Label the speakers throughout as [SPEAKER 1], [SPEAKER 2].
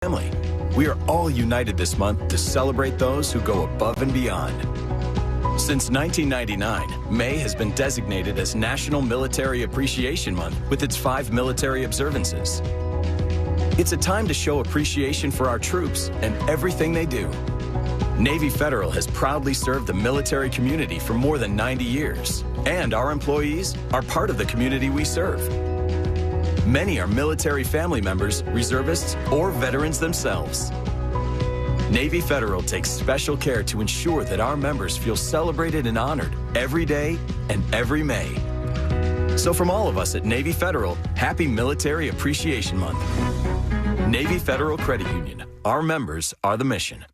[SPEAKER 1] family. We are all united this month to celebrate those who go above and beyond. Since 1999, May has been designated as National Military Appreciation Month with its 5 military observances. It's a time to show appreciation for our troops and everything they do. Navy Federal has proudly served the military community for more than 90 years, and our employees are part of the community we serve. Many are military family members, reservists, or veterans themselves. Navy Federal takes special care to ensure that our members feel celebrated and honored every day and every May. So from all of us at Navy Federal, happy Military Appreciation Month. Navy Federal Credit Union. Our members are the mission.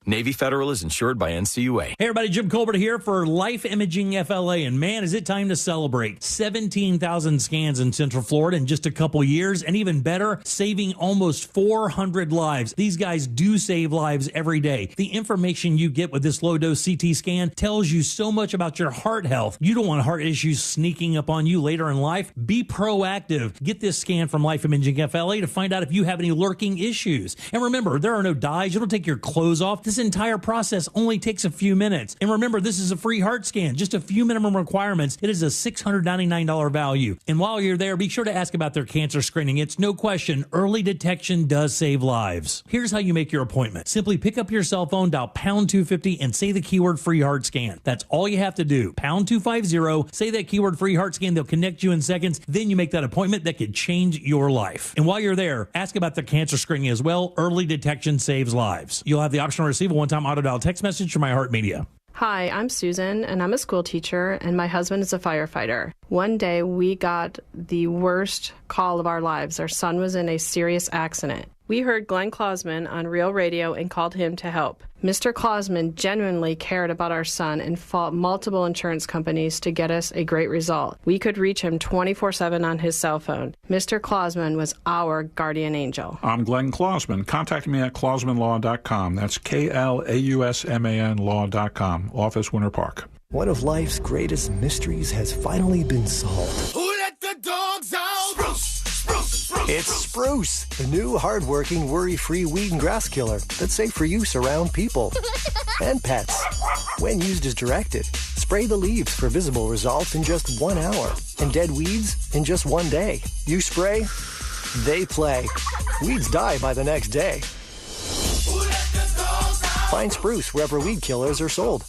[SPEAKER 1] Navy Federal is insured by NCUA.
[SPEAKER 2] Hey everybody, Jim Colbert here for Life Imaging FLA, and man, is it time to celebrate. 17,000 scans in Central Florida in just a couple years, and even better, saving almost 400 lives. These guys do save lives every day. The information you get with this low-dose CT scan tells you so much about your heart health. You don't want heart issues sneaking up on you later in life. Be proactive. Get this scan from Life Imaging FLA to find out if you have any lurking issues. And remember, there are no dyes. You don't take your clothes off. This entire process only takes a few minutes. And remember, this is a free heart scan, just a few minimum requirements. It is a $699 value. And while you're there, be sure to ask about their cancer screening. It's no question, early detection does save lives. Here's how you make your appointment. Simply pick up your cell phone, dial pound 250, and say the keyword free heart scan. That's all you have to do. Pound 250, say that keyword free heart scan. They'll connect you in seconds. Then you make that appointment that could change your life. And while you're there, ask about their cancer screening as well. Early detection saves lives. You'll have the option to receive a one-time auto dial text message from iHeartMedia.
[SPEAKER 3] Hi, I'm Susan, and I'm a school teacher, and my husband is a firefighter. One day, we got the worst call of our lives. Our son was in a serious accident. We heard Glenn Klausman on Real Radio and called him to help. Mr. Klausman genuinely cared about our son and fought multiple insurance companies to get us a great result. We could reach him 24/7 on his cell phone. Mr. Klausman was our guardian angel.
[SPEAKER 4] I'm Glenn Klausman. Contact me at klausmanlaw.com. That's KLAUSMAN law.com. Office, Winter Park.
[SPEAKER 5] One of life's greatest mysteries has finally been solved.
[SPEAKER 6] Who let the dogs out?
[SPEAKER 5] It's Spruce, the new hard-working, worry-free weed and grass killer that's safe for use around people and pets. When used as directed, spray the leaves for visible results in just 1 hour and dead weeds in just 1 day. You spray, they play. Weeds die by the next day. Find Spruce wherever weed killers are sold.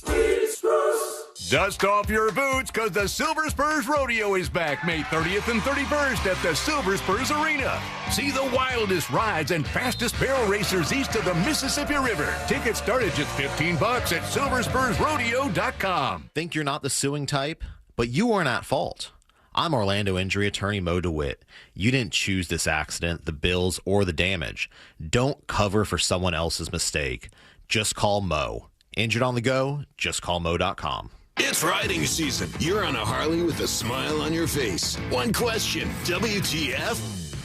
[SPEAKER 7] Dust off your boots, because the Silver Spurs Rodeo is back May 30th and 31st at the Silver Spurs Arena. See the wildest rides and fastest barrel racers east of the Mississippi River. Tickets start at just $15 at silverspursrodeo.com.
[SPEAKER 8] Think you're not the suing type? But you weren't at fault. I'm Orlando injury attorney Mo DeWitt. You didn't choose this accident, the bills, or the damage. Don't cover for someone else's mistake. Just call Mo. Injured on the go? Just call Mo.com.
[SPEAKER 6] It's riding season. You're on a Harley with a smile on your face. One question, WTF?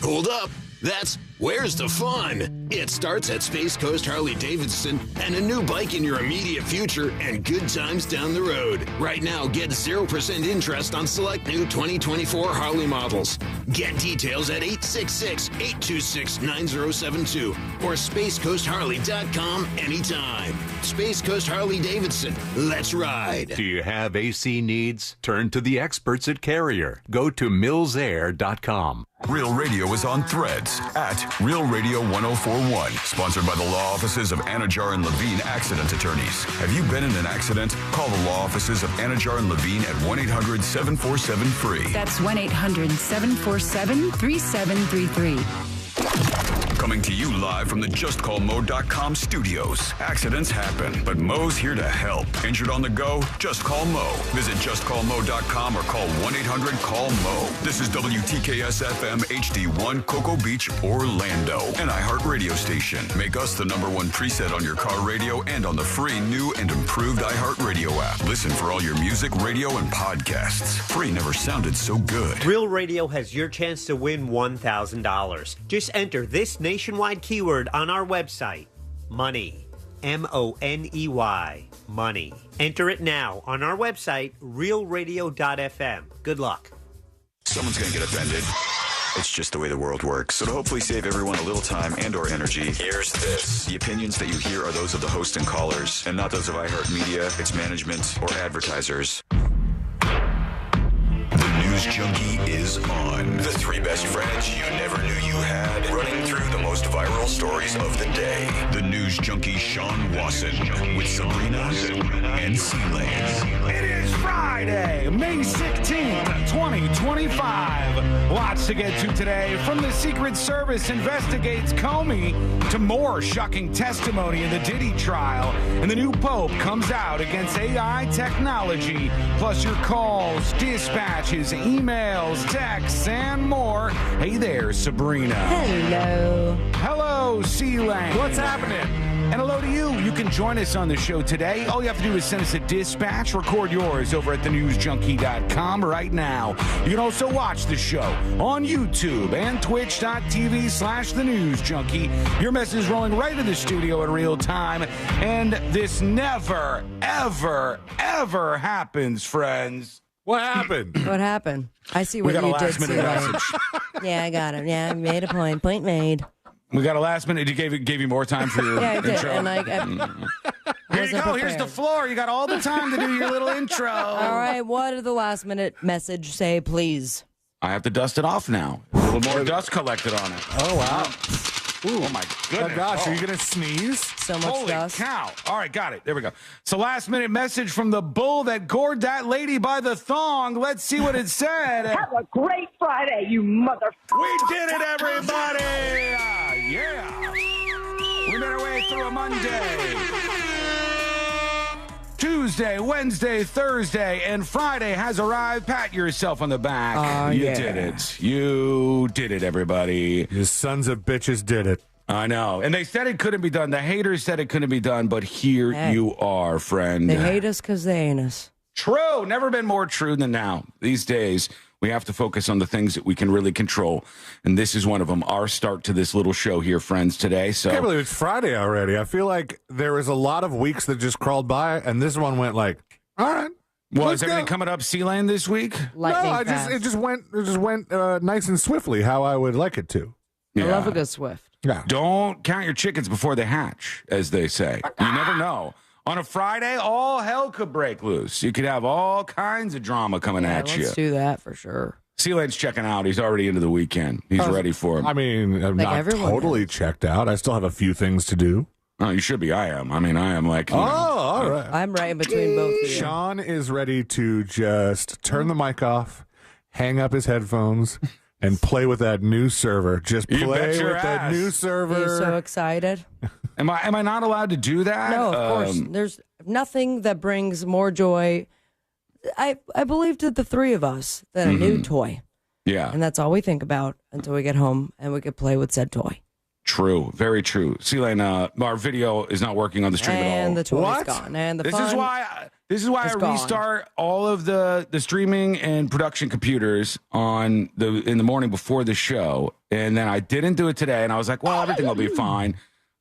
[SPEAKER 6] Hold up. That's where's the fun? It starts at Space Coast Harley-Davidson and a new bike in your immediate future and good times down the road. Right now, get 0% interest on select new 2024 Harley models. Get details at 866-826-9072 or spacecoastharley.com anytime. Space Coast Harley-Davidson. Let's ride.
[SPEAKER 7] Do you have AC needs? Turn to the experts at Carrier. Go to millsair.com.
[SPEAKER 9] Real Radio is on Threads at Real Radio 1041. Sponsored by the law offices of Anajar and Levine Accident Attorneys. Have you been in an accident? Call the law offices of Anajar and Levine at 1-800-747-FREE.
[SPEAKER 10] That's 1-800-747-3733.
[SPEAKER 9] Coming to you live from the JustCallMo.com studios. Accidents happen, but Mo's here to help. Injured on the go? Just call Mo. Visit JustCallMo.com or call 1-800-CALL-MO. This is WTKS-FM HD1 Cocoa Beach, Orlando. An iHeart radio station. Make us the #1 preset on your car radio and on the free new and improved iHeart radio app. Listen for all your music, radio, and podcasts. Free never sounded so good.
[SPEAKER 11] Real Radio has your chance to win $1,000. Just enter this nationwide keyword on our website, money, M-O-N-E-Y, money. Enter it now on our website, realradio.fm. Good luck.
[SPEAKER 9] Someone's going to get offended.
[SPEAKER 10] It's just the way the world works. So to hopefully save everyone a little time and or energy, here's this. The opinions that you hear are those of the host and callers, and not those of iHeartMedia, its management, or advertisers.
[SPEAKER 9] The News Junkie is on. The three best friends you never knew you had, running through the most viral stories of the day. The News Junkie Sean Wasson with Sabrina and C-Lane.
[SPEAKER 12] It is Friday, May 16th, 2025. Lots to get to today. From the Secret Service investigates Comey to more shocking testimony in the Diddy trial. And the new Pope comes out against AI technology. Plus your calls, dispatches, emails, texts, and more. Hey there, Sabrina.
[SPEAKER 13] Hello.
[SPEAKER 12] Hello, C-Lane.
[SPEAKER 13] What's happening?
[SPEAKER 12] And hello to you. You can join us on the show today. All you have to do is send us a dispatch. Record yours over at thenewsjunkie.com right now. You can also watch the show on YouTube and twitch.tv/thenewsjunkie. Your message is rolling right in the studio in real time. And this never, ever, ever happens, friends.
[SPEAKER 4] What happened?
[SPEAKER 13] What happened? I see what
[SPEAKER 12] We got a
[SPEAKER 13] you did.
[SPEAKER 12] last-minute message.
[SPEAKER 13] Yeah, I got it. Yeah, I made a point. Point made.
[SPEAKER 12] We got a last minute. Gave you more time for your
[SPEAKER 13] Yeah, I did.
[SPEAKER 12] intro.
[SPEAKER 13] And
[SPEAKER 12] Here you go. Here's the floor. You got all the time to do your little intro.
[SPEAKER 13] All right. What did the last minute message say, please?
[SPEAKER 12] I have to dust it off now. A little more dust collected on it.
[SPEAKER 4] Oh, wow.
[SPEAKER 12] Ooh, oh, my goodness.
[SPEAKER 4] Oh, gosh. Are you going to sneeze?
[SPEAKER 13] So much
[SPEAKER 12] Holy
[SPEAKER 13] dust.
[SPEAKER 12] cow. All right, got it. There we go. It's a last-minute message from the bull that gored that lady by the thong. Let's see what it said.
[SPEAKER 14] Have a great Friday, you mother...
[SPEAKER 12] We did it, everybody! Yeah. We made our way through a Monday. Tuesday, Wednesday, Thursday, and Friday has arrived. Pat yourself on the back. You did it. You did it, everybody.
[SPEAKER 4] You sons of bitches did it.
[SPEAKER 12] I know. And they said it couldn't be done. The haters said it couldn't be done, but here you are, friend.
[SPEAKER 13] They hate us because they ain't us.
[SPEAKER 12] True. Never been more true than now. These days, we have to focus on the things that we can really control. And this is one of them. Our start to this little show here, friends, today. So
[SPEAKER 4] I can't believe it's Friday already. I feel like there was a lot of weeks that just crawled by, and this one went like, all right.
[SPEAKER 12] Well, is everything coming up C-Lane this week?
[SPEAKER 13] Lightning
[SPEAKER 4] it just went nice and swiftly how I would like it to.
[SPEAKER 13] I love a good Swift.
[SPEAKER 4] Yeah.
[SPEAKER 12] Don't count your chickens before they hatch, as they say. You never know. On a Friday, all hell could break loose. You could have all kinds of drama coming at you.
[SPEAKER 13] Let's do that for sure.
[SPEAKER 12] C-Lane's checking out. He's already into the weekend. He's ready for it.
[SPEAKER 4] I mean, I'm
[SPEAKER 13] Like
[SPEAKER 4] not
[SPEAKER 13] everyone
[SPEAKER 4] totally checked out. I still have a few things to do.
[SPEAKER 12] Oh, you should be. I am. I mean, I am like, you know,
[SPEAKER 4] all right.
[SPEAKER 13] I'm right in between both of you.
[SPEAKER 4] Sean is ready to just turn the mic off, hang up his headphones, and play with that new server. Just
[SPEAKER 12] You
[SPEAKER 4] play
[SPEAKER 12] bet
[SPEAKER 4] with
[SPEAKER 12] your
[SPEAKER 4] that
[SPEAKER 12] ass.
[SPEAKER 4] new server.
[SPEAKER 13] He's so excited.
[SPEAKER 12] Am I not allowed to do that?
[SPEAKER 13] No, of course. There's nothing that brings more joy, I believe, to the three of us than a new toy.
[SPEAKER 12] Yeah.
[SPEAKER 13] And that's all we think about until we get home and we could play with said toy.
[SPEAKER 12] True. Very true. C-Lane, our video is not working on the stream at all.
[SPEAKER 13] And the toy's gone. And the
[SPEAKER 12] This
[SPEAKER 13] fun
[SPEAKER 12] is why I
[SPEAKER 13] gone.
[SPEAKER 12] restart all of the streaming and production computers in the morning before the show, and then I didn't do it today, and I was like, well, everything will be fine.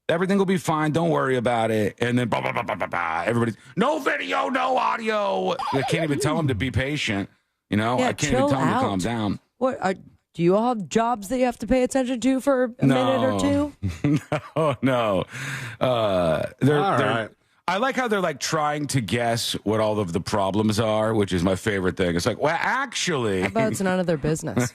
[SPEAKER 12] Everything will be fine. Don't worry about it. And then blah, blah, blah, blah, blah, blah. Everybody's no video, no audio. I can't even tell them to be patient. You know,
[SPEAKER 13] Yeah,
[SPEAKER 12] I can't even tell them to
[SPEAKER 13] chill
[SPEAKER 12] calm
[SPEAKER 13] out.
[SPEAKER 12] down.
[SPEAKER 13] What do you all have jobs that you have to pay attention to for a minute or two?
[SPEAKER 12] No. They're I like how they're like trying to guess what all of the problems are, which is my favorite thing. It's like, well, actually,
[SPEAKER 13] How about it's none of their business?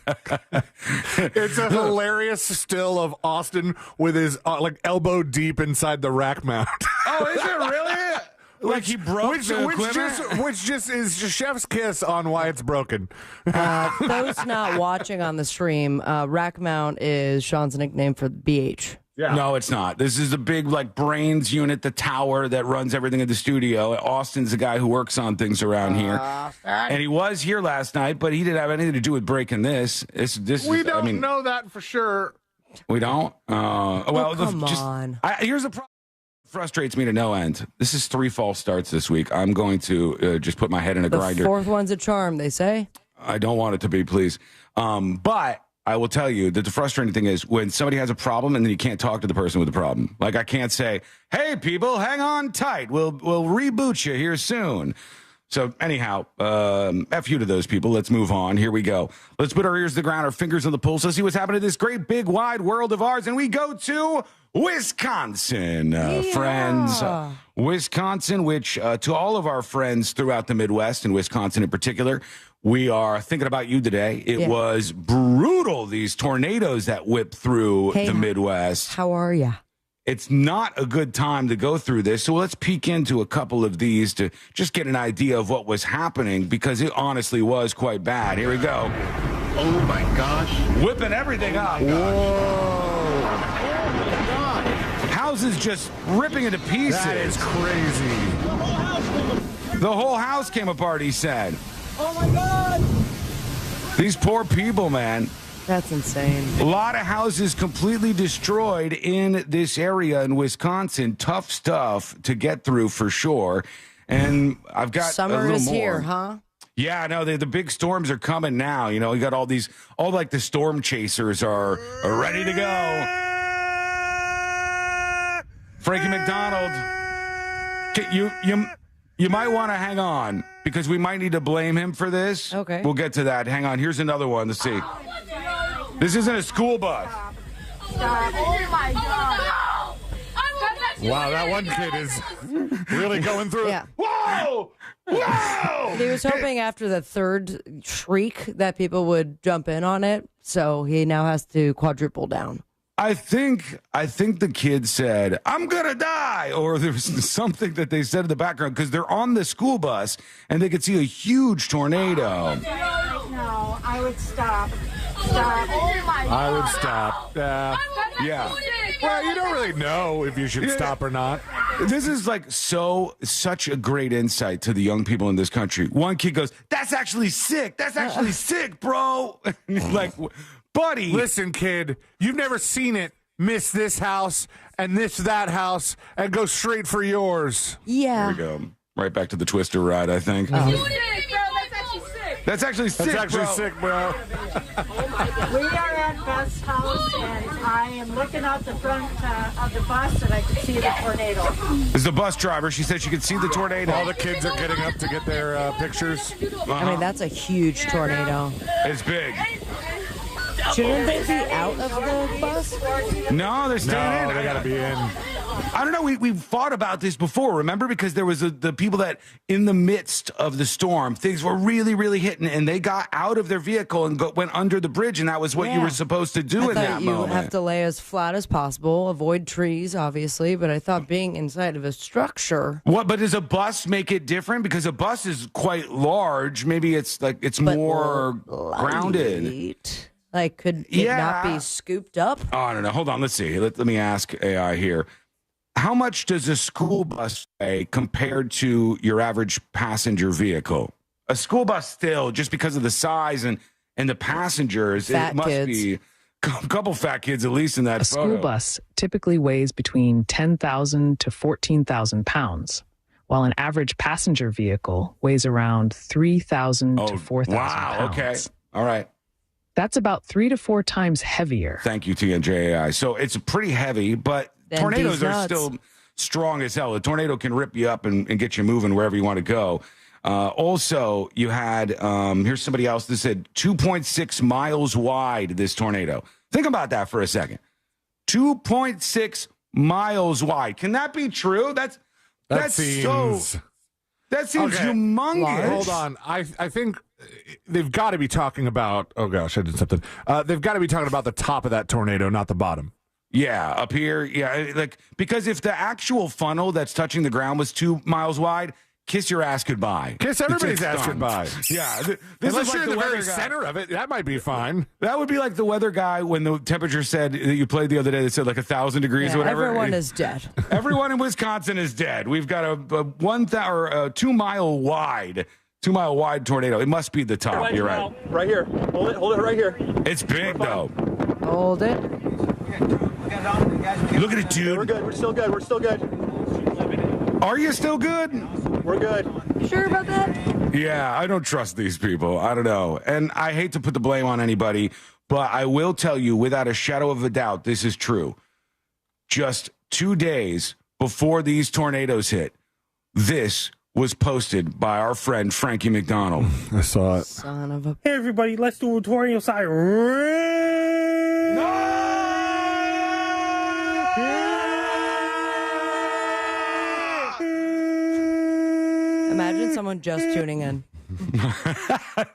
[SPEAKER 4] It's a hilarious still of Austin with his like elbow deep inside the rack mount.
[SPEAKER 12] Oh, is it really? Like he broke the equipment?
[SPEAKER 4] which just is just chef's kiss on why it's broken.
[SPEAKER 13] Those not watching on the stream, rack mount is Sean's nickname for BH.
[SPEAKER 12] Yeah. No, it's not. This is the big like brains unit, the tower that runs everything in the studio. Austin's the guy who works on things around here, and he was here last night, but he didn't have anything to do with breaking this.
[SPEAKER 4] We don't know that for sure.
[SPEAKER 12] We don't. Well,
[SPEAKER 13] come on.
[SPEAKER 12] Here's the problem. Frustrates me to no end. This is 3 false starts this week. I'm going to just put my head in a
[SPEAKER 13] The
[SPEAKER 12] grinder.
[SPEAKER 13] fourth one's a charm, they say.
[SPEAKER 12] I don't want it to be, please. But I will tell you that the frustrating thing is when somebody has a problem and then you can't talk to the person with the problem. Like I can't say, "Hey, people, hang on tight. We'll reboot you here soon." So anyhow, F you to those people. Let's move on. Here we go. Let's put our ears to the ground, our fingers on the pulse. Let's see what's happening in this great, big, wide world of ours. And we go to Wisconsin, friends. Wisconsin, which to all of our friends throughout the Midwest and Wisconsin in particular, we are thinking about you today. It was brutal, these tornadoes that whipped through the Midwest.
[SPEAKER 13] How are you?
[SPEAKER 12] It's not a good time to go through this, so let's peek into a couple of these to just get an idea of what was happening, because it honestly was quite bad. Here we go.
[SPEAKER 4] Oh, my gosh.
[SPEAKER 12] Whipping everything up.
[SPEAKER 4] Whoa.
[SPEAKER 12] Houses just ripping into pieces.
[SPEAKER 4] That is crazy.
[SPEAKER 12] The whole house came apart, he said.
[SPEAKER 13] Oh, my God.
[SPEAKER 12] These poor people, man.
[SPEAKER 13] That's insane.
[SPEAKER 12] A lot of houses completely destroyed in this area in Wisconsin. Tough stuff to get through for sure. And I've got
[SPEAKER 13] summer
[SPEAKER 12] a little
[SPEAKER 13] is
[SPEAKER 12] more.
[SPEAKER 13] here, huh?
[SPEAKER 12] Yeah, no, the big storms are coming now. You know, you got all like the storm chasers are ready to go. Frankie McDonald, you might want to hang on because we might need to blame him for this.
[SPEAKER 13] Okay.
[SPEAKER 12] We'll get to that. Hang on. Here's another one. Let's see. This isn't a school bus.
[SPEAKER 14] Stop. Oh my God.
[SPEAKER 4] Wow, that one kid is really going through.
[SPEAKER 13] Yeah.
[SPEAKER 12] Whoa! Whoa!
[SPEAKER 13] He was hoping after the third shriek that people would jump in on it, so he now has to quadruple down.
[SPEAKER 12] I think the kid said, "I'm gonna die," or there was something that they said in the background because they're on the school bus and they could see a huge tornado.
[SPEAKER 14] No, I would stop. Stop. Oh my God.
[SPEAKER 4] I would stop.
[SPEAKER 12] Yeah.
[SPEAKER 4] Well, you don't really know if you should stop or not.
[SPEAKER 12] This is like such a great insight to the young people in this country. One kid goes, "That's actually sick. That's actually sick, bro." Like, buddy.
[SPEAKER 4] Listen, kid, you've never seen it miss this house and that house and go straight for yours.
[SPEAKER 13] Yeah.
[SPEAKER 12] Here we go. Right back to the Twister ride, I think. That's actually sick, bro.
[SPEAKER 14] We are at Beth's house, and I am looking out the front of the bus, and I can see the tornado.
[SPEAKER 12] This is the bus driver. She said she could see the tornado.
[SPEAKER 4] All the kids are getting up to get their pictures.
[SPEAKER 13] I mean, that's a huge tornado.
[SPEAKER 12] It's big.
[SPEAKER 13] Shouldn't they be out of the bus?
[SPEAKER 12] No, they're staying in.
[SPEAKER 4] They got to be in.
[SPEAKER 12] I don't know. We fought about this before, remember? Because there was the people that in the midst of the storm, things were really, really hitting, and they got out of their vehicle and went under the bridge, and that was what you were supposed to do in that moment.
[SPEAKER 13] You have to lay as flat as possible, avoid trees, obviously, but I thought being inside of a structure.
[SPEAKER 12] What? But does a bus make it different? Because a bus is quite large. Maybe it's more grounded.
[SPEAKER 13] Like, could it not be scooped up?
[SPEAKER 12] Oh, I don't know. Hold on. Let's see. Let me ask AI here. How much does a school bus weigh compared to your average passenger vehicle? A school bus still, just because of the size and the passengers,
[SPEAKER 13] Fat
[SPEAKER 12] it must
[SPEAKER 13] kids.
[SPEAKER 12] be a couple fat kids at least in that photo.
[SPEAKER 15] A school bus typically weighs between 10,000 to 14,000 pounds, while an average passenger vehicle weighs around 3,000 to 4,000 pounds.
[SPEAKER 12] Wow. Okay. All right.
[SPEAKER 15] That's about 3 to 4 times heavier.
[SPEAKER 12] Thank you, TNJAI. So it's pretty heavy, but
[SPEAKER 13] Then
[SPEAKER 12] tornadoes
[SPEAKER 13] these
[SPEAKER 12] are
[SPEAKER 13] nuts.
[SPEAKER 12] still strong as hell. A tornado can rip you up and get you moving wherever you want to go. Also, you had, here's somebody else that said 2.6 miles wide, this tornado. Think about that for a second. 2.6 miles wide. Can that be true? That seems humongous.
[SPEAKER 4] Hold on. I think they've got to be talking about, oh gosh, I did something. They've got to be talking about the top of that tornado, not the bottom.
[SPEAKER 12] Yeah, up here. Yeah, like, because if the actual funnel that's touching the ground was 2 miles wide, kiss your ass goodbye.
[SPEAKER 4] Kiss everybody's
[SPEAKER 12] It's
[SPEAKER 4] ass
[SPEAKER 12] done.
[SPEAKER 4] goodbye.
[SPEAKER 12] Yeah. This
[SPEAKER 4] Unless
[SPEAKER 12] is
[SPEAKER 4] you're
[SPEAKER 12] like
[SPEAKER 4] in the very
[SPEAKER 12] weather guy.
[SPEAKER 4] center of it, that might be fine.
[SPEAKER 12] That would be like the weather guy when the temperature said that you played the other day that said like 1,000 degrees or whatever.
[SPEAKER 13] Everyone is dead.
[SPEAKER 12] Everyone in Wisconsin is dead. We've got a 2 mile wide tornado. It must be the top. You're right.
[SPEAKER 16] Right here. Hold it right here.
[SPEAKER 12] It's big though.
[SPEAKER 13] Hold it.
[SPEAKER 12] Look at it, dude.
[SPEAKER 16] We're good. We're still good.
[SPEAKER 12] Are you still good?
[SPEAKER 16] We're good.
[SPEAKER 13] Sure about that?
[SPEAKER 12] Yeah, I don't trust these people. I don't know. And I hate to put the blame on anybody, but I will tell you without a shadow of a doubt, this is true. Just 2 days before these tornadoes hit, this
[SPEAKER 17] was posted by our friend Frankie McDonald.
[SPEAKER 4] I saw it.
[SPEAKER 13] Son of a...
[SPEAKER 18] Hey, everybody, let's do a tornado siren.
[SPEAKER 13] Imagine someone just tuning in.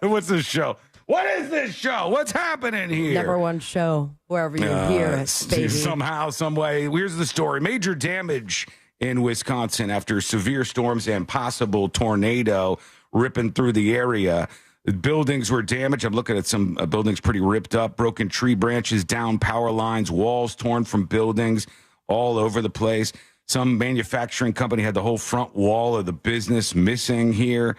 [SPEAKER 17] What's this show? What is this show? What's happening here?
[SPEAKER 13] Number one show, wherever you hear it, baby.
[SPEAKER 17] Somehow, some way. Here's the story. Major damage in Wisconsin after severe storms and possible tornado ripping through the area. Buildings were damaged. I'm looking at some buildings pretty ripped up, broken tree branches, down power lines, walls torn from buildings all over the place. Some manufacturing company had the whole front wall of the business missing here.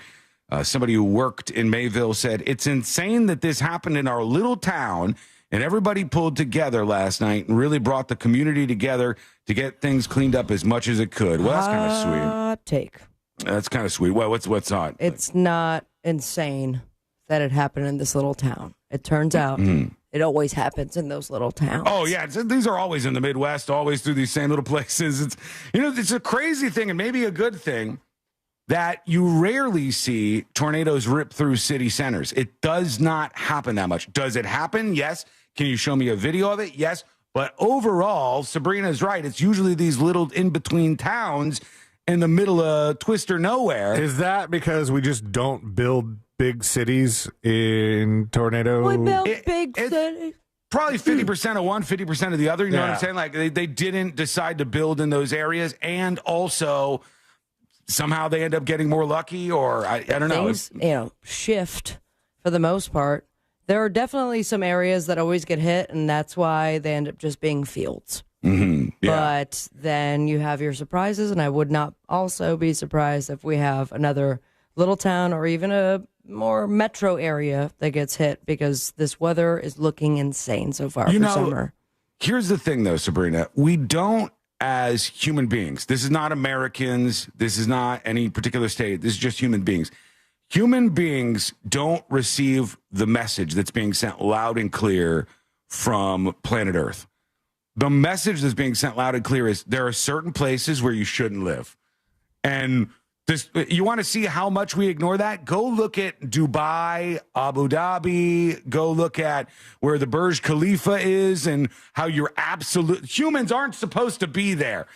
[SPEAKER 17] Somebody who worked in Mayville said, it's insane that this happened in our little town, and everybody pulled together last night and really brought the community together to get things cleaned up as much as it could. Well, that's kind of sweet.
[SPEAKER 13] Hot take.
[SPEAKER 17] That's kind of sweet. Well, what's hot?
[SPEAKER 13] It's not insane that it happened in this little town. It turns out it always happens in those little towns.
[SPEAKER 17] Oh, yeah. These are always in the Midwest, always through these same little places. It's a crazy thing and maybe a good thing that you rarely see tornadoes rip through city centers. It does not happen that much. Does it happen? Yes. Can you show me a video of it? Yes. But overall, Sabrina's right. It's usually these little in-between towns in the middle of twister nowhere.
[SPEAKER 4] Is that because we just don't build big cities in tornado?
[SPEAKER 13] We build big cities.
[SPEAKER 17] Probably 50% of one, 50% of the other. You know what I'm saying? Like they didn't decide to build in those areas, and also somehow they end up getting more lucky, or I don't know.
[SPEAKER 13] Things, shift for the most part. There are definitely some areas that always get hit, and that's why they end up just being fields.
[SPEAKER 17] Mm-hmm. Yeah.
[SPEAKER 13] But then you have your surprises, and I would not also be surprised if we have another little town or even a more metro area that gets hit, because this weather is looking insane so far for summer.
[SPEAKER 17] Here's the thing, though, Sabrina. We don't, as human beings, this is not Americans, this is not any particular state, this is just human beings. Human beings don't receive the message that's being sent loud and clear from planet Earth. The message that's being sent loud and clear is there are certain places where you shouldn't live. And you want to see how much we ignore that? Go look at Dubai, Abu Dhabi. Go look at where the Burj Khalifa is and how humans aren't supposed to be there.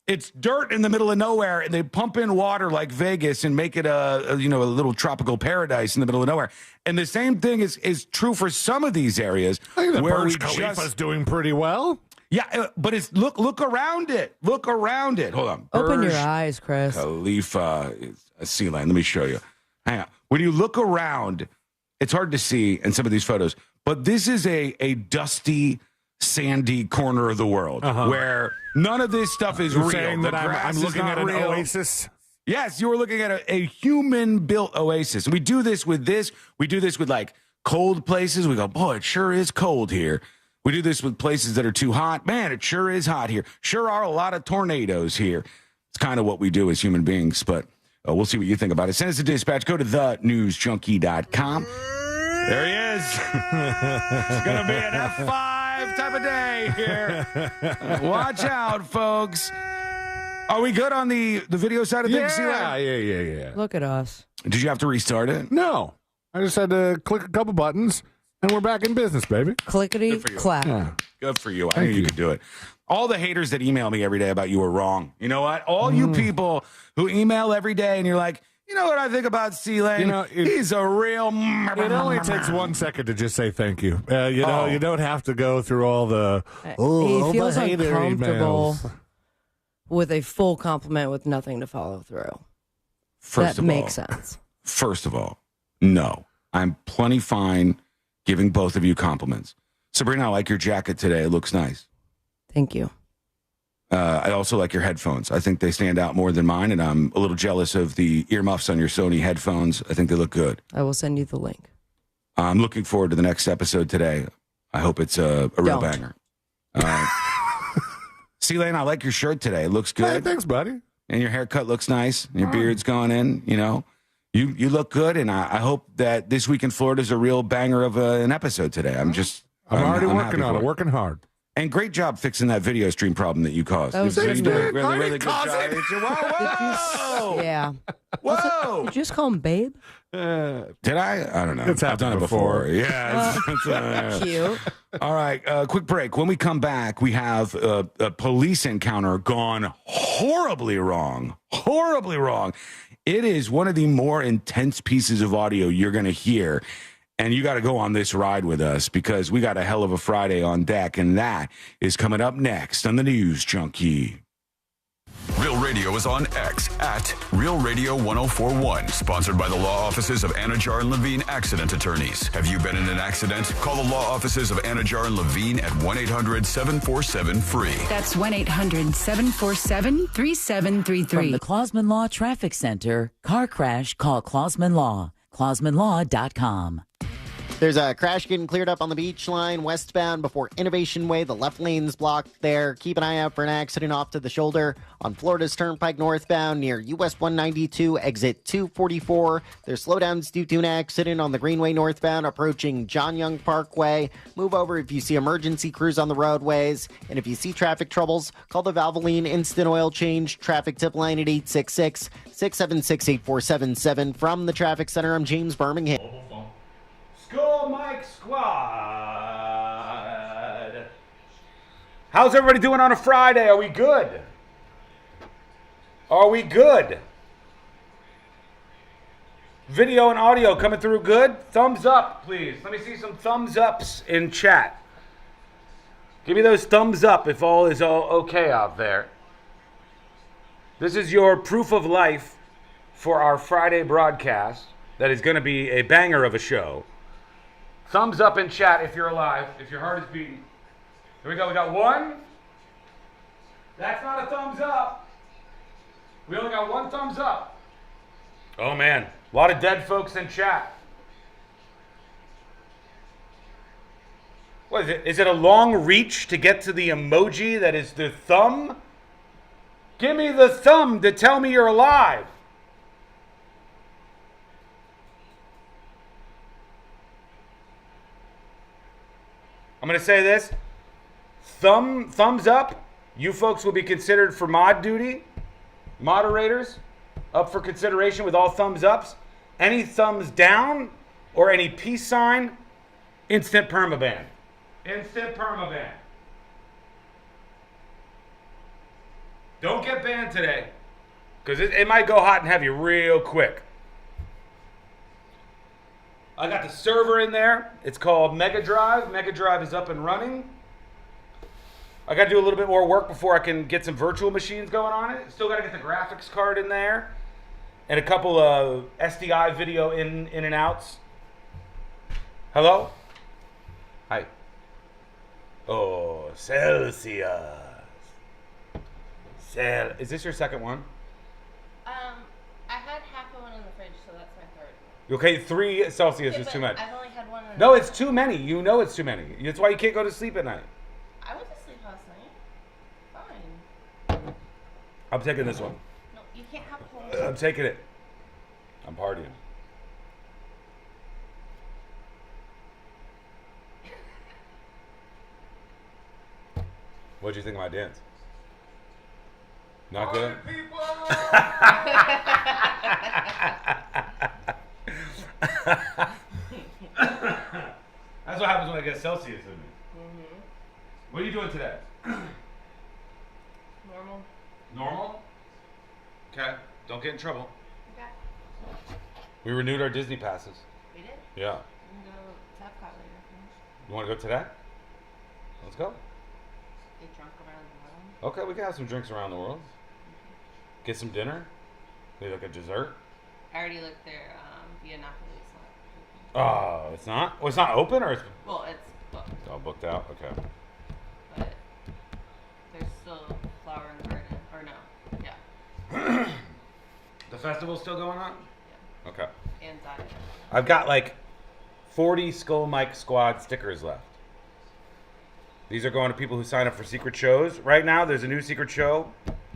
[SPEAKER 17] It's dirt in the middle of nowhere, and they pump in water like Vegas and make it a little tropical paradise in the middle of nowhere. And the same thing is true for some of these areas.
[SPEAKER 4] I think the Burj Khalifa's doing pretty well.
[SPEAKER 17] Yeah, but it's look around it. Look around it. Hold on.
[SPEAKER 13] Open your eyes, Chris.
[SPEAKER 17] Khalifa is a sea lion. Let me show you. Hang on. When you look around, it's hard to see in some of these photos, but this is a dusty, sandy corner of the world where none of this stuff is real.
[SPEAKER 4] Saying that I'm looking at an oasis?
[SPEAKER 17] Yes, you were looking at a human-built oasis. And we do this with like cold places. We go, boy, it sure is cold here. We do this with places that are too hot. Man, it sure is hot here. Sure are a lot of tornadoes here. It's kind of what we do as human beings, but we'll see what you think about it. Send us a dispatch. Go to thenewsjunkie.com. There he is. It's going to be an F5 type of day here. Watch out, folks. Are we good on the video side of things?
[SPEAKER 4] Yeah.
[SPEAKER 13] Look at us.
[SPEAKER 17] Did you have to restart it?
[SPEAKER 4] No. I just had to click a couple buttons. And we're back in business, baby.
[SPEAKER 13] Clickety clap.
[SPEAKER 4] Yeah.
[SPEAKER 17] Good for you. I knew you could do it. All the haters that email me every day about you are wrong. You know what? All you people who email every day and you're like, you know what I think about C-Lane? He's a real...
[SPEAKER 4] It only takes 1 second to just say thank you. You don't have to go through all the...
[SPEAKER 13] He feels uncomfortable with a full compliment with nothing to follow through. That makes sense.
[SPEAKER 17] First of all, no. I'm plenty fine giving both of you compliments. Sabrina, I like your jacket today. It looks nice.
[SPEAKER 13] Thank you.
[SPEAKER 17] I also like your headphones. I think they stand out more than mine, and I'm a little jealous of the earmuffs on your Sony headphones. I think they look good.
[SPEAKER 13] I will send you the link.
[SPEAKER 17] I'm looking forward to the next episode today. I hope it's a real banger. C-Lane, I like your shirt today. It looks good.
[SPEAKER 4] Hey, thanks, buddy.
[SPEAKER 17] And your haircut looks nice. And your beard's going in, You look good, and I hope that This Week in Florida is a real banger of an episode today. I'm already
[SPEAKER 4] working on it, working hard.
[SPEAKER 17] And great job fixing that video stream problem that you caused.
[SPEAKER 13] That was
[SPEAKER 17] You did a
[SPEAKER 13] good.
[SPEAKER 17] really, really good
[SPEAKER 4] cause
[SPEAKER 17] job.
[SPEAKER 4] it.
[SPEAKER 17] Whoa!
[SPEAKER 13] Yeah.
[SPEAKER 17] Whoa!
[SPEAKER 13] Did you just call him Babe?
[SPEAKER 17] Did I? I don't know.
[SPEAKER 4] It's
[SPEAKER 17] I've done
[SPEAKER 4] happened
[SPEAKER 17] it before.
[SPEAKER 4] before.
[SPEAKER 17] Yeah.
[SPEAKER 13] Cute.
[SPEAKER 17] All right. Quick break. When we come back, we have a police encounter gone horribly wrong. Horribly wrong. It is one of the more intense pieces of audio you're going to hear. And you got to go on this ride with us because we got a hell of a Friday on deck. And that is coming up next on the News Junkie.
[SPEAKER 9] Real Radio is on X at Real Radio 1041. Sponsored by the law offices of Anajar and Levine Accident Attorneys. Have you been in an accident? Call the law offices of Anajar and Levine at 1-800-747-FREE.
[SPEAKER 18] That's 1-800-747-3733.
[SPEAKER 19] From the Clausman Law Traffic Center, car crash, call Clausman Law. ClausmanLaw.com.
[SPEAKER 20] There's a crash getting cleared up on the Beach Line westbound before Innovation Way. The left lane's blocked there. Keep an eye out for an accident off to the shoulder on Florida's Turnpike northbound near US 192, exit 244. There's slowdowns due to an accident on the Greenway northbound approaching John Young Parkway. Move over if you see emergency crews on the roadways. And if you see traffic troubles, call the Valvoline Instant Oil Change traffic tip line at 866-676-8477. From the Traffic Center, I'm James Birmingham.
[SPEAKER 12] School Mike Squad. How's everybody doing on a Friday? Are we good? Are we good? Video and audio coming through good? Thumbs up, please. Let me see some thumbs ups in chat. Give me those thumbs up if all is okay out there. This is your proof of life for our Friday broadcast that is going to be a banger of a show. Thumbs up in chat if you're alive, if your heart is beating. Here we go. We got one. That's not a thumbs up. We only got one thumbs up. Oh, man. A lot of dead folks in chat. What is it? Is it a long reach to get to the emoji that is the thumb? Give me the thumb to tell me you're alive. I'm going to say this. Thumbs up. You folks will be considered for mod duty. Moderators, up for consideration with all thumbs ups. Any thumbs down or any peace sign, instant permaban. Instant permaban. Don't get banned today, because it might go hot and heavy real quick. I got the server in there. It's called Mega Drive. Mega Drive is up and running. I got to do a little bit more work before I can get some virtual machines going on it. Still got to get the graphics card in there. And a couple of SDI video in and outs. Hello? Hi. Oh, Celsius. Is this your second one?
[SPEAKER 21] I had half of one in the fridge, so that's my third.
[SPEAKER 12] Okay, 3 Celsius
[SPEAKER 21] Okay,
[SPEAKER 12] is
[SPEAKER 21] but
[SPEAKER 12] too much.
[SPEAKER 21] I've only had one.
[SPEAKER 12] No, it's too many. You know it's too many. That's why you can't go to sleep at night.
[SPEAKER 21] I went to sleep last night. Fine.
[SPEAKER 12] I'm taking this one.
[SPEAKER 21] No, you can't have a whole.
[SPEAKER 12] I'm taking it. I'm partying. What'd you think of my dance? Not good? That's what happens when I get Celsius in me.
[SPEAKER 21] Mm-hmm.
[SPEAKER 12] What are you doing today?
[SPEAKER 21] Normal.
[SPEAKER 12] Normal? Okay. Don't get in trouble.
[SPEAKER 21] Okay.
[SPEAKER 12] We renewed our Disney passes.
[SPEAKER 21] We did?
[SPEAKER 12] Yeah.
[SPEAKER 21] We can go to Epcot later.
[SPEAKER 12] You want to go today? Let's go.
[SPEAKER 21] Get drunk around the world.
[SPEAKER 12] Okay, we can have some drinks around the world. Get some dinner. Maybe like a dessert.
[SPEAKER 21] I already looked there. Via Napoli.
[SPEAKER 12] Oh, it's not? Well, it's not open or it's...
[SPEAKER 21] Well, it's booked.
[SPEAKER 12] Oh, booked out? Okay.
[SPEAKER 21] But there's still flower in the garden. Or no. Yeah.
[SPEAKER 12] The festival's still going on?
[SPEAKER 21] Yeah.
[SPEAKER 12] Okay.
[SPEAKER 21] And diet.
[SPEAKER 12] I've got like 40 Skull Mike Squad stickers left. These are going to people who sign up for secret shows. Right now, there's a new secret show,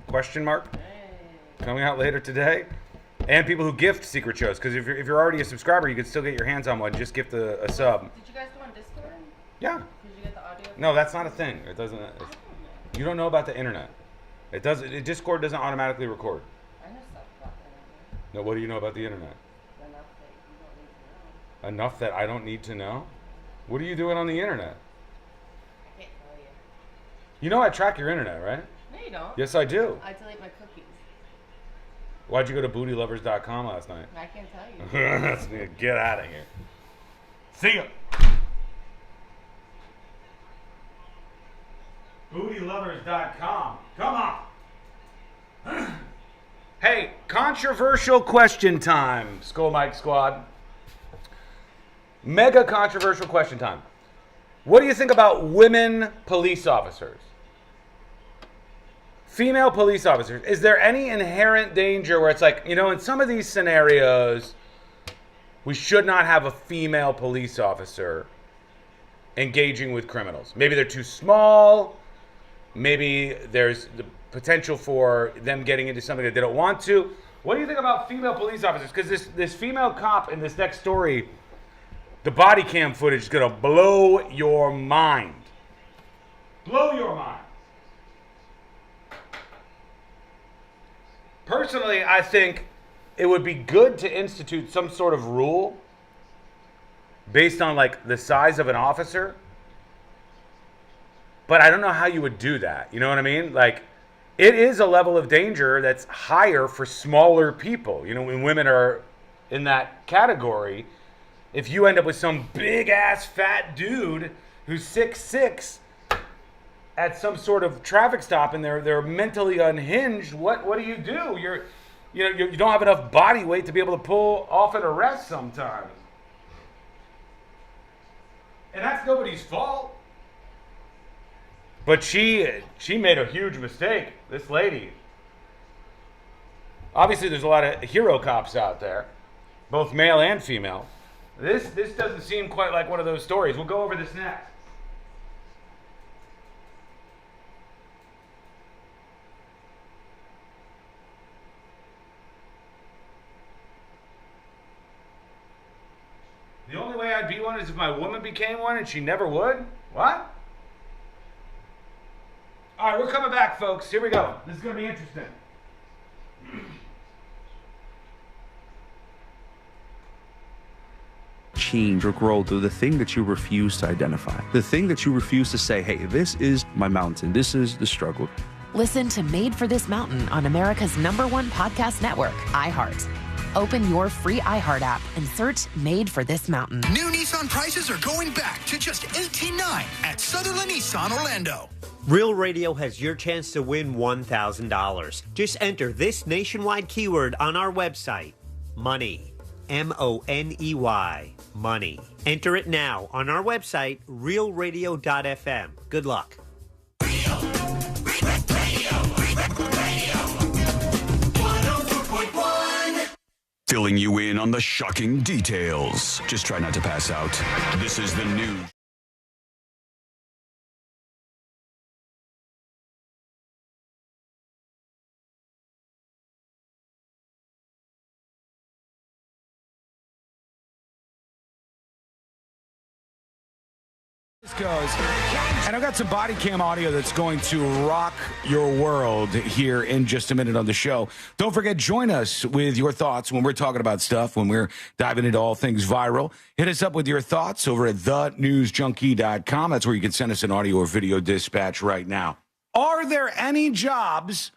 [SPEAKER 12] question mark, coming out later today. And people who gift secret shows, because if you're already a subscriber, you can still get your hands on one. Just gift a sub.
[SPEAKER 21] Did you guys go on Discord?
[SPEAKER 12] Yeah.
[SPEAKER 21] Did you get the audio
[SPEAKER 17] No, that's not a thing. It doesn't. You don't know about the internet. It doesn't. Discord doesn't automatically record.
[SPEAKER 21] I know stuff about the internet.
[SPEAKER 17] No, what do you know about the internet?
[SPEAKER 21] Enough that you don't need to know.
[SPEAKER 17] Enough that I don't need to know? What are you doing on the internet?
[SPEAKER 21] I can't tell you.
[SPEAKER 17] You know I track your internet, right?
[SPEAKER 21] No, you don't.
[SPEAKER 17] Yes, I do.
[SPEAKER 21] I delete my cookies.
[SPEAKER 17] Why'd you go to bootylovers.com last night?
[SPEAKER 21] I can't tell you.
[SPEAKER 17] Get out of here. See ya. Bootylovers.com. Come on. Hey, controversial question time, Skull Mike Squad. Mega controversial question time. What do you think about women police officers? Female police officers. Is there any inherent danger where it's like, in some of these scenarios, we should not have a female police officer engaging with criminals? Maybe they're too small. Maybe there's the potential for them getting into something that they don't want to. What do you think about female police officers? Because this female cop in this next story, the body cam footage is going to blow your mind. Blow your mind. Personally, I think it would be good to institute some sort of rule based on the size of an officer. But I don't know how you would do that. You know what I mean? It is a level of danger that's higher for smaller people. When women are in that category, if you end up with some big ass fat dude who's 6'6" at some sort of traffic stop and they're mentally unhinged, what do? You don't have enough body weight to be able to pull off an arrest sometimes. And that's nobody's fault. But she made a huge mistake, this lady. Obviously, there's a lot of hero cops out there, both male and female. This doesn't seem quite like one of those stories. We'll go over this next. The only way I'd be one is if my woman became one and she never would? What? All right, we're coming back, folks. Here we go. This is going to be interesting.
[SPEAKER 18] Change or grow through the thing that you refuse to identify. The thing that you refuse to say, hey, this is my mountain. This is the struggle.
[SPEAKER 22] Listen to Made for This Mountain on America's #1 podcast network, iHeart. Open your free iHeart app and search Made for This Mountain.
[SPEAKER 23] New Nissan prices are going back to just $18,900 at Sutherland Nissan Orlando.
[SPEAKER 11] Real Radio has your chance to win $1,000. Just enter this nationwide keyword on our website, money. MONEY. Money. Enter it now on our website, realradio.fm. Good luck.
[SPEAKER 9] Filling you in on the shocking details. Just try not to pass out. This is the news.
[SPEAKER 12] Goes. And I've got some body cam audio that's going to rock your world here in just a minute on the show. Don't forget, join us with your thoughts when we're talking about stuff, when we're diving into all things viral. Hit us up with your thoughts over at thenewsjunkie.com. That's where you can send us an audio or video dispatch right now. Are there any jobs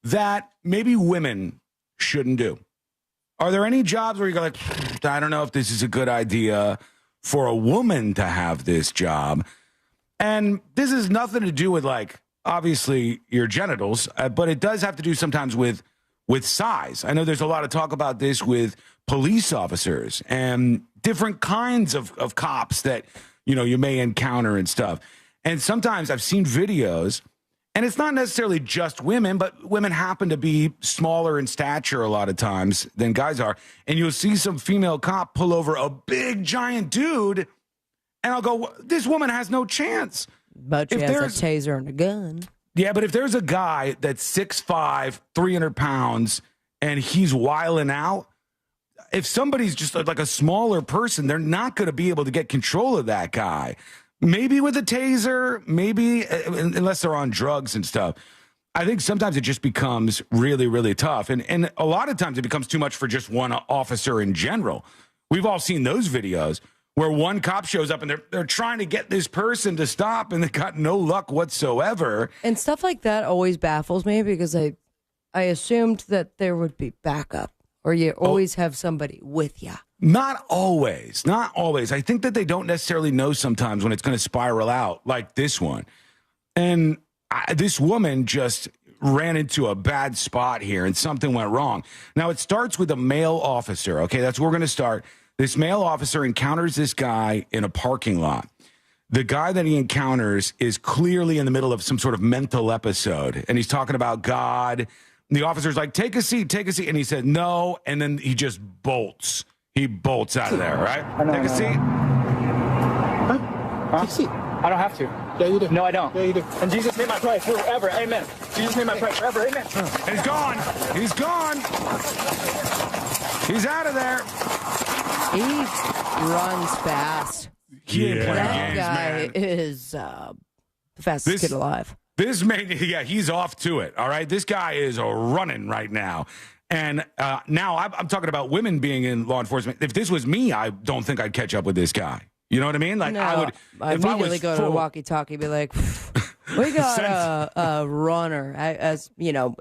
[SPEAKER 12] that maybe women shouldn't do? Are there any jobs where you go like, I don't know if this is a good idea for a woman to have this job? And this has nothing to do with, obviously your genitals, but it does have to do sometimes with size. I know there's a lot of talk about this with police officers and different kinds of cops that, you may encounter and stuff. And sometimes I've seen videos, and it's not necessarily just women, but women happen to be smaller in stature a lot of times than guys are. And you'll see some female cop pull over a big, giant dude, and I'll go, this woman has no chance.
[SPEAKER 13] But she has a taser and a gun.
[SPEAKER 12] Yeah, but if there's a guy that's 6'5", 300 pounds, and he's wiling out, if somebody's just like a smaller person, they're not going to be able to get control of that guy.
[SPEAKER 17] maybe with a taser, maybe unless they're on drugs and stuff. I think sometimes it just becomes really, really tough. And a lot of times it becomes too much for just one officer in general. We've all seen those videos where one cop shows up and they're trying to get this person to stop and they got no luck whatsoever.
[SPEAKER 13] And stuff like that always baffles me because I assumed that there would be backup or you always have somebody with you.
[SPEAKER 17] Not always. Not always. I think that they don't necessarily know sometimes when it's going to spiral out like this one. And this woman just ran into a bad spot here and something went wrong. Now, it starts with a male officer. Okay, that's where we're going to start. This male officer encounters this guy in a parking lot. The guy that he encounters is clearly in the middle of some sort of mental episode, and he's talking about God. And the officer's like, take a seat. And he said, no, and then he just bolts. He bolts out of there, right? Take a seat.
[SPEAKER 16] Take a seat. I don't have to. Yeah, you do. No, I don't. Yeah, you do. And Jesus made my price forever. Amen. Jesus made my price forever. Amen.
[SPEAKER 17] He's gone. He's gone. He's out of there.
[SPEAKER 13] He runs fast.
[SPEAKER 17] He ain't playing
[SPEAKER 13] That
[SPEAKER 17] games,
[SPEAKER 13] guy
[SPEAKER 17] man.
[SPEAKER 13] is the fastest kid alive.
[SPEAKER 17] This made, he's off to it. All right, this guy is running right now. And now I'm talking about women being in law enforcement. If this was me, I don't think I'd catch up with this guy. You know what I mean? Like,
[SPEAKER 13] No,
[SPEAKER 17] I would
[SPEAKER 13] immediately go to the walkie-talkie, be like, we got a runner, as you know,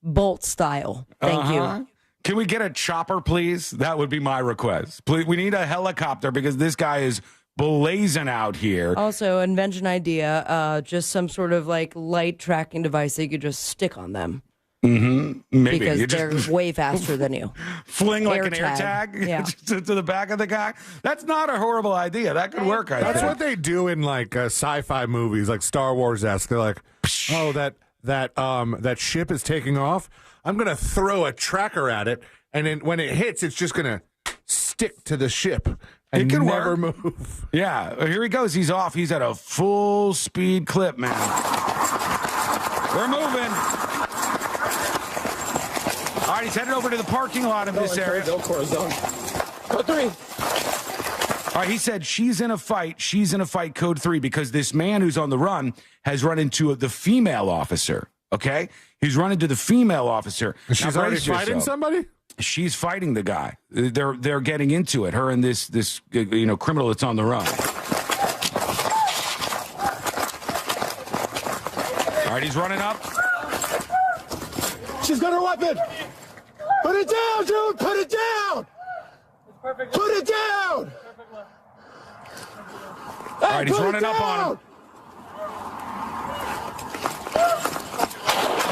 [SPEAKER 13] Bolt style. Thank you.
[SPEAKER 17] Can we get a chopper, please? That would be my request. Please, we need a helicopter because this guy is blazing out here.
[SPEAKER 13] Also, invention idea, just some sort of like light tracking device that you could just stick on them.
[SPEAKER 17] Mm-hmm. Maybe.
[SPEAKER 13] Because
[SPEAKER 17] You
[SPEAKER 13] they're
[SPEAKER 17] just
[SPEAKER 13] way faster than you.
[SPEAKER 17] fling like an air tag
[SPEAKER 13] Yeah.
[SPEAKER 17] to the back of the guy. That's not a horrible idea. That could work, I
[SPEAKER 4] That's
[SPEAKER 17] think.
[SPEAKER 4] what they do in like sci-fi movies, like Star Wars-esque. They're like, oh, that ship is taking off. I'm gonna throw a tracker at it, and then when it hits, it's just gonna stick to the ship and
[SPEAKER 17] It can
[SPEAKER 4] never
[SPEAKER 17] work.
[SPEAKER 4] move.
[SPEAKER 17] Yeah, here he goes. He's off. He's at a full speed clip, man. We're moving. All right, he's headed over to the parking lot of this area.
[SPEAKER 16] Code 3.
[SPEAKER 17] All right, he said she's in a fight. She's in a fight, code 3, because this man who's on the run has run into the female officer. Okay, he's run into the female officer.
[SPEAKER 4] She's
[SPEAKER 17] Now,
[SPEAKER 4] already
[SPEAKER 17] brace
[SPEAKER 4] fighting
[SPEAKER 17] yourself.
[SPEAKER 4] somebody?
[SPEAKER 17] She's fighting the guy. They're getting into it. Her and this criminal that's on the run. All right, he's running up.
[SPEAKER 16] She's got her weapon. Put it down, dude. Put it down. Put it down.
[SPEAKER 17] All right, he's running up on him.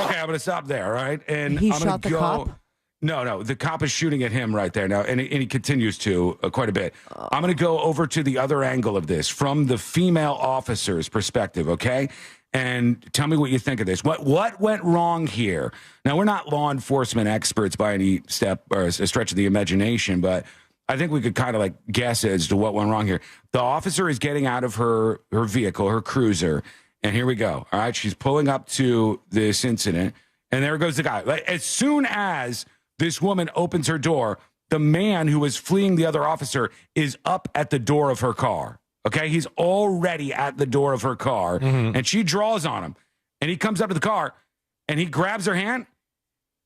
[SPEAKER 17] Okay, I'm going to stop there, all right? And
[SPEAKER 13] He
[SPEAKER 17] I'm
[SPEAKER 13] shot
[SPEAKER 17] gonna
[SPEAKER 13] the cop?
[SPEAKER 17] No, the cop is shooting at him right there now, and he continues to quite a bit. I'm going to go over to the other angle of this from the female officer's perspective, okay? And tell me what you think of this. What went wrong here? Now, we're not law enforcement experts by any step or a stretch of the imagination, but I think we could kind of like guess as to what went wrong here. The officer is getting out of her vehicle, her cruiser, and here we go. All right, she's pulling up to this incident, and there goes the guy. Like, as soon as this woman opens her door, the man who was fleeing the other officer is up at the door of her car. Okay, he's already at the door of her car, and she draws on him, and he comes up to the car, and he grabs her hand,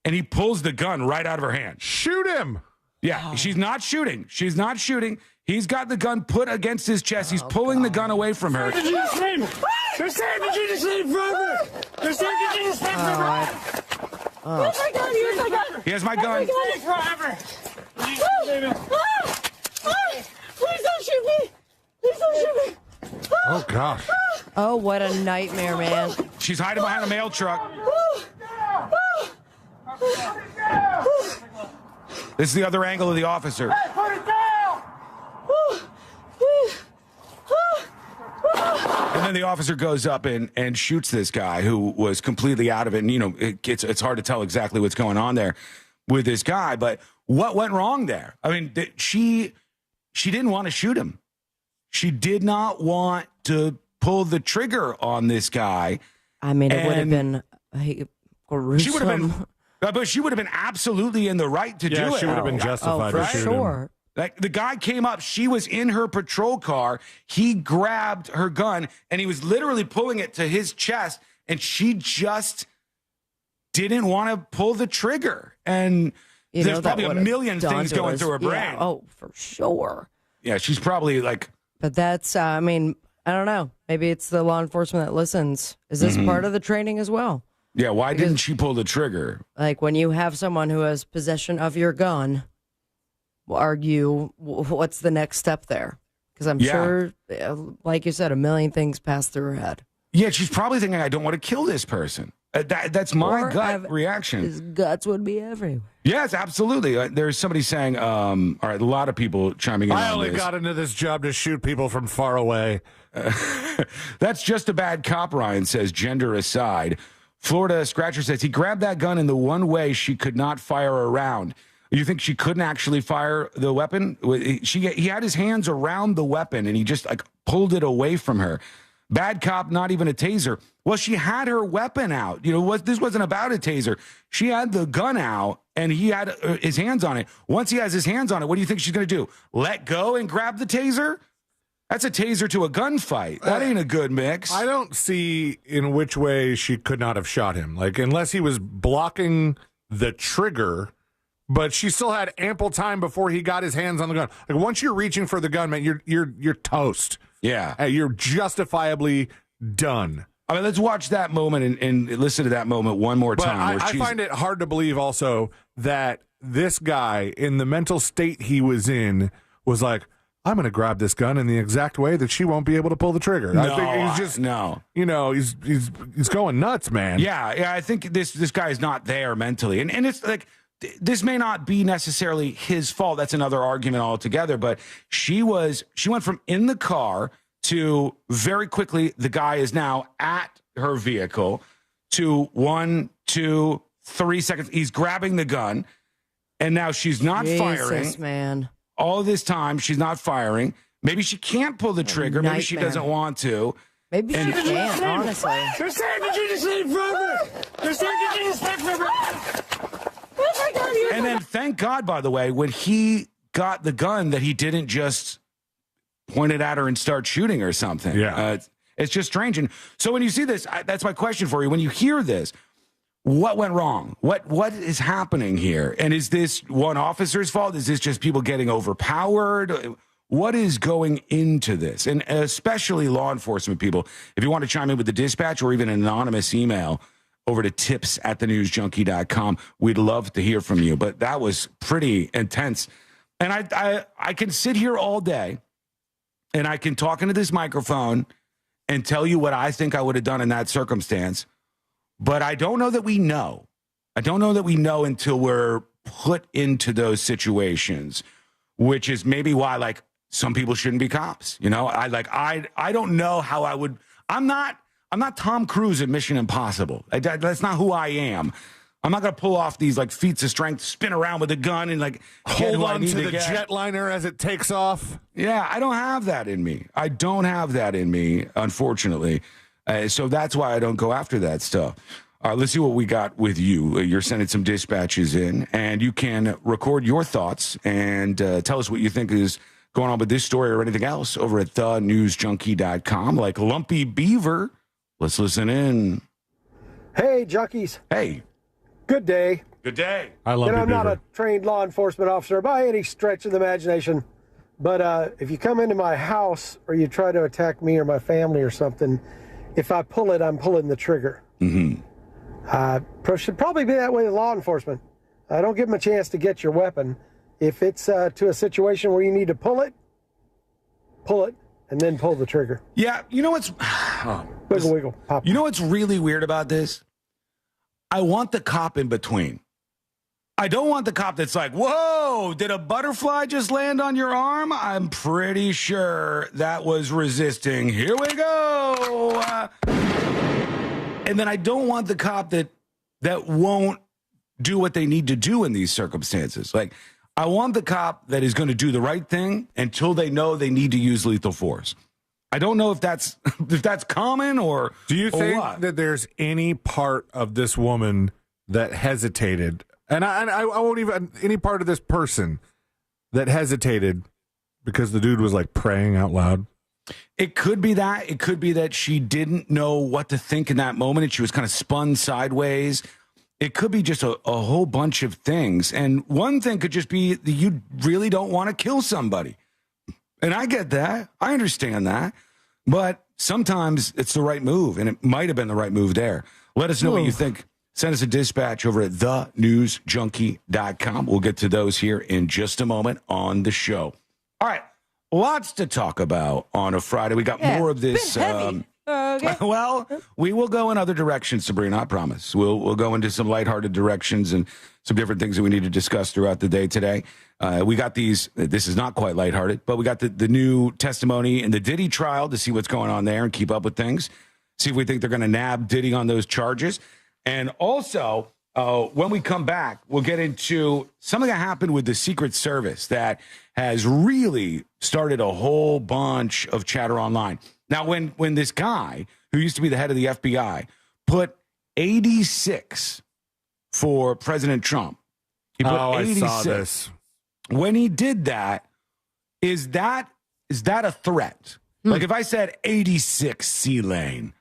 [SPEAKER 17] and he pulls the gun right out of her hand.
[SPEAKER 4] Shoot him!
[SPEAKER 17] Yeah, she's not shooting. She's not shooting. He's got the gun put against his chest. He's pulling the gun away from her.
[SPEAKER 16] They're saying the Jesus name forever. They're saying the Jesus name forever.
[SPEAKER 14] Here's my gun. Here's my gun.
[SPEAKER 17] Here's my gun.
[SPEAKER 16] Forever.
[SPEAKER 14] Please don't shoot me. Please don't shoot me.
[SPEAKER 4] Oh, gosh.
[SPEAKER 13] Oh, what a nightmare, man.
[SPEAKER 17] She's hiding behind a mail truck. This is the other angle of the officer.
[SPEAKER 16] Put it down.
[SPEAKER 17] And then the officer goes up and shoots this guy who was completely out of it. And, you know, it's hard to tell exactly what's going on there with this guy. But what went wrong there? I mean, she didn't want to shoot him. She did not want to pull the trigger on this guy.
[SPEAKER 13] I mean, it would have been gruesome.
[SPEAKER 17] She would have been, but she would have been absolutely in the right to do it.
[SPEAKER 4] Yeah, she would have been justified
[SPEAKER 13] for
[SPEAKER 4] to shoot
[SPEAKER 13] sure.
[SPEAKER 17] Like, the guy came up, she was in her patrol car, he grabbed her gun, and he was literally pulling it to his chest, and she just didn't want to pull the trigger. And there's probably a million things going through her brain.
[SPEAKER 13] Yeah, oh, for sure.
[SPEAKER 17] Yeah, she's probably like...
[SPEAKER 13] But that's, I mean, I don't know. Maybe it's the law enforcement that listens. Is this part of the training as well?
[SPEAKER 17] Yeah, why didn't she pull the trigger?
[SPEAKER 13] Like, when you have someone who has possession of your gun, what's the next step there? Because I'm sure, like you said, a million things pass through her head.
[SPEAKER 17] Yeah, she's probably thinking, I don't want to kill this person. That's my gut reaction.
[SPEAKER 13] His guts would be everywhere.
[SPEAKER 17] Yes, absolutely. There's somebody saying, all right, a lot of people chiming in on this.
[SPEAKER 4] I only got into this job to shoot people from far away.
[SPEAKER 17] That's just a bad cop, Ryan says, gender aside. Florida Scratcher says he grabbed that gun in the one way she could not fire around. You think she couldn't actually fire the weapon? He had his hands around the weapon, and he just like pulled it away from her. Bad cop, not even a taser. Well, she had her weapon out. This wasn't about a taser. She had the gun out, and he had his hands on it. Once he has his hands on it, what do you think she's going to do? Let go and grab the taser? That's a taser to a gunfight. That ain't a good mix.
[SPEAKER 4] I don't see in which way she could not have shot him. Like, unless he was blocking the trigger, but she still had ample time before he got his hands on the gun. Like, once you're reaching for the gun, man, you're toast.
[SPEAKER 17] Yeah.
[SPEAKER 4] You're justifiably done.
[SPEAKER 17] I mean, let's watch that moment and listen to that moment one more time.
[SPEAKER 4] I find it hard to believe also that this guy, in the mental state he was in, was like, I'm going to grab this gun in the exact way that she won't be able to pull the trigger.
[SPEAKER 17] No,
[SPEAKER 4] I think he's just, he's going nuts, man.
[SPEAKER 17] Yeah, I think this guy is not there mentally. And it's like, this may not be necessarily his fault. That's another argument altogether. But she went from in the car to very quickly, the guy is now at her vehicle, to 1, 2, 3 seconds. He's grabbing the gun, and now she's not firing.
[SPEAKER 13] Man.
[SPEAKER 17] All this time, she's not firing. Maybe she can't pull the trigger. Maybe she doesn't want to.
[SPEAKER 13] Maybe she can't, honestly.
[SPEAKER 16] They're saying that you just leave forever. They're saying that you just leave forever.
[SPEAKER 17] And then, thank God, by the way, when he got the gun, that he didn't just point it at her and start shooting or something.
[SPEAKER 4] Yeah.
[SPEAKER 17] It's just strange. And so when you see this, that's my question for you. When you hear this, what went wrong? What is happening here? And is this one officer's fault? Is this just people getting overpowered? What is going into this? And especially law enforcement people, if you want to chime in with the dispatch or even an anonymous email over to tips@thenewsjunkie.com, we'd love to hear from you. But that was pretty intense. And I can sit here all day and I can talk into this microphone and tell you what I think I would have done in that circumstance. But I don't know that we know. I don't know that we know until we're put into those situations, which is maybe why, like, some people shouldn't be cops. I don't know how I would. I'm not Tom Cruise in Mission Impossible. That's not who I am. I'm not going to pull off these like feats of strength, spin around with a gun and like
[SPEAKER 4] hold on to the jetliner as it takes off.
[SPEAKER 17] Yeah, I don't have that in me. I don't have that in me, unfortunately. So that's why I don't go after that stuff. Let's see what we got with you. You're sending some dispatches in, and you can record your thoughts and tell us what you think is going on with this story or anything else over at thenewsjunkie.com, like Lumpy Beaver. Let's listen in.
[SPEAKER 1] Hey, junkies.
[SPEAKER 17] Hey.
[SPEAKER 1] Good day.
[SPEAKER 17] Good day.
[SPEAKER 4] I love
[SPEAKER 1] I'm not a trained law enforcement officer by any stretch of the imagination, but if you come into my house or you try to attack me or my family or something, if I pull it, I'm pulling the trigger.
[SPEAKER 17] Mm-hmm.
[SPEAKER 1] Should probably be that way with law enforcement. Don't give them a chance to get your weapon. If it's to a situation where you need to pull it, and then pull the trigger.
[SPEAKER 17] Yeah, you know what's...
[SPEAKER 1] Wiggle, wiggle, pop.
[SPEAKER 17] You know what's really weird about this? I want the cop in between. I don't want the cop that's like, whoa, did a butterfly just land on your arm? I'm pretty sure that was resisting. Here we go. And then I don't want the cop that won't do what they need to do in these circumstances. Like, I want the cop that is going to do the right thing until they know they need to use lethal force. I don't know if that's common or
[SPEAKER 4] do you think that there's any part of this woman that hesitated, and I won't even any part of this person that hesitated because the dude was like praying out loud?
[SPEAKER 17] It could be that. It could be that she didn't know what to think in that moment and she was kind of spun sideways. It could be just a whole bunch of things. And one thing could just be that you really don't want to kill somebody. And I get that. I understand that. But sometimes it's the right move, and it might have been the right move there. Let us know what you think. Send us a dispatch over at thenewsjunkie.com. We'll get to those here in just a moment on the show. All right. Lots to talk about on a Friday. We got more of this.
[SPEAKER 13] Okay.
[SPEAKER 17] Well, we will go in other directions, Sabrina, I promise. We'll go into some lighthearted directions and some different things that we need to discuss throughout the day today. We got these. This is not quite lighthearted, but we got the new testimony in the Diddy trial to see what's going on there and keep up with things. See if we think they're going to nab Diddy on those charges. And also, when we come back, we'll get into something that happened with the Secret Service that has really started a whole bunch of chatter online. Now, when this guy, who used to be the head of the FBI, put 86 for President Trump, he put 86.
[SPEAKER 4] I saw this.
[SPEAKER 17] When he did that, is that a threat? Like if I said 86 C-Lane,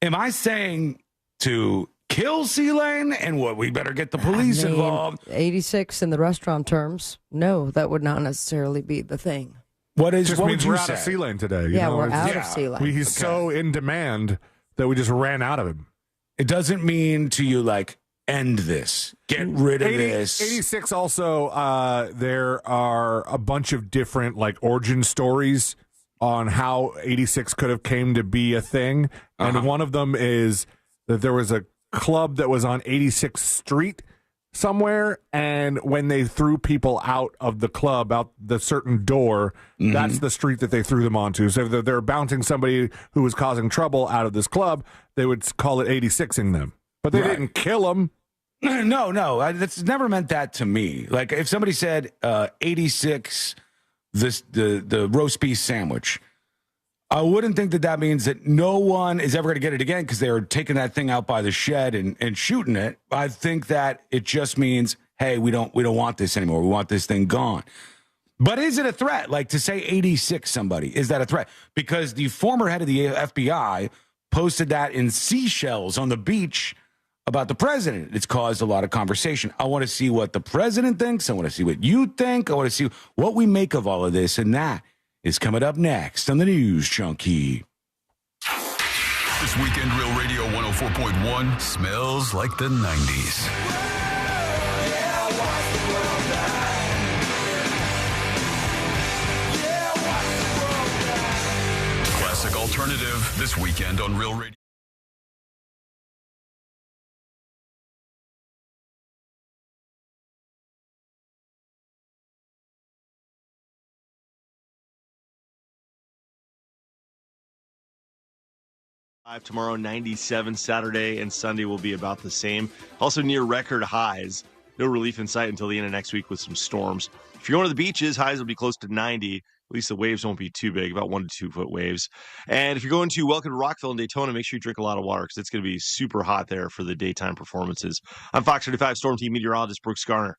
[SPEAKER 17] am I saying to kill C-Lane and what, we better get the police involved?
[SPEAKER 13] 86 in the restaurant terms, no, that would not necessarily be the thing.
[SPEAKER 17] What
[SPEAKER 4] means we're out of C-Lane today.
[SPEAKER 13] We're out of C-Lane.
[SPEAKER 4] He's so in demand that we just ran out of him.
[SPEAKER 17] It doesn't mean to you like end this, get rid of this.
[SPEAKER 4] 86 also, there are a bunch of different like origin stories on how 86 could have came to be a thing. And one of them is that there was a club that was on 86th Street somewhere, and when they threw people out of the club, out the certain door, that's the street that they threw them onto. So if they're bouncing somebody who was causing trouble out of this club, they would call it 86ing them. But they didn't kill them.
[SPEAKER 17] No. That's never meant that to me. Like if somebody said 86, the roast beef sandwich, I wouldn't think that means that no one is ever going to get it again because they were taking that thing out by the shed and shooting it. I think that it just means, hey, we don't want this anymore. We want this thing gone. But is it a threat? Like to say 86 somebody, is that a threat? Because the former head of the FBI posted that in seashells on the beach about the president. It's caused a lot of conversation. I want to see what the president thinks. I want to see what you think. I want to see what we make of all of this, and that is coming up next on the News Junkie.
[SPEAKER 9] This weekend, Real Radio 104.1 smells like the 90s. Classic alternative this weekend on Real Radio.
[SPEAKER 2] Tomorrow, 97. Saturday and Sunday will be about the same. Also near record highs. No relief in sight until the end of next week with some storms. If you're going to the beaches, highs will be close to 90. At least the waves won't be too big, about 1 to 2 foot waves. And if you're going to Welcome to Rockville and Daytona, make sure you drink a lot of water because it's going to be super hot there for the daytime performances. I'm Fox 35 Storm Team meteorologist Brooks Garner.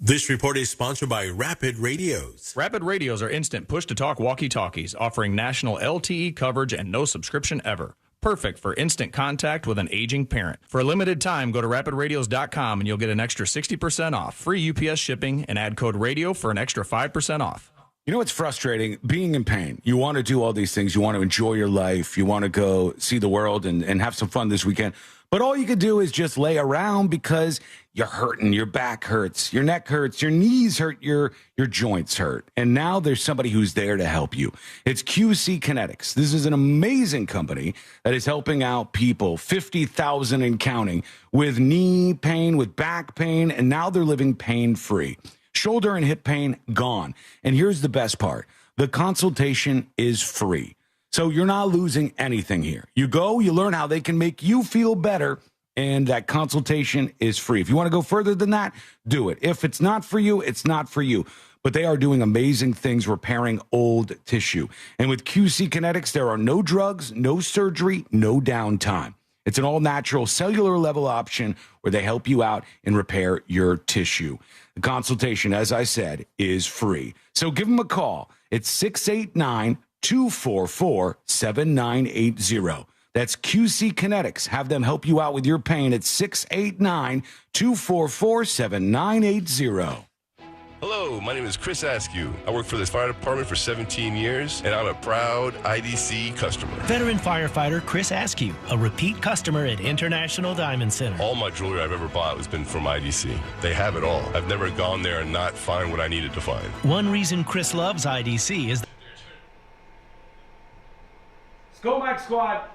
[SPEAKER 3] This report is sponsored by Rapid Radios.
[SPEAKER 5] Rapid Radios are instant push-to-talk walkie-talkies offering national LTE coverage and no subscription ever. Perfect for instant contact with an aging parent. For a limited time, go to rapidradios.com and you'll get an extra 60% off, free UPS shipping, and add code RADIO for an extra 5% off.
[SPEAKER 17] You know what's frustrating? Being in pain. You want to do all these things. You want to enjoy your life. You want to go see the world and have some fun this weekend. But all you could do is just lay around because you're hurting. Your back hurts. Your neck hurts. Your knees hurt. Your joints hurt. And now there's somebody who's there to help you. It's QC Kinetics. This is an amazing company that is helping out people, 50,000 and counting, with knee pain, with back pain, and now they're living pain-free. Shoulder and hip pain, gone. And here's the best part. The consultation is free. So you're not losing anything here. You go, you learn how they can make you feel better, and that consultation is free. If you want to go further than that, do it. If it's not for you, it's not for you. But they are doing amazing things repairing old tissue. And with QC Kinetics, there are no drugs, no surgery, no downtime. It's an all-natural cellular level option where they help you out and repair your tissue. The consultation, as I said, is free. So give them a call. It's 689-244-7980. That's QC Kinetics. Have them help you out with your pain at 689-244-7980.
[SPEAKER 6] Hello, my name is Chris Askew. I work for the fire department for 17 years, and I'm a proud IDC customer.
[SPEAKER 7] Veteran firefighter Chris Askew, a repeat customer at International Diamond Center.
[SPEAKER 6] All my jewelry I've ever bought has been from IDC. They have it all. I've never gone there and not find what I needed to find.
[SPEAKER 7] One reason Chris loves IDC is...
[SPEAKER 12] Skull Mac Squad.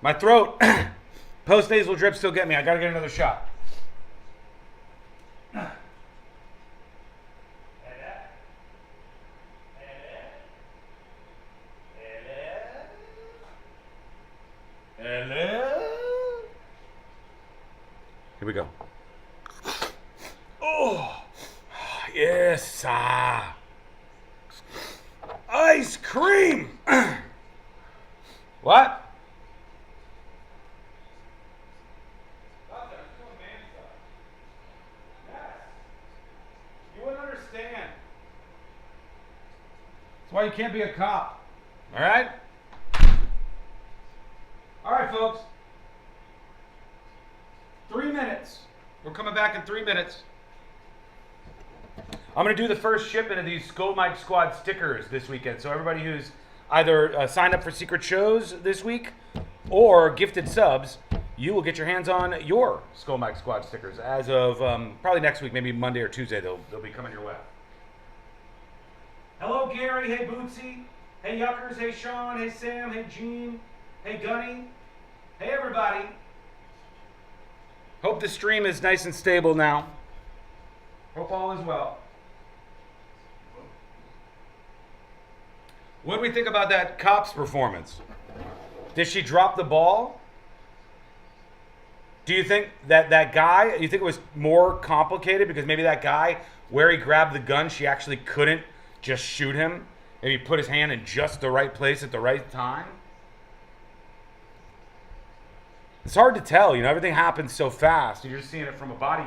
[SPEAKER 12] My throat. Post-nasal drip still get me. I got to get another shot. Here we go. Oh, yes. Ice cream. What? You wouldn't understand. That's why you can't be a cop. All right? All right, folks. 3 minutes. We're coming back in 3 minutes. I'm going to do the first shipment of these Skull Mike Squad stickers this weekend. So everybody who's either signed up for secret shows this week or gifted subs, you will get your hands on your Skull Mike Squad stickers as of probably next week, maybe Monday or Tuesday. They'll be coming your way. Hello, Gary. Hey, Bootsy. Hey, Yuckers. Hey, Sean. Hey, Sam. Hey, Gene. Hey, Gunny. Hey, everybody. Hope the stream is nice and stable now. Hope all is well. What do we think about that cop's performance? Did she drop the ball? Do you think that guy, you think it was more complicated because maybe that guy, where he grabbed the gun, she actually couldn't just shoot him? Maybe put his hand in just the right place at the right time? It's hard to tell, everything happens so fast. You're just seeing it from a body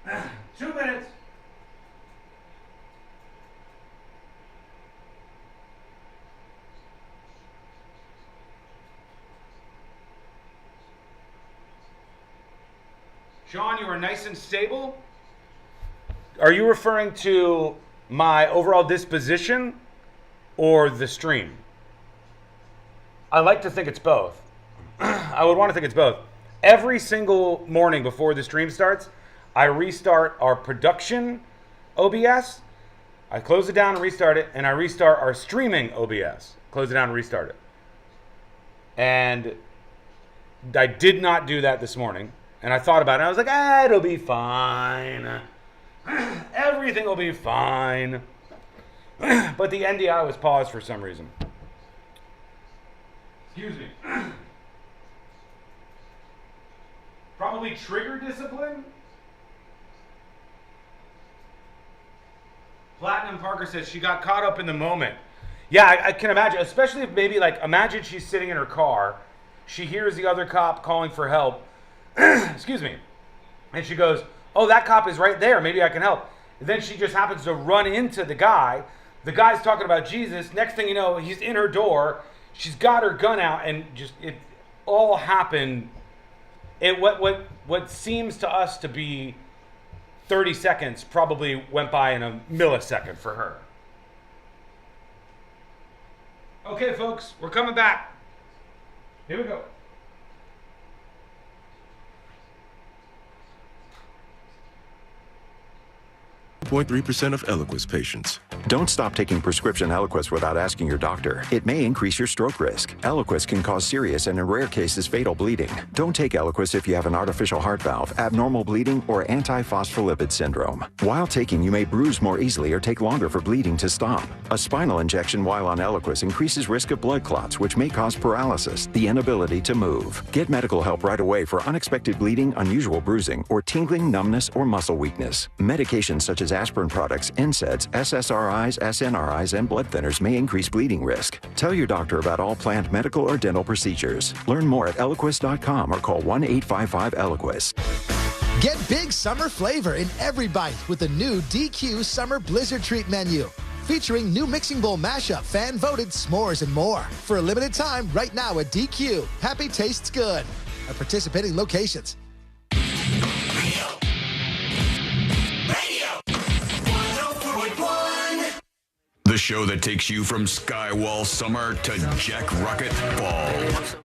[SPEAKER 12] cam. 2 minutes. Sean, you are nice and stable. Are you referring to my overall disposition or the stream? I like to think it's both. I would want to think it's both. Every single morning before the stream starts, I restart our production OBS. I close it down and restart it, and I restart our streaming OBS. Close it down and restart it. And I did not do that this morning. And I thought about it. I was like, it'll be fine. Everything will be fine. But the NDI was paused for some reason. Excuse me. Probably trigger discipline? Platinum Parker says she got caught up in the moment. Yeah, I can imagine, especially if maybe imagine she's sitting in her car, she hears the other cop calling for help, excuse me, and she goes, oh, that cop is right there, maybe I can help. And then she just happens to run into the guy's talking about Jesus, next thing you know, he's in her door, she's got her gun out, and just, it all happened, what seems to us to be 30 seconds probably went by in a millisecond for her. Okay, folks, we're coming back. Here we go.
[SPEAKER 8] 0.3% of Eliquis patients.
[SPEAKER 24] Don't stop taking prescription Eliquis without asking your doctor. It may increase your stroke risk. Eliquis can cause serious and in rare cases fatal bleeding. Don't take Eliquis if you have an artificial heart valve, abnormal bleeding, or antiphospholipid syndrome. While taking, you may bruise more easily or take longer for bleeding to stop. A spinal injection while on Eliquis increases risk of blood clots, which may cause paralysis, the inability to move. Get medical help right away for unexpected bleeding, unusual bruising, or tingling, numbness, or muscle weakness. Medications such as aspirin products, NSAIDs, SSRIs, SNRIs, and blood thinners may increase bleeding risk. Tell your doctor about all planned medical or dental procedures. Learn more at Eliquis.com or call 1-855-ELIQUIS.
[SPEAKER 10] Get big summer flavor in every bite with the new DQ Summer Blizzard Treat menu. Featuring new mixing bowl mashup, fan-voted s'mores, and more. For a limited time, right now at DQ. Happy tastes good. At participating locations.
[SPEAKER 9] The show that takes you from Skywall Summer to Jack Rocket Fall.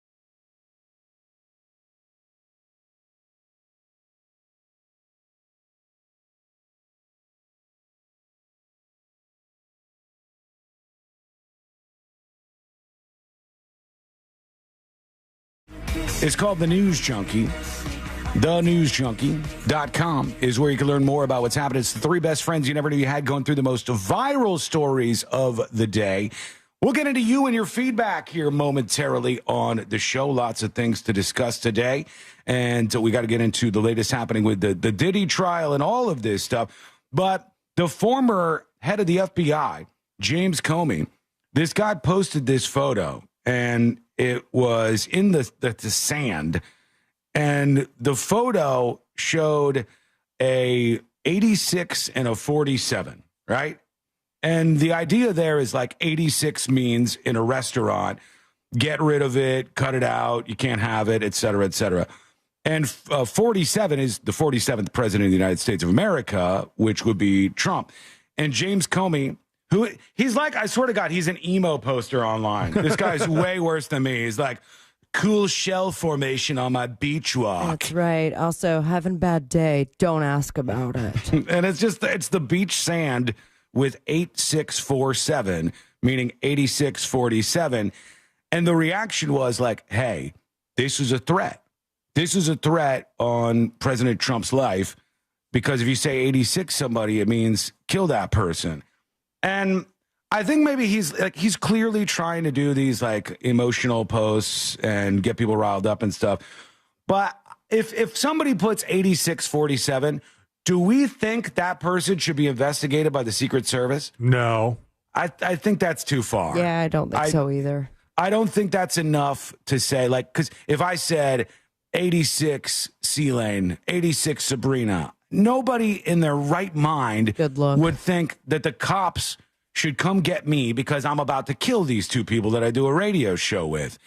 [SPEAKER 17] It's called The News Junkie. TheNewsJunkie.com is where you can learn more about what's happening. It's the three best friends you never knew you had going through the most viral stories of the day. We'll get into you and your feedback here momentarily on the show. Lots of things to discuss today. And we got to get into the latest happening with the Diddy trial and all of this stuff. But the former head of the FBI, James Comey, this guy posted this photo, and it was in the sand. And the photo showed a 86 and a 47, right? And the idea there is like 86 means in a restaurant, get rid of it, cut it out, you can't have it, et cetera, et cetera. And 47 is the 47th president of the United States of America, which would be Trump. And James Comey, who he's like, I swear to God, he's an emo poster online. This guy's way worse than me. He's like, cool shell formation on my beach walk.
[SPEAKER 13] That's right. Also, having a bad day, don't ask about it.
[SPEAKER 17] And it's the beach sand with 8647, meaning 8647. And the reaction was like, hey, this is a threat. This is a threat on President Trump's life, because if you say 86 somebody, it means kill that person. And I think maybe he's clearly trying to do these like emotional posts and get people riled up and stuff. But if somebody puts 8647, do we think that person should be investigated by the Secret Service?
[SPEAKER 4] No.
[SPEAKER 17] I think that's too far.
[SPEAKER 13] Yeah, I don't think so either.
[SPEAKER 17] I don't think that's enough to say, like, because if I said 86 C-Lane, 86 Sabrina, nobody in their right mind would think that the cops should come get me because I'm about to kill these two people that I do a radio show with.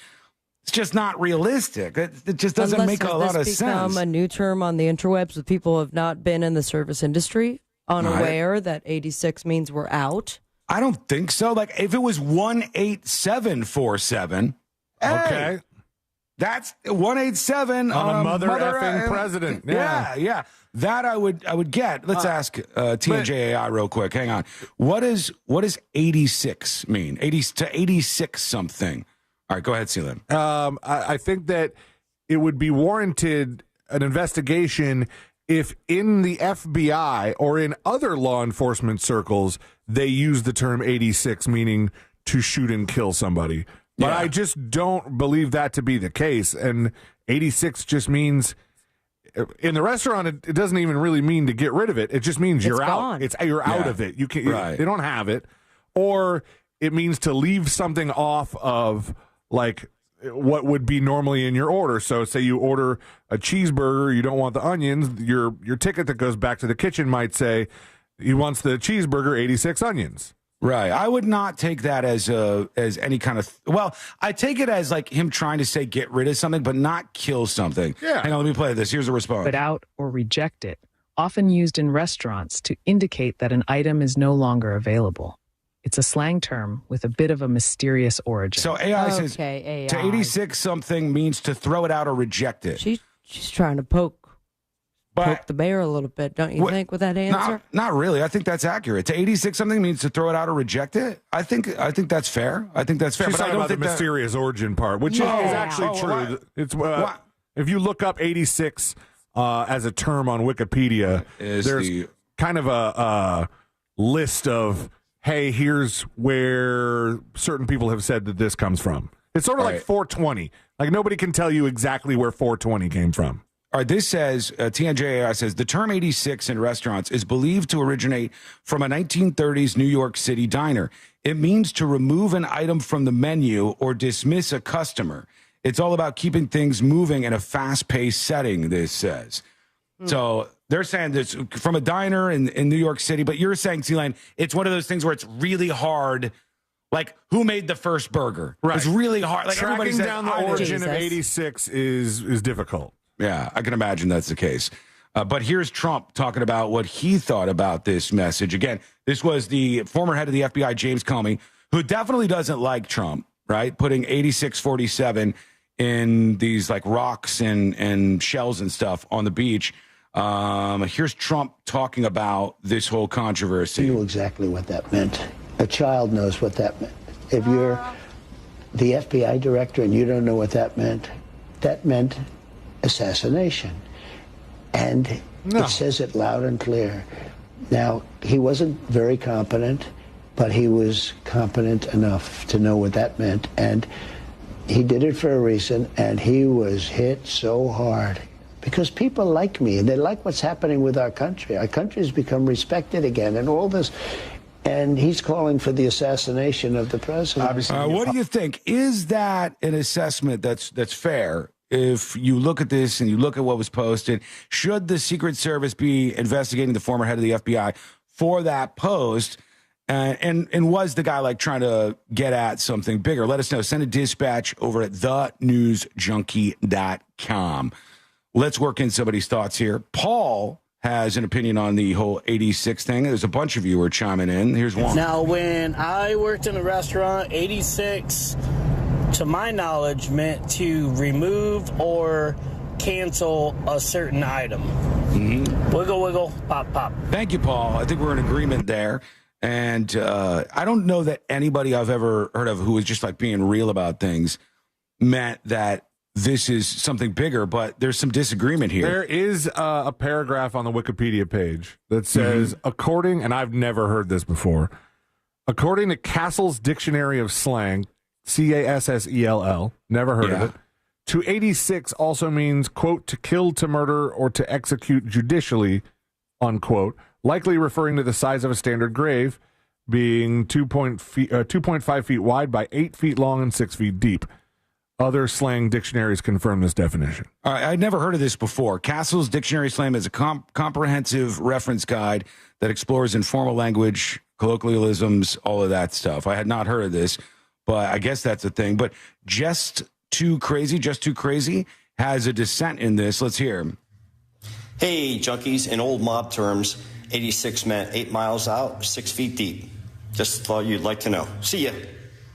[SPEAKER 17] It's just not realistic. It just doesn't make a lot of sense.
[SPEAKER 13] Has this become a new term on the interwebs with people who have not been in the service industry, unaware that 86 means we're out?
[SPEAKER 17] I don't think so. Like, if it was 18747, okay. That's 187
[SPEAKER 4] on a mother effing president.
[SPEAKER 17] Yeah. That I would get. Let's ask TNJAI real quick. Hang on. What does 86 mean? 80 to 86 something. All right, go ahead, Sealim.
[SPEAKER 4] I think that it would be warranted an investigation if in the FBI or in other law enforcement circles they use the term 86, meaning to shoot and kill somebody. But I just don't believe that to be the case. And 86 just means, in the restaurant, it doesn't even really mean to get rid of it. It just means you're out. You're out of it. You can't. They don't have it. Or it means to leave something off of, like, what would be normally in your order. So say you order a cheeseburger, you don't want the onions, your ticket that goes back to the kitchen might say he wants the cheeseburger, 86 onions.
[SPEAKER 17] Right. I would not take that as any kind of, well, I take it as like him trying to say get rid of something, but not kill something.
[SPEAKER 4] Yeah.
[SPEAKER 17] Hang on, let me play this. Here's a response.
[SPEAKER 15] Put out or reject it, often used in restaurants to indicate that an item is no longer available. It's a slang term with a bit of a mysterious origin.
[SPEAKER 17] So AI says to 86 something means to throw it out or reject it.
[SPEAKER 13] She's trying to poke the bear a little bit, don't you think, with that answer?
[SPEAKER 17] Not really. I think that's accurate. To 86 something means to throw it out or reject it. I think that's fair. I think that's fair.
[SPEAKER 4] She's
[SPEAKER 17] but I
[SPEAKER 4] talking
[SPEAKER 17] don't
[SPEAKER 4] about
[SPEAKER 17] think
[SPEAKER 4] the mysterious origin part, which is actually true. It's if you look up 86 as a term on Wikipedia, there's kind of a list of, hey, here's where certain people have said that this comes from. It's sort of like 420. Like, nobody can tell you exactly where 420 came from.
[SPEAKER 17] All right, this says, TNJAI says, the term 86 in restaurants is believed to originate from a 1930s New York City diner. It means to remove an item from the menu or dismiss a customer. It's all about keeping things moving in a fast-paced setting, this says. So they're saying this from a diner in New York City, but you're saying, C-Lane, it's one of those things where it's really hard. Like, who made the first burger?
[SPEAKER 4] Right.
[SPEAKER 17] It's really hard. Like,
[SPEAKER 4] tracking down the origin of 86 is difficult.
[SPEAKER 17] Yeah, I can imagine that's the case. But here's Trump talking about what he thought about this message. Again, this was the former head of the FBI, James Comey, who definitely doesn't like Trump, right? Putting 8647 in these like rocks and shells and stuff on the beach. Here's Trump talking about this whole controversy.
[SPEAKER 18] You knew exactly what that meant. A child knows what that meant. If you're the FBI director and you don't know what that meant assassination. And it says it loud and clear. Now, he wasn't very competent, but he was competent enough to know what that meant. And he did it for a reason, and he was hit so hard. Because people like me, and they like what's happening with our country. Our country has become respected again, and all this. And he's calling for the assassination of the president.
[SPEAKER 17] What do you think? Is that an assessment that's fair? If you look at this and you look at what was posted, should the Secret Service be investigating the former head of the FBI for that post? And was the guy like trying to get at something bigger? Let us know. Send a dispatch over at thenewsjunkie.com. Let's work in somebody's thoughts here. Paul has an opinion on the whole 86 thing. There's a bunch of you who are chiming in. Here's one.
[SPEAKER 19] Now, when I worked in a restaurant, 86, to my knowledge, meant to remove or cancel a certain item.
[SPEAKER 17] Mm-hmm.
[SPEAKER 19] Wiggle, wiggle, pop, pop.
[SPEAKER 17] Thank you, Paul. I think we're in agreement there. And I don't know that anybody I've ever heard of who was just like being real about things meant that this is something bigger, but there's some disagreement here.
[SPEAKER 4] There is a paragraph on the Wikipedia page that says, according, and I've never heard this before, according to Cassell's Dictionary of Slang, Cassell, never heard of it, to 86 also means, quote, to kill, to murder, or to execute judicially, unquote, likely referring to the size of a standard grave being 2.5 feet wide by 8 feet long and 6 feet deep. Other slang dictionaries confirm this definition.
[SPEAKER 17] All right, I'd never heard of this before. Cassell's Dictionary Slang is a comprehensive reference guide that explores informal language, colloquialisms, all of that stuff. I had not heard of this, but I guess that's a thing. But Just Too Crazy has a dissent in this. Let's hear him.
[SPEAKER 20] Hey, junkies, in old mob terms, 86 meant 8 miles out, 6 feet deep. Just thought you'd like to know. See ya.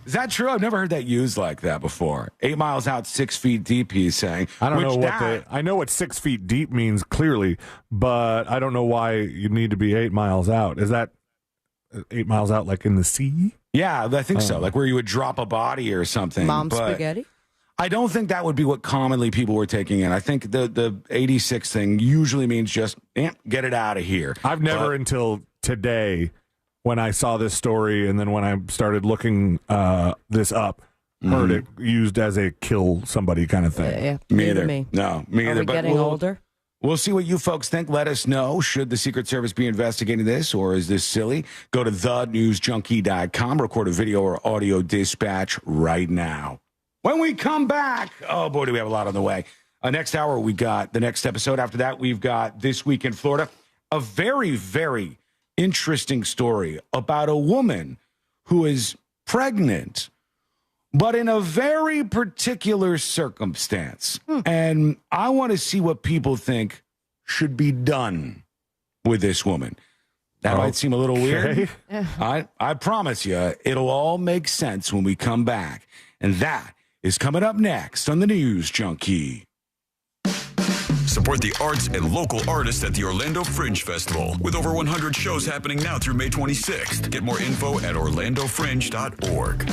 [SPEAKER 17] Is that true? I've never heard that used like that before. 8 miles out, 6 feet deep, he's saying.
[SPEAKER 4] I don't know I know what 6 feet deep means clearly, but I don't know why you need to be 8 miles out. Is that 8 miles out like in the sea?
[SPEAKER 17] Yeah, I think so. Like where you would drop a body or something.
[SPEAKER 13] Mom spaghetti?
[SPEAKER 17] I don't think that would be what commonly people were taking in. I think the 86 thing usually means just get it out of here.
[SPEAKER 4] I've never until today, when I saw this story and then when I started looking this up, heard it used as a kill somebody kind of thing.
[SPEAKER 13] Yeah,
[SPEAKER 17] me either.
[SPEAKER 13] Me.
[SPEAKER 17] No, me either.
[SPEAKER 13] Are we getting older?
[SPEAKER 17] We'll see what you folks think. Let us know. Should the Secret Service be investigating this, or is this silly? Go to thenewsjunkie.com, record a video or audio dispatch right now. When we come back, oh boy, do we have a lot on the way. Next hour, we got the next episode. After that, we've got This Week in Florida. A very, very interesting story about a woman who is pregnant, but in a very particular circumstance. And I want to see what people think should be done with this woman. That might seem a little weird. I promise you, it'll all make sense when we come back. And that is coming up next on the News Junkie.
[SPEAKER 9] Support the arts and local artists at the Orlando Fringe Festival with over 100 shows happening now through May 26th. Get more info at orlandofringe.org.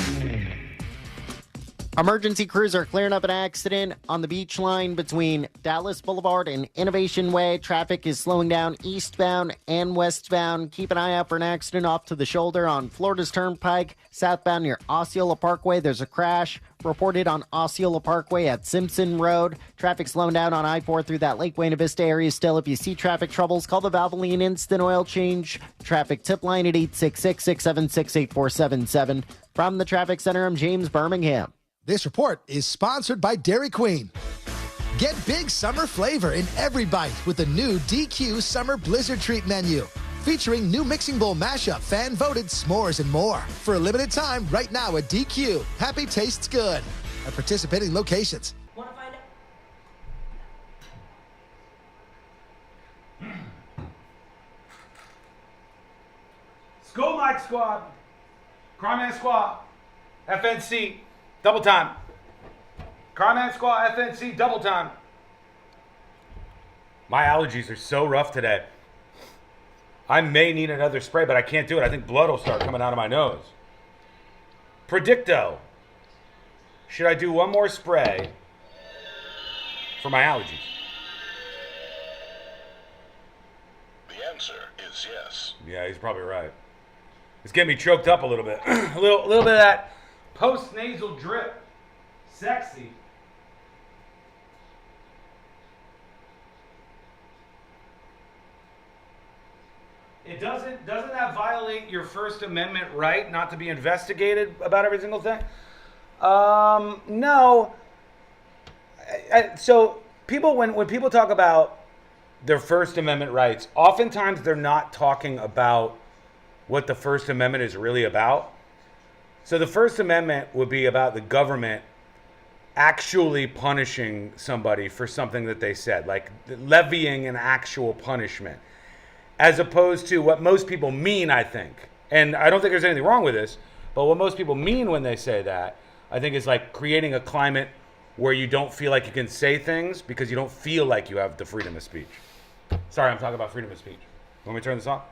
[SPEAKER 11] Emergency crews are clearing up an accident on the beach line between Dallas Boulevard and Innovation Way. Traffic is slowing down eastbound and westbound. Keep an eye out for an accident off to the shoulder on Florida's Turnpike. Southbound near Osceola Parkway, there's a crash reported on Osceola Parkway at Simpson Road. Traffic slowing down on I-4 through that Lake Buena Vista area still. If you see traffic troubles, call the Valvoline Instant Oil Change traffic tip line at 866-676-8477. From the Traffic Center, I'm James Birmingham.
[SPEAKER 10] This report is sponsored by Dairy Queen. Get big summer flavor in every bite with the new DQ Summer Blizzard Treat menu. Featuring new mixing bowl mashup, fan-voted s'mores, and more. For a limited time, right now at DQ. Happy tastes good. At participating locations.
[SPEAKER 12] School Mike Squad. Crime Squad. FNC. Double time. Crime Squad, FNC, double time. My allergies are so rough today. I may need another spray, but I can't do it. I think blood will start coming out of my nose. Predicto. Should I do one more spray for my allergies?
[SPEAKER 6] The answer is yes.
[SPEAKER 12] Yeah, he's probably right. It's getting me choked up a little bit. a little bit of that post-nasal drip. Sexy. Doesn't that violate your First Amendment right not to be investigated about every single thing? No. So people, when people talk about their First Amendment rights, oftentimes they're not talking about what the First Amendment is really about. So the First Amendment would be about the government actually punishing somebody for something that they said, like levying an actual punishment, as opposed to what most people mean, I think. And I don't think there's anything wrong with this, but what most people mean when they say that, I think, is like creating a climate where you don't feel like you can say things because you don't feel like you have the freedom of speech. Sorry, I'm talking about freedom of speech. Want me to turn this off?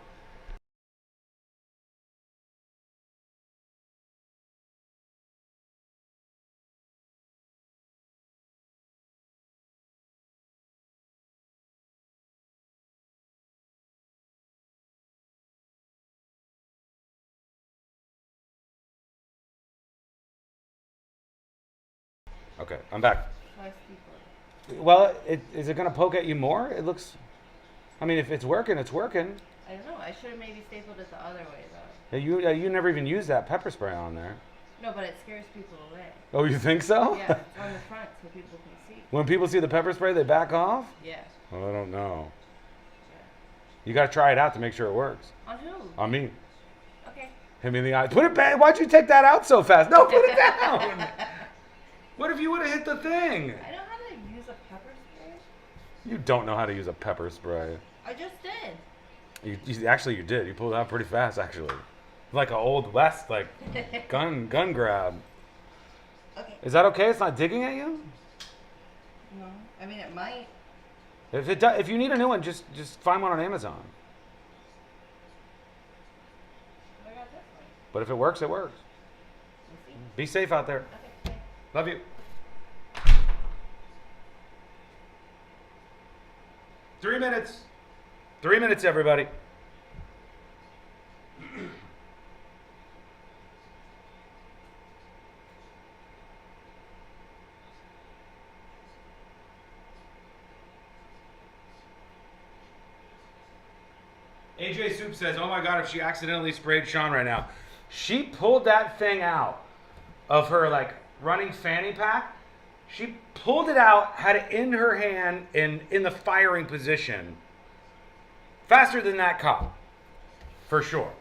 [SPEAKER 12] Okay, I'm back. Well, is it going to poke at you more? It looks... I mean, if it's working, it's working.
[SPEAKER 13] I don't know. I should have maybe stapled it the other way, though.
[SPEAKER 12] You never even used that pepper spray on there.
[SPEAKER 13] No, but it scares people away.
[SPEAKER 12] Oh, you think so?
[SPEAKER 13] Yeah, it's on the front so people can see.
[SPEAKER 12] When people see the pepper spray, they back off?
[SPEAKER 13] Yeah.
[SPEAKER 12] Well, I don't know. Yeah. You got to try it out to make sure it works.
[SPEAKER 13] On who?
[SPEAKER 12] On me.
[SPEAKER 13] Okay.
[SPEAKER 12] Hit me in the eye. Put it back. Why'd you take that out so fast? No, put it down. What if you would have hit the thing?
[SPEAKER 13] I know how to use a pepper spray.
[SPEAKER 12] You don't know how to use a pepper spray.
[SPEAKER 13] I just did.
[SPEAKER 12] You did. You pulled it out pretty fast, actually. Like an old west, like gun grab.
[SPEAKER 13] Okay.
[SPEAKER 12] Is that okay? It's not digging at you?
[SPEAKER 13] No. I mean, it might.
[SPEAKER 12] If you need a new one, just find one on Amazon.
[SPEAKER 13] I got this one.
[SPEAKER 12] But if it works, it works.
[SPEAKER 13] We'll see.
[SPEAKER 12] Be safe out there.
[SPEAKER 13] Okay.
[SPEAKER 12] Love you. 3 minutes. 3 minutes, everybody. AJ Soup says, oh my God, if she accidentally sprayed Sean right now. She pulled that thing out of her like running fanny pack. She pulled it out, had it in her hand in the firing position. Faster than that cop, for sure.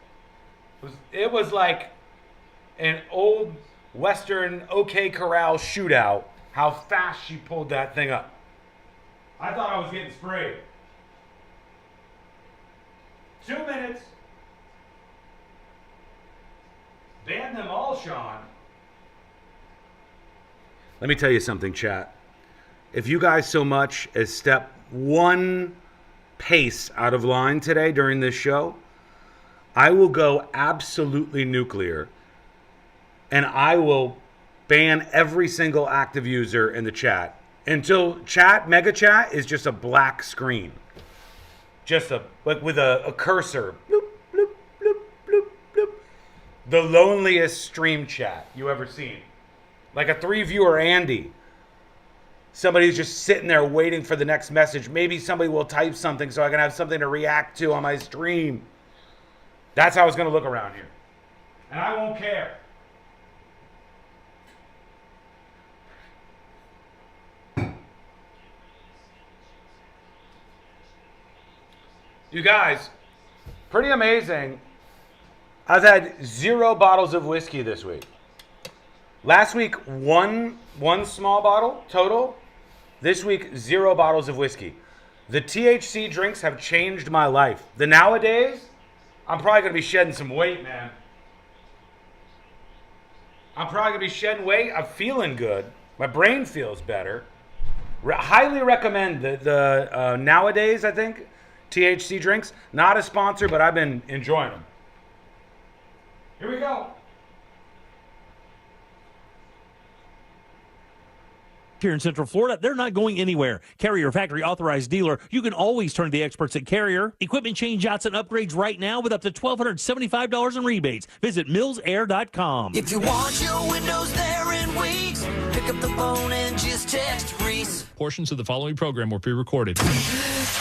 [SPEAKER 12] It was like an old Western OK Corral shootout, how fast she pulled that thing up. I thought I was getting sprayed. 2 minutes. Ban them all, Sean. Let me tell you something, chat. If you guys so much as step one pace out of line today during this show, I will go absolutely nuclear, and I will
[SPEAKER 14] ban every single active user in the chat until mega chat is just a black screen. Just with a cursor. Bloop, bloop, bloop, bloop, bloop. The loneliest stream chat you ever seen. Like a 3-viewer Andy. Somebody's just sitting there waiting for the next message. Maybe somebody will type something so I can have something to react to on my stream. That's how it's going to look around here. And I won't care. You guys, pretty amazing. I've had 0 bottles of whiskey this week. Last week, one small bottle total. This week, 0 bottles of whiskey. The THC drinks have changed my life. The nowadays, I'm probably going to be shedding some weight, man. I'm probably going to be shedding weight. I'm feeling good. My brain feels better. Highly recommend the nowadays, I think, THC drinks. Not a sponsor, but I've been enjoying them. Here we go.
[SPEAKER 21] Here in Central Florida, they're not going anywhere. Carrier factory authorized dealer. You can always turn to the experts at Carrier. Equipment change outs and upgrades right now with up to $1,275 in rebates. Visit millsair.com.
[SPEAKER 22] If you want your windows there in weeks, pick up the phone and just text Reese.
[SPEAKER 5] Portions of the following program were pre-recorded.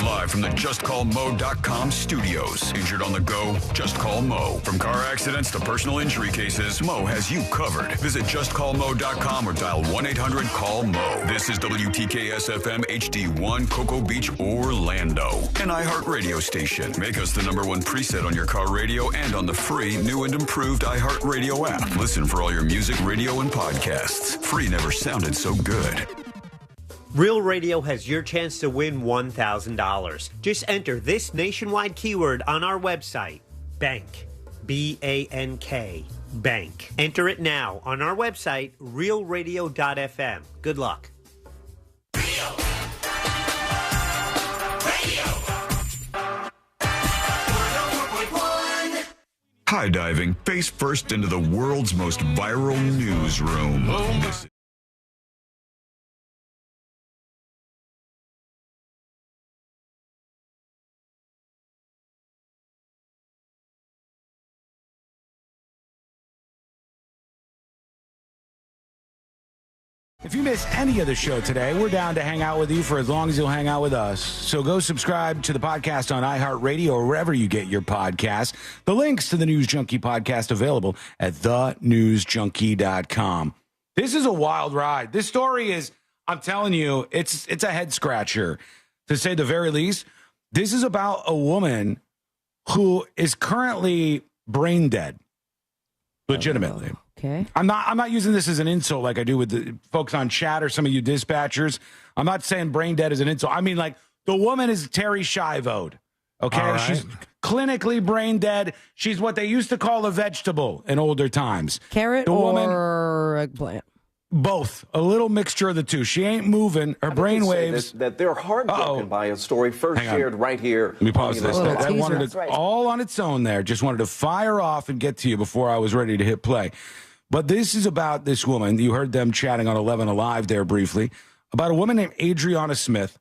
[SPEAKER 9] Live from the JustCallMo.com studios. Injured on the go? Just call Mo. From car accidents to personal injury cases, Mo has you covered. Visit JustCallMo.com or dial 1-800-CALL-MO. This is WTKS-FM HD1 Cocoa Beach, Orlando. An iHeart radio station. Make us the #1 preset on your car radio and on the free, new and improved iHeart Radio app. Listen for all your music, radio, and podcasts. Free never sounded so good.
[SPEAKER 23] Real Radio has your chance to win $1,000. Just enter this nationwide keyword on our website, BANK, B-A-N-K, BANK. Enter it now on our website, realradio.fm. Good luck.
[SPEAKER 9] High diving face first into the world's most viral newsroom. This
[SPEAKER 12] If you miss any of the show today, we're down to hang out with you for as long as you'll hang out with us. So go subscribe to the podcast on iHeartRadio or wherever you get your podcasts. The links to the News Junkie podcast available at thenewsjunkie.com. This is a wild ride. This story is, I'm telling you, it's a head scratcher, to say the very least. This is about a woman who is currently brain dead, legitimately.
[SPEAKER 13] Okay.
[SPEAKER 12] I'm not using this as an insult like I do with the folks on chat or some of you dispatchers. I'm not saying brain dead is an insult. I mean, like, the woman is Terry Schiavo. Okay?
[SPEAKER 4] All right.
[SPEAKER 12] She's clinically brain dead. She's what they used to call a vegetable in older times.
[SPEAKER 13] Carrot or eggplant?
[SPEAKER 12] Both. A little mixture of the two. She ain't moving. Her brain waves.
[SPEAKER 25] That they're heartbroken by a story first shared right here.
[SPEAKER 12] Let me pause this. I wanted
[SPEAKER 25] That's
[SPEAKER 12] to,
[SPEAKER 25] right.
[SPEAKER 12] all on its own there. Just wanted to fire off and get to you before I was ready to hit play. But this is about this woman. You heard them chatting on 11 Alive there briefly. About a woman named Adriana Smith.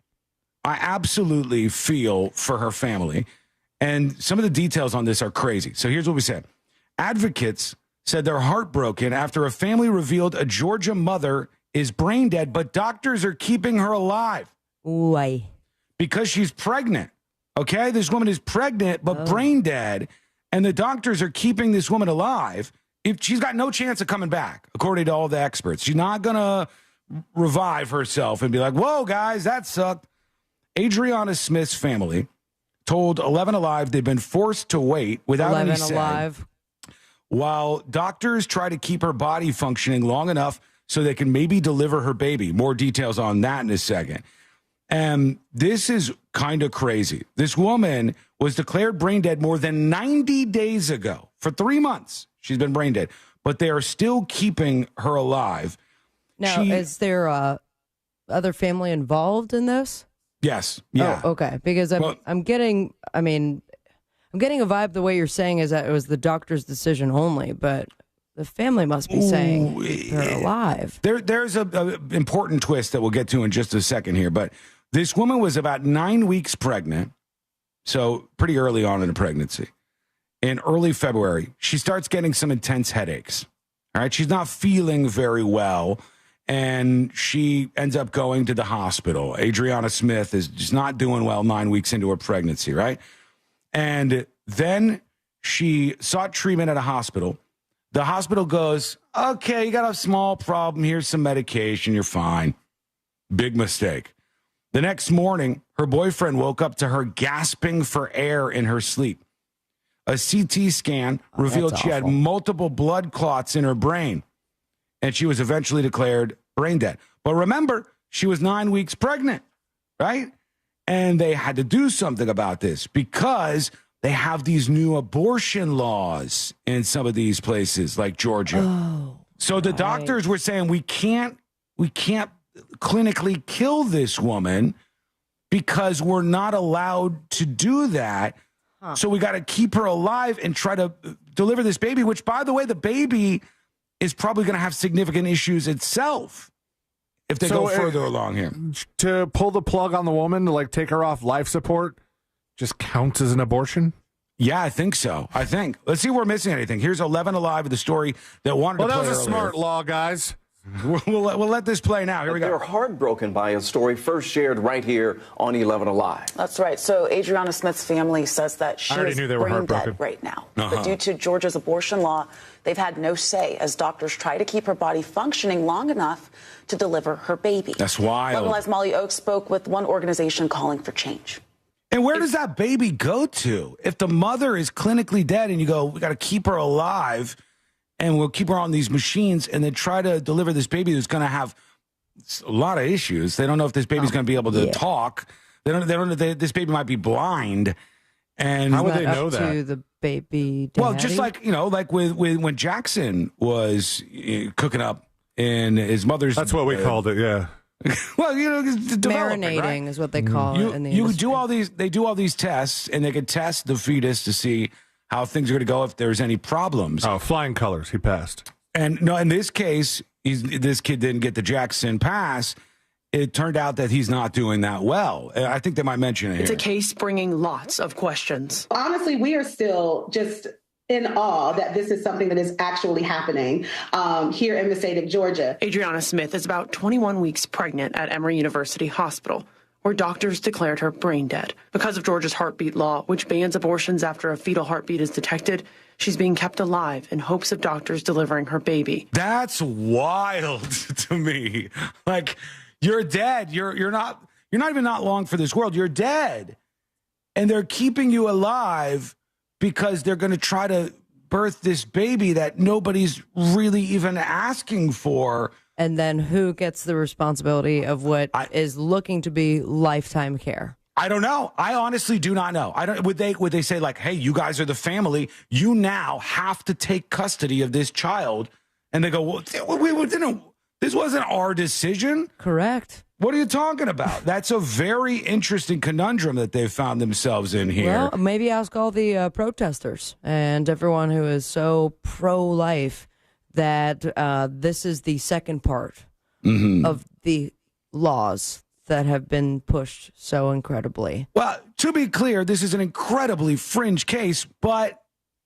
[SPEAKER 12] I absolutely feel for her family. And some of the details on this are crazy. So here's what we said. Advocates said they're heartbroken after a family revealed a Georgia mother is brain dead, but doctors are keeping her alive.
[SPEAKER 13] Why?
[SPEAKER 12] Because she's pregnant. Okay? This woman is pregnant, but brain dead, and the doctors are keeping this woman alive. If she's got no chance of coming back, according to all the experts. She's not going to revive herself and be like, whoa, guys, that sucked. Adriana Smith's family told 11 Alive they've been forced to wait without any say.
[SPEAKER 13] 11 Alive.
[SPEAKER 12] While doctors try to keep her body functioning long enough so they can maybe deliver her baby. More details on that in a second. And this is kind of crazy. This woman was declared brain dead more than 90 days ago. For 3 months, she's been brain dead. But they are still keeping her alive.
[SPEAKER 13] Now, is there other family involved in this?
[SPEAKER 12] Yes. Yeah.
[SPEAKER 13] Oh, okay. Because I'm getting a vibe the way you're saying is that it was the doctor's decision only, but the family must be saying keep her alive.
[SPEAKER 17] There's a important twist that we'll get to in just a second here, but this woman was about 9 weeks pregnant, so pretty early on in the pregnancy. In early February, she starts getting some intense headaches. All right, she's not feeling very well, and she ends up going to the hospital. Adriana Smith is just not doing well 9 weeks into her pregnancy, right? And then she sought treatment at a hospital. The hospital goes, okay, you got a small problem. Here's some medication. You're fine. Big mistake. The next morning, her boyfriend woke up to her gasping for air in her sleep. A CT scan revealed she had multiple blood clots in her brain, and she was eventually declared brain dead. But remember, she was 9 weeks pregnant, right? And they had to do something about this because they have these new abortion laws in some of these places like Georgia. So the doctors were saying we can't clinically kill this woman because we're not allowed to do that. So we got to keep her alive and try to deliver this baby, which, by the way, the baby is probably going to have significant issues itself if they go further along here.
[SPEAKER 4] To pull the plug on the woman, to like take her off life support, just counts as an abortion?
[SPEAKER 17] Yeah, I think so. Let's see if we're missing anything. Here's 11 Alive with a story that wanted to play
[SPEAKER 4] that was a
[SPEAKER 17] earlier.
[SPEAKER 4] smart law, guys.
[SPEAKER 17] We'll let this play now. Here we go.
[SPEAKER 25] They're heartbroken by a story first shared right here on 11 Alive.
[SPEAKER 1] That's right. So Adriana Smith's family says that she is brain dead right now. But due to Georgia's abortion law, they've had no say as doctors try to keep her body functioning long enough to deliver her baby.
[SPEAKER 17] That's wild.
[SPEAKER 1] Levelized Molly Oaks spoke with one organization calling for change.
[SPEAKER 17] And where does that baby go to? If the mother is clinically dead and you go, we got to keep her alive and we'll keep her on these machines and then try to deliver this baby who's going to have a lot of issues. They don't know if this baby's going to be able to talk. They don't know this baby might be blind. And
[SPEAKER 4] how would they know that?
[SPEAKER 13] To the baby daddy?
[SPEAKER 17] Well, just like, like with when Jackson was cooking up in his mother's.
[SPEAKER 4] That's what we called it, yeah.
[SPEAKER 17] Well, marinating,
[SPEAKER 13] right? Is what they call it in the industry.
[SPEAKER 17] They do all these tests, and they could test the fetus to see how things are going to go if there's any problems.
[SPEAKER 4] Oh, flying colors, he passed.
[SPEAKER 17] And no, in this case, this kid didn't get the Jackson pass. It turned out that he's not doing that well. I think they might mention it here.
[SPEAKER 2] It's a case bringing lots of questions.
[SPEAKER 3] Honestly, we are still just in awe that this is something that is actually happening here in the state of Georgia.
[SPEAKER 2] Adriana Smith is about 21 weeks pregnant at Emory University Hospital, where doctors declared her brain dead. Because of Georgia's heartbeat law, which bans abortions after a fetal heartbeat is detected, she's being kept alive in hopes of doctors delivering her baby.
[SPEAKER 17] That's wild to me. Like, you're dead. You're not even not long for this world. You're dead. And they're keeping you alive because they're going to try to birth this baby that nobody's really even asking for.
[SPEAKER 13] And then who gets the responsibility of what is looking to be lifetime care?
[SPEAKER 17] I don't know. I honestly do not know. Would they say like, hey, you guys are the family. You now have to take custody of this child. And they go, well, this wasn't our decision.
[SPEAKER 13] Correct.
[SPEAKER 17] What are you talking about? That's a very interesting conundrum that they've found themselves in here.
[SPEAKER 13] Well, maybe ask all the protesters and everyone who is so pro-life that this is the second part of the laws that have been pushed so incredibly.
[SPEAKER 17] Well, to be clear, this is an incredibly fringe case, but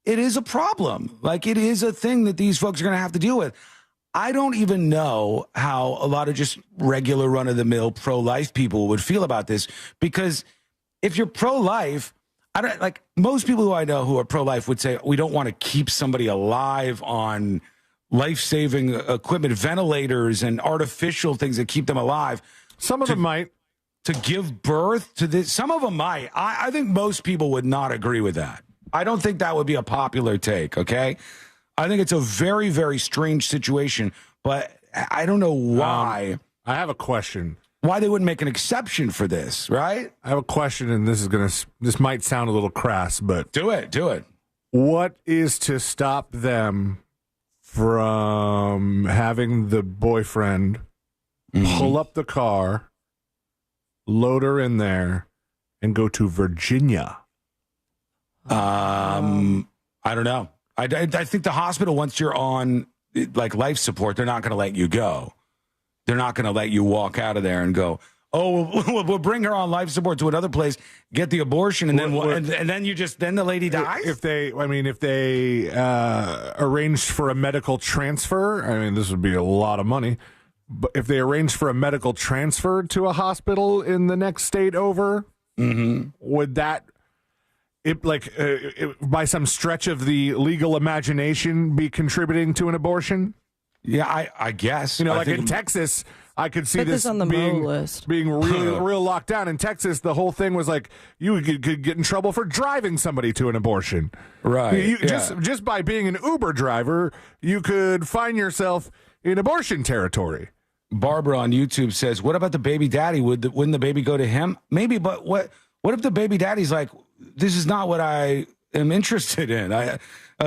[SPEAKER 17] it is a problem. Like, it is a thing that these folks are going to have to deal with. I don't even know how a lot of just regular run-of-the-mill pro-life people would feel about this, because if you're pro-life, most people who I know who are pro-life would say we don't want to keep somebody alive on life-saving equipment, ventilators and artificial things that keep them alive.
[SPEAKER 4] Some of them might.
[SPEAKER 17] To give birth to this, some of them might. I think most people would not agree with that. I don't think that would be a popular take, okay? I think it's a very, very strange situation, but I don't know why.
[SPEAKER 4] I have a question.
[SPEAKER 17] Why they wouldn't make an exception for this, right?
[SPEAKER 4] I have a question, and this might sound a little crass, but
[SPEAKER 17] do it.
[SPEAKER 4] What is to stop them from having the boyfriend pull up the car, load her in there, and go to Virginia?
[SPEAKER 17] I don't know. I think the hospital, once you're on like life support, they're not going to let you go. They're not going to let you walk out of there and go, oh, we'll bring her on life support to another place, get the abortion, and then then the lady dies.
[SPEAKER 4] If they arranged for a medical transfer, I mean, this would be a lot of money. But if they arranged for a medical transfer to a hospital in the next state over, would that, by some stretch of the legal imagination, be contributing to an abortion?
[SPEAKER 17] Yeah, I guess.
[SPEAKER 4] In Texas, I could see this
[SPEAKER 13] on the
[SPEAKER 4] being
[SPEAKER 13] list.
[SPEAKER 4] real locked down. In Texas, the whole thing was like you could get in trouble for driving somebody to an abortion.
[SPEAKER 17] Right.
[SPEAKER 4] Just by being an Uber driver, you could find yourself in abortion territory.
[SPEAKER 17] Barbara on YouTube says, what about the baby daddy? Wouldn't the baby go to him? Maybe, but what if the baby daddy's like, this is not what I am interested in?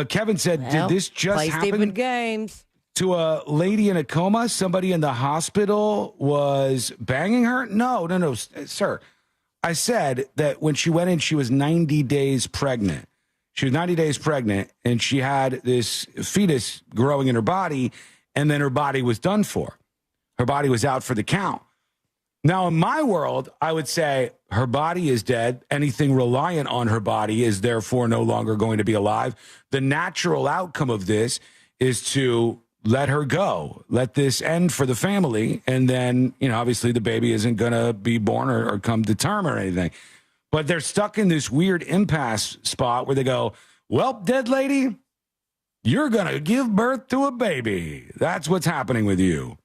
[SPEAKER 17] Kevin said, did this just happen?
[SPEAKER 13] Stupid games.
[SPEAKER 17] To a lady in a coma? Somebody in the hospital was banging her? No, sir. I said that when she went in, she was 90 days pregnant. She was 90 days pregnant, and she had this fetus growing in her body, and then her body was done for. Her body was out for the count. Now, in my world, I would say her body is dead. Anything reliant on her body is therefore no longer going to be alive. The natural outcome of this is to let her go, let this end for the family. And then, obviously the baby isn't going to be born or come to term or anything. But they're stuck in this weird impasse spot where they go, well, dead lady, you're going to give birth to a baby. That's what's happening with you.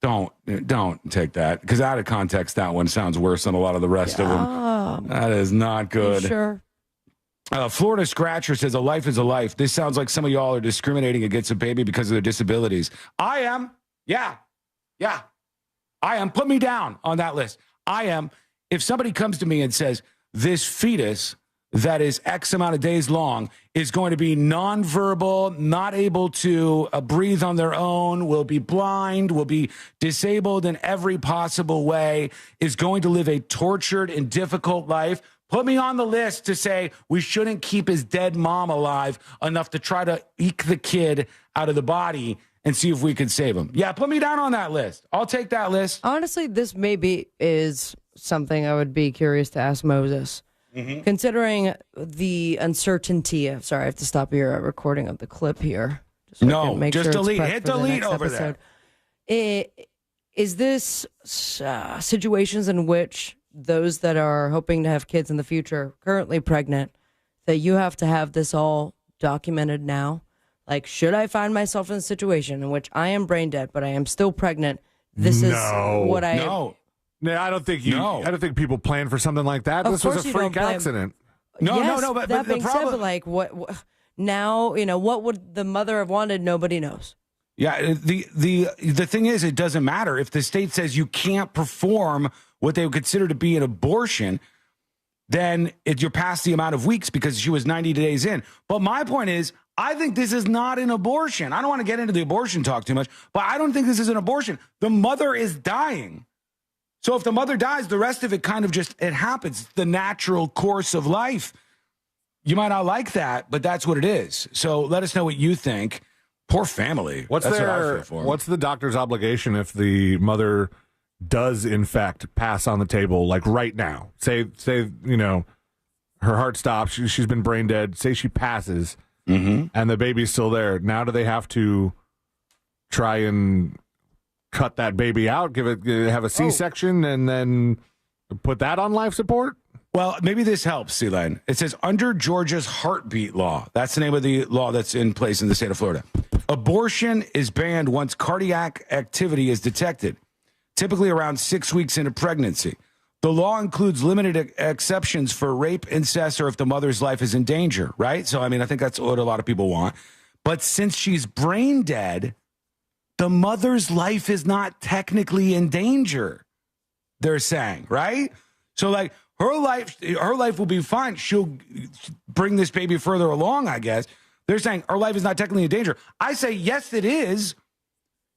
[SPEAKER 17] Don't take that, because out of context, that one sounds worse than a lot of the rest of them. That is not good.
[SPEAKER 13] Sure.
[SPEAKER 17] Florida Scratcher says, a life is a life. This sounds like some of y'all are discriminating against a baby because of their disabilities. I am. Yeah. I am. Put me down on that list. I am. If somebody comes to me and says, this fetus that is X amount of days long is going to be nonverbal, not able to breathe on their own, will be blind, will be disabled in every possible way, is going to live a tortured and difficult life, put me on the list to say we shouldn't keep his dead mom alive enough to try to eke the kid out of the body and see if we can save him. Yeah, put me down on that list. I'll take that list.
[SPEAKER 13] Honestly, this maybe is something I would be curious to ask Moses. Considering the uncertainty of, sorry, I have to stop your recording of the clip here.
[SPEAKER 17] Just delete. Hit delete over
[SPEAKER 13] episode. There. Is this situations in which those that are hoping to have kids in the future, currently pregnant, that you have to have this all documented now? Like, should I find myself in a situation in which I am brain dead, but I am still pregnant? This is what I...
[SPEAKER 4] No, I don't think I don't think people plan for something like that. This was a freak accident.
[SPEAKER 17] No.
[SPEAKER 13] But that being said, but like, what now? What would the mother have wanted? Nobody knows.
[SPEAKER 17] Yeah, the thing is, it doesn't matter if the state says you can't perform what they would consider to be an abortion. Then you're past the amount of weeks because she was 90 days in. But my point is, I think this is not an abortion. I don't want to get into the abortion talk too much, but I don't think this is an abortion. The mother is dying. So if the mother dies, the rest of it kind of it happens. It's the natural course of life. You might not like that, but that's what it is. So let us know what you think. Poor family. That's what I feel for.
[SPEAKER 4] What's the doctor's obligation if the mother does, in fact, pass on the table, like right now? Say her heart stops, she's been brain dead. Say she passes, and the baby's still there. Now do they have to try and cut that baby out, have a C-section, and then put that on life support?
[SPEAKER 17] Well, maybe this helps, Celine. It says, under Georgia's heartbeat law, that's the name of the law that's in place in the state of Florida, abortion is banned once cardiac activity is detected, typically around 6 weeks into pregnancy. The law includes limited exceptions for rape, incest, or if the mother's life is in danger, right? So, I think that's what a lot of people want. But since she's brain dead, the mother's life is not technically in danger, they're saying, right? So, like, her life will be fine. She'll bring this baby further along, I guess. They're saying her life is not technically in danger. I say, yes, it is.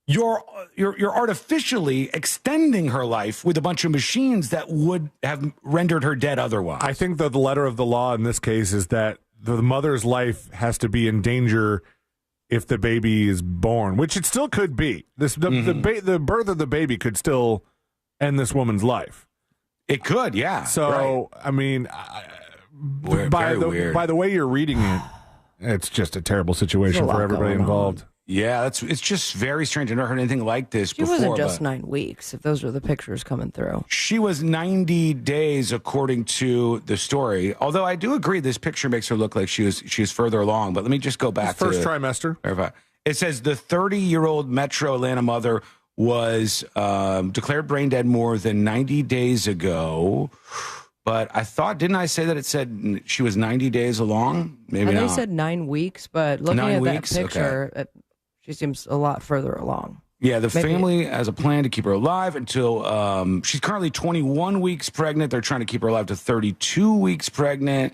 [SPEAKER 17] You're artificially extending her life with a bunch of machines that would have rendered her dead otherwise.
[SPEAKER 4] I think that the letter of the law in this case is that the mother's life has to be in danger if the baby is born, which it still could be. The birth of the baby could still end this woman's life.
[SPEAKER 17] It could, yeah.
[SPEAKER 4] So,
[SPEAKER 17] right.
[SPEAKER 4] I mean, by the way you're reading it, it's just a terrible situation for everybody involved.
[SPEAKER 17] Yeah, it's just very strange. I've never heard anything like this before.
[SPEAKER 13] She wasn't just 9 weeks, if those are the pictures coming through.
[SPEAKER 17] She was 90 days, according to the story. Although I do agree, this picture makes her look like she's further along. But let me just go back to
[SPEAKER 4] first trimester.
[SPEAKER 17] It says the 30-year-old Metro Atlanta mother was declared brain dead more than 90 days ago. But didn't I say that it said she was 90 days along? Maybe not.
[SPEAKER 13] They said 9 weeks, but looking at that picture, she seems a lot further along.
[SPEAKER 17] Yeah, the family has a plan to keep her alive until she's currently 21 weeks pregnant. They're trying to keep her alive to 32 weeks pregnant.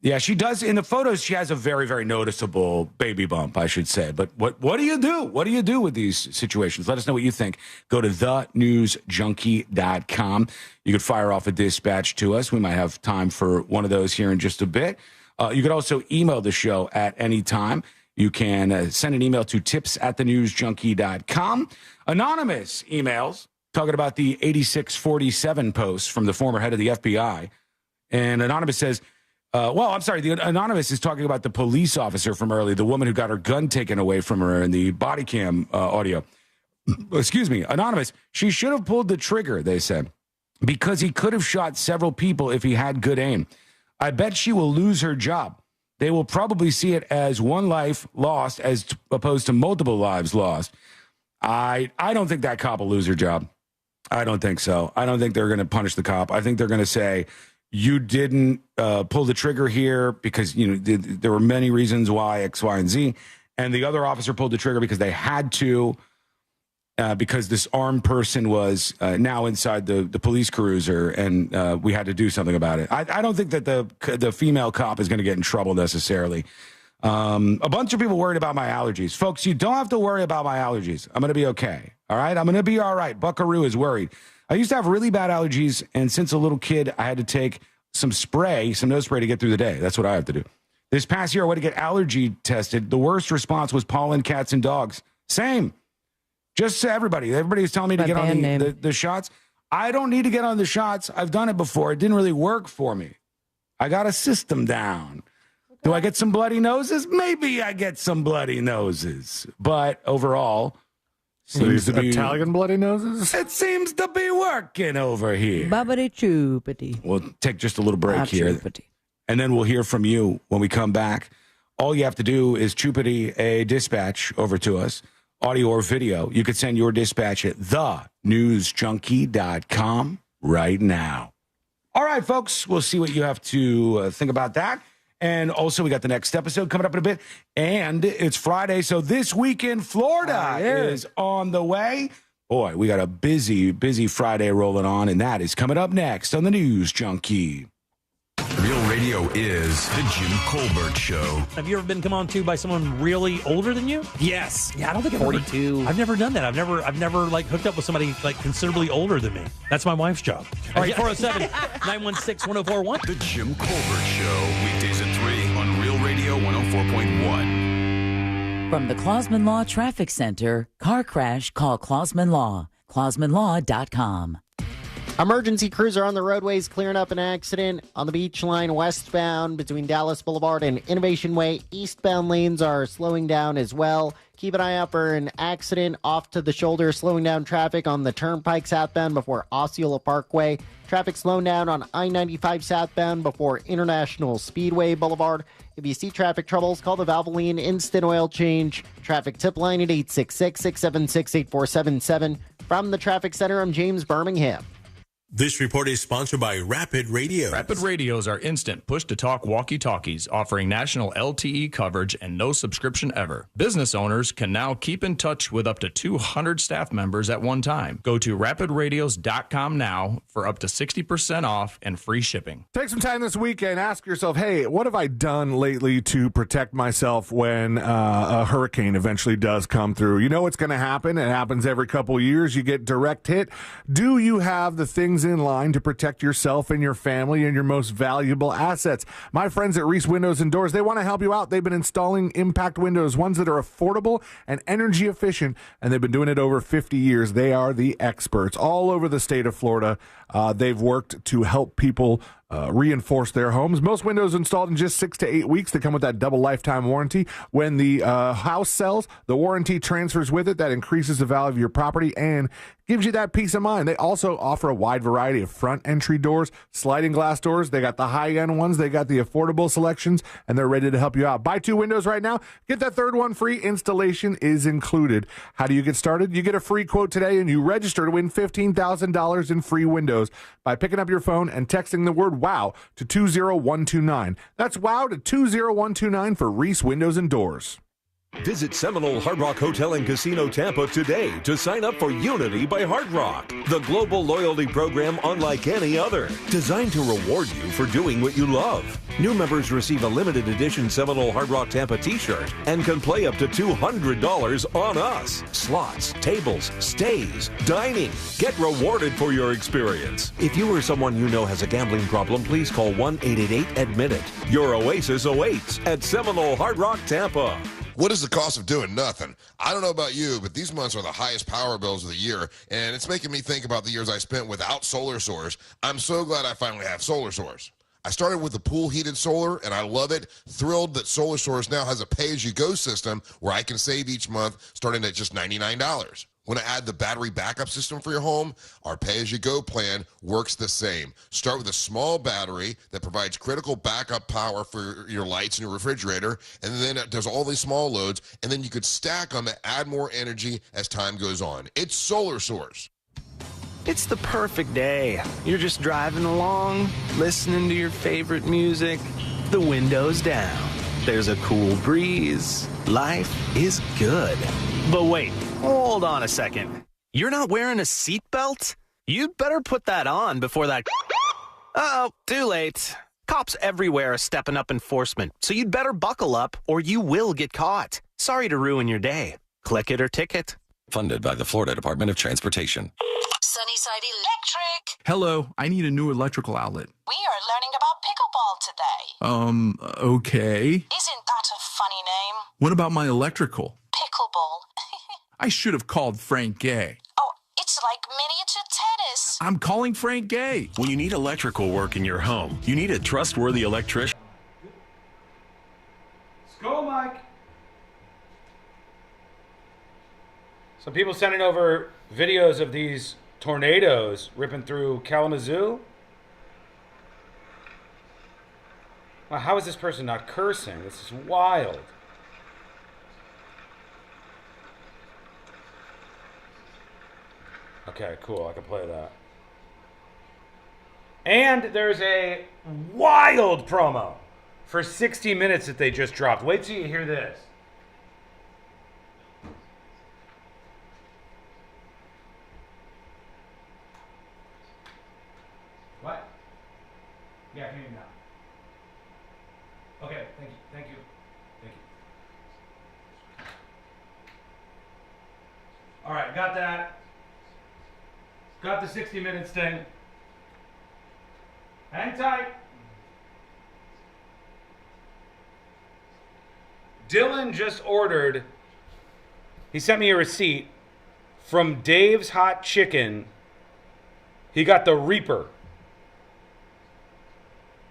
[SPEAKER 17] Yeah, she does. In the photos, she has a very, very noticeable baby bump, I should say. But what do you do? What do you do with these situations? Let us know what you think. Go to thenewsjunkie.com. You could fire off a dispatch to us. We might have time for one of those here in just a bit. You could also email the show at any time. You can send an email to tips@thenewsjunkie.com. Anonymous emails talking about the 8647 post from the former head of the FBI. And Anonymous says, the Anonymous is talking about the police officer from earlier, the woman who got her gun taken away from her in the body cam audio. Excuse me, Anonymous, she should have pulled the trigger, they said, because he could have shot several people if he had good aim. I bet she will lose her job. They will probably see it as one life lost as opposed to multiple lives lost. I don't think that cop will lose her job. I don't think so. I don't think they're going to punish the cop. I think they're going to say, you didn't pull the trigger here because there were many reasons why X, Y, and Z. And the other officer pulled the trigger because they had to, because this armed person was now inside the police cruiser, and we had to do something about it. I don't think that the female cop is going to get in trouble necessarily. A bunch of people worried about my allergies. Folks, you don't have to worry about my allergies. I'm going to be okay. All right? I'm going to be all right. Buckaroo is worried. I used to have really bad allergies, and since a little kid, I had to take some nose spray to get through the day. That's what I have to do. This past year, I went to get allergy tested. The worst response was pollen, cats, and dogs. Same. Just to everybody. Everybody was telling me to get on the shots. I don't need to get on the shots. I've done it before. It didn't really work for me. I got a system down. Do I get some bloody noses? Maybe I get some bloody noses. But overall,
[SPEAKER 4] seems to be Italian bloody noses?
[SPEAKER 17] It seems to be working over here.
[SPEAKER 13] Babbity choopity.
[SPEAKER 17] We'll take just a little break here.
[SPEAKER 13] Choopity.
[SPEAKER 17] And then we'll hear from you when we come back. All you have to do is choopity a dispatch over to us, audio or video. You could send your dispatch at thenewsjunkie.com right now. All right, folks, we'll see what you have to think about that. And also, we got the next episode coming up in a bit. And it's Friday, so This Week in Florida is on the way. Boy, we got a busy, busy Friday rolling on, and that is coming up next on the News Junkie.
[SPEAKER 9] Real Radio is the Jim Colbert Show.
[SPEAKER 21] Have you ever been come on to by someone really older than you?
[SPEAKER 7] Yes.
[SPEAKER 21] Yeah, I don't think
[SPEAKER 7] 42.
[SPEAKER 21] I've never done that. I've never hooked up with somebody like considerably older than me. That's my wife's job. All right, 407-916-1041.
[SPEAKER 9] The Jim Colbert Show. Weekdays at 3 on Real Radio 104.1.
[SPEAKER 8] From the Clausman Law Traffic Center, car crash, call Clausman Law. ClausmanLaw.com.
[SPEAKER 11] Emergency crews are on the roadways clearing up an accident on the Beach Line westbound between Dallas Boulevard and Innovation Way. Eastbound lanes are slowing down as well. Keep an eye out for an accident off to the shoulder, slowing down traffic on the Turnpike southbound before Osceola Parkway. Traffic slowing down on I-95 southbound before International Speedway Boulevard. If you see traffic troubles, call the Valvoline Instant Oil Change traffic tip line at 866-676-8477. From the Traffic Center, I'm James Birmingham.
[SPEAKER 15] This report is sponsored by Rapid Radio.
[SPEAKER 5] Rapid Radios are instant push-to-talk walkie-talkies offering national LTE coverage and no subscription ever. Business owners can now keep in touch with up to 200 staff members at one time. Go to rapidradios.com now for up to 60% off and free shipping.
[SPEAKER 4] Take some time this week and ask yourself, hey, what have I done lately to protect myself when a hurricane eventually does come through? You know what's going to happen. It happens every couple years. You get direct hit. Do you have the things things in line to protect yourself and your family and your most valuable assets. My friends at Reese Windows and Doors, they want to help you out. They've been installing impact windows, ones that are affordable and energy efficient, and they've been doing it over 50 years. They are the experts all over the state of Florida. They've worked to help people reinforce their homes. Most windows installed in just 6 to 8 weeks. They come with that double lifetime warranty. When the house sells, the warranty transfers with it. That increases the value of your property and gives you that peace of mind. They also offer a wide variety of front entry doors, sliding glass doors. They got the high-end ones. They got the affordable selections, and they're ready to help you out. Buy 2 windows right now. Get that third one free. Installation is included. How do you get started? You get a free quote today, and you register to win $15,000 in free windows by picking up your phone and texting the word WOW to 20129. That's WOW to 20129 for Reese Windows and Doors.
[SPEAKER 7] Visit Seminole Hard Rock Hotel and Casino Tampa today to sign up for Unity by Hard Rock, the global loyalty program unlike any other, designed to reward you for doing what you love. New members receive a limited edition Seminole Hard Rock Tampa t-shirt and can play up to $200 on us. Slots, tables, stays, dining. Get rewarded for your experience. If you or someone you know has a gambling problem, please call 1-888-ADMIT-IT. Your oasis awaits at Seminole Hard Rock Tampa.
[SPEAKER 16] What is the cost of doing nothing? I don't know about you, but these months are the highest power bills of the year, and it's making me think about the years I spent without Solar Source. I'm so glad I finally have Solar Source. I started with the pool heated solar, and I love it. Thrilled that Solar Source now has a pay-as-you-go system where I can save each month starting at just $99. Want to add the battery backup system for your home? Our pay-as-you-go plan works the same. Start with a small battery that provides critical backup power for your lights and your refrigerator, and then it does all these small loads, and then you could stack them to add more energy as time goes on. It's Solar Source.
[SPEAKER 18] It's the perfect day. You're just driving along, listening to your favorite music, the windows down. There's a cool breeze. Life is good. But wait, hold on a second. You're not wearing a seatbelt? You'd better put that on before that... Uh-oh, too late. Cops everywhere are stepping up enforcement, so you'd better buckle up or you will get caught. Sorry to ruin your day. Click it or ticket.
[SPEAKER 19] Funded by the Florida Department of Transportation.
[SPEAKER 24] Sunnyside Electric.
[SPEAKER 26] Hello, I need a new electrical outlet.
[SPEAKER 24] We are learning about pickleball today.
[SPEAKER 26] Okay.
[SPEAKER 24] Isn't that a funny name?
[SPEAKER 26] What about my electrical?
[SPEAKER 24] Pickleball.
[SPEAKER 26] I should have called Frank Gay.
[SPEAKER 24] Oh, it's like miniature tennis.
[SPEAKER 26] I'm calling Frank Gay.
[SPEAKER 7] When you need electrical work in your home, you need a trustworthy electrician.
[SPEAKER 14] Let's go, Mike. Some people sending over videos of these tornadoes ripping through Kalamazoo. Wow, how is this person not cursing? This is wild. Okay, cool. I can play that. And there's a wild promo for 60 minutes that they just dropped. Wait till you hear this. What? Yeah, I can hear you now. Okay, thank you. Thank you. Thank you. All right, got that. Got the 60 minutes thing. Hang tight. Dylan just ordered, he sent me a receipt from Dave's Hot Chicken. He got the Reaper.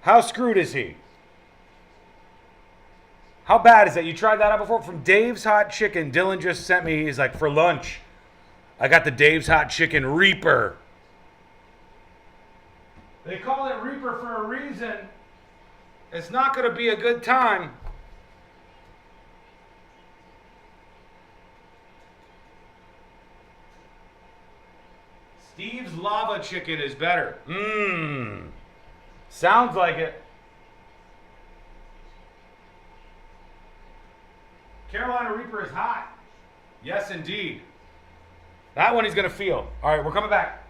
[SPEAKER 14] How screwed is he? How bad is that? You tried that out before? From Dave's Hot Chicken, Dylan just sent me, he's like, for lunch, I got the Dave's Hot Chicken Reaper. They call it Reaper for a reason. It's not going to be a good time. Steve's Lava Chicken is better. Sounds like it. Carolina Reaper is hot. Yes, indeed. That one he's going to feel. All right, we're coming back.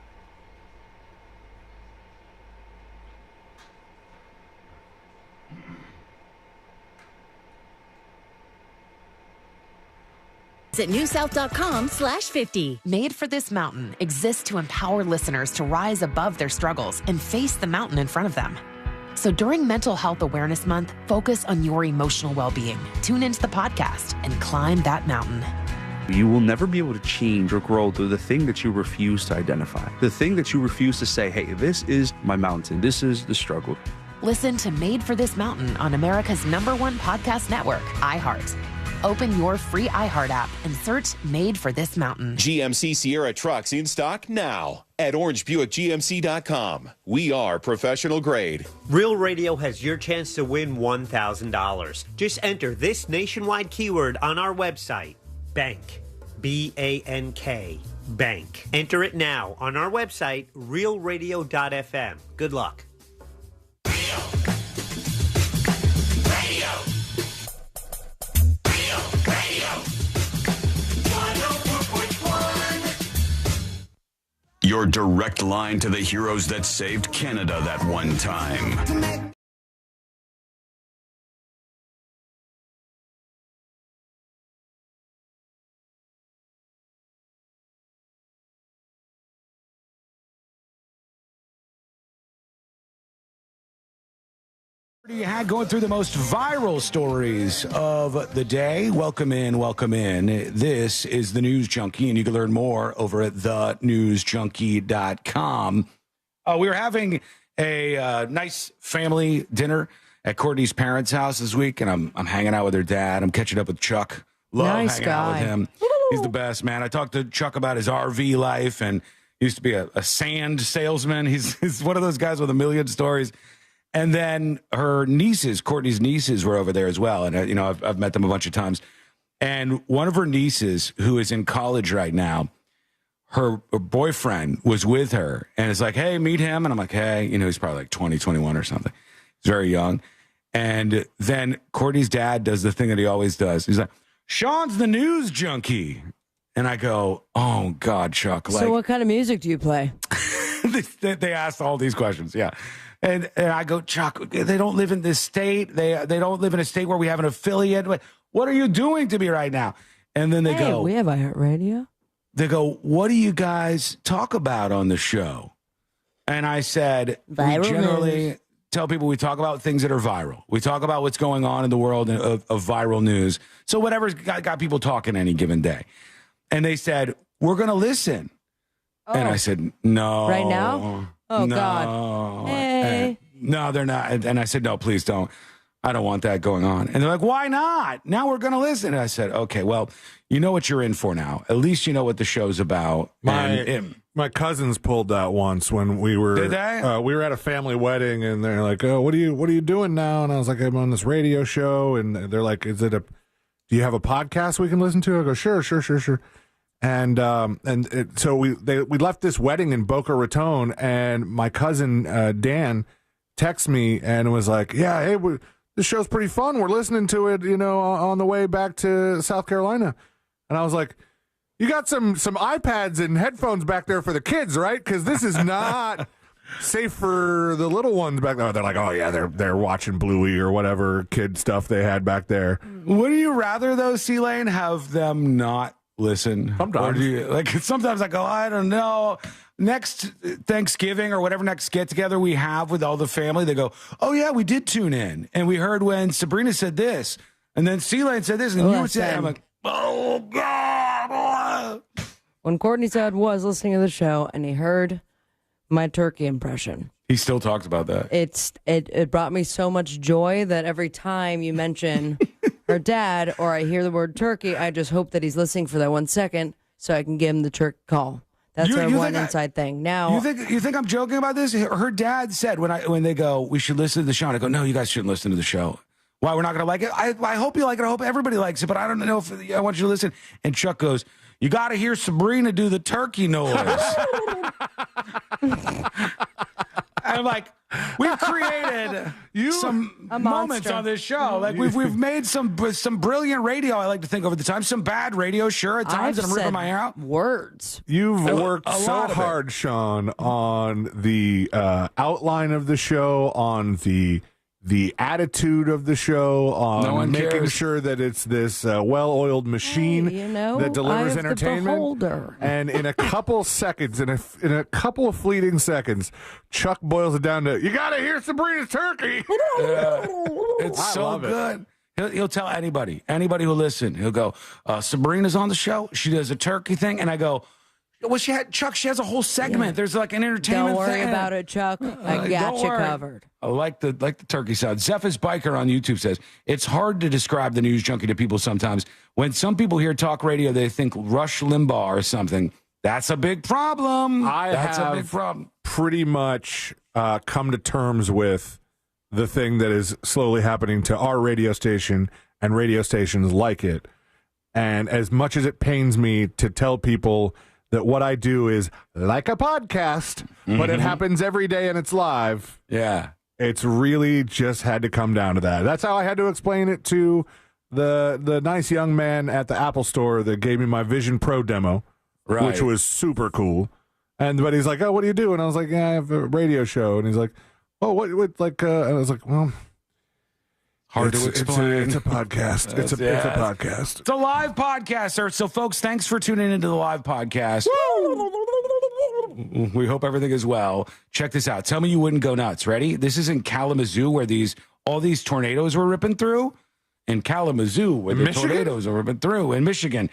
[SPEAKER 6] Visit newsouth.com/50.
[SPEAKER 10] Made for This Mountain exists to empower listeners to rise above their struggles and face the mountain in front of them. So during Mental Health Awareness Month, focus on your emotional well-being. Tune into the podcast and climb that mountain.
[SPEAKER 12] You will never be able to change or grow through the thing that you refuse to identify. The thing that you refuse to say, hey, this is my mountain. This is the struggle.
[SPEAKER 10] Listen to Made for This Mountain on America's #1 podcast network, iHeart. Open your free iHeart app and search Made for This Mountain.
[SPEAKER 20] GMC Sierra trucks in stock now at orangebuickgmc.com. We are professional grade.
[SPEAKER 22] Real Radio has your chance to win $1,000. Just enter this nationwide keyword on our website, bank, BANK, bank. Enter it now on our website, realradio.fm. Good luck.
[SPEAKER 9] Your direct line to the heroes that saved Canada that one time.
[SPEAKER 17] You had going through the most viral stories of the day. Welcome in, welcome in. This is the News Junkie, and you can learn more over at thenewsjunkie.com. We were having a nice family dinner at Courtney's parents' house this week, and I'm hanging out with her dad. I'm catching up with Chuck. Love
[SPEAKER 13] nice
[SPEAKER 17] hanging
[SPEAKER 13] guy.
[SPEAKER 17] out with him. He's the best, man. I talked to Chuck about his RV life, and he used to be a sand salesman. He's one of those guys with a million stories. And then her nieces, Courtney's nieces, were over there as well. And, I've met them a bunch of times. And one of her nieces, who is in college right now, her boyfriend was with her and is like, hey, meet him. And I'm like, hey, he's probably like 20, 21 or something. He's very young. And then Courtney's dad does the thing that he always does. He's like, Sean's the news junkie. And I go, oh, God, Chuck.
[SPEAKER 13] So what kind of music do you play?
[SPEAKER 17] They asked all these questions, yeah. And I go, Chuck, they don't live in this state. They don't live in a state where we have an affiliate. What are you doing to me right now? And then they go,
[SPEAKER 13] we have iHeartRadio.
[SPEAKER 17] They go, what do you guys talk about on the show? And I said,
[SPEAKER 13] viral
[SPEAKER 17] we generally
[SPEAKER 13] news.
[SPEAKER 17] Tell people we talk about things that are viral. We talk about what's going on in the world of viral news. So whatever's got people talking any given day. And they said, we're going to listen. Oh. And I said, no.
[SPEAKER 13] Right now? Oh,
[SPEAKER 17] no.
[SPEAKER 13] God. Hey.
[SPEAKER 17] No, they're not. And I said, no, please don't. I don't want that going on. And they're like, why not? Now we're going to listen. And I said, okay, well, you know what you're in for now. At least you know what the show's about.
[SPEAKER 4] My cousins pulled that once when we were.
[SPEAKER 17] Did they?
[SPEAKER 4] We were at a family wedding, and they're like, "Oh, what are you doing now?" And I was like, "I'm on this radio show." And they're like, do you have a podcast we can listen to?" I go, "Sure." And so we left this wedding in Boca Raton, and my cousin Dan texted me and was like, "Yeah, hey, this show's pretty fun. We're listening to it, on the way back to South Carolina." And I was like, "You got some iPads and headphones back there for the kids, right? Because this is not safe for the little ones back there." They're like, "Oh yeah, they're watching Bluey or whatever kid stuff they had back there."
[SPEAKER 17] Would you rather though, C-Lane, have them not listen?
[SPEAKER 4] Sometimes.
[SPEAKER 17] Or do you, sometimes I go, I don't know. Next Thanksgiving or whatever next get together we have with all the family, they go, "Oh yeah, we did tune in and we heard when Sabrina said this, and then C-Lane said this, and you would say," I'm like, "Oh God."
[SPEAKER 13] When Courtney's dad was listening to the show and he heard my turkey impression,
[SPEAKER 17] he still talks about that.
[SPEAKER 13] It brought me so much joy that every time you mention her dad or I hear the word turkey, I just hope that he's listening for that 1 second so I can give him the turkey call. That's our one inside thing. Now,
[SPEAKER 17] you think I'm joking about this? Her dad said when they go, "We should listen to the show," and I go, "No, you guys shouldn't listen to the show. Why? We're not going to like it. I hope you like it. I hope everybody likes it, but I don't know if I want you to listen." And Chuck goes, "You got to hear Sabrina do the turkey noise." I'm like, we've created some moments on this show. Like we've made some brilliant radio. I like to think over the time, some bad radio, sure, at times, and I'm ripping my hair out.
[SPEAKER 13] Words.
[SPEAKER 4] You've worked so hard, Sean, on the outline of the show, on the the attitude of the show, on
[SPEAKER 17] No one
[SPEAKER 4] making
[SPEAKER 17] cares.
[SPEAKER 4] sure that it's this well-oiled machine that delivers
[SPEAKER 13] eye of the
[SPEAKER 4] entertainment.
[SPEAKER 13] beholder.
[SPEAKER 4] And in a couple seconds, in a couple of fleeting seconds, Chuck boils it down to, you got to hear Sabrina's turkey.
[SPEAKER 17] It's
[SPEAKER 4] I
[SPEAKER 17] so
[SPEAKER 4] love it.
[SPEAKER 17] good. He'll tell anybody who'll listen. He'll go, Sabrina's on the show. She does a turkey thing. And I go, well, Chuck, she has a whole segment. There's like an entertainment
[SPEAKER 13] Don't worry
[SPEAKER 17] thing.
[SPEAKER 13] about it, Chuck. I got
[SPEAKER 17] Don't
[SPEAKER 13] you
[SPEAKER 17] worry.
[SPEAKER 13] covered.
[SPEAKER 17] I like the turkey sound. Zephyr's Biker on YouTube says, it's hard to describe the news junkie to people sometimes. When some people hear talk radio, they think Rush Limbaugh or something. That's a big problem. That's a big problem.
[SPEAKER 4] Pretty much come to terms with the thing that is slowly happening to our radio station and radio stations like it. And as much as it pains me to tell people that what I do is like a podcast, but it happens every day and it's live.
[SPEAKER 17] Yeah.
[SPEAKER 4] It's really just had to come down to that. That's how I had to explain it to the nice young man at the Apple store that gave me my Vision Pro demo, which was super cool. But he's like, oh, what do you do? And I was like, yeah, I have a radio show. And he's like, oh, what like, and I was like, well,
[SPEAKER 17] hard to explain.
[SPEAKER 4] It's a podcast. It's a podcast.
[SPEAKER 17] It's a live podcast, sir. So, folks, thanks for tuning into the live podcast. We hope everything is well. Check this out. Tell me you wouldn't go nuts. Ready? This is in Kalamazoo where all these tornadoes were ripping through. In Kalamazoo where the tornadoes are ripping through in Michigan.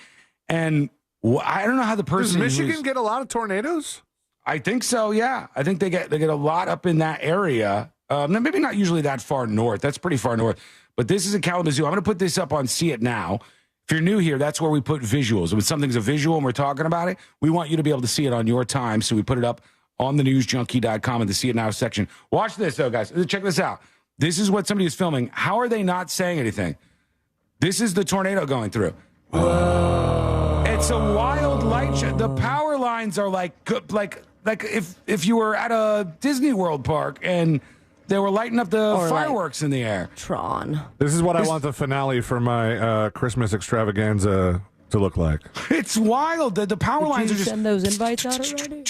[SPEAKER 17] And I don't know how the person
[SPEAKER 4] Does Michigan get a lot of tornadoes?
[SPEAKER 17] I think so, yeah. I think they get a lot up in that area. Maybe not usually that far north. That's pretty far north. But this is in Kalamazoo. I'm going to put this up on See It Now. If you're new here, that's where we put visuals. When something's a visual and we're talking about it, we want you to be able to see it on your time. So we put it up on thenewsjunkie.com in the See It Now section. Watch this, though, guys. Check this out. This is what somebody is filming. How are they not saying anything? This is the tornado going through. It's a wild light show. The power lines are like if you were at a Disney World park and they were lighting up the fireworks in the air.
[SPEAKER 13] Tron.
[SPEAKER 4] This is what I want the finale for my Christmas extravaganza to look like.
[SPEAKER 17] It's wild. The power lines are just
[SPEAKER 13] send those invites out already?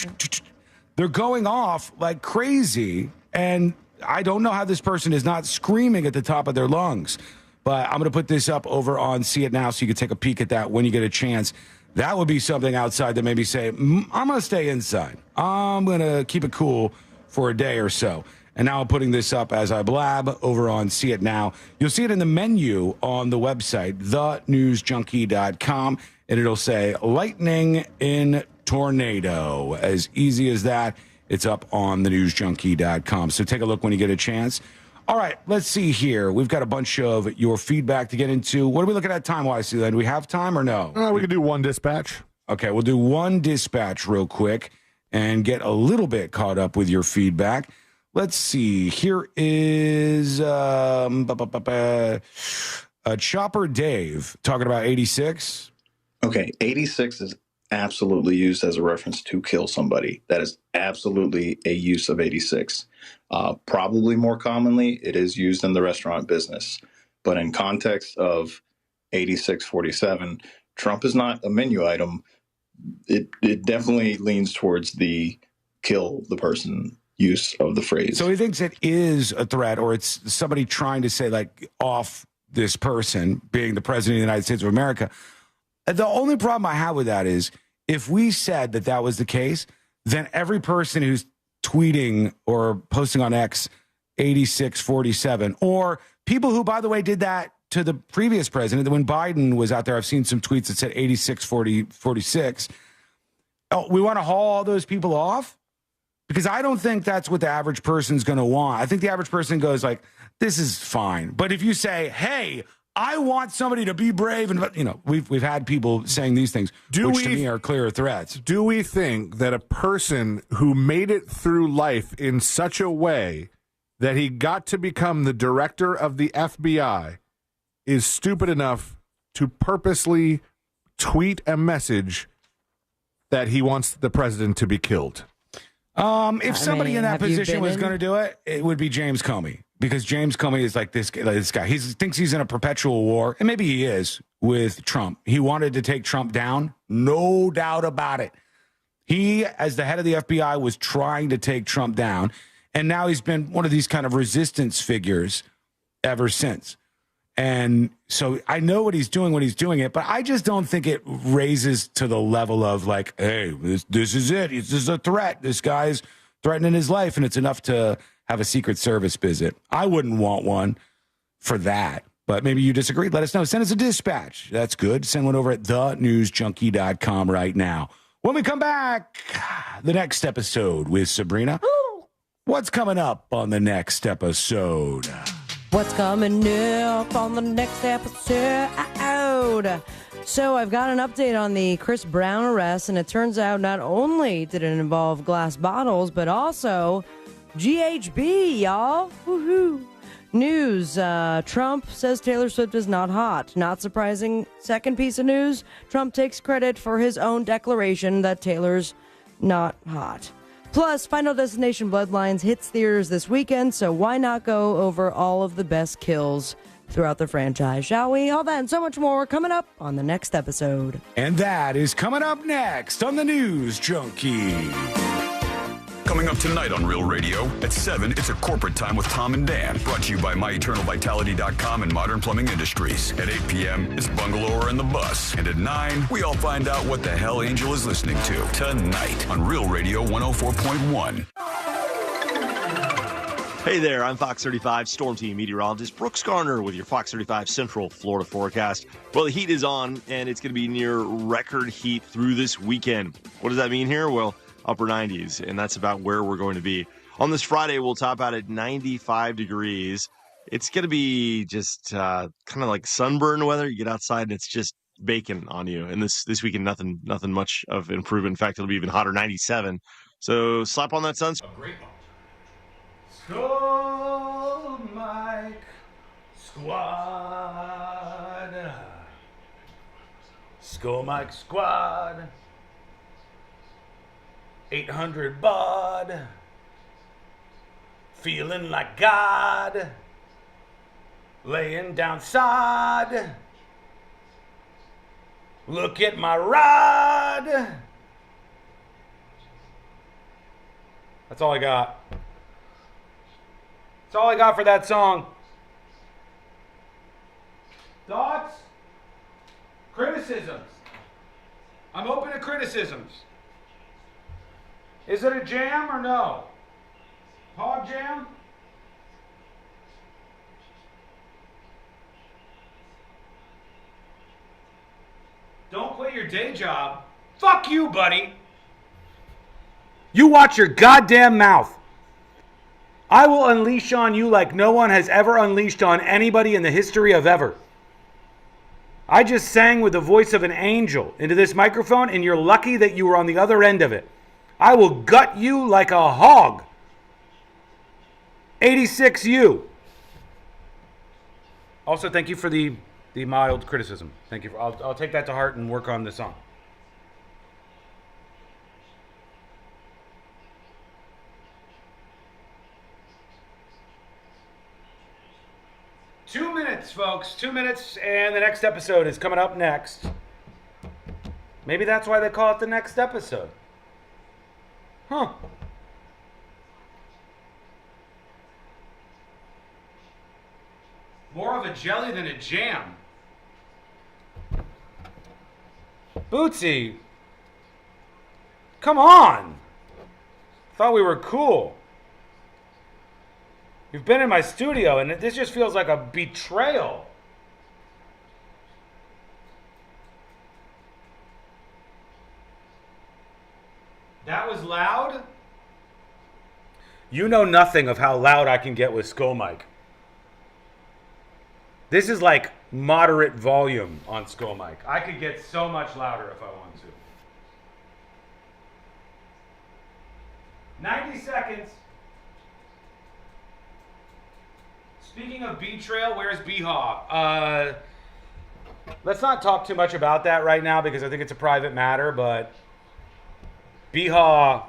[SPEAKER 17] they're going off like crazy, and I don't know how this person is not screaming at the top of their lungs. But I'm going to put this up over on See It Now so you can take a peek at that when you get a chance. That would be something outside that maybe say, I'm going to stay inside. I'm going to keep it cool for a day or so. And now I'm putting this up as I blab over on See It Now. You'll see it in the menu on the website, thenewsjunkie.com, and it'll say lightning in tornado. As easy as that, it's up on thenewsjunkie.com. So take a look when you get a chance. All right, let's see here. We've got a bunch of your feedback to get into. What are we looking at time-wise, Len? Do we have time or no?
[SPEAKER 4] We could do one dispatch.
[SPEAKER 17] Okay, we'll do one dispatch real quick and get a little bit caught up with your feedback. Let's see. Here is Chopper Dave talking about 86.
[SPEAKER 1] Okay, 86 is absolutely used as a reference to kill somebody. That is absolutely a use of 86. Probably more commonly, it is used in the restaurant business. But in context of 8647, Trump is not a menu item. It definitely leans towards the kill the person use of the phrase.
[SPEAKER 17] So he thinks it is a threat, or it's somebody trying to say, like, off this person being the president of the United States of America. The only problem I have with that is if we said that that was the case, then every person who's tweeting or posting on X 8647, or people who, by the way, did that to the previous president, when Biden was out there, I've seen some tweets that said 8646. Oh, we want to haul all those people off? Because I don't think that's what the average person's going to want. I think the average person goes like, this is fine. But if you say, hey, I want somebody to be brave, and we've had people saying these things, which to me are clear threats.
[SPEAKER 4] Do we think that a person who made it through life in such a way that he got to become the director of the FBI is stupid enough to purposely tweet a message that he wants the president to be killed?
[SPEAKER 17] If somebody in that position was going to do it, it would be James Comey. Because James Comey is like this guy. He thinks he's in a perpetual war, and maybe he is, with Trump. He wanted to take Trump down, no doubt about it. He, as the head of the FBI, was trying to take Trump down. And now he's been one of these kind of resistance figures ever since. And so I know what he's doing when he's doing it, but I just don't think it raises to the level of like, hey, this is it. This is a threat. This guy's threatening his life, and it's enough to have a Secret Service visit. I wouldn't want one for that, but maybe you disagree. Let us know. Send us a dispatch. That's good. Send one over at thenewsjunkie.com right now. When we come back, the next episode with Sabrina. What's coming up on the next episode?
[SPEAKER 13] What's coming up on the next episode? So I've got an update on the Chris Brown arrest, and it turns out not only did it involve glass bottles, but also GHB, y'all. Woohoo. News. Trump says Taylor Swift is not hot. Not surprising. Second piece of news. Trump takes credit for his own declaration that Taylor's not hot. Plus, Final Destination Bloodlines hits theaters this weekend, so why not go over all of the best kills throughout the franchise, shall we? All that and so much more coming up on the next episode.
[SPEAKER 17] And that is coming up next on the News Junkie.
[SPEAKER 9] Coming up tonight on Real Radio, at 7, it's a corporate time with Tom and Dan, brought to you by MyEternalVitality.com and Modern Plumbing Industries. At 8 p.m., it's Bungalower and the Bus. And at 9, we all find out what the hell Angel is listening to tonight on Real Radio 104.1.
[SPEAKER 2] Hey there, I'm Fox 35 Storm Team meteorologist Brooks Garner with your Fox 35 Central Florida forecast. Well, the heat is on, and it's going to be near record heat through this weekend. What does that mean here? Well, upper 90s, and that's about where we're going to be. On this Friday, we'll top out at 95 degrees. It's going to be just kind of like sunburn weather. You get outside, and it's just baking on you. And this weekend, nothing much of improvement. In fact, it'll be even hotter, 97. So slap on that sunscreen.
[SPEAKER 14] A great one. Skull Mike Squad. Skull Mike Squad. 800 baud. Feeling like God. Laying down sod. Look at my rod. That's all I got. That's all I got for that song. Thoughts? Criticisms? I'm open to criticisms. Is it a jam or no? Hog jam? Don't quit your day job. Fuck you, buddy. You watch your goddamn mouth. I will unleash on you like no one has ever unleashed on anybody in the history of ever. I just sang with the voice of an angel into this microphone, and you're lucky that you were on the other end of it. I will gut you like a hog. 86U. Also, thank you for the mild criticism. Thank you. I'll take that to heart and work on the song. Two minutes, folks. 2 minutes, and the next episode is coming up next. Maybe that's why they call it the next episode. Huh. More of a jelly than a jam. Bootsy. Come on. Thought we were cool. You've been in my studio, and this just feels like a betrayal. That was loud? You know nothing of how loud I can get with Skull Mike. This is like moderate volume on Skull Mike. I could get so much louder if I want to. 90 seconds. Speaking of betrayal, where's B-Haw? Let's not talk too much about that right now because I think it's a private matter, but B-Haw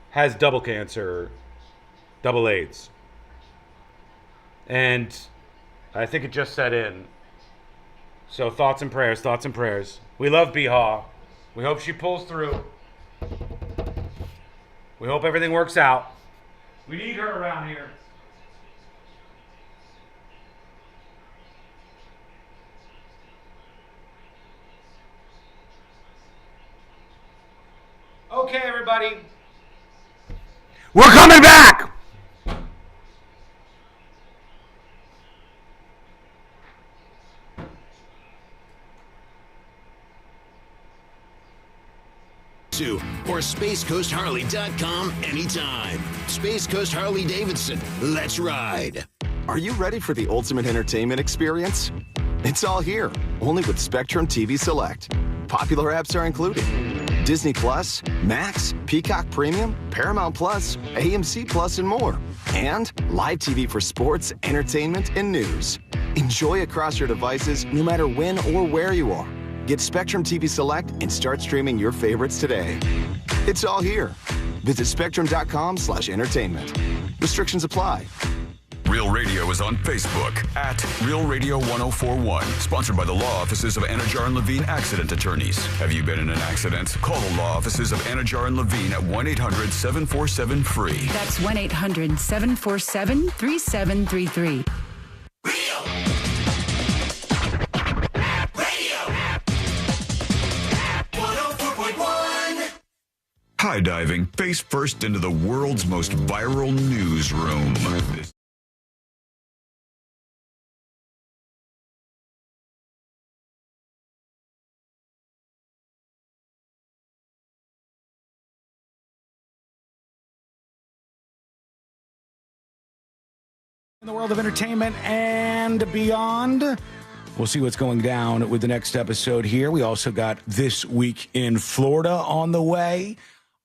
[SPEAKER 14] has double cancer, double AIDS. And I think it just set in. So thoughts and prayers, thoughts and prayers. We love B-Haw. We hope she pulls through. We hope everything works out. We need her around here. Okay, everybody. We're coming back!
[SPEAKER 3] Or SpaceCoastHarley.com anytime. Space Coast Harley Davidson. Let's ride.
[SPEAKER 8] Are you ready for the ultimate entertainment experience? It's all here, only with Spectrum TV Select. Popular apps are included. Disney Plus, Max, Peacock Premium, Paramount Plus, AMC Plus, and more. And live TV for sports, entertainment, and news. Enjoy across your devices no matter when or where you are. Get Spectrum TV Select and start streaming your favorites today. It's all here. Visit spectrum.com/entertainment. Restrictions apply.
[SPEAKER 9] Real Radio is on Facebook at Real Radio 1041. Sponsored by the law offices of Anajar and Levine Accident Attorneys. Have you been in an accident? Call the law offices of Anajar and Levine at 1-800-747-FREE.
[SPEAKER 11] That's 1-800-747-3733.
[SPEAKER 9] High diving face first into the world's most viral newsroom.
[SPEAKER 17] In the world of entertainment and beyond. We'll see what's going down with the next episode here. We also got This Week in Florida on the way.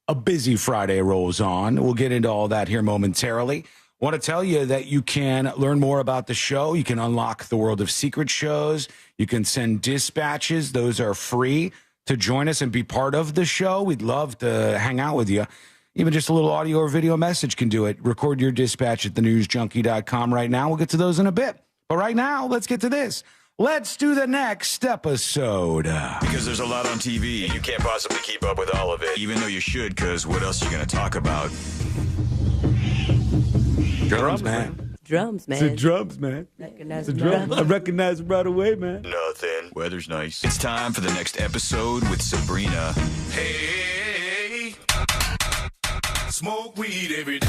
[SPEAKER 17] A busy Friday rolls on. We'll get into all that here momentarily. Want to tell you that you can learn more about the show. You can unlock the world of secret shows. You can send dispatches. Those are free to join us and be part of the show. We'd love to hang out with you. Even just a little audio or video message can do it. Record your dispatch at thenewsjunkie.com right now. We'll get to those in a bit. But right now, let's get to this. Let's do the next episode.
[SPEAKER 21] Because there's a lot on TV, and you can't possibly keep up with all of it. Even though you should, because what else are you going to talk about?
[SPEAKER 17] Drums, man.
[SPEAKER 13] Drums, man.
[SPEAKER 21] It's the drums, man.
[SPEAKER 13] Recognize
[SPEAKER 21] the
[SPEAKER 13] drums.
[SPEAKER 21] I recognize it right away, man. Nothing. Weather's nice. It's time for the next episode with Sabrina. Hey, smoke weed every day.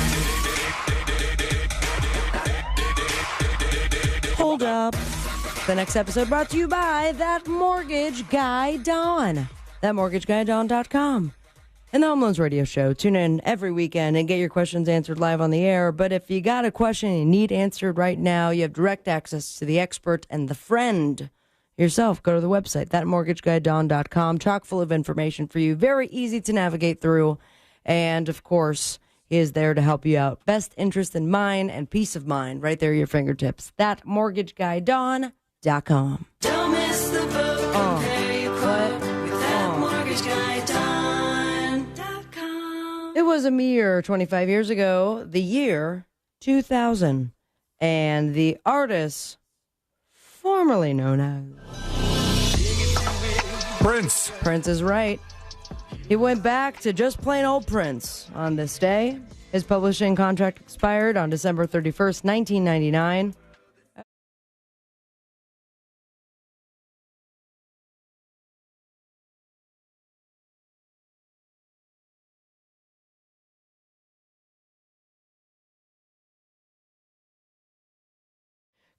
[SPEAKER 13] Hold up. The next episode brought to you by That Mortgage Guy Don. ThatMortgageGuyDon.com. And the Home Loans Radio Show. Tune in every weekend and get your questions answered live on the air. But if you got a question you need answered right now, you have direct access to the expert and the friend yourself. Go to the website, ThatMortgageGuyDon.com. Chock full of information for you. Very easy to navigate through. And, of course, he is there to help you out. Best interest in mind and peace of mind right there at your fingertips. ThatMortgageGuyDon.com. Don't miss the boat. Compare your quote with ThatMortgageGuyDon.com. It was a mere 25 years ago, the year 2000, and the artist formerly known as
[SPEAKER 4] Prince.
[SPEAKER 13] Prince is right. He went back to just plain old Prince on this day. His publishing contract expired on December 31st, 1999.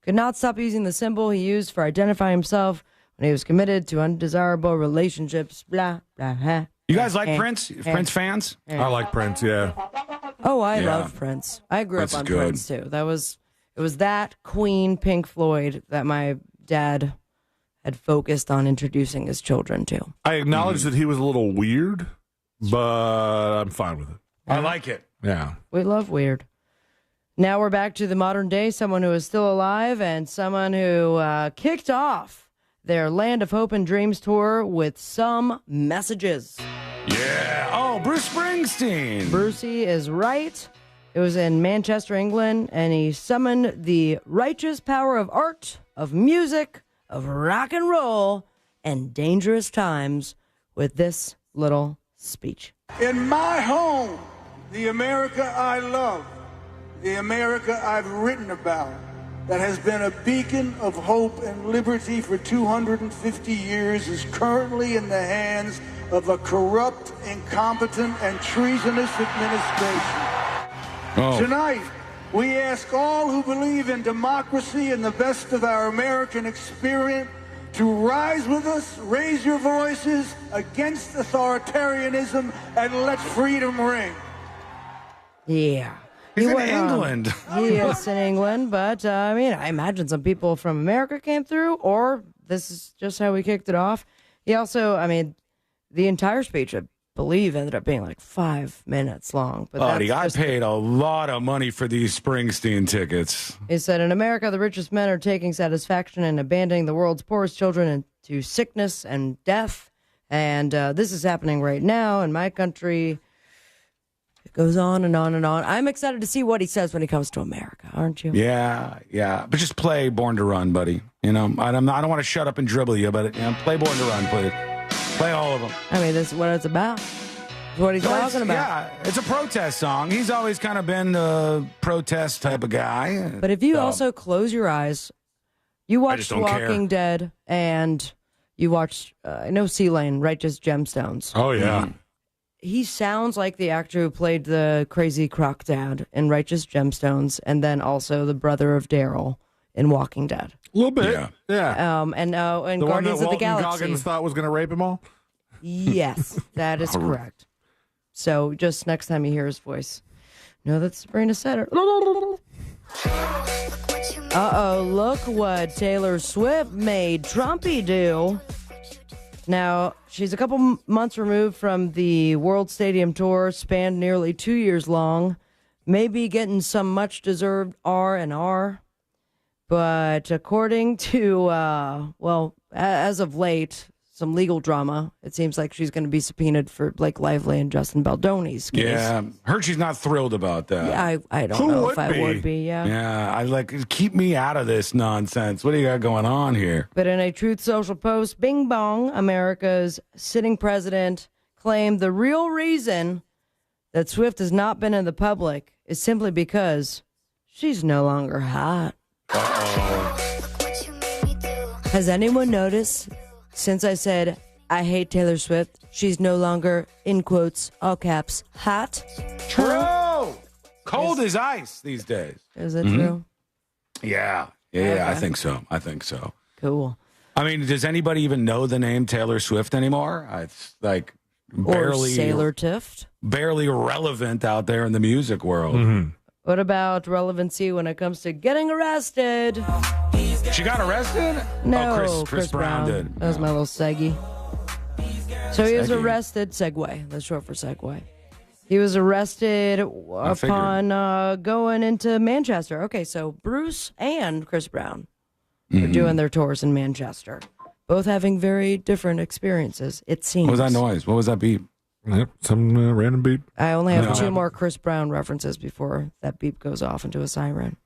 [SPEAKER 13] Could not stop using the symbol he used for identifying himself when he was committed to undesirable relationships. Blah, blah, blah.
[SPEAKER 17] You guys like Prince? Prince fans?
[SPEAKER 4] I like Prince, yeah.
[SPEAKER 13] Oh, I love Prince. I grew
[SPEAKER 17] Prince
[SPEAKER 13] up on
[SPEAKER 17] is good.
[SPEAKER 13] Prince, too. It was that Queen, Pink Floyd that my dad had focused on introducing his children to.
[SPEAKER 4] I acknowledge that he was a little weird, but I'm fine with it.
[SPEAKER 17] I like it.
[SPEAKER 4] Yeah.
[SPEAKER 13] We love weird. Now we're back to the modern day, someone who is still alive and someone who kicked off their Land of Hope and Dreams tour with some messages.
[SPEAKER 17] Yeah. Oh, Bruce Springsteen.
[SPEAKER 13] Brucey is right. It was in Manchester, England, and he summoned the righteous power of art, of music, of rock and roll, and dangerous times with this little speech.
[SPEAKER 23] In my home, the America I love,
[SPEAKER 5] the America I've written about, that has been a beacon of hope and liberty for 250 years, is currently in the hands of a corrupt, incompetent, and treasonous administration. Tonight, we ask all who believe in democracy and the best of our American experience to rise with us, raise your voices against authoritarianism, and let freedom ring.
[SPEAKER 13] Yeah.
[SPEAKER 17] He's in England.
[SPEAKER 13] He is in England, but I mean, I imagine some people from America came through, or this is just how we kicked it off. He also, I mean, the entire speech, I believe, ended up being like 5 minutes long. But
[SPEAKER 17] Buddy, I paid a lot of money for these Springsteen tickets.
[SPEAKER 13] He said, in America, the richest men are taking satisfaction in abandoning the world's poorest children into sickness and death. And this is happening right now in my country. It goes on and on and on. I'm excited to see what he says when he comes to America, aren't you?
[SPEAKER 17] Yeah. But just play Born to Run, buddy. You know, I don't want to shut up and dribble you, but play Born to Run, please. Play all of them.
[SPEAKER 13] I mean, this is what it's about. It's what he's talking about.
[SPEAKER 17] Yeah, it's a protest song. He's always kind of been the protest type of guy.
[SPEAKER 13] But if you also close your eyes, you watched
[SPEAKER 17] don't
[SPEAKER 13] Walking Dead, and you watched, I know C-Lane, Righteous Gemstones.
[SPEAKER 4] Oh, yeah.
[SPEAKER 13] He sounds like the actor who played the crazy croc dad in Righteous Gemstones, and then also the brother of Daryl in Walking Dead.
[SPEAKER 4] A little bit. Yeah.
[SPEAKER 13] And
[SPEAKER 4] the one
[SPEAKER 13] Guardians
[SPEAKER 4] that
[SPEAKER 13] of the
[SPEAKER 4] Walton
[SPEAKER 13] Galaxy.
[SPEAKER 4] Goggins thought was going to rape them all?
[SPEAKER 13] Yes, that is correct. So just next time you hear his voice, know that Sabrina said it. Uh-oh, look what Taylor Swift made Trumpy do. Now, she's a couple months removed from the World Stadium tour, spanned nearly 2 years long, maybe getting some much-deserved R&R. But according to, as of late, some legal drama, it seems like she's going to be subpoenaed for Blake Lively and Justin Baldoni's case.
[SPEAKER 17] Yeah, heard she's not thrilled about that.
[SPEAKER 13] Yeah, I don't know if I would be, yeah.
[SPEAKER 17] Yeah, I keep me out of this nonsense. What do you got going on here?
[SPEAKER 13] But in a Truth Social post, Bing Bong, America's sitting president, claimed the real reason that Swift has not been in the public is simply because she's no longer hot. Has anyone noticed, since I said I hate Taylor Swift, she's no longer, in quotes, all caps, hot?
[SPEAKER 17] True! Cold as ice these days.
[SPEAKER 13] Is that true?
[SPEAKER 17] Yeah,
[SPEAKER 13] Okay.
[SPEAKER 17] I think so.
[SPEAKER 13] Cool.
[SPEAKER 17] I mean, does anybody even know the name Taylor Swift anymore? It's like
[SPEAKER 13] Or
[SPEAKER 17] barely
[SPEAKER 13] Sailor Tift.
[SPEAKER 17] barely relevant out there in the music world.
[SPEAKER 13] What about relevancy when it comes to getting arrested?
[SPEAKER 17] She got arrested?
[SPEAKER 13] No,
[SPEAKER 17] Oh, Chris Brown did.
[SPEAKER 13] That was my little seggy. So he was
[SPEAKER 17] Seggy.
[SPEAKER 13] arrested. Segway. That's short for Segway. He was arrested upon going into Manchester. Okay, so Bruce and Chris Brown were doing their tours in Manchester, both having very different experiences, it seems.
[SPEAKER 17] What was that noise? What was that beep?
[SPEAKER 4] Yep, some random beep.
[SPEAKER 13] I only have 2 more Chris Brown references before that beep goes off into a siren.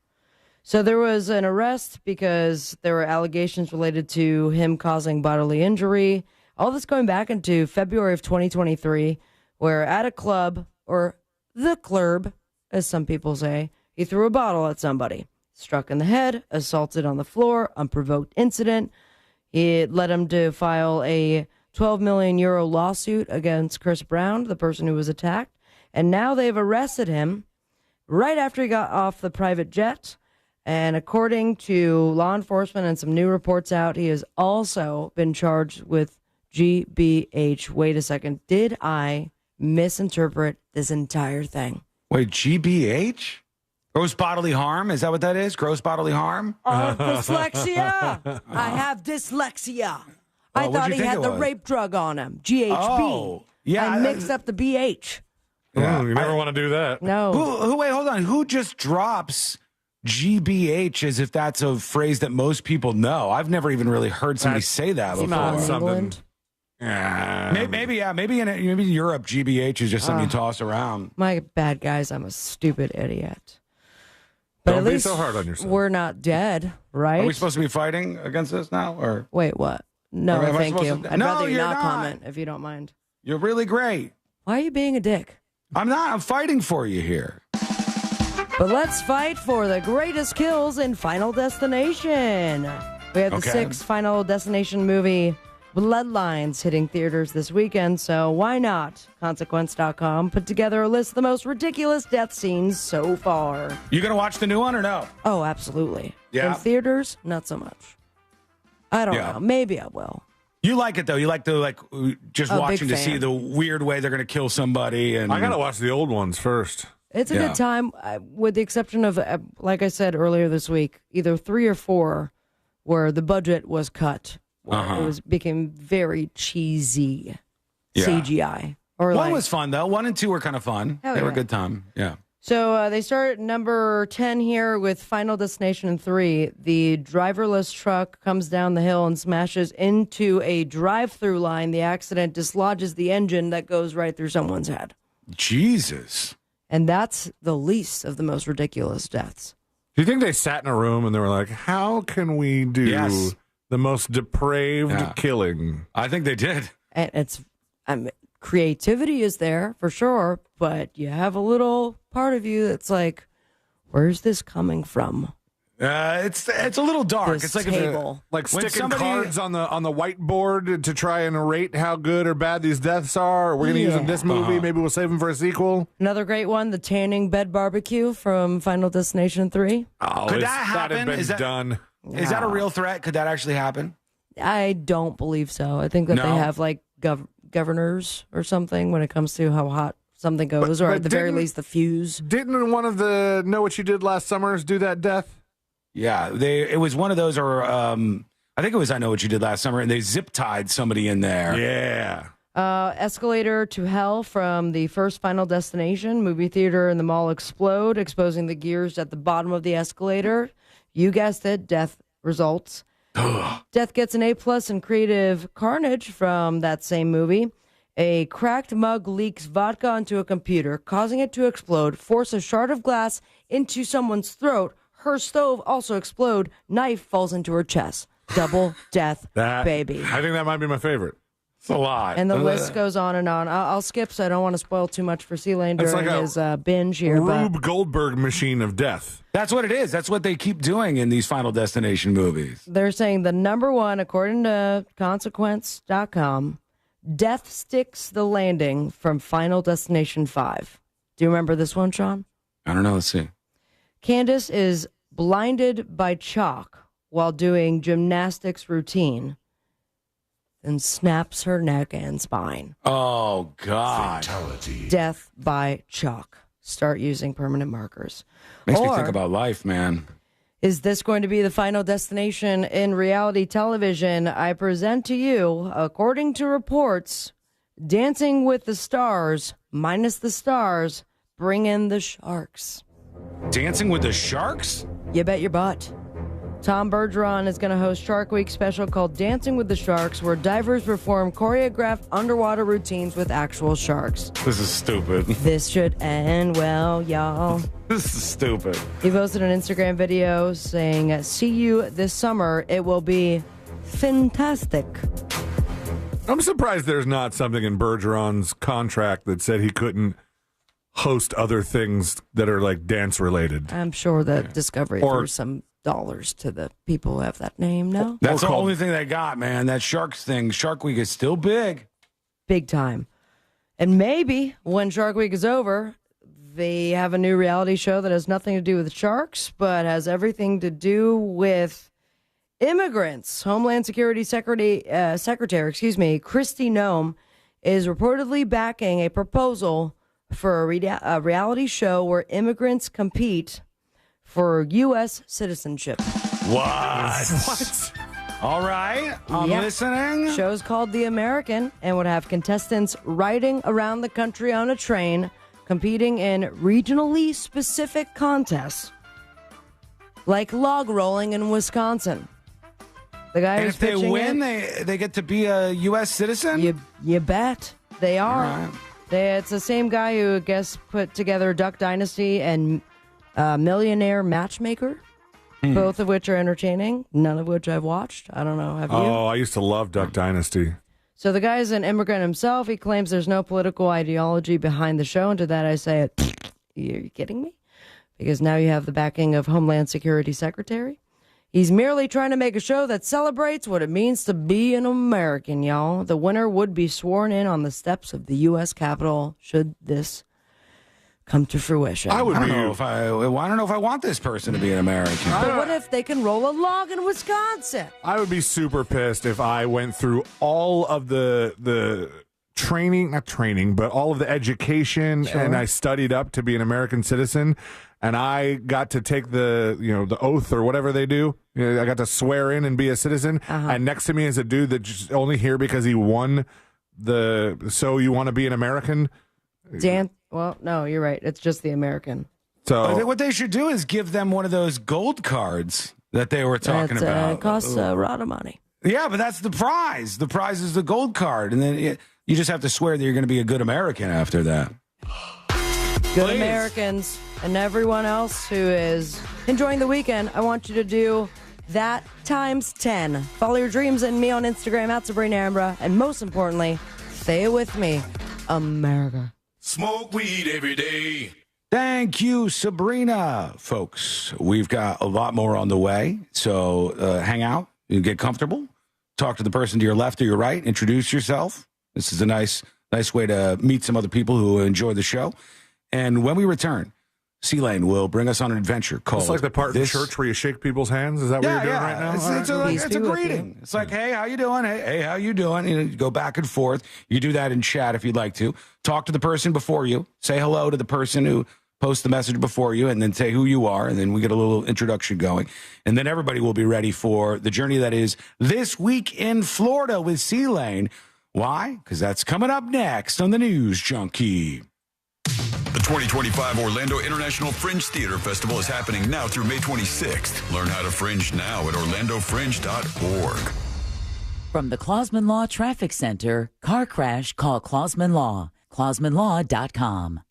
[SPEAKER 13] So there was an arrest because there were allegations related to him causing bodily injury. All this going back into February of 2023, where at a club, or the club, as some people say, he threw a bottle at somebody. Struck in the head, assaulted on the floor, unprovoked incident. It led him to file a 12 million euro lawsuit against Chris Brown, the person who was attacked. And now they've arrested him right after he got off the private jet. And according to law enforcement and some new reports out, he has also been charged with GBH. Wait a second. Did I misinterpret this entire thing?
[SPEAKER 17] Wait, GBH? Gross bodily harm? Is that what that is? Gross bodily harm?
[SPEAKER 13] Dyslexia. I have dyslexia. I
[SPEAKER 17] what'd
[SPEAKER 13] thought
[SPEAKER 17] you
[SPEAKER 13] he
[SPEAKER 17] think
[SPEAKER 13] had
[SPEAKER 17] it
[SPEAKER 13] the
[SPEAKER 17] was?
[SPEAKER 13] rape drug on him. GHB.
[SPEAKER 17] Oh, yeah,
[SPEAKER 13] I mixed up the BH.
[SPEAKER 4] Yeah, you never want to do that.
[SPEAKER 13] No.
[SPEAKER 17] Wait, hold on. Who just drops GBH as if that's a phrase that most people know? I've never even really heard somebody say that before.
[SPEAKER 4] Not something.
[SPEAKER 17] Maybe in Europe, GBH is just something you toss around.
[SPEAKER 13] My bad, guys. I'm a stupid idiot. But
[SPEAKER 17] Don't
[SPEAKER 13] at
[SPEAKER 17] be
[SPEAKER 13] least
[SPEAKER 17] so hard on yourself.
[SPEAKER 13] we're not dead, right?
[SPEAKER 17] Are we supposed to be fighting against this now, or
[SPEAKER 13] Wait, what? No,
[SPEAKER 17] Am I
[SPEAKER 13] thank
[SPEAKER 17] supposed
[SPEAKER 13] you.
[SPEAKER 17] to-
[SPEAKER 13] I'd
[SPEAKER 17] No,
[SPEAKER 13] rather you
[SPEAKER 17] you're
[SPEAKER 13] not
[SPEAKER 17] not.
[SPEAKER 13] comment, if you don't mind.
[SPEAKER 17] you're really great?
[SPEAKER 13] Why are you being a dick?
[SPEAKER 17] I'm not. I'm fighting for you here.
[SPEAKER 13] But let's fight for the greatest kills in Final Destination. We have the sixth Final Destination movie, Bloodlines, hitting theaters this weekend, so why not? Consequence.com put together a list of the most ridiculous death scenes so far.
[SPEAKER 17] You going to watch the new one or no?
[SPEAKER 13] Oh, absolutely.
[SPEAKER 17] Yeah.
[SPEAKER 13] In theaters, not so much. I don't know. Maybe I will.
[SPEAKER 17] You like it, though. You like just watching to
[SPEAKER 13] fan.
[SPEAKER 17] see the weird way they're going to kill somebody. And
[SPEAKER 4] I got to watch the old ones first.
[SPEAKER 13] It's a good time, with the exception of, like I said earlier this week, either 3 or 4 where the budget was cut. It became very cheesy CGI. Or
[SPEAKER 17] one was fun, though. 1 and 2 were kind of fun. They were a good time. Yeah.
[SPEAKER 13] So they start at number 10 here with Final Destination 3. The driverless truck comes down the hill and smashes into a drive-through line. The accident dislodges the engine that goes right through someone's head.
[SPEAKER 17] Jesus.
[SPEAKER 13] And that's the least of the most ridiculous deaths.
[SPEAKER 4] Do you think they sat in a room and they were like, how can we do the most depraved killing?
[SPEAKER 17] I think they did.
[SPEAKER 13] And creativity is there for sure, but you have a little part of you that's like, where's this coming from?
[SPEAKER 17] It's a little dark.
[SPEAKER 13] This
[SPEAKER 17] it's like
[SPEAKER 4] sticking cards on the whiteboard to try and rate how good or bad these deaths are. We're going to use them in this movie. Maybe we'll save them for a sequel.
[SPEAKER 13] Another great one, the tanning bed barbecue from Final Destination 3.
[SPEAKER 17] Oh, could that happen?
[SPEAKER 4] That had been done.
[SPEAKER 17] Is that a real threat? Could that actually happen?
[SPEAKER 13] I don't believe so. I think that they have like governors or something when it comes to how hot something goes, or at the very least the fuse.
[SPEAKER 4] Didn't one of the Know What You Did Last Summers do that death?
[SPEAKER 17] Yeah, it was one of those, or I think it was I Know What You Did Last Summer, and they zip-tied somebody in there.
[SPEAKER 4] Yeah.
[SPEAKER 13] Escalator to hell from the first Final Destination. Movie theater and the mall explode, exposing the gears at the bottom of the escalator. You guessed it, death results. Death gets an A+ in creative carnage from that same movie. A cracked mug leaks vodka onto a computer, causing it to explode, force a shard of glass into someone's throat. Her stove also explode. Knife falls into her chest. Double death, baby.
[SPEAKER 4] I think that might be my favorite.
[SPEAKER 17] It's a lot.
[SPEAKER 13] And the list goes on and on. I'll skip, so I don't want to spoil too much for C-Lane during
[SPEAKER 4] like
[SPEAKER 13] his binge here.
[SPEAKER 4] Rube Goldberg machine of death.
[SPEAKER 17] That's what it is. That's what they keep doing in these Final Destination movies.
[SPEAKER 13] They're saying the number one, according to Consequence.com, death sticks the landing from Final Destination 5. Do you remember this one, Sean?
[SPEAKER 17] I don't know. Let's see.
[SPEAKER 13] Candace is blinded by chalk while doing gymnastics routine and snaps her neck and spine.
[SPEAKER 17] Oh, God.
[SPEAKER 21] Fatality.
[SPEAKER 13] Death by chalk. Start using permanent markers.
[SPEAKER 17] Makes me think about life, man.
[SPEAKER 13] Is this going to be the final destination in reality television? I present to you, according to reports, Dancing with the Stars, minus the stars, bring in the sharks.
[SPEAKER 17] Dancing with the Sharks?
[SPEAKER 13] You bet your butt. Tom Bergeron is going to host Shark Week special called Dancing with the Sharks, where divers perform choreographed underwater routines with actual sharks.
[SPEAKER 17] This is stupid.
[SPEAKER 13] This should end well, y'all.
[SPEAKER 17] This is stupid.
[SPEAKER 13] He posted an Instagram video saying, "See you this summer. It will be fantastic."
[SPEAKER 4] I'm surprised there's not something in Bergeron's contract that said he couldn't host other things that are like dance related.
[SPEAKER 13] I'm sure that Discovery threw some dollars to the people who have that name now.
[SPEAKER 17] That's the only thing they got, man. That Sharks thing. Shark Week is still big.
[SPEAKER 13] Big time. And maybe when Shark Week is over, they have a new reality show that has nothing to do with sharks, but has everything to do with immigrants. Homeland Security Secretary, Kristi Noem, is reportedly backing a proposal for a reality show where immigrants compete for U.S. citizenship.
[SPEAKER 17] What? All right, I'm listening.
[SPEAKER 13] Show's called The American and would have contestants riding around the country on a train, competing in regionally specific contests, like log rolling in Wisconsin. The guy who's
[SPEAKER 17] if they
[SPEAKER 13] pitching
[SPEAKER 17] win, they get to be a U.S. citizen?
[SPEAKER 13] You bet. They are.
[SPEAKER 17] Right.
[SPEAKER 13] It's the same guy who, I guess, put together Duck Dynasty and Millionaire Matchmaker, both of which are entertaining, none of which I've watched. I don't know. Have you?
[SPEAKER 4] Oh, I used to love Duck Dynasty.
[SPEAKER 13] So the guy is an immigrant himself. He claims there's no political ideology behind the show. And to that I say, are you kidding me? because now you have the backing of Homeland Security Secretary. He's merely trying to make a show that celebrates what it means to be an American, y'all. The winner would be sworn in on the steps of the U.S. Capitol should this come to fruition.
[SPEAKER 17] I don't know if I want this person to be an American.
[SPEAKER 13] But what if they can roll a log in Wisconsin?
[SPEAKER 4] I would be super pissed if I went through all of the training, not training, but all of the education, and I studied up to be an American citizen, and I got to take the oath or whatever they do. I got to swear in and be a citizen, and next to me is a dude that's just only here because he won the So You Want to Be an American?
[SPEAKER 13] Dan, well, no, you're right. It's just the American.
[SPEAKER 17] So what they should do is give them one of those gold cards that they were talking about.
[SPEAKER 13] It costs a lot of money.
[SPEAKER 17] Yeah, but that's the prize. The prize is the gold card, and then you just have to swear that you're going to be a good American after that.
[SPEAKER 13] Good Americans and everyone else who is enjoying the weekend, I want you to do that times 10. Follow your dreams and me on Instagram at Sabrina Ambra, and most importantly, say it with me, America.
[SPEAKER 21] Smoke weed every day.
[SPEAKER 17] Thank you, Sabrina. Folks, we've got a lot more on the way, so hang out, you get comfortable, talk to the person to your left or your right, introduce yourself. This is a nice way to meet some other people who enjoy the show. And when we return, C-Lane will bring us on an adventure called...
[SPEAKER 4] It's like the part in church where you shake people's hands? Is that what you're doing right now?
[SPEAKER 17] It's a greeting. It's like, hey, how you doing? Hey, how you doing? You go back and forth. You do that in chat if you'd like to. Talk to the person before you. Say hello to the person who posts the message before you, and then say who you are, and then we get a little introduction going. And then everybody will be ready for the journey that is This Week in Florida with C-Lane. Why? Because that's coming up next on the News Junkie.
[SPEAKER 9] The 2025 Orlando International Fringe Theater Festival is happening now through May 26th. Learn how to fringe now at orlandofringe.org.
[SPEAKER 11] From the Clausman Law Traffic Center, car crash, call Clausman Law. ClausmanLaw.com.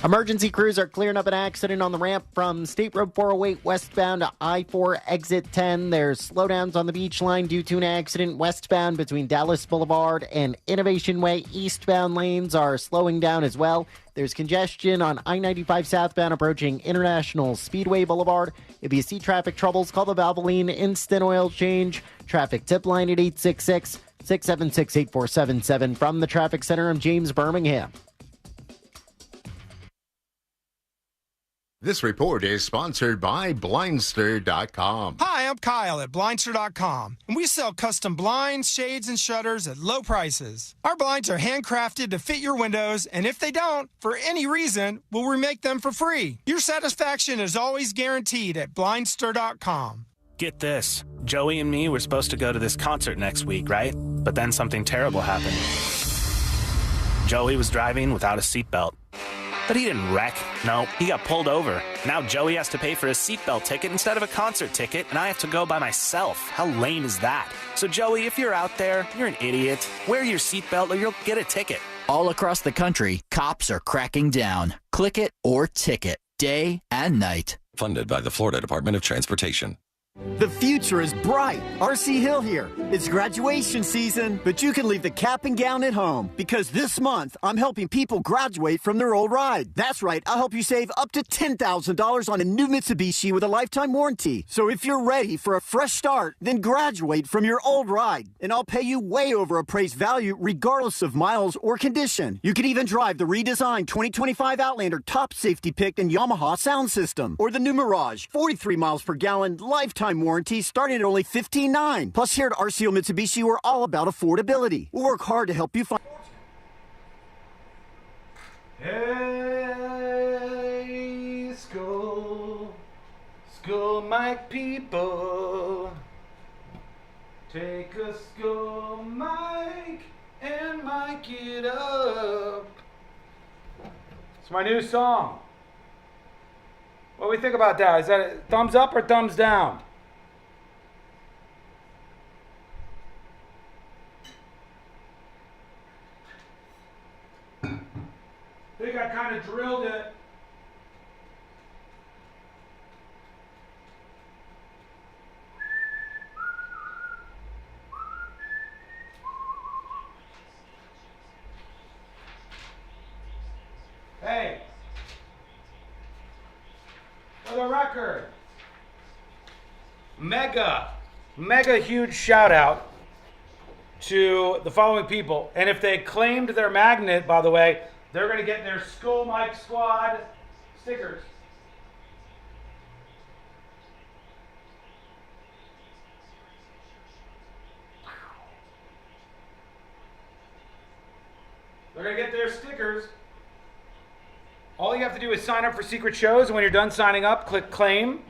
[SPEAKER 15] Emergency crews are clearing up an accident on the ramp from State Road 408 westbound to I-4 exit 10. There's slowdowns on the beach line due to an accident westbound between Dallas Boulevard and Innovation Way. Eastbound lanes are slowing down as well. There's congestion on I-95 southbound approaching International Speedway Boulevard. If you see traffic troubles, call the Valvoline Instant Oil Change. Traffic tip line at 866-676-8477. From the Traffic Center, I'm James Birmingham.
[SPEAKER 16] This report is sponsored by Blindster.com.
[SPEAKER 18] Hi, I'm Kyle at Blindster.com, and we sell custom blinds, shades, and shutters at low prices. Our blinds are handcrafted to fit your windows, and if they don't, for any reason, we'll remake them for free. Your satisfaction is always guaranteed at Blindster.com.
[SPEAKER 23] Get this. Joey and me were supposed to go to this concert next week, right? But then something terrible happened. Joey was driving without a seatbelt. But he didn't wreck. No, he got pulled over. Now Joey has to pay for a seatbelt ticket instead of a concert ticket, and I have to go by myself. How lame is that? So Joey, if you're out there, you're an idiot. Wear your seatbelt or you'll get a ticket.
[SPEAKER 25] All across the country, cops are cracking down. Click it or ticket, day and night.
[SPEAKER 19] Funded by the Florida Department of Transportation.
[SPEAKER 27] The future is bright. RC Hill here. It's graduation season, but you can leave the cap and gown at home because this month I'm helping people graduate from their old ride. That's right. I'll help you save up to $10,000 on a new Mitsubishi with a lifetime warranty. So if you're ready for a fresh start, then graduate from your old ride, and I'll pay you way over appraised value regardless of miles or condition. You can even drive the redesigned 2025 Outlander top safety picked and Yamaha sound system, or the new Mirage, 43 miles per gallon lifetime warranty starting at only $15,900. Plus, here at RCO Mitsubishi, we're all about affordability. We'll work hard to help you find.
[SPEAKER 14] Hey, school mic people, take a school mic and mic it up. It's my new song. What do we think about that? Is that a thumbs up or thumbs down? I think I kind of drilled it. Hey. record. Mega huge shout out to the following people. And if they claimed their magnet, by the way, they're going to get their Skull Mike Squad stickers. They're going to get their stickers. All you have to do is sign up for secret shows. And when you're done signing up, click claim.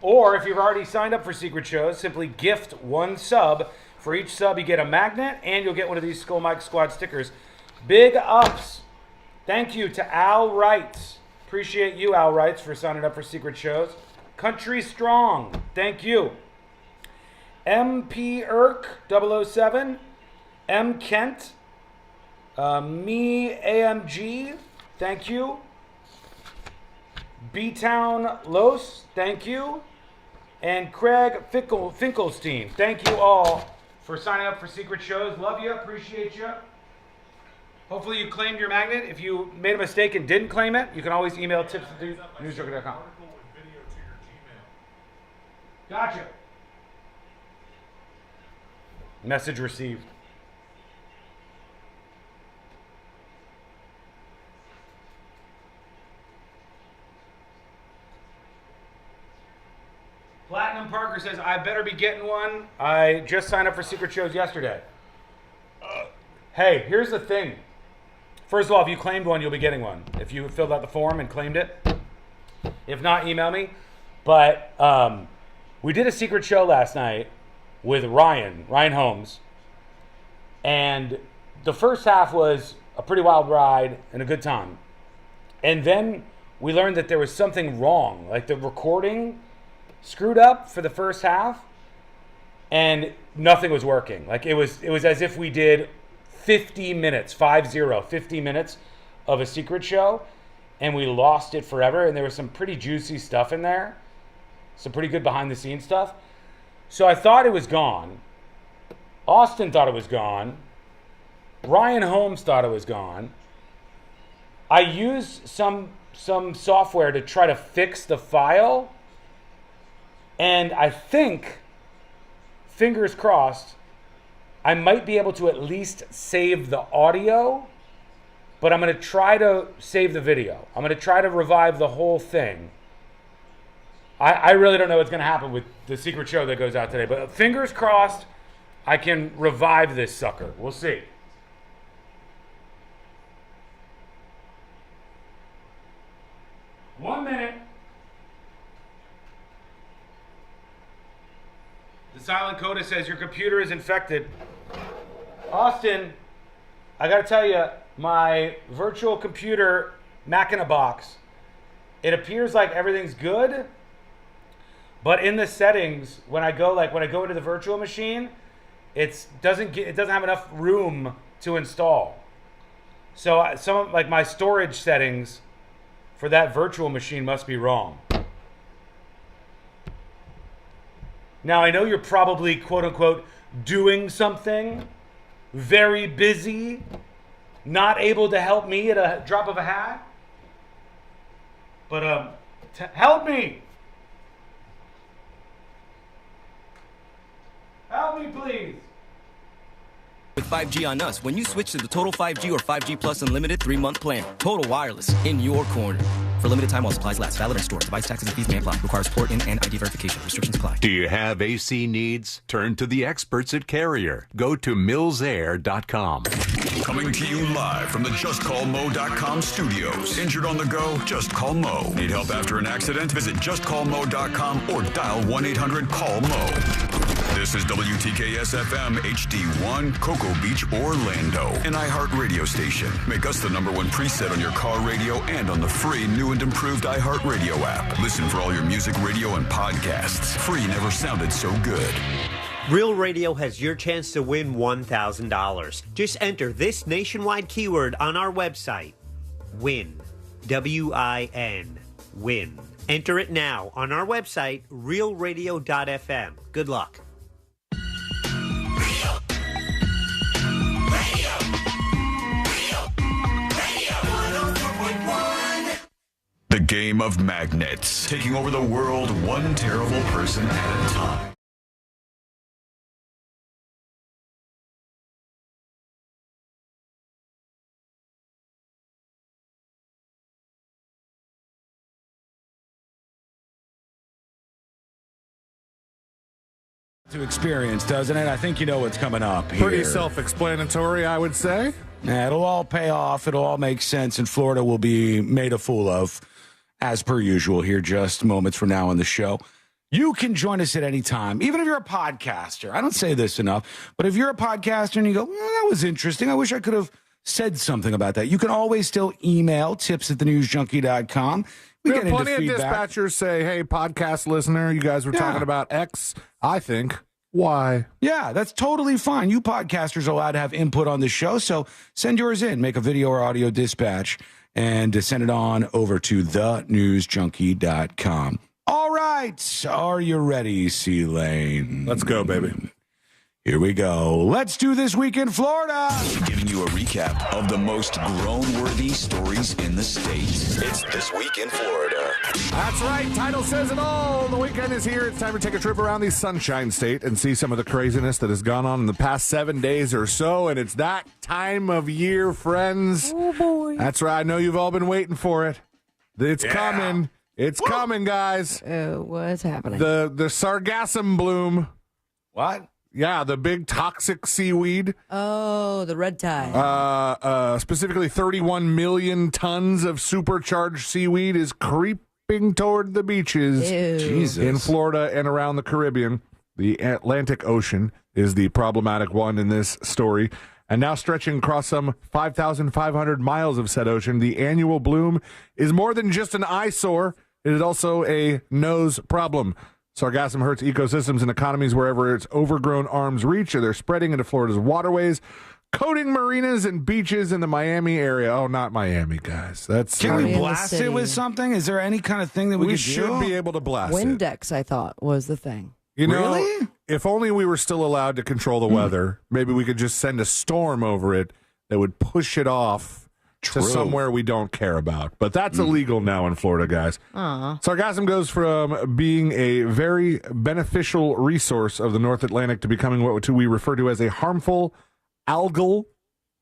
[SPEAKER 14] Or if you've already signed up for secret shows, simply gift one sub. For each sub, you get a magnet and you'll get one of these Skull Mike Squad stickers. Big ups. Thank you to Al Wrights. Appreciate you, Al Wrights, for signing up for secret shows. Country Strong. Thank you. MP Irk 007. M Kent. Me AMG. Thank you. B-Town Los, thank you. And Craig Finkelstein, thank you all for signing up for secret shows. Love you, appreciate you. Hopefully you claimed your magnet. If you made a mistake and didn't claim it, you can always email tips@newsjoker.com. Gotcha. Message received. Platinum Parker says, I better be getting one. I just signed up for secret shows yesterday. Hey, here's the thing. First of all, if you claimed one, you'll be getting one. If you filled out the form and claimed it. If not, email me. But we did a secret show last night with Ryan Holmes. And the first half was a pretty wild ride and a good time. And then we learned that there was something wrong. Like the recording screwed up for the first half and nothing was working. Like it was as if we did 50 minutes of a secret show and we lost it forever. And there was some pretty juicy stuff in there, some pretty good behind the scenes stuff. So I thought it was gone. Austin thought it was gone. Ryan Holmes thought it was gone. I used some software to try to fix the file. And I think, fingers crossed, I might be able to at least save the audio, but I'm going to try to save the video. I'm going to try to revive the whole thing. I really don't know what's going to happen with the secret show that goes out today, but fingers crossed I can revive this sucker. We'll see. One minute. The Silent Coda says your computer is infected. Austin, I got to tell you, my virtual computer, Mac in a Box, it appears like everything's good, but in the settings, when I go into the virtual machine, it doesn't have enough room to install. So some like my storage settings for that virtual machine must be wrong. Now, I know you're probably, quote unquote, doing something, very busy, not able to help me at a drop of a hat. But help me. Help me, please.
[SPEAKER 6] With 5G on us, when you switch to the Total 5G or 5G Plus Unlimited 3-month plan, Total Wireless, in your corner. For limited time while supplies last. Valid in store. Device taxes and fees may apply. Requires port in and ID verification. Restrictions apply.
[SPEAKER 7] Do you have AC needs? Turn to the experts at Carrier. Go to millsair.com.
[SPEAKER 9] Coming to you live from the JustCallMo.com studios. Injured on the go? Just call Mo. Need help after an accident? Visit JustCallMo.com or dial 1-800-CALL-MO. This is WTKS-FM HD1, Cocoa Beach, Orlando. An iHeartRadio station. Make us the #1 preset on your car radio and on the free new and improved iHeartRadio app. Listen for all your music, radio, and podcasts. Free never sounded so good.
[SPEAKER 22] Real Radio has your chance to win $1,000. Just enter this nationwide keyword on our website. WIN. W-I-N. WIN. Enter it now on our website, realradio.fm. Good luck.
[SPEAKER 9] The game of magnets, taking over the world one terrible person at a time.
[SPEAKER 17] To experience, doesn't it? I think you know what's coming up here.
[SPEAKER 4] Pretty self-explanatory, I would say.
[SPEAKER 17] Yeah, it'll all pay off. It'll all make sense, and Florida will be made a fool of, as per usual, here just moments from now on the show. You can join us at any time, even if you're a podcaster. I don't say this enough, but if you're a podcaster and you go, that was interesting, I wish I could have said something about that, you can always still email tips@thenewsjunkie.com.
[SPEAKER 4] We have plenty of dispatchers say, hey, podcast listener, you guys were talking about X. I think Y.
[SPEAKER 17] Yeah, that's totally fine. You podcasters are allowed to have input on the show, so send yours in. Make a video or audio dispatch and send it on over to thenewsjunkie.com. All right. Are you ready, C-Lane?
[SPEAKER 4] Let's go, baby.
[SPEAKER 17] Here we go. Let's do This Week in Florida.
[SPEAKER 21] Giving you a recap of the most groan-worthy stories in the state. It's This Week in Florida.
[SPEAKER 4] That's right. Title says it all. The weekend is here. It's time to take a trip around the Sunshine State and see some of the craziness that has gone on in the past 7 days or so. And it's that time of year, friends.
[SPEAKER 13] Oh, boy.
[SPEAKER 4] That's right. I know you've all been waiting for it. It's coming. It's coming, guys.
[SPEAKER 13] What's happening?
[SPEAKER 4] The sargassum bloom.
[SPEAKER 17] What?
[SPEAKER 4] Yeah, the big toxic seaweed.
[SPEAKER 13] Oh, the red tide.
[SPEAKER 4] Specifically, 31 million tons of supercharged seaweed is creeping toward the beaches in Florida and around the Caribbean. The Atlantic Ocean is the problematic one in this story. And now stretching across some 5,500 miles of said ocean, the annual bloom is more than just an eyesore. It is also a nose problem. Sargassum hurts ecosystems and economies wherever its overgrown arms reach, or they're spreading into Florida's waterways, coating marinas and beaches in the Miami area. Oh, not Miami, guys.
[SPEAKER 17] Can we blast it with something? Is there any kind of thing that we could do?
[SPEAKER 4] We should be able to blast
[SPEAKER 13] Windex, I thought, was the thing.
[SPEAKER 4] You know, if only we were still allowed to control the weather, maybe we could just send a storm over it that would push it off to somewhere we don't care about. But that's illegal now in Florida, guys. Sargassum goes from being a very beneficial resource of the North Atlantic to becoming what we refer to as a harmful algal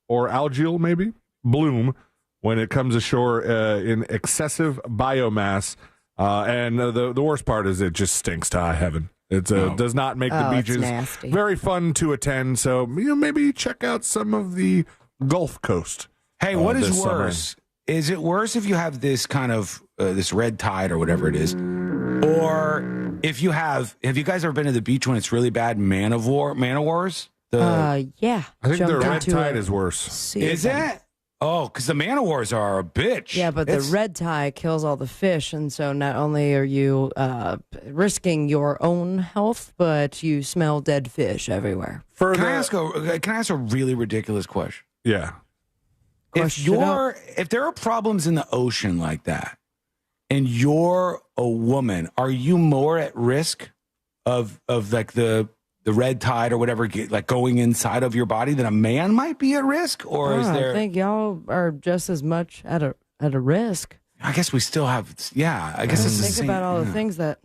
[SPEAKER 4] or algal, maybe, bloom when it comes ashore in excessive biomass. And the worst part is it just stinks to high heaven. It does not make the beaches very fun to attend. So maybe check out some of the Gulf Coast.
[SPEAKER 17] Hey, what is worse? Is it worse if you have this kind of this red tide or whatever it is, or if you have you guys ever been to the beach when it's really bad man of wars?
[SPEAKER 13] Yeah.
[SPEAKER 4] I think the red tide is worse.
[SPEAKER 17] Is it? Oh, because the man of wars are a bitch.
[SPEAKER 13] Yeah, but the red tide kills all the fish, and so not only are you risking your own health, but you smell dead fish everywhere.
[SPEAKER 17] Can I ask a really ridiculous question?
[SPEAKER 4] Yeah.
[SPEAKER 17] If there are problems in the ocean like that, and you're a woman, are you more at risk of like the red tide or whatever, like going inside of your body than a man might be at risk? Or is there?
[SPEAKER 13] I think y'all are just as much at a risk.
[SPEAKER 17] I guess we still have. Yeah, I guess it's the same.
[SPEAKER 13] Think about all the things that.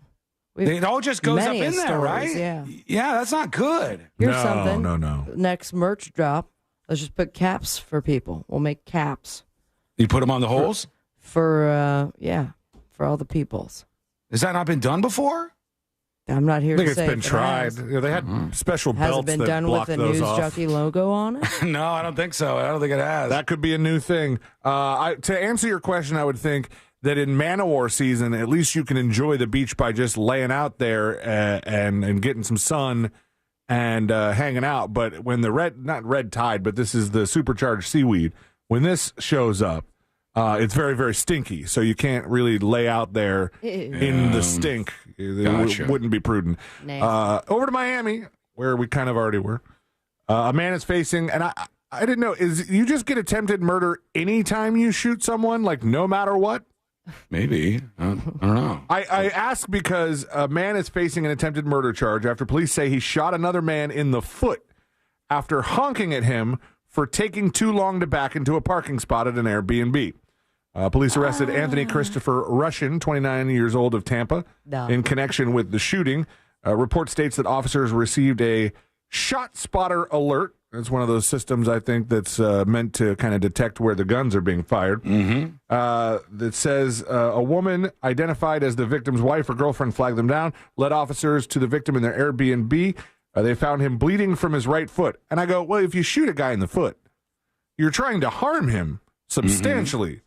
[SPEAKER 17] It all just goes up in there, right?
[SPEAKER 13] Yeah.
[SPEAKER 17] Yeah, that's not good.
[SPEAKER 13] Here's something.
[SPEAKER 4] No.
[SPEAKER 13] Next merch drop. Let's just put caps for people. We'll make caps.
[SPEAKER 17] You put them on the holes?
[SPEAKER 13] For all the peoples.
[SPEAKER 17] Has that not been done before?
[SPEAKER 13] I'm not here to say.
[SPEAKER 4] I think it's been tried. They had special belts.
[SPEAKER 13] Has it been
[SPEAKER 4] that
[SPEAKER 13] done with the News Jockey logo on it?
[SPEAKER 17] No, I don't think so. I don't think it has.
[SPEAKER 4] That could be a new thing. To answer your question, I would think that in man-o-war season, at least you can enjoy the beach by just laying out there and getting some sun and hanging out. But when not red tide, but this is the supercharged seaweed, when this shows up, it's very, very stinky. So you can't really lay out there in the stink. It wouldn't be prudent. Over to Miami, where we kind of already were. A man is facing, and I didn't know, you just get attempted murder anytime you shoot someone, like no matter what?
[SPEAKER 17] Maybe. I don't know.
[SPEAKER 4] I ask because a man is facing an attempted murder charge after police say he shot another man in the foot after honking at him for taking too long to back into a parking spot at an Airbnb. Police arrested Anthony Christopher Russian, 29 years old, of Tampa, in connection with the shooting. Report states that officers received a shot spotter alert. It's one of those systems, I think, that's meant to kind of detect where the guns are being fired. That says a woman identified as the victim's wife or girlfriend flagged them down, led officers to the victim in their Airbnb. They found him bleeding from his right foot. And I go, well, if you shoot a guy in the foot, you're trying to harm him substantially.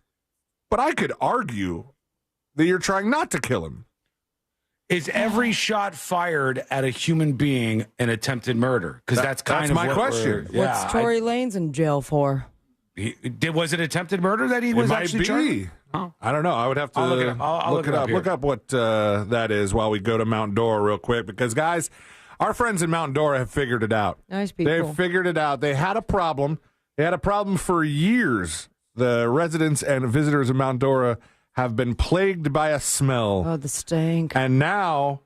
[SPEAKER 4] But I could argue that you're trying not to kill him.
[SPEAKER 17] Is every shot fired at a human being an attempted murder? Because that's
[SPEAKER 4] my question.
[SPEAKER 13] What's Tory Lanez in jail for?
[SPEAKER 17] Was it attempted murder that he was actually charged?
[SPEAKER 4] Oh. I don't know. I would have to
[SPEAKER 17] look it up. I'll
[SPEAKER 4] look it up. Look up what that is while we go to Mount Dora real quick. Because, guys, our friends in Mount Dora have figured it out.
[SPEAKER 13] Nice people.
[SPEAKER 4] They've figured it out. They had a problem. They had a problem for years. The residents and visitors of Mount Dora have been plagued by a smell.
[SPEAKER 13] Oh, the stink.
[SPEAKER 4] And now,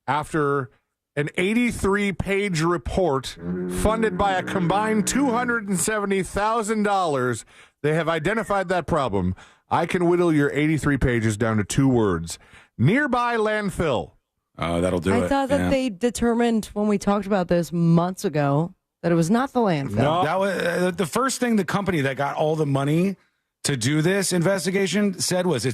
[SPEAKER 4] after an 83-page report funded by a combined $270,000, they have identified that problem. I can whittle your 83 pages down to 2 words. Nearby landfill.
[SPEAKER 17] Oh, that'll do it.
[SPEAKER 13] I thought that they determined when we talked about this months ago that it was not the landfill.
[SPEAKER 17] No, that was the first thing the company that got all the money to do this investigation said was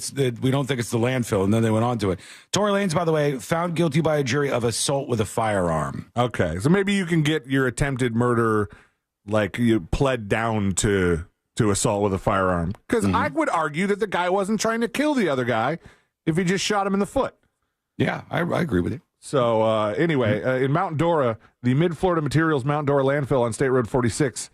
[SPEAKER 17] we don't think it's the landfill, and then they went on to it. Tory Lanez, by the way, found guilty by a jury of assault with a firearm.
[SPEAKER 4] Okay, so maybe you can get your attempted murder, like you pled down to assault with a firearm. Because I would argue that the guy wasn't trying to kill the other guy if he just shot him in the foot.
[SPEAKER 17] Yeah, I agree with you.
[SPEAKER 4] So anyway, in Mount Dora, the Mid-Florida Materials Mount Dora landfill on State Road 46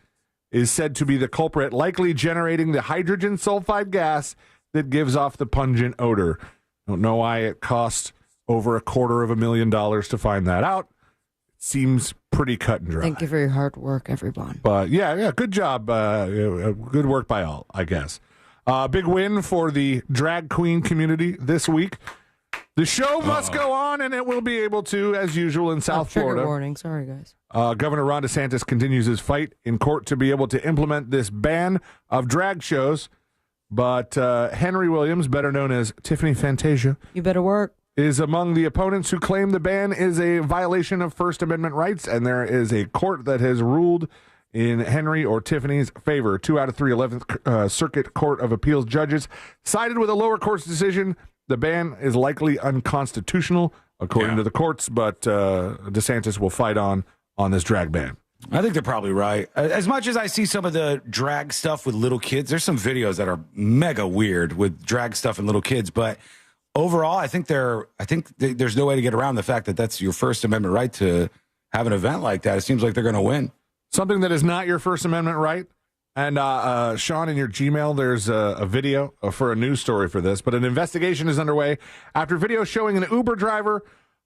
[SPEAKER 4] is said to be the culprit, likely generating the hydrogen sulfide gas that gives off the pungent odor. Don't know why it cost over $250,000 to find that out. It seems pretty cut and dry.
[SPEAKER 13] Thank you for your hard work, everyone.
[SPEAKER 4] But yeah, good job. Good work by all, I guess. Big win for the drag queen community this week. The show must go on, and it will be able to, as usual, in South Florida.
[SPEAKER 13] Trigger warning. Sorry, guys.
[SPEAKER 4] Governor Ron DeSantis continues his fight in court to be able to implement this ban of drag shows. But Henry Williams, better known as Tiffany Fantasia,
[SPEAKER 13] you better work,
[SPEAKER 4] is among the opponents who claim the ban is a violation of First Amendment rights, and there is a court that has ruled in Henry or Tiffany's favor. 2 out of 3 11th Circuit Court of Appeals judges sided with a lower court's decision. The ban is likely unconstitutional, according to the courts, but DeSantis will fight on this drag ban.
[SPEAKER 17] I think they're probably right. As much as I see some of the drag stuff with little kids, there's some videos that are mega weird with drag stuff and little kids, but overall, I think there's no way to get around the fact that that's your First Amendment right to have an event like that. It seems like they're going to win.
[SPEAKER 4] Something that is not your First Amendment right. And Sean, in your Gmail, there's a video for a news story for this, but an investigation is underway after video showing an Uber driver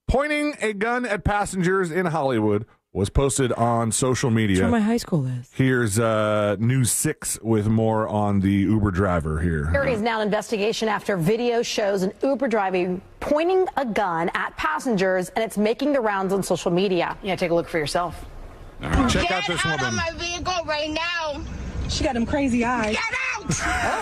[SPEAKER 4] pointing a gun at passengers in Hollywood was posted on social media.
[SPEAKER 13] That's where my high school is.
[SPEAKER 4] Here's News 6 with more on the Uber driver here.
[SPEAKER 1] There is now an investigation after video shows an Uber driver pointing a gun at passengers, and it's making the rounds on social media. Yeah, take a look for yourself.
[SPEAKER 4] All right, check out this woman.
[SPEAKER 2] Get out of my vehicle right now.
[SPEAKER 1] She got them crazy eyes.
[SPEAKER 2] Get out!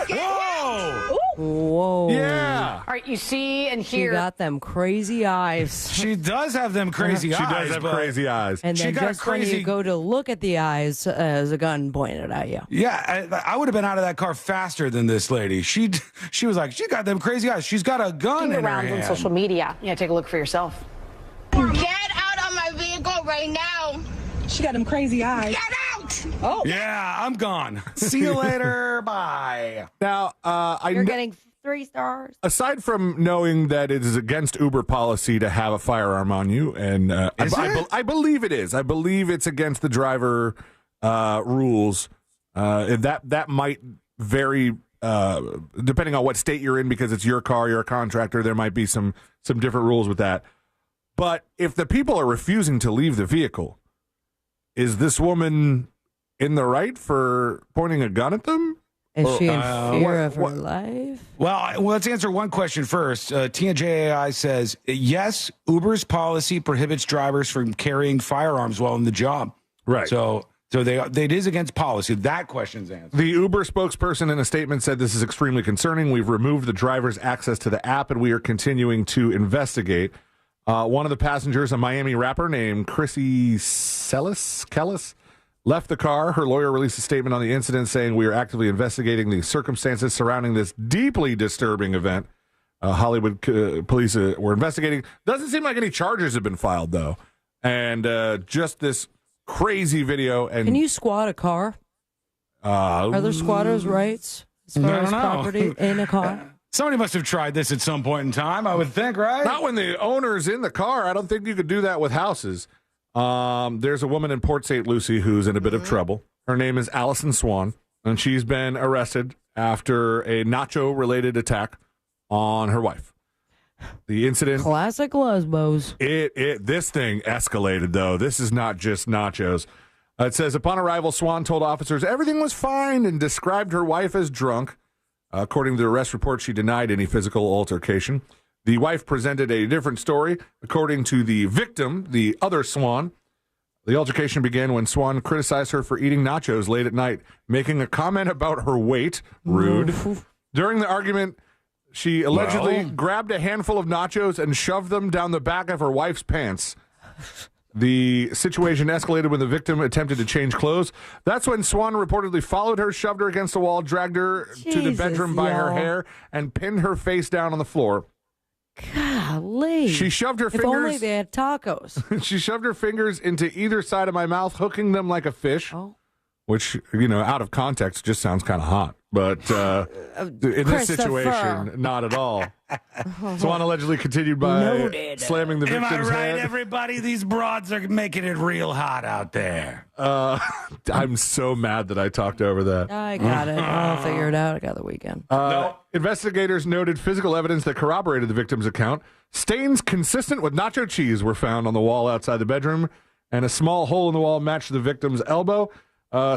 [SPEAKER 4] Whoa!
[SPEAKER 13] Whoa.
[SPEAKER 4] Yeah.
[SPEAKER 1] All right, you see and
[SPEAKER 13] She
[SPEAKER 1] hear.
[SPEAKER 13] got them crazy eyes.
[SPEAKER 17] She does have them crazy eyes.
[SPEAKER 4] She does have crazy eyes.
[SPEAKER 13] And then
[SPEAKER 17] she got
[SPEAKER 13] just
[SPEAKER 17] a crazy...
[SPEAKER 13] when you go to look at the eyes, as a gun pointed at you.
[SPEAKER 17] Yeah, I would have been out of that car faster than this lady. She was like, she got them crazy eyes. She's got a gun in her
[SPEAKER 1] rounds
[SPEAKER 17] hand.
[SPEAKER 1] on social media. Yeah, take a look for yourself.
[SPEAKER 2] Get out of my vehicle right now.
[SPEAKER 1] She got them crazy eyes.
[SPEAKER 2] Get out!
[SPEAKER 1] Oh.
[SPEAKER 17] Yeah, I'm gone. See you later. Bye.
[SPEAKER 4] Now,
[SPEAKER 13] You're getting 3 stars.
[SPEAKER 4] Aside from knowing that it is against Uber policy to have a firearm on you, and I believe it is. I believe it's against the driver rules. That might vary depending on what state you're in, because it's your car, you're a contractor. There might be some different rules with that. But if the people are refusing to leave the vehicle, is this woman in the right for pointing a gun at them?
[SPEAKER 13] Is she in fear of her life?
[SPEAKER 17] Well, let's answer one question first. TNJAI says, yes, Uber's policy prohibits drivers from carrying firearms while in the job.
[SPEAKER 4] Right.
[SPEAKER 17] So So it is against policy. That question's answered.
[SPEAKER 4] The Uber spokesperson in a statement said this is extremely concerning. We've removed the driver's access to the app, and we are continuing to investigate. One of the passengers, a Miami rapper named Chrissy Kellis, left the car. Her lawyer released a statement on the incident saying, we are actively investigating the circumstances surrounding this deeply disturbing event. Hollywood police were investigating. Doesn't seem like any charges have been filed, though. And just this crazy video. And
[SPEAKER 13] can you squat a car? Are there squatters' rights as far as property in a car?
[SPEAKER 17] Somebody must have tried this at some point in time, I would think, right?
[SPEAKER 4] Not when the owner's in the car. I don't think you could do that with houses. There's a woman in Port St. Lucie who's in a bit of trouble. Her name is Allison Swan, and she's been arrested after a nacho-related attack on her wife. The incident...
[SPEAKER 13] Classic lesbos.
[SPEAKER 4] This thing escalated, though. This is not just nachos. It says, upon arrival, Swan told officers everything was fine and described her wife as drunk. According to the arrest report, she denied any physical altercation. The wife presented a different story. According to the victim, the other Swan, the altercation began when Swan criticized her for eating nachos late at night, making a comment about her weight. Rude. During the argument, she allegedly grabbed a handful of nachos and shoved them down the back of her wife's pants. The situation escalated when the victim attempted to change clothes. That's when Swan reportedly followed her, shoved her against the wall, dragged her to the bedroom by her hair, and pinned her face down on the floor.
[SPEAKER 13] Golly.
[SPEAKER 4] She shoved her fingers...
[SPEAKER 13] If only they had tacos.
[SPEAKER 4] She shoved her fingers into either side of my mouth, hooking them like a fish, which, out of context, just sounds kind of hot. But in this situation, not at all. Swan allegedly continued by slamming the victim's
[SPEAKER 17] Am I right,
[SPEAKER 4] head.
[SPEAKER 17] everybody? These broads are making it real hot out there.
[SPEAKER 4] I'm so mad that I talked over that.
[SPEAKER 13] I got it. I'll figure it out. I got the weekend.
[SPEAKER 4] Investigators noted physical evidence that corroborated the victim's account. Stains consistent with nacho cheese were found on the wall outside the bedroom, and a small hole in the wall matched the victim's elbow.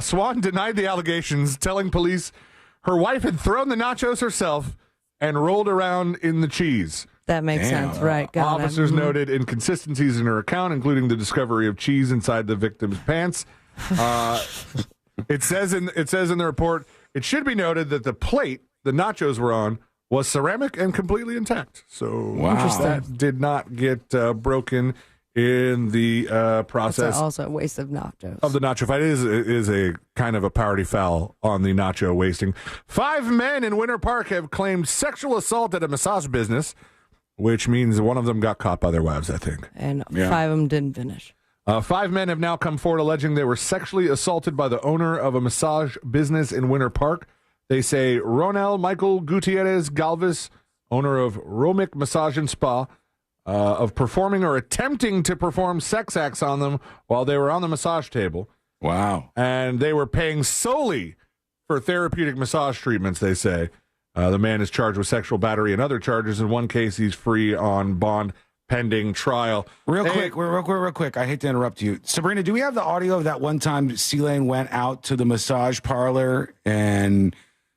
[SPEAKER 4] Swan denied the allegations, telling police her wife had thrown the nachos herself and rolled around in the cheese.
[SPEAKER 13] That makes sense, right? Got
[SPEAKER 4] Officers
[SPEAKER 13] it.
[SPEAKER 4] noted inconsistencies in her account, including the discovery of cheese inside the victim's pants. It says in the report, it should be noted that the plate the nachos were on was ceramic and completely intact. So that did not get broken in the process.
[SPEAKER 13] That's also a waste of nachos.
[SPEAKER 4] Of the nacho fight. It is a kind of a party foul on the nacho wasting. 5 men in Winter Park have claimed sexual assault at a massage business, which means one of them got caught by their wives, I think.
[SPEAKER 13] And 5 of them didn't finish.
[SPEAKER 4] 5 men have now come forward alleging they were sexually assaulted by the owner of a massage business in Winter Park. They say Ronel Michael Gutierrez Galvez, owner of Romic Massage and Spa, of performing or attempting to perform sex acts on them while they were on the massage table.
[SPEAKER 17] Wow.
[SPEAKER 4] And they were paying solely for therapeutic massage treatments, they say. The man is charged with sexual battery and other charges. In one case, he's free on bond pending trial.
[SPEAKER 17] Real quick. I hate to interrupt you. Sabrina, do we have the audio of that one time C-Lane went out to the massage parlor and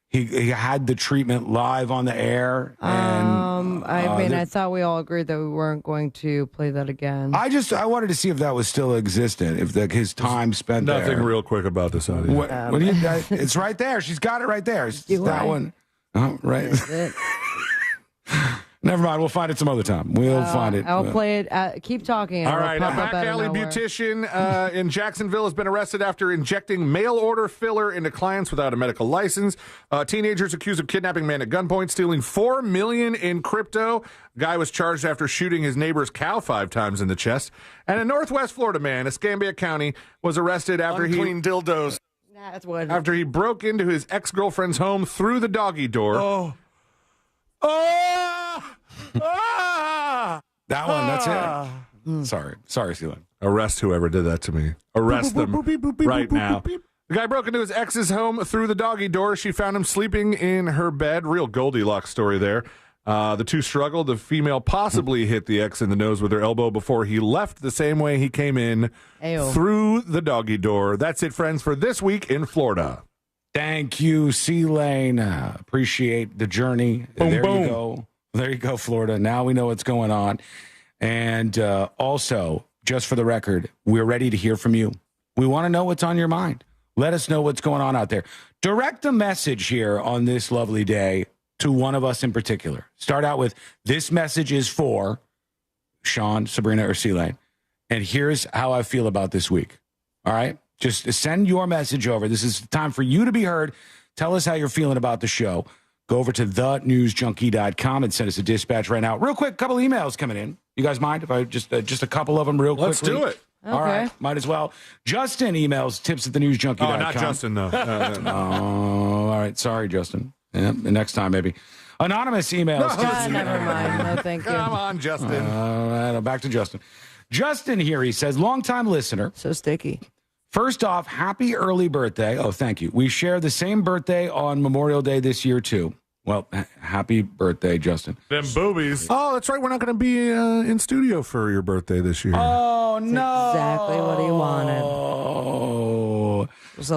[SPEAKER 17] he had the treatment live on the air? And,
[SPEAKER 13] I thought we all agreed that we weren't going to play that again.
[SPEAKER 17] I wanted to see if that was still existent, if his time spent there.
[SPEAKER 4] Nothing real quick about this audio.
[SPEAKER 17] What do you, it's right there. She's got it right there. It's that one. Oh, right. Never mind. We'll find it some other time. We'll find it.
[SPEAKER 13] I'll play it. Keep talking.
[SPEAKER 4] All right. A back alley beautician in Jacksonville has been arrested after injecting mail order filler into clients without a medical license. Teenagers accused of kidnapping man at gunpoint, stealing $4 million in crypto. Guy was charged after shooting his neighbor's cow 5 times in the chest. And a Northwest Florida man, Escambia County, was arrested after
[SPEAKER 1] dildos.
[SPEAKER 13] That's what.
[SPEAKER 4] After he broke into his ex-girlfriend's home through the doggy door.
[SPEAKER 17] That one, that's it. Sorry, Steven.
[SPEAKER 4] Arrest whoever did that to me. Arrest them right now. The guy broke into his ex's home through the doggy door. She found him sleeping in her bed. Real Goldilocks story there. The two struggled. The female possibly hit the ex in the nose with her elbow before he left the same way he came in, through the doggy door. That's it, friends, for this week in Florida.
[SPEAKER 17] Thank you, C-Lane. Appreciate the journey.
[SPEAKER 4] Boom,
[SPEAKER 17] there
[SPEAKER 4] boom.
[SPEAKER 17] you go. There you go, Florida. Now we know what's going on. And also, just for the record, we're ready to hear from you. We want to know what's on your mind. Let us know what's going on out there. Direct a message here on this lovely day to one of us in particular. Start out with, this message is for Sean, Sabrina, or C-Lane. And here's how I feel about this week. All right? Just send your message over. This is time for you to be heard. Tell us how you're feeling about the show. Go over to thenewsjunkie.com and send us a dispatch right now. Real quick, couple emails coming in. You guys mind if I just a couple of them real quickly?
[SPEAKER 4] Let's do it.
[SPEAKER 17] All right, might as well. Justin emails tips@thenewsjunkie.com.
[SPEAKER 4] Oh, not Justin, though.
[SPEAKER 17] Oh, all right. Sorry, Justin. Yeah, next time, maybe. Anonymous emails.
[SPEAKER 13] Never mind. No, thank you.
[SPEAKER 4] Come on, Justin.
[SPEAKER 17] All right, back to Justin. Justin here, he says, longtime listener.
[SPEAKER 13] So sticky.
[SPEAKER 17] First off, happy early birthday. Oh, thank you. We share the same birthday on Memorial Day this year, too. Well, happy birthday, Justin.
[SPEAKER 4] Them boobies. Oh, that's right. We're not going to be in studio for your birthday this year.
[SPEAKER 17] Oh, no.
[SPEAKER 13] That's exactly what he wanted.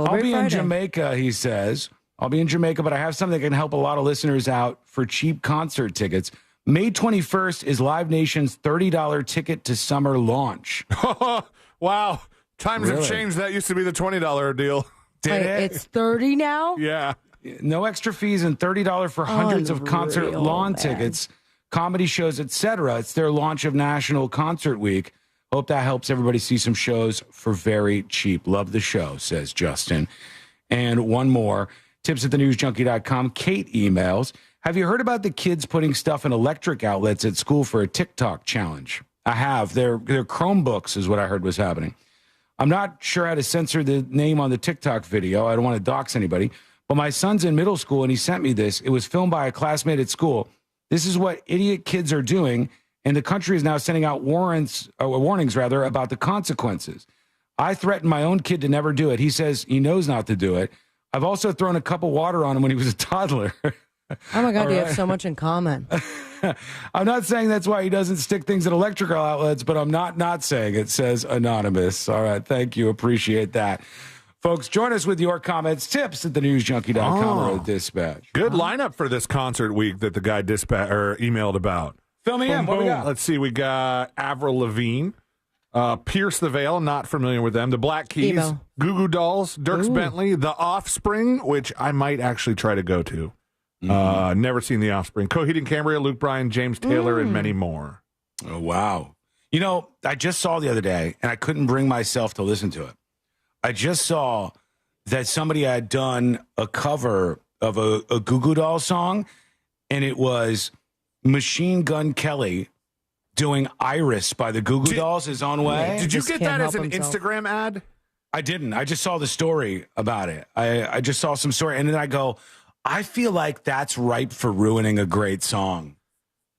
[SPEAKER 17] I'll be in Jamaica, he says. I'll be in Jamaica, but I have something that can help a lot of listeners out for cheap concert tickets. May 21st is Live Nation's $30 ticket to summer launch.
[SPEAKER 4] Wow. Times have changed. That used to be the $20 deal.
[SPEAKER 17] Did it?
[SPEAKER 13] It's 30 now?
[SPEAKER 4] Yeah.
[SPEAKER 17] No extra fees and $30 for hundreds of concert lawn tickets, comedy shows, etc. It's their launch of National Concert Week. Hope that helps everybody see some shows for very cheap. Love the show, says Justin. And one more, tips@thenewsjunkie.com. Kate emails, have you heard about the kids putting stuff in electric outlets at school for a TikTok challenge? I have. Their Chromebooks is what I heard was happening. I'm not sure how to censor the name on the TikTok video. I don't want to dox anybody. But my son's in middle school, and he sent me this. It was filmed by a classmate at school. This is what idiot kids are doing, and the country is now sending out warnings about the consequences. I threatened my own kid to never do it. He says he knows not to do it. I've also thrown a cup of water on him when he was a toddler.
[SPEAKER 13] Oh, my God, you have so much in common.
[SPEAKER 17] I'm not saying that's why he doesn't stick things in electrical outlets, but I'm not saying it, says Anonymous. All right, thank you. Appreciate that. Folks, join us with your comments, tips@thenewsjunkie.com or dispatch.
[SPEAKER 4] Good lineup for this concert week that the guy emailed about.
[SPEAKER 17] Fill me in. What we got?
[SPEAKER 4] Let's see. We got Avril Lavigne, Pierce the Veil, not familiar with them. The Black Keys, Goo Goo Dolls, Dierks Bentley, The Offspring, which I might actually try to go to. Never seen The Offspring. Coheed and Cambria, Luke Bryan, James Taylor, and many more.
[SPEAKER 17] Oh, wow. You know, I just saw the other day, and I couldn't bring myself to listen to it. I just saw that somebody had done a cover of a Goo Goo Doll song, and it was Machine Gun Kelly doing Iris by the Goo Goo Dolls, His Own Way.
[SPEAKER 4] Did you get that as an Instagram ad?
[SPEAKER 17] I didn't. I just saw the story about it. I just saw some story, and then I go, I feel like that's ripe for ruining a great song.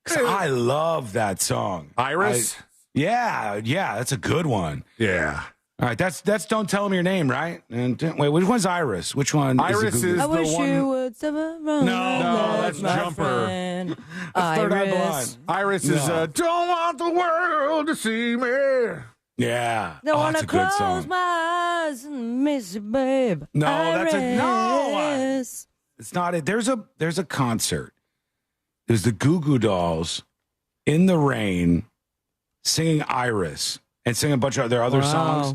[SPEAKER 17] 'Cause I love that song.
[SPEAKER 4] Iris?
[SPEAKER 17] Yeah, that's a good one.
[SPEAKER 4] Yeah.
[SPEAKER 17] All right, that's Don't Tell Him Your Name, right? And wait, which one's Iris? Which one?
[SPEAKER 4] Iris is
[SPEAKER 13] I
[SPEAKER 4] the
[SPEAKER 13] wish
[SPEAKER 4] one.
[SPEAKER 13] you would never run.
[SPEAKER 17] No, that's
[SPEAKER 4] Jumper.
[SPEAKER 17] That's Third Eye Blind.
[SPEAKER 4] Iris is Don't Want the World to See Me.
[SPEAKER 17] Yeah.
[SPEAKER 13] Don't want
[SPEAKER 17] that's
[SPEAKER 13] to
[SPEAKER 17] a good
[SPEAKER 13] close
[SPEAKER 17] song.
[SPEAKER 13] my eyes and miss you, babe.
[SPEAKER 17] No,
[SPEAKER 13] Iris.
[SPEAKER 17] It's not it. There's a concert. There's the Goo Goo Dolls in the rain singing Iris and singing a bunch of their other songs.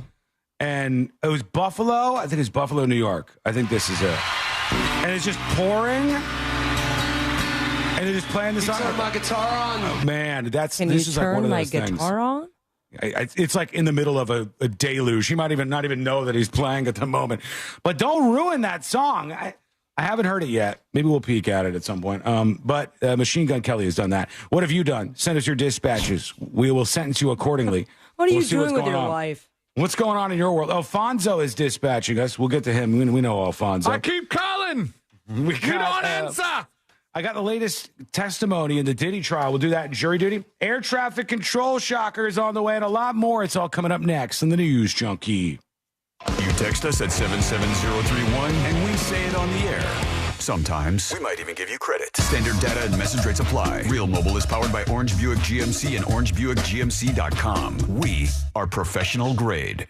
[SPEAKER 17] And it was Buffalo. I think it's Buffalo, New York. I think this is it. And it's just pouring. And they're just playing the song.
[SPEAKER 3] Turn my guitar on.
[SPEAKER 17] Oh, man, this
[SPEAKER 13] Can
[SPEAKER 17] is
[SPEAKER 13] you
[SPEAKER 17] like one
[SPEAKER 13] turn
[SPEAKER 17] of
[SPEAKER 13] my
[SPEAKER 17] those things.
[SPEAKER 13] guitar on?
[SPEAKER 17] It's like in the middle of a deluge. He might not even know that he's playing at the moment. But don't ruin that song. I haven't heard it yet. Maybe we'll peek at it at some point. But Machine Gun Kelly has done that. What have you done? Send us your dispatches. We will sentence you accordingly.
[SPEAKER 13] What are you doing with your life?
[SPEAKER 17] What's going on in your world? Alfonso is dispatching us. We'll get to him. We know Alfonso.
[SPEAKER 4] I keep calling.
[SPEAKER 17] You
[SPEAKER 4] don't answer.
[SPEAKER 17] I got the latest testimony in the Diddy trial. We'll do that in jury duty. Air traffic control shocker is on the way and a lot more. It's all coming up next in the News Junkie.
[SPEAKER 9] You text us at 77031 and we say it on the air. Sometimes. We might even give you credit. Standard data and message rates apply. Real Mobile is powered by Orange Buick GMC and OrangeBuickGMC.com. We are professional grade.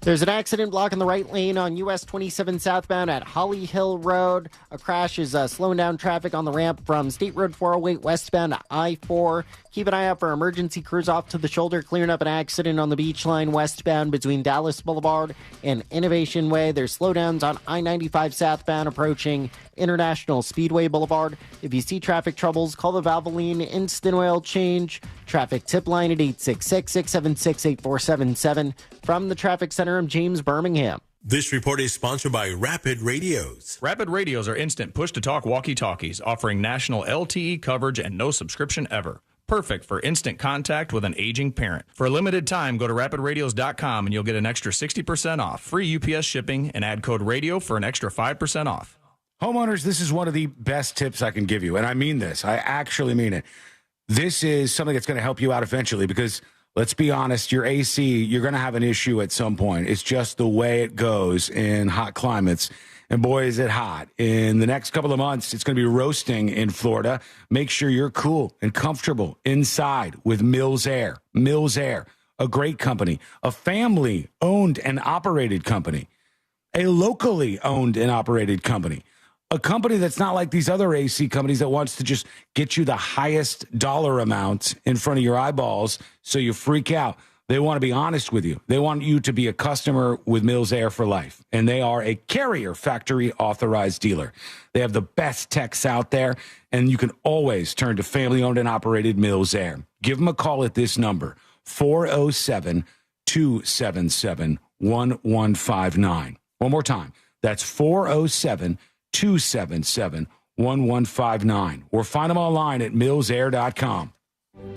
[SPEAKER 15] There's an accident blocking the right lane on US 27 southbound at Holly Hill Road. A crash is slowing down traffic on the ramp from State Road 408 westbound to I-4. Keep an eye out for emergency crews off to the shoulder, clearing up an accident on the beach line westbound between Dallas Boulevard and Innovation Way. There's slowdowns on I-95 southbound approaching International Speedway Boulevard. If you see traffic troubles, call the Valvoline Instant Oil Change traffic tip line at 866-676-8477. From the Traffic Center, I'm James Birmingham.
[SPEAKER 3] This report is sponsored by Rapid Radios.
[SPEAKER 8] Rapid Radios are instant push-to-talk walkie-talkies offering national LTE coverage and no subscription ever. Perfect for instant contact with an aging parent. For a limited time, go to rapidradios.com and you'll get an extra 60% off, free UPS shipping, and add code RADIO for an extra 5% off.
[SPEAKER 17] Homeowners, this is one of the best tips I can give you, and I mean this. I actually mean it. This is something that's going to help you out eventually because, let's be honest, your AC, you're going to have an issue at some point. It's just the way it goes in hot climates. And boy, is it hot. In the next couple of months, it's going to be roasting in Florida. Make sure you're cool and comfortable inside with Mills Air. Mills Air, a great company, a family-owned and operated company, a locally owned and operated company, a company that's not like these other AC companies that wants to just get you the highest dollar amount in front of your eyeballs so you freak out. They want to be honest with you. They want you to be a customer with Mills Air for life. And they are a Carrier factory authorized dealer. They have the best techs out there, and you can always turn to family-owned and operated Mills Air. Give them a call at this number, 407-277-1159. One more time. That's 407-277-1159. Or find them online at millsair.com.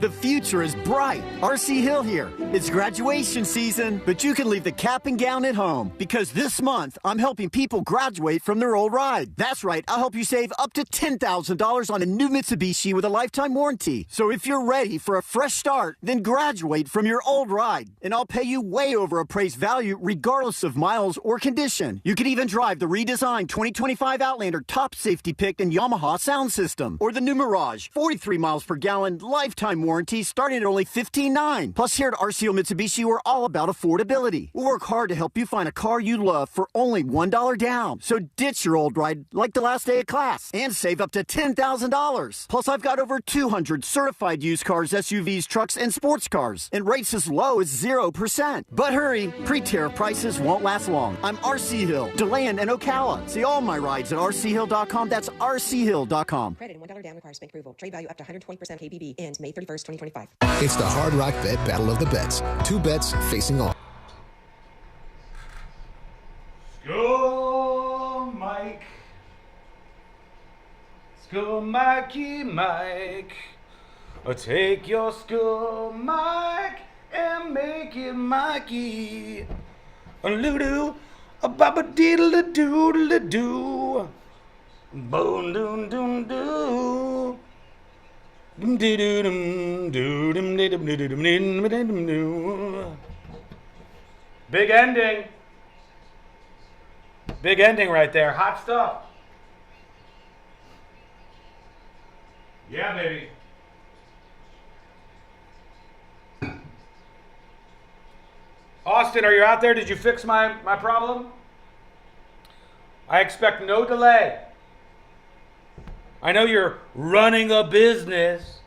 [SPEAKER 27] The future is bright. RC Hill here. It's graduation season, but you can leave the cap and gown at home because this month I'm helping people graduate from their old ride. That's right. I'll help you save up to $10,000 on a new Mitsubishi with a lifetime warranty. So if you're ready for a fresh start, then graduate from your old ride, and I'll pay you way over appraised value regardless of miles or condition. You can even drive the redesigned 2025 Outlander top safety pick and Yamaha sound system, or the new Mirage, 43 miles per gallon lifetime warranty starting at only $15,900. Plus, here at RCO Mitsubishi, we're all about affordability. We'll work hard to help you find a car you love for only $1 down. So ditch your old ride like the last day of class and save up to $10,000. Plus, I've got over 200 certified used cars, SUVs, trucks, and sports cars, and rates as low as 0%. But hurry, pre-tariff prices won't last long. I'm RC Hill, DeLand, and Ocala. See all my rides at rchill.com. That's rchill.com.
[SPEAKER 10] Credit and $1 down requires bank approval. Trade value up to 120% KBB. Ends May 31st, 2025.
[SPEAKER 12] It's the Hard Rock Bet Battle of the Bets. Two bets facing off.
[SPEAKER 14] Skull Mike. Skull Mikey Mike. Take your Skull Mike and make it Mikey. A loo-doo, a baba-diddle-a-doodle-a-doo. Boom-doom-doom-doo. Big ending. Big ending right there. Hot stuff. Yeah, baby. Austin, are you out there? Did you fix my problem? I expect no delay. I know you're running a business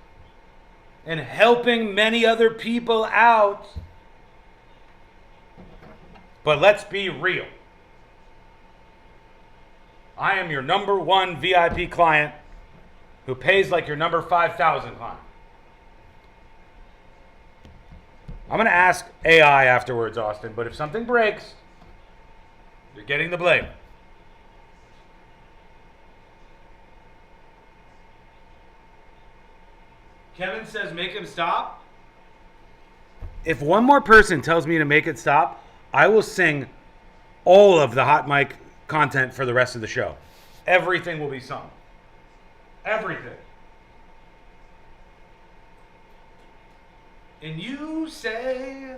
[SPEAKER 14] and helping many other people out, but let's be real. I am your number one VIP client who pays like your number 5,000 client. I'm going to ask AI afterwards, Austin, but if something breaks, you're getting the blame. Kevin says make him stop. If one more person tells me to make it stop, I will sing all of the hot mic content for the rest of the show. Everything will be sung. Everything. And you say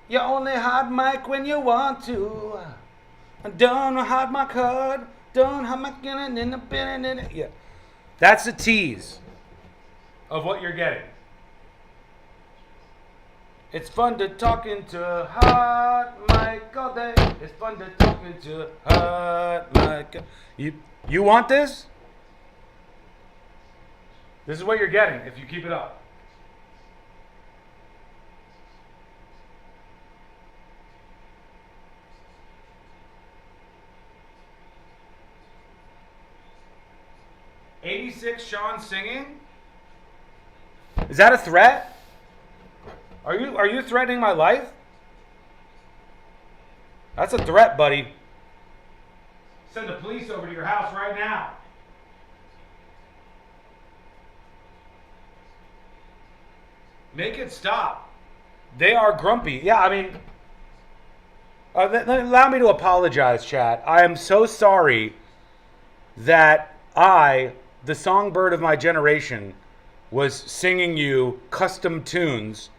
[SPEAKER 14] you only hot mic when you want to. Don't hot mic hard. Don't hot mic in it. Yeah. That's a tease of what you're getting. It's fun to talk into hot mic all day. It's fun to talk into hot mic. You want this? This is what you're getting if you keep it up. '86 Sean singing? Is that a threat? Are you threatening my life? That's a threat, buddy. Send the police over to your house right now. Make it stop. They are grumpy. Yeah, I mean, allow me to apologize, chat. I am so sorry that I, the songbird of my generation, was singing you custom tunes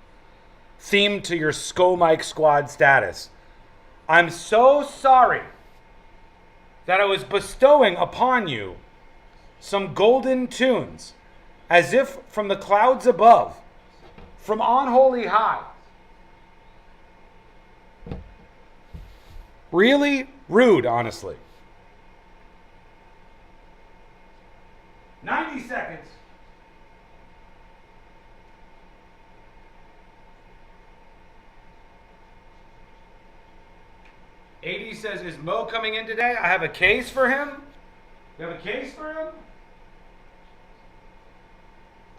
[SPEAKER 14] themed to your Sko Mike Squad status. I'm so sorry that I was bestowing upon you some golden tunes as if from the clouds above, from on holy high. Really rude, honestly. 90 seconds. AD says, is Mo coming in today? I have a case for him. You have a case for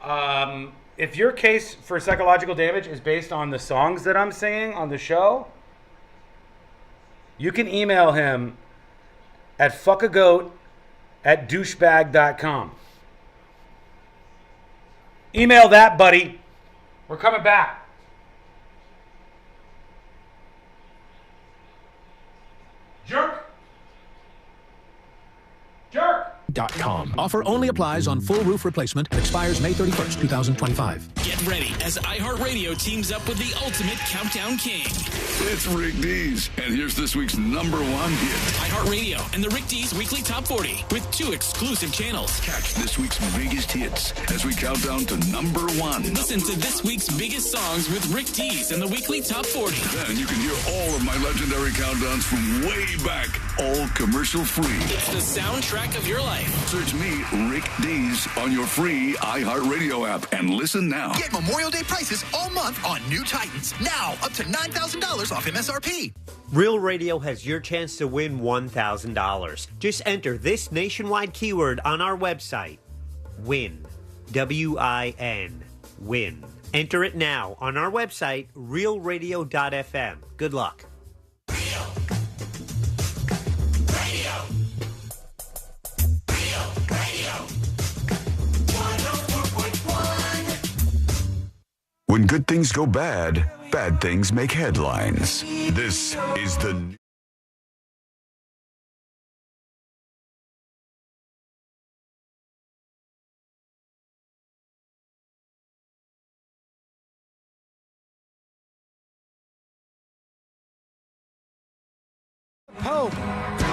[SPEAKER 14] him? If your case for psychological damage is based on the songs that I'm singing on the show, you can email him at fuckagoat@douchebag.com. Email that, buddy. We're coming back. Jerk.
[SPEAKER 5] .com. Offer only applies on full roof replacement. Expires May 31st, 2025.
[SPEAKER 11] Get ready as iHeartRadio teams up with the ultimate countdown king.
[SPEAKER 9] It's Rick Dees, and here's this week's number one hit.
[SPEAKER 11] iHeartRadio and the Rick Dees Weekly Top 40 with 2 exclusive channels.
[SPEAKER 9] Catch this week's biggest hits as we count down to number one.
[SPEAKER 11] Listen to this week's biggest songs with Rick Dees and the Weekly Top 40.
[SPEAKER 9] Then you can hear all of my legendary countdowns from way back, all commercial free.
[SPEAKER 11] It's the soundtrack of your life.
[SPEAKER 9] Search me, Rick Dees, on your free iHeartRadio app and listen now.
[SPEAKER 5] Get Memorial Day prices all month on new Titans. Now up to $9,000 off MSRP.
[SPEAKER 22] Real Radio has your chance to win $1,000. Just enter this nationwide keyword on our website. WIN. W-I-N. WIN. Enter it now on our website, realradio.fm. Good luck.
[SPEAKER 9] When good things go bad, bad things make headlines. This is the...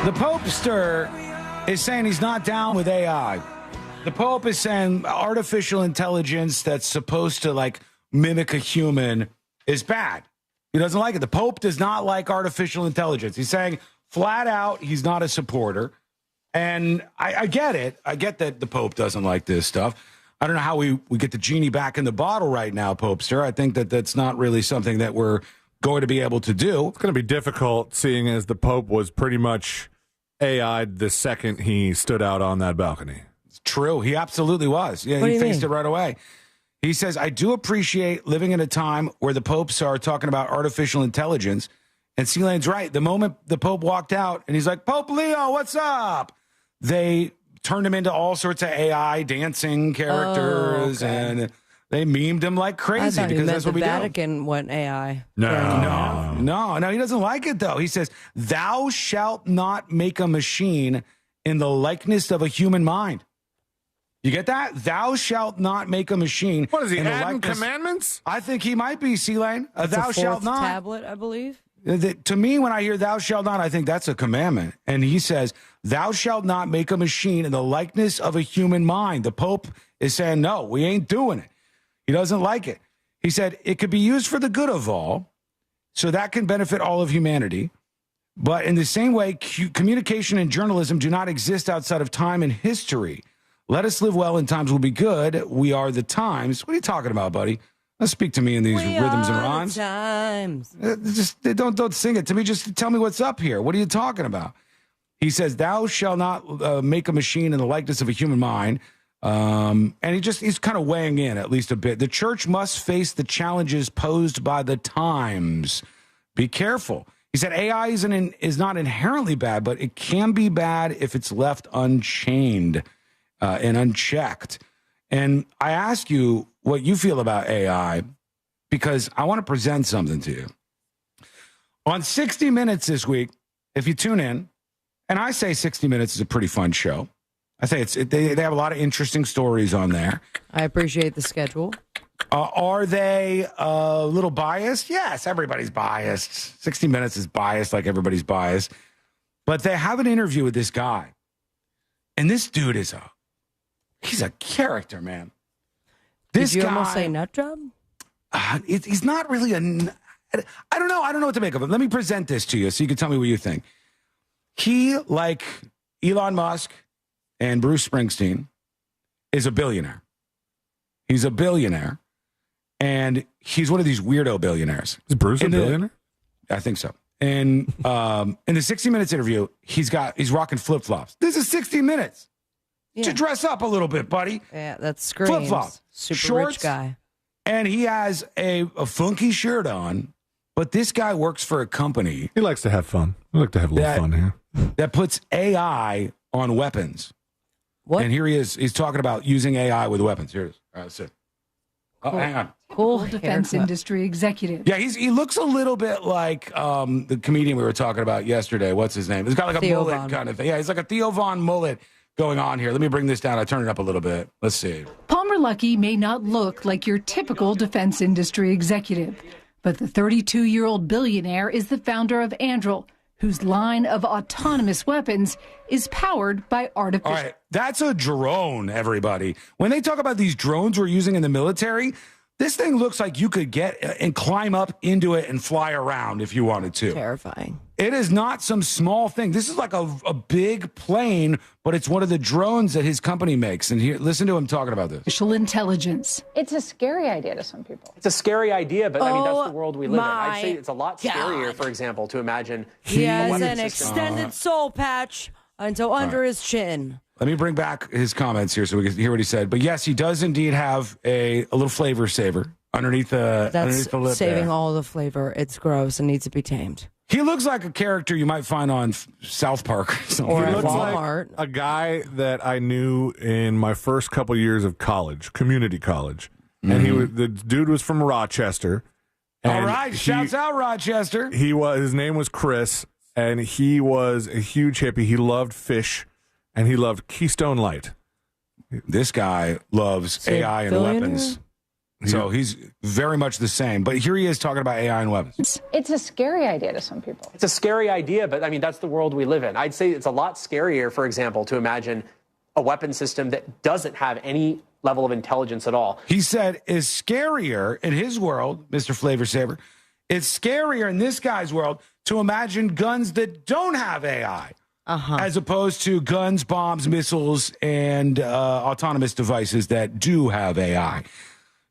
[SPEAKER 16] The Popester is saying he's not down with AI. The Pope is saying artificial intelligence that's supposed to like mimic a human is bad. He doesn't like it. The Pope does not like artificial intelligence. He's saying flat out he's not a supporter. And I get it. I get that the Pope doesn't like this stuff. I don't know how we get the genie back in the bottle right now, Popester. I think that that's not really something that we're going to be able to do.
[SPEAKER 4] It's going to be difficult seeing as the Pope was pretty much AI'd the second he stood out on that balcony.
[SPEAKER 16] It's true. He absolutely was. Yeah, he faced it right away. He says, I do appreciate living in a time where the popes are talking about artificial intelligence. And C-Lane's right. The moment the Pope walked out and he's like, Pope Leo, what's up? They turned him into all sorts of AI dancing characters and they memed him like crazy because that's what we do.
[SPEAKER 13] The Vatican went AI.
[SPEAKER 16] No, he doesn't like it though. He says, thou shalt not make a machine in the likeness of a human mind. You get that? Thou shalt not make a machine.
[SPEAKER 4] What is he,
[SPEAKER 16] in the
[SPEAKER 4] adding
[SPEAKER 16] likeness?
[SPEAKER 4] commandments?
[SPEAKER 16] I think he might be, C-Lane. Thou shalt not.
[SPEAKER 13] Tablet, I believe.
[SPEAKER 16] To me, when I hear thou shalt not, I think that's a commandment. And he says, thou shalt not make a machine in the likeness of a human mind. The Pope is saying, no, we ain't doing it. He doesn't like it.
[SPEAKER 17] He said it could be used for the good of all, so that can benefit all of humanity. But in the same way, communication and journalism do not exist outside of time and history. Let us live well and times will be good. We are the times. What are you talking about, buddy? Let's speak to me in these rhythms and rhymes.
[SPEAKER 13] Times.
[SPEAKER 17] Just don't sing it to me. Just tell me what's up here. What are you talking about? He says, thou shall not make a machine in the likeness of a human mind. And he's kind of weighing in at least a bit. The church must face the challenges posed by the times. Be careful. He said AI is not inherently bad, but it can be bad if it's left unchained and unchecked. And I ask you what you feel about AI because I want to present something to you. On 60 Minutes this week, if you tune in, and I say 60 Minutes is a pretty fun show. I say they have a lot of interesting stories on there.
[SPEAKER 13] I appreciate the schedule.
[SPEAKER 17] Are they a little biased? Yes, everybody's biased. 60 Minutes is biased like everybody's biased. But they have an interview with this guy. And this dude he's a character, man. This
[SPEAKER 13] Did you
[SPEAKER 17] guy,
[SPEAKER 13] almost say nut job?
[SPEAKER 17] He's not really I don't know. I don't know what to make of him. Let me present this to you so you can tell me what you think. He, like Elon Musk and Bruce Springsteen, is a billionaire. He's a billionaire. And he's one of these weirdo billionaires.
[SPEAKER 4] Is Bruce a billionaire?
[SPEAKER 17] I think so. And in the 60 Minutes interview, he's rocking flip-flops. This is 60 Minutes. Yeah. To dress up a little bit, buddy.
[SPEAKER 13] Yeah, that's screams.
[SPEAKER 17] Flip-flops.
[SPEAKER 13] Super
[SPEAKER 17] Shorts,
[SPEAKER 13] rich guy.
[SPEAKER 17] And he has a funky shirt on, but this guy works for a company.
[SPEAKER 4] He likes to have fun. We like to have a little fun here.
[SPEAKER 17] That puts AI on weapons.
[SPEAKER 13] What?
[SPEAKER 17] And here he is. He's talking about using AI with weapons. Here it is. All right, let's see. Oh, hang on.
[SPEAKER 18] Cool defense industry executive.
[SPEAKER 17] Yeah, he looks a little bit like the comedian we were talking about yesterday. What's his name? He's got like a
[SPEAKER 13] Theo
[SPEAKER 17] mullet
[SPEAKER 13] Von.
[SPEAKER 17] kind of thing. Yeah, he's like a Theo Von mullet going on here. Let me bring this down. I turn it up a little bit. Let's see.
[SPEAKER 18] Palmer Luckey may not look like your typical defense industry executive, but the 32-year-old billionaire is the founder of Anduril, whose line of autonomous weapons is powered by artificial...
[SPEAKER 17] All right, that's a drone, everybody. When they talk about these drones we're using in the military, this thing looks like you could get and climb up into it and fly around if you wanted to.
[SPEAKER 13] Terrifying.
[SPEAKER 17] It is not some small thing. This is like a big plane, but it's one of the drones that his company makes. And here, listen to him talking about this.
[SPEAKER 18] Artificial intelligence.
[SPEAKER 19] It's a scary idea to some people.
[SPEAKER 20] It's a scary idea, but I mean, that's the world we live in.
[SPEAKER 13] my
[SPEAKER 20] I'd say it's a lot scarier, for example, to imagine.
[SPEAKER 13] He
[SPEAKER 20] a
[SPEAKER 13] has
[SPEAKER 20] weapon
[SPEAKER 13] an
[SPEAKER 20] system.
[SPEAKER 13] extended soul patch until under his chin.
[SPEAKER 17] Let me bring back his comments here so we can hear what he said. But yes, he does indeed have a little flavor saver underneath the lip
[SPEAKER 13] saving
[SPEAKER 17] there.
[SPEAKER 13] all the flavor. It's gross and needs to be tamed.
[SPEAKER 17] He looks like a character you might find on South Park or something.
[SPEAKER 13] Or
[SPEAKER 4] He
[SPEAKER 13] at
[SPEAKER 4] looks
[SPEAKER 13] Walmart.
[SPEAKER 4] like a guy that I knew in my first couple years of college, community college. And the dude was from Rochester.
[SPEAKER 17] All right, shouts out Rochester.
[SPEAKER 4] His name was Chris, and he was a huge hippie. He loved fish, and he loved Keystone Light.
[SPEAKER 17] This guy loves AI and weapons. So he's very much the same. But here he is talking about AI and weapons.
[SPEAKER 19] It's a scary idea to some people.
[SPEAKER 20] It's a scary idea, but I mean, that's the world we live in. I'd say it's a lot scarier, for example, to imagine a weapon system that doesn't have any level of intelligence at all.
[SPEAKER 17] He said is scarier in his world, Mr. Flavor Saver. It's scarier in this guy's world to imagine guns that don't have AI. As opposed to guns, bombs, missiles, and autonomous devices that do have AI.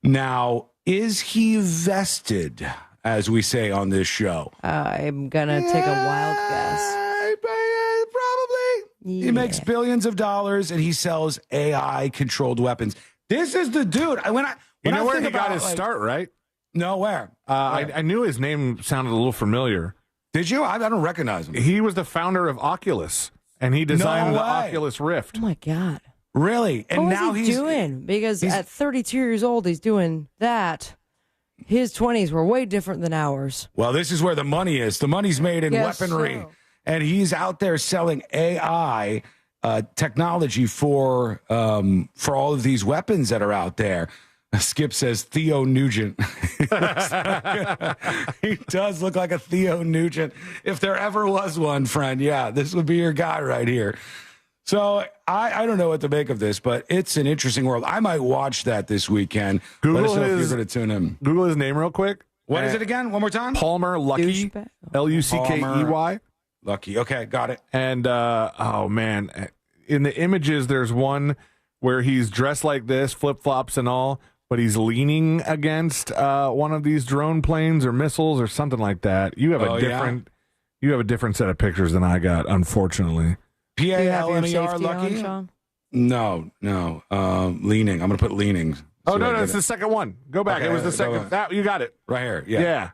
[SPEAKER 17] Now, is he vested, as we say on this show?
[SPEAKER 13] I'm going to take a wild guess.
[SPEAKER 17] Probably.
[SPEAKER 13] Yeah.
[SPEAKER 17] He makes billions of dollars, and he sells AI-controlled weapons. This is the dude. When I
[SPEAKER 4] where
[SPEAKER 17] think
[SPEAKER 4] he got
[SPEAKER 17] about,
[SPEAKER 4] his start, right?
[SPEAKER 17] No, where?
[SPEAKER 4] I knew his name sounded a little familiar.
[SPEAKER 17] Did you? I don't recognize him.
[SPEAKER 4] He was the founder of Oculus, and he designed the Oculus Rift.
[SPEAKER 13] Oh, my God.
[SPEAKER 17] Really? And
[SPEAKER 13] what
[SPEAKER 17] now
[SPEAKER 13] was he
[SPEAKER 17] he's
[SPEAKER 13] doing? Because at 32 years old, he's doing that. His 20s were way different than ours.
[SPEAKER 17] Well, this is where the money is. The money's made in weaponry.
[SPEAKER 13] So.
[SPEAKER 17] And he's out there selling AI technology for all of these weapons that are out there. Skip says Theo Nugent. He does look like a Theo Nugent. If there ever was one, friend, yeah, this would be your guy right here. So I don't know what to make of this, but it's an interesting world. I might watch that this weekend. Let us know if you're going to tune in.
[SPEAKER 4] Google his name real quick.
[SPEAKER 17] What is it again? One more time?
[SPEAKER 4] Palmer Luckey. Luckey.
[SPEAKER 17] Lucky. Okay, got it.
[SPEAKER 4] And, oh, man. In the images, there's one where he's dressed like this, flip-flops and all, but he's leaning against one of these drone planes or missiles or something like that. You have you have a different set of pictures than I got, unfortunately.
[SPEAKER 17] Palmer Lucky? No. Leaning. I'm going to put leaning.
[SPEAKER 4] Oh, no, it's the second one. Go back.
[SPEAKER 17] Okay,
[SPEAKER 4] it was the second. You got it.
[SPEAKER 17] Right here. Yeah.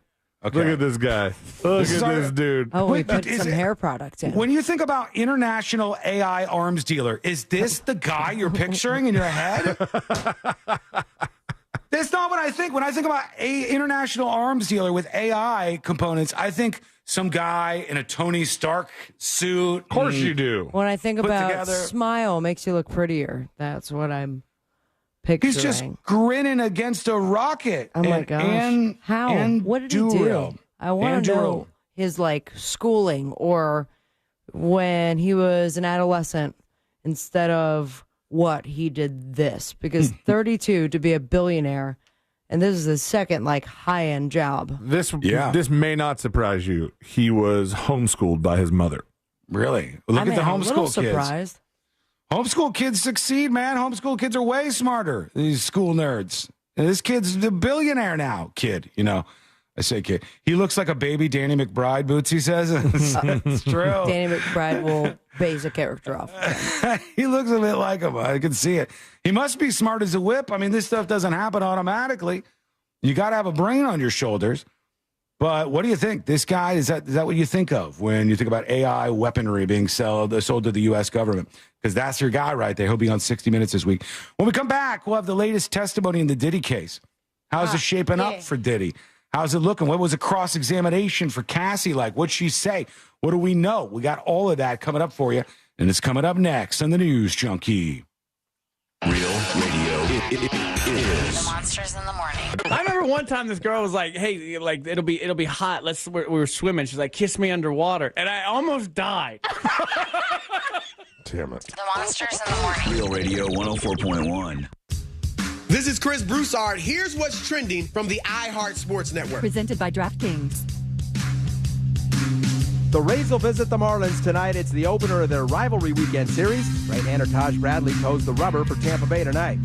[SPEAKER 17] Okay.
[SPEAKER 4] Look at this guy. Look at this dude.
[SPEAKER 13] Oh, we put some hair product in.
[SPEAKER 17] When you think about international AI arms dealer, is this the guy you're picturing in your head? That's not what I think. When I think about international arms dealer with AI components, I think some guy in a Tony Stark suit.
[SPEAKER 4] Of course you do.
[SPEAKER 13] When I think about smile, makes you look prettier. That's what I'm picturing.
[SPEAKER 17] He's just grinning against a rocket.
[SPEAKER 13] Oh my gosh. How? What did he do? I want to know his schooling or when he was an adolescent instead of what he did this. Because 32 to be a billionaire, and this is his second high-end job.
[SPEAKER 4] This may not surprise you. He was homeschooled by his mother.
[SPEAKER 17] Really? Look at the homeschool kids.
[SPEAKER 13] Surprised.
[SPEAKER 17] Homeschool kids succeed, man. Homeschool kids are way smarter. These school nerds. And this kid's a billionaire now. Kid, I say kid. He looks like a baby Danny McBride, Bootsy says. It's true.
[SPEAKER 13] Danny McBride will base a character off.
[SPEAKER 17] He looks a bit like him. I can see it. He must be smart as a whip. I mean, this stuff doesn't happen automatically. You got to have a brain on your shoulders. But what do you think? This guy, is that what you think of when you think about AI weaponry being sold to the U.S. government? Because that's your guy right there. He'll be on 60 Minutes this week. When we come back, we'll have the latest testimony in the Diddy case. How's it shaping up for Diddy? How's it looking? What was a cross-examination for Cassie like? What'd she say? What do we know? We got all of that coming up for you, and it's coming up next on the News Junkie.
[SPEAKER 6] Real radio. It is the Monsters in the Morning.
[SPEAKER 7] I remember one time this girl was like, "Hey, it'll be hot. We were swimming." She's like, "Kiss me underwater," and I almost died.
[SPEAKER 4] Damn it!
[SPEAKER 6] The Monsters in the Morning.
[SPEAKER 3] Real Radio 104.1.
[SPEAKER 21] This is Chris Broussard. Here's what's trending from the iHeart Sports Network.
[SPEAKER 23] Presented by DraftKings.
[SPEAKER 24] The Rays will visit the Marlins tonight. It's the opener of their rivalry weekend series. Right-hander Taj Bradley toes the rubber for Tampa Bay tonight.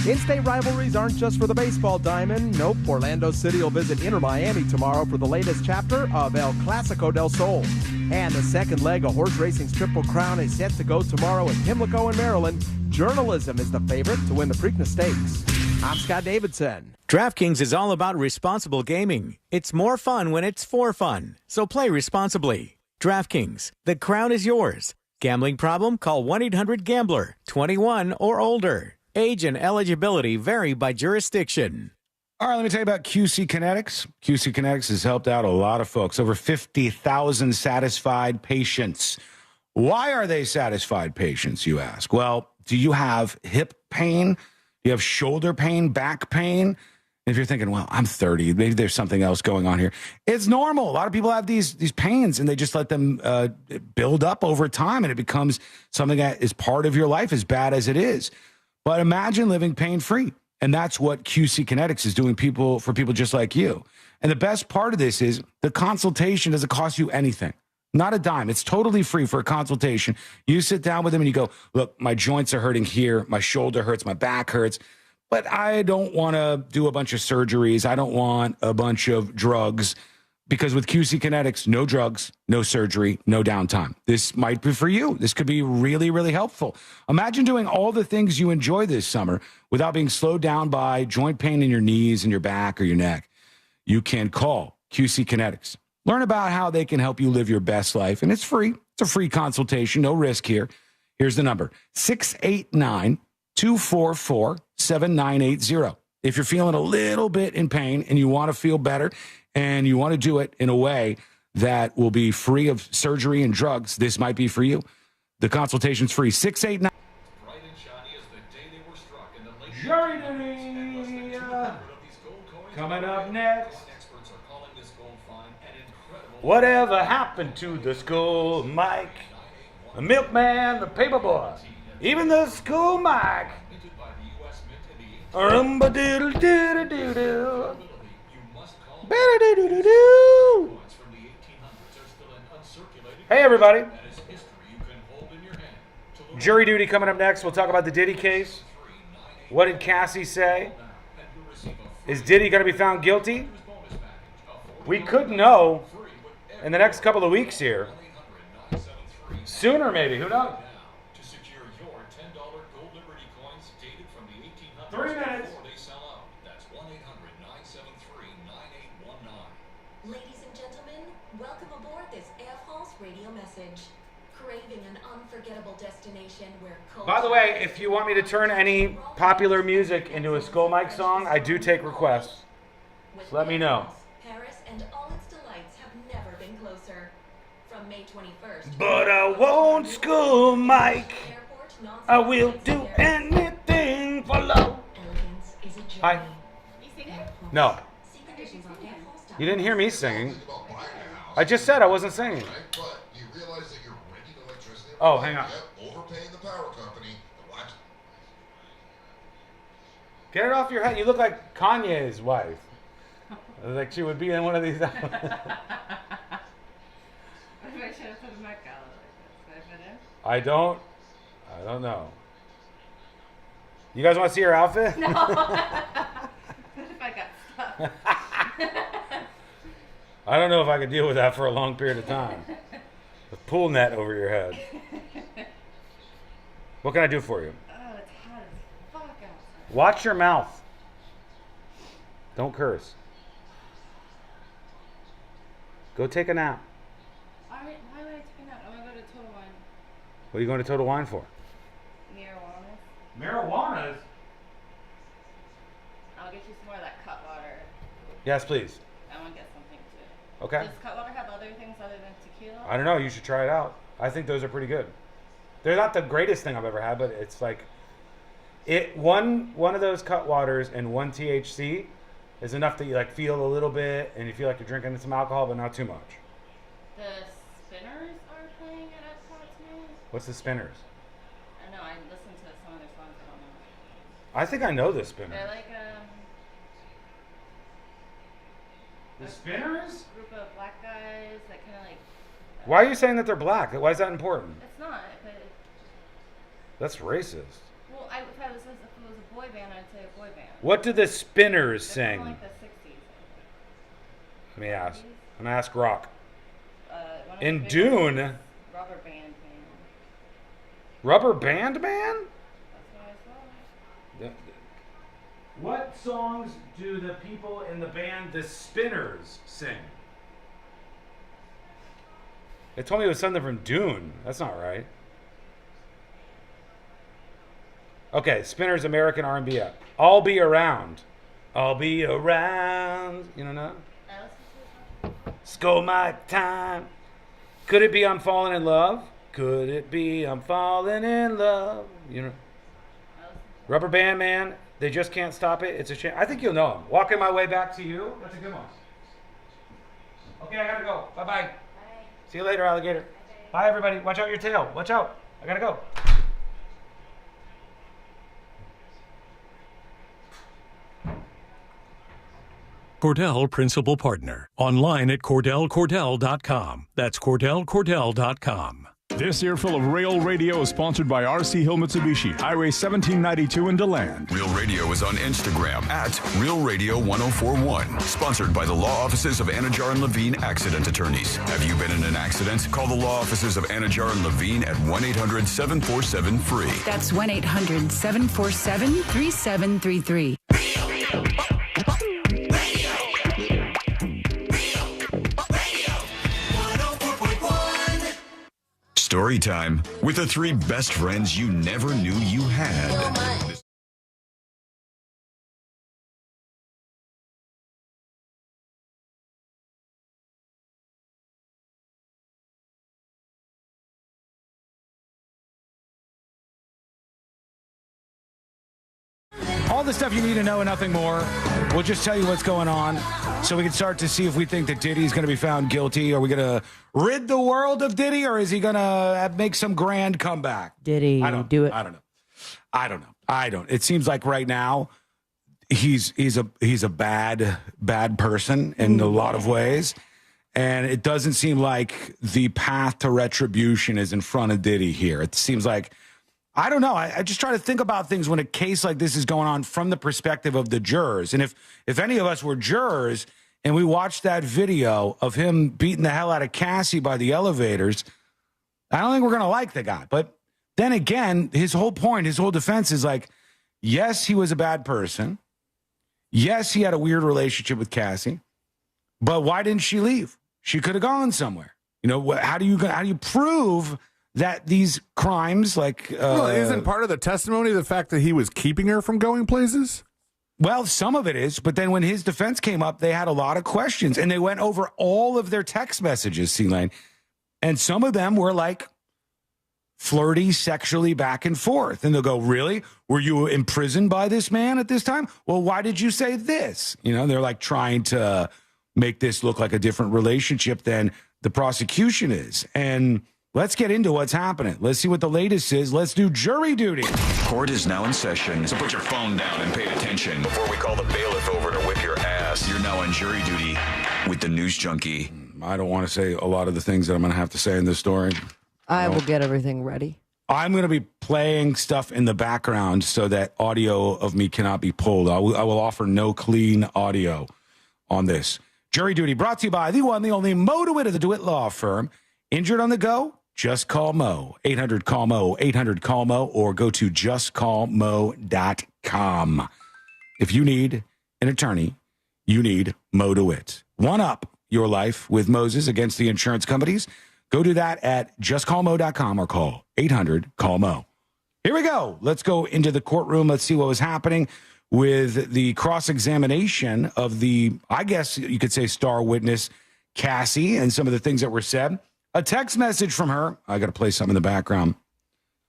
[SPEAKER 24] In-state rivalries aren't just for the baseball diamond. Nope, Orlando City will visit Inter Miami tomorrow for the latest chapter of El Clasico del Sol. And the second leg of horse racing's Triple Crown is set to go tomorrow in Pimlico in Maryland. Journalism is the favorite to win the Preakness Stakes. I'm Scott Davidson.
[SPEAKER 25] DraftKings is all about responsible gaming. It's more fun when it's for fun. So play responsibly. DraftKings, the crown is yours. Gambling problem? Call 1-800-GAMBLER. 21 or older. Age and eligibility vary by jurisdiction.
[SPEAKER 17] All right, let me tell you about QC Kinetics. QC Kinetics has helped out a lot of folks. Over 50,000 satisfied patients. Why are they satisfied patients, you ask? Well, do you have hip pain? Do you have shoulder pain, back pain? If you're thinking, well, I'm 30, maybe there's something else going on here. It's normal. A lot of people have these pains, and they just let them build up over time, and it becomes something that is part of your life, as bad as it is. But imagine living pain-free, and that's what QC Kinetics is doing for people just like you. And the best part of this is the consultation doesn't cost you anything. Not a dime. It's totally free for a consultation. You sit down with them and you go, look, my joints are hurting here. My shoulder hurts. My back hurts. But I don't want to do a bunch of surgeries. I don't want a bunch of drugs. Because with QC Kinetics, no drugs, no surgery, no downtime. This might be for you. This could be really, really helpful. Imagine doing all the things you enjoy this summer without being slowed down by joint pain in your knees and your back or your neck. You can call QC Kinetics. Learn about how they can help you live your best life. And it's free. It's a free consultation. No risk here. Here's the number, 689-244-7980. If you're feeling a little bit in pain and you want to feel better and you want to do it in a way that will be free of surgery and drugs, this might be for you. The consultation's free. 689. Jury duty. Coming up next. Whatever happened to the skull, Mike?
[SPEAKER 14] The milkman, the paperboy, even the school mic. Rumba-doodle-doodle-doodle. Ba-da-doo-doo-doo-doo. Hey, everybody. Jury duty coming up next. We'll talk about the Diddy case. What did Cassie say? Is Diddy going to be found guilty? We could know in the next couple of weeks here. Sooner, maybe. Who knows? 3 minutes.
[SPEAKER 1] Ladies and gentlemen, welcome aboard this Air Force radio message. Craving an unforgettable destination where
[SPEAKER 14] By the way, if you want me to turn any popular music into a Skull Mike song, I do take requests. So let me know.
[SPEAKER 1] Paris and all its delights have never been closer. From May 21st.
[SPEAKER 14] But I won't Skull Mike. I will do anything for love. Hi. No. You didn't hear me singing. I just said I wasn't singing. Oh, hang on. Get it off your head. You look like Kanye's wife. Like she would be in one of these. I don't know. You guys want to see her outfit?
[SPEAKER 2] No. What if I got stuck?
[SPEAKER 14] I don't know if I could deal with that for a long period of time. A pool net over your head. What can I do for you?
[SPEAKER 2] Oh, it's hot as fuck outside.
[SPEAKER 14] Watch your mouth. Don't curse. Go take a nap.
[SPEAKER 2] Why would I take a nap? I'm going to go to Total Wine.
[SPEAKER 14] What are you going to Total Wine for?
[SPEAKER 2] Marijuana.
[SPEAKER 14] Marijuanas?
[SPEAKER 2] I'll get you some more of that Cutwater.
[SPEAKER 14] Yes, please.
[SPEAKER 2] I want to get something too.
[SPEAKER 14] Okay.
[SPEAKER 2] Does Cutwater have other things other than tequila?
[SPEAKER 14] I don't know. You should try it out. I think those are pretty good. They're not the greatest thing I've ever had, but it's like one of those Cutwaters and one THC is enough that you like feel a little bit and you feel like you're drinking some alcohol, but not too much.
[SPEAKER 2] The Spinners are playing at Epcot tonight.
[SPEAKER 14] What's the Spinners?
[SPEAKER 2] I know. I listened to some of their songs. I don't know.
[SPEAKER 14] I think I know the Spinners.
[SPEAKER 2] They're like
[SPEAKER 14] The Spinners?
[SPEAKER 2] Group of black guys that kind of like.
[SPEAKER 14] Why are you saying that they're black? Why is that important?
[SPEAKER 2] It's not, but.
[SPEAKER 14] That's racist.
[SPEAKER 2] Well, if it was a boy band, I'd say a boy band.
[SPEAKER 14] What do the Spinners
[SPEAKER 2] They're
[SPEAKER 14] sing?
[SPEAKER 2] from like the 60s.
[SPEAKER 14] Let me ask. I'm gonna ask Rock.
[SPEAKER 2] One of
[SPEAKER 14] In
[SPEAKER 2] the big
[SPEAKER 14] Dune.
[SPEAKER 2] ones is Rubber Band Band.
[SPEAKER 14] Rubber Band Man?
[SPEAKER 2] That's what I saw.
[SPEAKER 14] What songs do the people in the band The Spinners sing? They told me it was something from Dune. That's not right. Okay, Spinners American R&B act. I'll Be Around. I'll be around. You don't know? Skull my time. Could it be I'm falling in love? Could it be I'm falling in love? You know? Rubber Band Man. They just can't stop it. It's a shame. I think you'll know him. Walking my way back to you. That's a good one. Okay, I gotta go. Bye-bye. Bye. See you later, alligator. Bye, everybody. Watch out your tail. Watch out. I gotta go.
[SPEAKER 8] Cordell Principal Partner. Online at CordellCordell.com. That's CordellCordell.com.
[SPEAKER 15] This earful of Real Radio is sponsored by RC Hill Mitsubishi, Highway 1792 in DeLand.
[SPEAKER 9] Real Radio is on Instagram at Real Radio 1041. Sponsored by the law offices of Anajar and Levine Accident Attorneys. Have you been in an accident? Call the law offices of Anajar and Levine at 1-800-747-FREE.
[SPEAKER 23] That's 1-800-747-3733.
[SPEAKER 9] Story time with the 3 best friends you never knew you had.
[SPEAKER 16] All the stuff you need to know and nothing more. We'll just tell you what's going on so we can start to see if we think that Diddy's going to be found guilty. Are we going to rid the world of Diddy, or is he going to make some grand comeback?
[SPEAKER 13] Diddy, do it.
[SPEAKER 16] I don't know. It seems like right now he's a bad person in a lot of ways. And it doesn't seem like the path to retribution is in front of Diddy here. It seems like, I don't know. I just try to think about things when a case like this is going on from the perspective of the jurors. And if any of us were jurors and we watched that video of him beating the hell out of Cassie by the elevators, I don't think we're going to like the guy. But then again, his whole point, his whole defense is like, yes, he was a bad person. Yes, he had a weird relationship with Cassie. But why didn't she leave? She could have gone somewhere. You know, how do you prove that these crimes, like...
[SPEAKER 4] well, isn't part of the testimony the fact that he was keeping her from going places?
[SPEAKER 16] Well, some of it is, but then when his defense came up, they had a lot of questions, and they went over all of their text messages, C-Lane, and some of them were like flirty, sexually back and forth. And they'll go, really? Were you imprisoned by this man at this time? Well, why did you say this? You know, they're like trying to make this look like a different relationship than the prosecution is. And let's get into what's happening. Let's see what the latest is. Let's do jury duty.
[SPEAKER 9] Court is now in session, so put your phone down and pay attention before we call the bailiff over to whip your ass. You're now on jury duty with the news junkie.
[SPEAKER 16] I don't want to say a lot of the things that I'm going to have to say in this story.
[SPEAKER 13] I will get everything ready.
[SPEAKER 16] I'm going to be playing stuff in the background so that audio of me cannot be pulled. I will offer no clean audio on this. Jury duty brought to you by the one, the only Mo DeWitt of the DeWitt Law Firm. Injured on the go? Just call Mo. 800-CALL-MO, 800-CALL-MO, or go to justcallmo.com. If you need an attorney, you need Mo DeWitt. One up your life with Moses against the insurance companies. Go do that at justcallmo.com or call 800-CALL-MO. Here we go. Let's go into the courtroom. Let's see what was happening with the cross-examination of the, I guess you could say, star witness, Cassie, and some of the things that were said. A text message from her. I got to play something in the background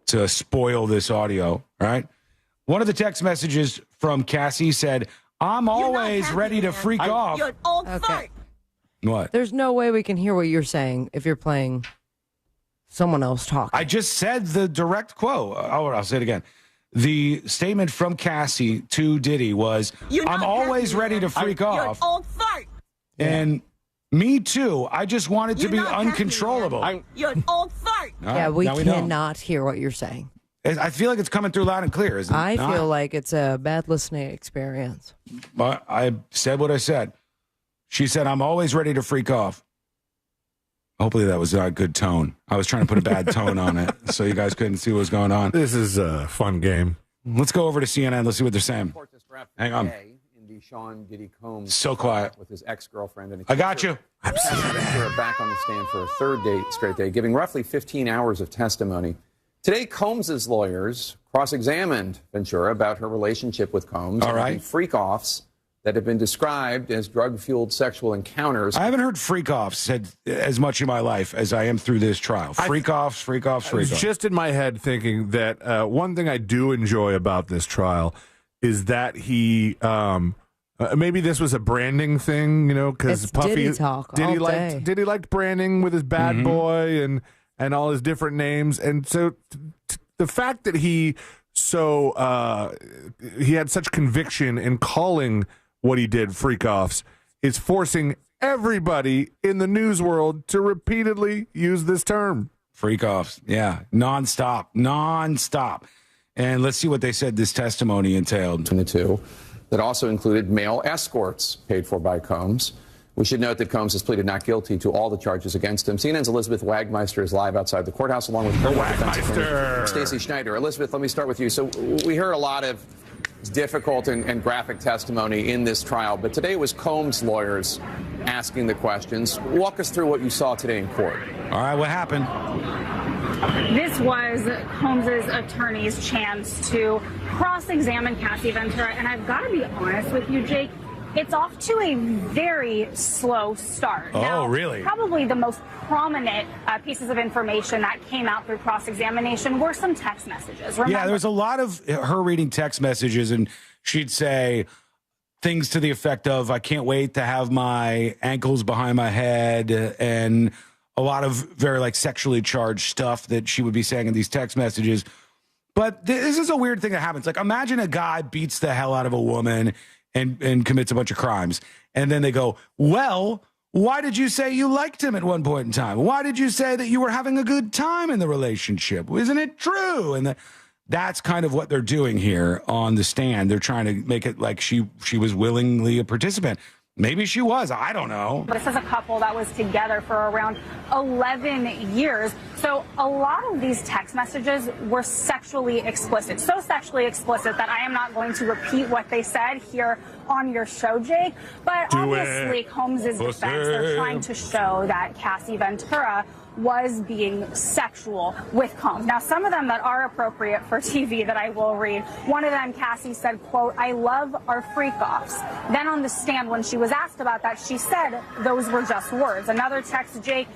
[SPEAKER 16] to spoil this audio, all right? One of the text messages from Cassie said, I'm always ready to freak off.
[SPEAKER 13] You're an old fart.
[SPEAKER 16] What?
[SPEAKER 13] There's no way we can hear what you're saying if you're playing someone else talking.
[SPEAKER 16] I just said the direct quote. I'll say it again. The statement from Cassie to Diddy was, I'm always ready to freak off.
[SPEAKER 13] You're an old fart.
[SPEAKER 16] And me too. I just wanted to be uncontrollable.
[SPEAKER 13] You're an old fart.
[SPEAKER 16] Right,
[SPEAKER 13] we
[SPEAKER 16] now we
[SPEAKER 13] cannot hear what you're saying.
[SPEAKER 16] I feel like it's coming through loud and clear, isn't it?
[SPEAKER 13] I feel like it's a bad listening experience.
[SPEAKER 16] But I said what I said. She said, I'm always ready to freak off. Hopefully that was not a good tone. I was trying to put a bad tone on it so you guys couldn't see what was going on.
[SPEAKER 4] This is a fun game.
[SPEAKER 16] Let's go over to CNN. Let's see what they're saying. Hang on.
[SPEAKER 5] Sean Diddy Combs
[SPEAKER 16] so quiet
[SPEAKER 5] with his ex-girlfriend. And
[SPEAKER 16] I got you.
[SPEAKER 5] Ventura back on the stand for a third straight day, giving roughly 15 hours of testimony. Today, Combs's lawyers cross-examined Ventura about her relationship with Combs.
[SPEAKER 16] All right.
[SPEAKER 5] Freak-offs that have been described as drug-fueled sexual encounters.
[SPEAKER 16] I haven't heard freak-offs said as much in my life as I am through this trial. Freak-offs.
[SPEAKER 4] I was just in my head thinking that one thing I do enjoy about this trial is that he... maybe this was a branding thing, you know, because Puffy
[SPEAKER 13] Diddy talk
[SPEAKER 4] Diddy liked branding with his bad boy and all his different names, and so the fact that he had such conviction in calling what he did freak-offs is forcing everybody in the news world to repeatedly use this term.
[SPEAKER 16] Freak-offs, yeah, nonstop. And let's see what they said this testimony entailed.
[SPEAKER 5] The two. That also included male escorts paid for by Combs. We should note that Combs has pleaded not guilty to all the charges against him. CNN's Elizabeth Wagmeister is live outside the courthouse along with her defense attorney, Stacey Schneider. Elizabeth, let me start with you. So we heard a lot of difficult and graphic testimony in this trial, but today it was Combs' lawyers asking the questions. Walk us through what you saw today in court.
[SPEAKER 16] All right, what happened?
[SPEAKER 10] This was Combs' attorney's chance to cross-examine Cassie Ventura, and I've got to be honest with you, Jake, it's off to a very slow start.
[SPEAKER 16] Oh,
[SPEAKER 10] now,
[SPEAKER 16] really?
[SPEAKER 10] Probably the most prominent pieces of information that came out through cross-examination were some text messages. Remember?
[SPEAKER 16] Yeah, there's a lot of her reading text messages and she'd say things to the effect of, I can't wait to have my ankles behind my head, and a lot of very like sexually charged stuff that she would be saying in these text messages. But this is a weird thing that happens. Like, imagine a guy beats the hell out of a woman and commits a bunch of crimes. And then they go, well, why did you say you liked him at one point in time? Why did you say that you were having a good time in the relationship? Isn't it true? And that's kind of what they're doing here on the stand. They're trying to make it like she was willingly a participant. Maybe she was. I don't know.
[SPEAKER 10] This is a couple that was together for around 11 years. So a lot of these text messages were sexually explicit. So sexually explicit that I am not going to repeat what they said here on your show, Jake. But obviously, Combs' defense, they're trying to show that Cassie Ventura was being sexual with Combs. Now, some of them that are appropriate for TV that I will read. One of them, Cassie said, quote, I love our freak-offs. Then on the stand, when she was asked about that, she said those were just words. Another text, Jake,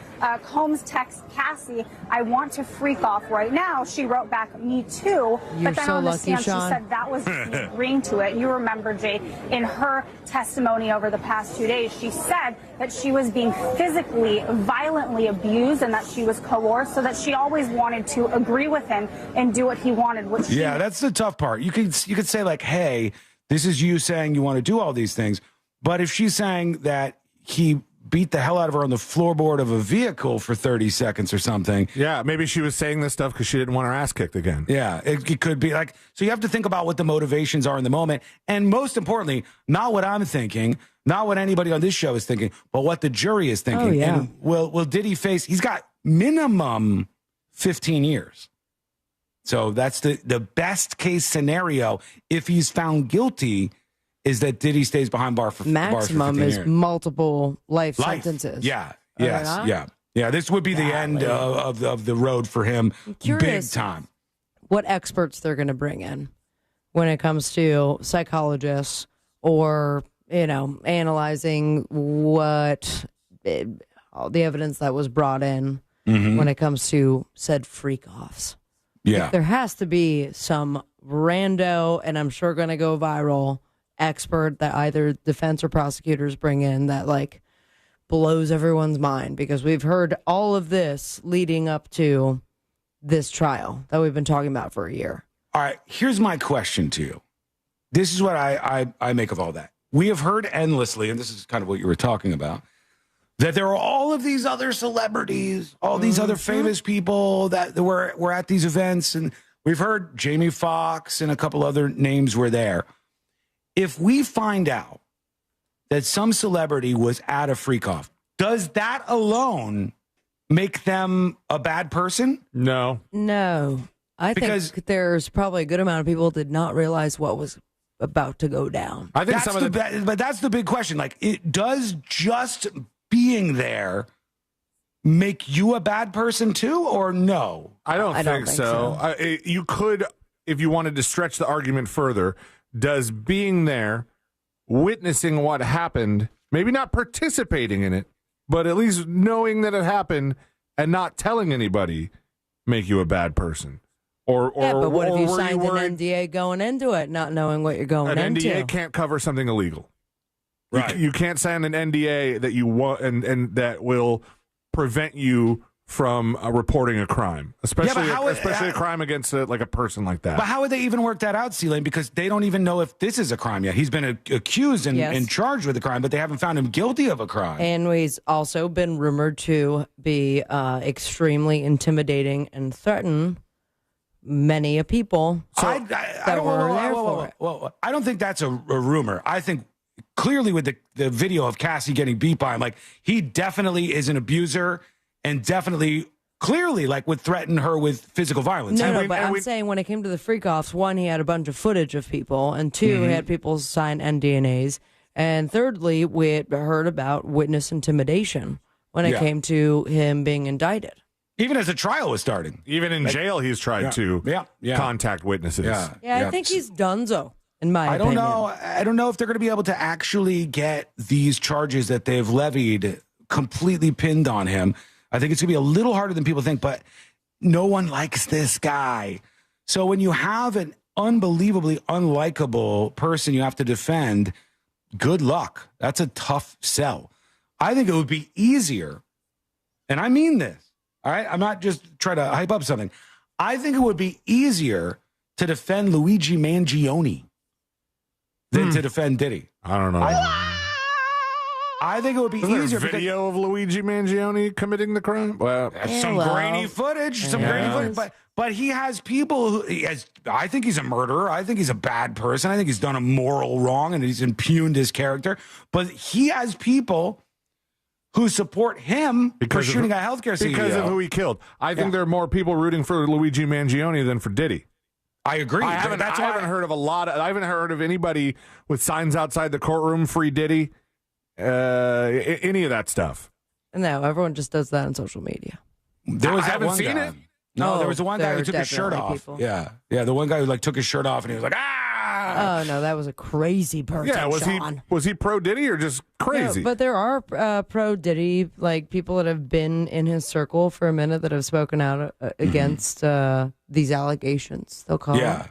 [SPEAKER 10] Combs texts Cassie, I want to freak off right now. She wrote back, me too. But then on the stand, she said that was agreeing to it. You remember, Jake, in her testimony over the past 2 days, she said that she was being physically, violently abused and that she was coerced, so that she always wanted to agree with him and do what he wanted.
[SPEAKER 16] Yeah, that's the tough part. You could say like, hey, this is you saying you want to do all these things. But if she's saying that he beat the hell out of her on the floorboard of a vehicle for 30 seconds or something.
[SPEAKER 4] Yeah, maybe she was saying this stuff because she didn't want her ass kicked again.
[SPEAKER 16] Yeah, it could be like, so you have to think about what the motivations are in the moment. And most importantly, not what I'm thinking, not what anybody on this show is thinking, but what the jury is thinking.
[SPEAKER 13] Oh, yeah.
[SPEAKER 16] And will Diddy face, he's got minimum 15 years. So that's the best case scenario. If he's found guilty, is that Diddy stays behind bars for
[SPEAKER 13] maximum
[SPEAKER 16] 15
[SPEAKER 13] is
[SPEAKER 16] years.
[SPEAKER 13] multiple life sentences.
[SPEAKER 16] Yeah. Yes. Yeah. This would be the end of the road for him. Big time.
[SPEAKER 13] What experts they're going to bring in when it comes to psychologists or, analyzing what all the evidence that was brought in when it comes to said freak-offs.
[SPEAKER 16] Yeah.
[SPEAKER 13] Like, there has to be some rando, and I'm sure going to go viral, expert that either defense or prosecutors bring in that like blows everyone's mind, because we've heard all of this leading up to this trial that we've been talking about for a year.
[SPEAKER 16] All right, here's my question to you. This is what I make of all that. We have heard endlessly, and this is kind of what you were talking about, that there are all of these other celebrities, all these other famous people that were at these events, and we've heard Jamie Foxx and a couple other names were there. If we find out that some celebrity was at a freak-off, does that alone make them a bad person?
[SPEAKER 4] No.
[SPEAKER 13] I think there's probably a good amount of people did not realize what was about to go down.
[SPEAKER 4] I think
[SPEAKER 16] but that's the big question. Like, it does just being there make you a bad person too, or no?
[SPEAKER 4] I don't think so. You could, if you wanted to stretch the argument further, does being there, witnessing what happened, maybe not participating in it, but at least knowing that it happened and not telling anybody, make you a bad person?
[SPEAKER 13] But what if you signed an NDA going into it, not knowing what you're going into?
[SPEAKER 4] An NDA can't cover something illegal.
[SPEAKER 16] Right.
[SPEAKER 4] You can't sign an NDA that you want and that will prevent you from reporting a crime, especially a crime against a person like that.
[SPEAKER 16] But how would they even work that out, C-Lane? Because they don't even know if this is a crime yet. He's been accused and charged with a crime, but they haven't found him guilty of a crime.
[SPEAKER 13] And he's also been rumored to be extremely intimidating and threaten many people that were there for it.
[SPEAKER 16] Well, I don't think that's a rumor. I think clearly with the video of Cassie getting beat by him, like, he definitely is an abuser and definitely clearly would threaten her with physical violence.
[SPEAKER 13] But I'm saying when it came to the freak-offs, one, he had a bunch of footage of people, and two, he had people sign NDAs, and thirdly, we had heard about witness intimidation when it came to him being indicted.
[SPEAKER 16] Even as the trial was starting.
[SPEAKER 4] Even in jail, he's tried to contact witnesses.
[SPEAKER 13] I think he's donezo, in my opinion.
[SPEAKER 16] I don't know if they're going to be able to actually get these charges that they've levied completely pinned on him. I think it's going to be a little harder than people think, but no one likes this guy. So when you have an unbelievably unlikable person you have to defend, good luck. That's a tough sell. I think it would be easier, and I mean this, all right? I'm not just trying to hype up something. I think it would be easier to defend Luigi Mangione than to defend Diddy.
[SPEAKER 4] I don't know.
[SPEAKER 16] I think it would be
[SPEAKER 4] Isn't there
[SPEAKER 16] easier.
[SPEAKER 4] a video of Luigi Mangione committing the crime? Well,
[SPEAKER 16] Grainy footage, grainy footage. But he has people who I think he's a murderer. I think he's a bad person. I think he's done a moral wrong and he's impugned his character. But he has people who support him for shooting a healthcare CEO.
[SPEAKER 4] Because of who he killed. I think there are more people rooting for Luigi Mangione than for Diddy.
[SPEAKER 16] I agree.
[SPEAKER 4] I haven't heard of anybody with signs outside the courtroom, free Diddy, any of that stuff.
[SPEAKER 13] No, everyone just does that on social media.
[SPEAKER 16] There was
[SPEAKER 4] I
[SPEAKER 16] that
[SPEAKER 4] haven't
[SPEAKER 16] one
[SPEAKER 4] seen
[SPEAKER 16] guy.
[SPEAKER 4] it.
[SPEAKER 16] No, there was the one guy who
[SPEAKER 13] there
[SPEAKER 16] took his shirt
[SPEAKER 13] definitely
[SPEAKER 16] off.
[SPEAKER 13] people.
[SPEAKER 16] Yeah, the one guy who took his shirt off and he was like,
[SPEAKER 13] Oh no, that was a crazy person.
[SPEAKER 4] Yeah, was he pro Diddy or just crazy?
[SPEAKER 13] No, but there are pro Diddy people that have been in his circle for a minute that have spoken out against these allegations. They'll call him.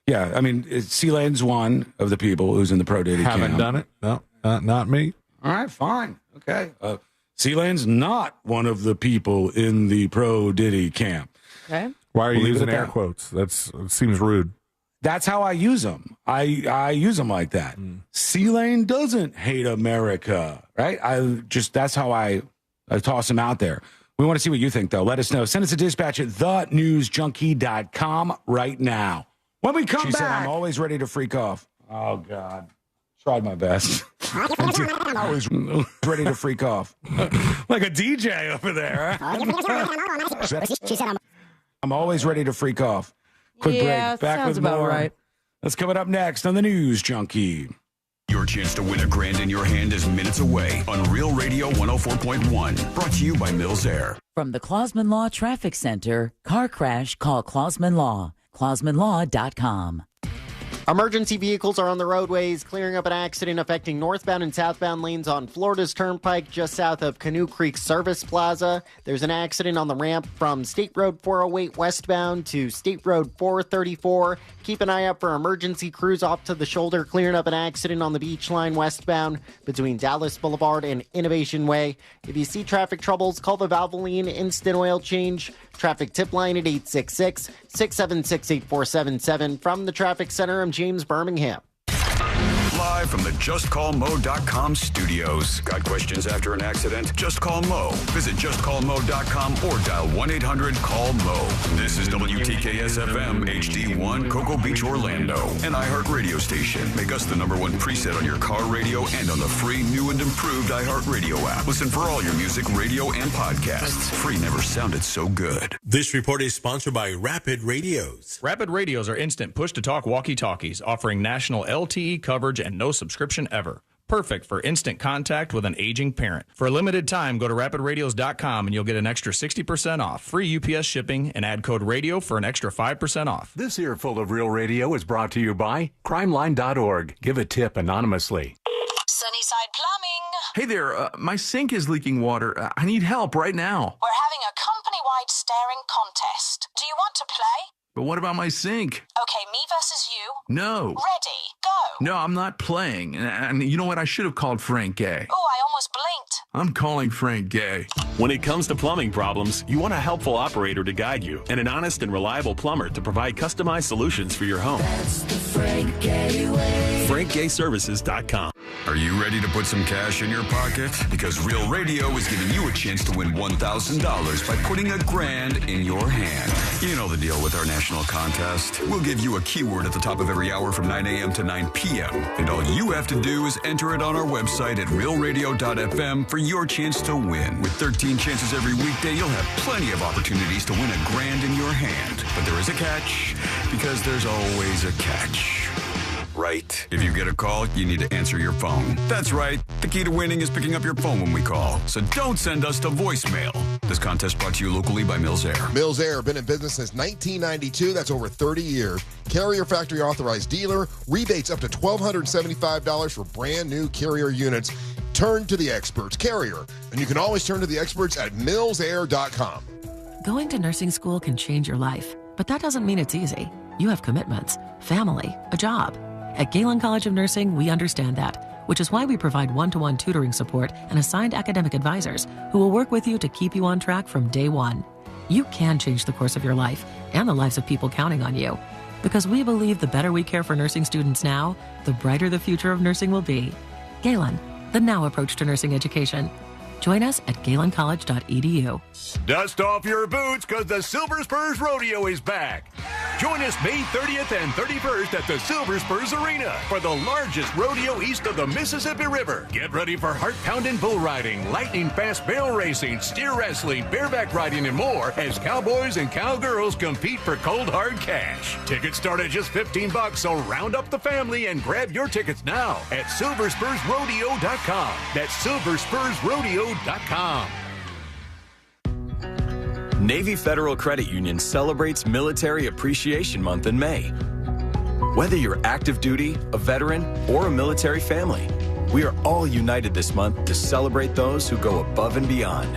[SPEAKER 16] Yeah. I mean, C-Lane's one of the people who's in the pro Diddy
[SPEAKER 4] Haven't
[SPEAKER 16] camp.
[SPEAKER 4] done it. No, not me.
[SPEAKER 16] All right, fine. Okay. C-Lane's not one of the people in the pro Diddy camp.
[SPEAKER 13] Okay.
[SPEAKER 4] Why are you
[SPEAKER 16] Leave it
[SPEAKER 4] using
[SPEAKER 16] at
[SPEAKER 4] air
[SPEAKER 16] that.
[SPEAKER 4] quotes? It seems rude.
[SPEAKER 16] That's how I use them. I use them like that. C-Lane doesn't hate America, right? That's how I toss them out there. We want to see what you think, though. Let us know. Send us a dispatch at thenewsjunkie.com right now. When we come back. She said, I'm always ready to freak off. Oh, God. Tried my best. I was ready to freak off. Like a DJ over there. She said, I'm always ready to freak off. Quick break. Back
[SPEAKER 13] sounds
[SPEAKER 16] with
[SPEAKER 13] about
[SPEAKER 16] more.
[SPEAKER 13] right.
[SPEAKER 16] That's coming up next on the News Junkie.
[SPEAKER 9] Your chance to win $1,000 in your hand is minutes away on Real Radio 104.1. Brought to you by Mills Air.
[SPEAKER 11] From the Clausman Law Traffic Center, car crash, call Clausman Law. ClausmanLaw.com.
[SPEAKER 12] Emergency vehicles are on the roadways, clearing up an accident affecting northbound and southbound lanes on Florida's Turnpike just south of Canoe Creek Service Plaza. There's an accident on the ramp from State Road 408 westbound to State Road 434. Keep an eye out for emergency crews off to the shoulder, clearing up an accident on the Beach Line westbound between Dallas Boulevard and Innovation Way. If you see traffic troubles, call the Valvoline Instant Oil Change traffic tip line at 866-676-8477. From the Traffic Center, I'm James Birmingham.
[SPEAKER 9] Live from the JustCallMo.com studios. Got questions after an accident? Just call Mo. Visit JustCallMo.com or dial 1-800-CALL-MO. This is WTKS-FM HD1 Cocoa Beach, Orlando. An iHeart radio station. Make us the #1 preset on your car radio and on the free, new and improved iHeart Radio app. Listen for all your music, radio, and podcasts. Free never sounded so good.
[SPEAKER 18] This report is sponsored by Rapid Radios. Rapid Radios are instant push-to-talk walkie-talkies offering national LTE coverage and no subscription ever. Perfect for instant contact with an aging parent. For a limited time, go to rapidradios.com and you'll get an extra 60% off, free UPS shipping, and add code radio for an extra 5% off.
[SPEAKER 22] This earful of Real Radio is brought to you by crimeline.org. Give a tip anonymously.
[SPEAKER 23] Sunnyside Plumbing.
[SPEAKER 26] Hey there, my sink is leaking water. I need help right now.
[SPEAKER 23] We're having a company-wide staring contest. Do you want to play?
[SPEAKER 26] But what about my sink?
[SPEAKER 23] Okay, me versus you.
[SPEAKER 26] No.
[SPEAKER 23] Ready, go.
[SPEAKER 26] No, I'm not playing. And you know what? I should have called Frank Gay.
[SPEAKER 23] Oh, I almost blinked.
[SPEAKER 26] I'm calling Frank Gay.
[SPEAKER 18] When it comes to plumbing problems, you want a helpful operator to guide you and an honest and reliable plumber to provide customized solutions for your home.
[SPEAKER 6] That's the Frank Gay way.
[SPEAKER 18] FrankGayServices.com.
[SPEAKER 9] Are you ready to put some cash in your pocket? Because Real Radio is giving you a chance to win $1,000 by putting $1,000 in your hand. You know the deal with our national contest. We'll give you a keyword at the top of every hour from 9 a.m. to 9 p.m. And all you have to do is enter it on our website at realradio.fm for your chance to win. With 13 chances every weekday, you'll have plenty of opportunities to win $1,000 in your hand. But there is a catch, because there's always a catch. Right. If you get a call, you need to answer your phone. That's right. The key to winning is picking up your phone when we call. So don't send us to voicemail. This contest brought to you locally by Mills Air.
[SPEAKER 27] Mills Air, been in business since 1992. That's over 30 years. Carrier factory authorized dealer. Rebates up to $1,275 for brand new Carrier units. Turn to the experts. Carrier. And you can always turn to the experts at millsair.com.
[SPEAKER 28] Going to nursing school can change your life, but that doesn't mean it's easy.
[SPEAKER 3] You have commitments, family, a job. At Galen College of Nursing, we understand that, which is why we provide one-to-one tutoring support and assigned academic advisors who will work with you to keep you on track from day one. You can change the course of your life and the lives of people counting on you. Because we believe the better we care for nursing students now, the brighter the future of nursing will be. Galen, the now approach to nursing education. Join us at galencollege.edu.
[SPEAKER 22] Dust off your boots because the Silver Spurs Rodeo is back. Join us May 30th and 31st at the Silver Spurs Arena for the largest rodeo east of the Mississippi River. Get ready for heart-pounding bull riding, lightning-fast barrel racing, steer wrestling, bareback riding, and more as cowboys and cowgirls compete for cold, hard cash. Tickets start at just $15, so round up the family and grab your tickets now at silverspursrodeo.com. That's silverspursrodeo.com.
[SPEAKER 7] Navy Federal Credit Union celebrates Military Appreciation Month in May. Whether you're active duty, a veteran, or a military family, we are all united this month to celebrate those who go above and beyond.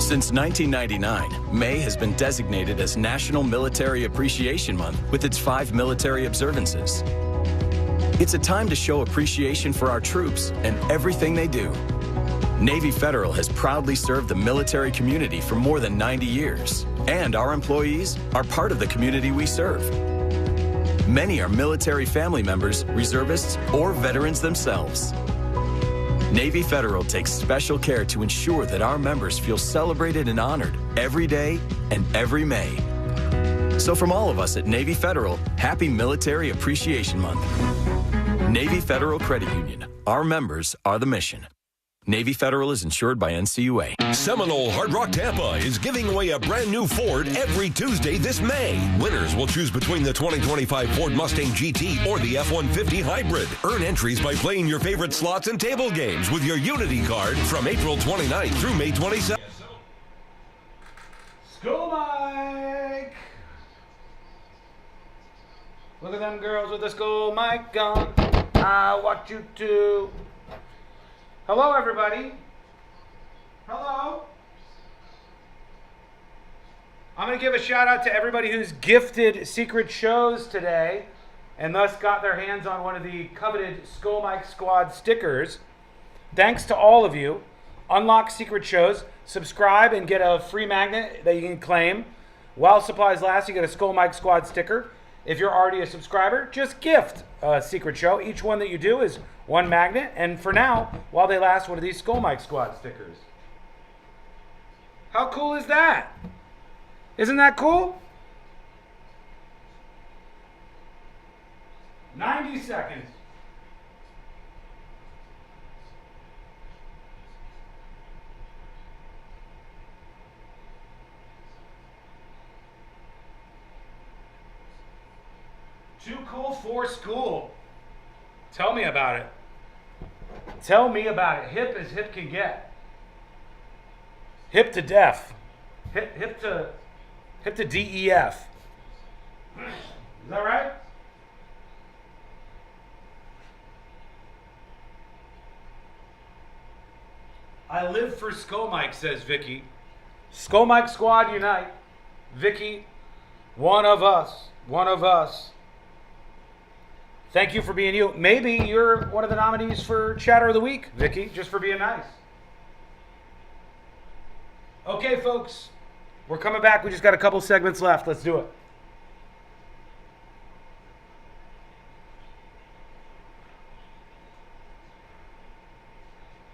[SPEAKER 7] Since 1999, May has been designated as National Military Appreciation Month with its 5 military observances. It's a time to show appreciation for our troops and everything they do. Navy Federal has proudly served the military community for more than 90 years, and our employees are part of the community we serve. Many are military family members, reservists, or veterans themselves. Navy Federal takes special care to ensure that our members feel celebrated and honored every day and every May. So from all of us at Navy Federal, happy Military Appreciation Month. Navy Federal Credit Union. Our members are the mission. Navy Federal is insured by NCUA.
[SPEAKER 19] Seminole Hard Rock Tampa is giving away a brand new Ford every Tuesday this May. Winners will choose between the 2025 Ford Mustang GT or the F-150 Hybrid. Earn entries by playing your favorite slots and table games with your Unity card from April 29th through May 27th.
[SPEAKER 14] School mic! Look at them girls with the school mic on. I want you to... Hello, everybody. Hello. I'm going to give a shout out to everybody who's gifted secret shows today and thus got their hands on one of the coveted Skull Mike Squad stickers. Thanks to all of you. Unlock secret shows, subscribe, and get a free magnet that you can claim. While supplies last, you get a Skull Mike Squad sticker. If you're already a subscriber, just gift a secret show. Each one that you do is one magnet, and for now, while they last, one of these Skull Mike Squad stickers. How cool is that? Isn't that cool? 90 seconds. Too cool for school. Tell me about it. Tell me about it. Hip as hip can get. Hip to deaf. Hip to DEF. Is that right? I live for Skull Mike, says Vicky. Skull Mike Squad unite. Vicky, one of us. One of us. Thank you for being you. Maybe you're one of the nominees for Chatter of the Week, Vicky, just for being nice. Okay, folks, we're coming back. We just got a couple segments left. Let's do it.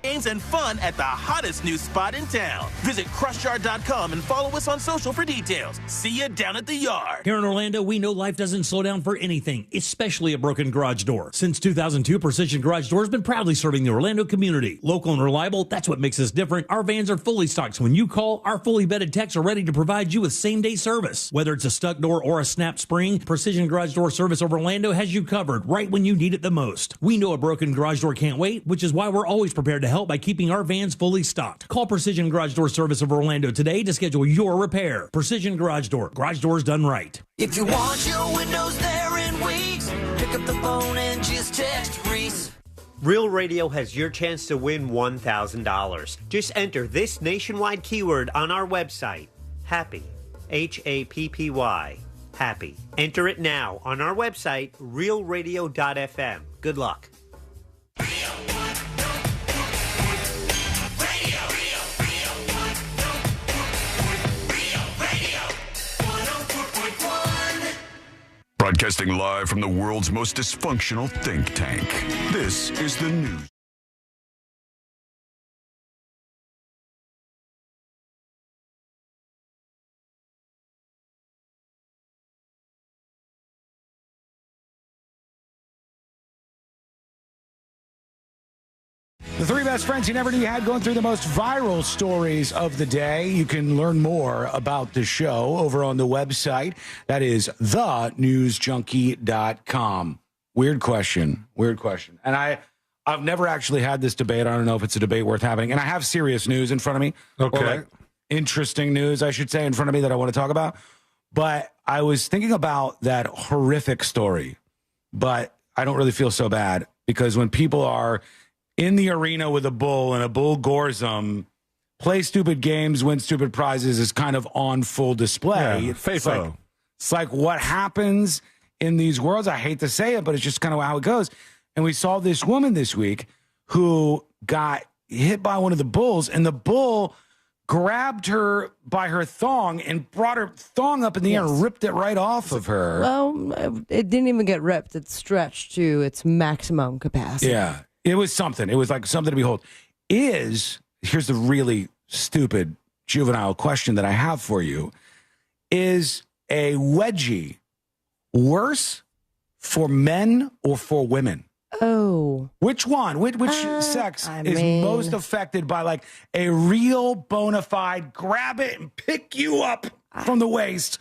[SPEAKER 20] Games and fun at the hottest new spot in town. Visit crustyard.com and follow us on social for details. See you down at the yard.
[SPEAKER 21] Here in Orlando, we know life doesn't slow down for anything, especially a broken garage door. Since 2002, Precision Garage Door has been proudly serving the Orlando community. Local and reliable, that's what makes us different. Our vans are fully stocked, so when you call, our fully vetted techs are ready to provide you with same-day service. Whether it's a stuck door or a snap spring, Precision Garage Door Service of Orlando has you covered right when you need it the most. We know a broken garage door can't wait, which is why we're always prepared to help by keeping our vans fully stocked. Call Precision Garage Door Service of Orlando today to schedule your repair. Precision Garage Door. Garage doors done right.
[SPEAKER 24] If you want your windows there in weeks, pick up the phone and just text Reese.
[SPEAKER 25] Real Radio has your chance to win $1,000. Just enter this nationwide keyword on our website, HAPPY, HAPPY. happy. Enter it now on our website, realradio.fm. Good luck.
[SPEAKER 9] Broadcasting live from the world's most dysfunctional think tank. This is the news.
[SPEAKER 16] The three best friends you never knew you had, going through the most viral stories of the day. You can learn more about the show over on the website. That is thenewsjunkie.com. Weird question. And I've never actually had this debate. I don't know if it's a debate worth having. And I have serious news in front of me.
[SPEAKER 4] Okay.
[SPEAKER 16] Or like interesting news, I should say, in front of me that I want to talk about. But I was thinking about that horrific story. But I don't really feel so bad because when people are in the arena with a bull and a bull gores them, play stupid games, win stupid prizes is kind of on full display.
[SPEAKER 4] Yeah,
[SPEAKER 16] it's like what happens in these worlds. I hate to say it, but it's just kind of how it goes. And we saw this woman this week who got hit by one of the bulls, and the bull grabbed her by her thong and brought her thong up in the air and ripped it right off of her.
[SPEAKER 13] Well, it didn't even get ripped. It stretched to its maximum capacity.
[SPEAKER 16] Yeah. It was something. It was like something to behold. Here's the really stupid juvenile question that I have for you. Is a wedgie worse for men or for women?
[SPEAKER 13] Oh.
[SPEAKER 16] Which one? Which sex is most affected by like a real bona fide grab it and pick you up from the waist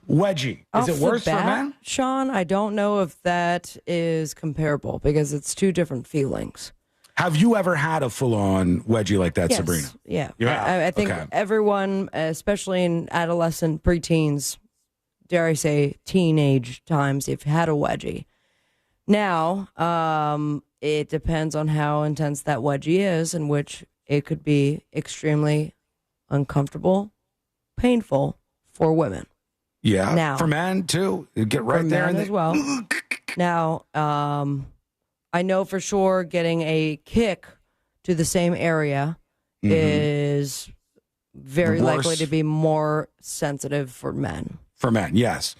[SPEAKER 16] wedgie? Is it worse for men?
[SPEAKER 13] Sean, I don't know if that is comparable because it's two different feelings.
[SPEAKER 16] Have you ever had a full-on wedgie like that,
[SPEAKER 13] Yes.
[SPEAKER 16] Sabrina?
[SPEAKER 13] Yeah.
[SPEAKER 16] You have?
[SPEAKER 13] I think
[SPEAKER 16] Okay.
[SPEAKER 13] everyone, especially in adolescent, preteens, dare I say teenage times, you've had a wedgie. Now, it depends on how intense that wedgie is, in which it could be extremely uncomfortable, painful for women.
[SPEAKER 16] Yeah.
[SPEAKER 13] Now,
[SPEAKER 16] for men, too. You get right
[SPEAKER 13] for
[SPEAKER 16] there.
[SPEAKER 13] men
[SPEAKER 16] And
[SPEAKER 13] as well. Now, I know for sure getting a kick to the same area is very
[SPEAKER 16] Worse.
[SPEAKER 13] likely to be more sensitive for men.
[SPEAKER 16] For men, yes.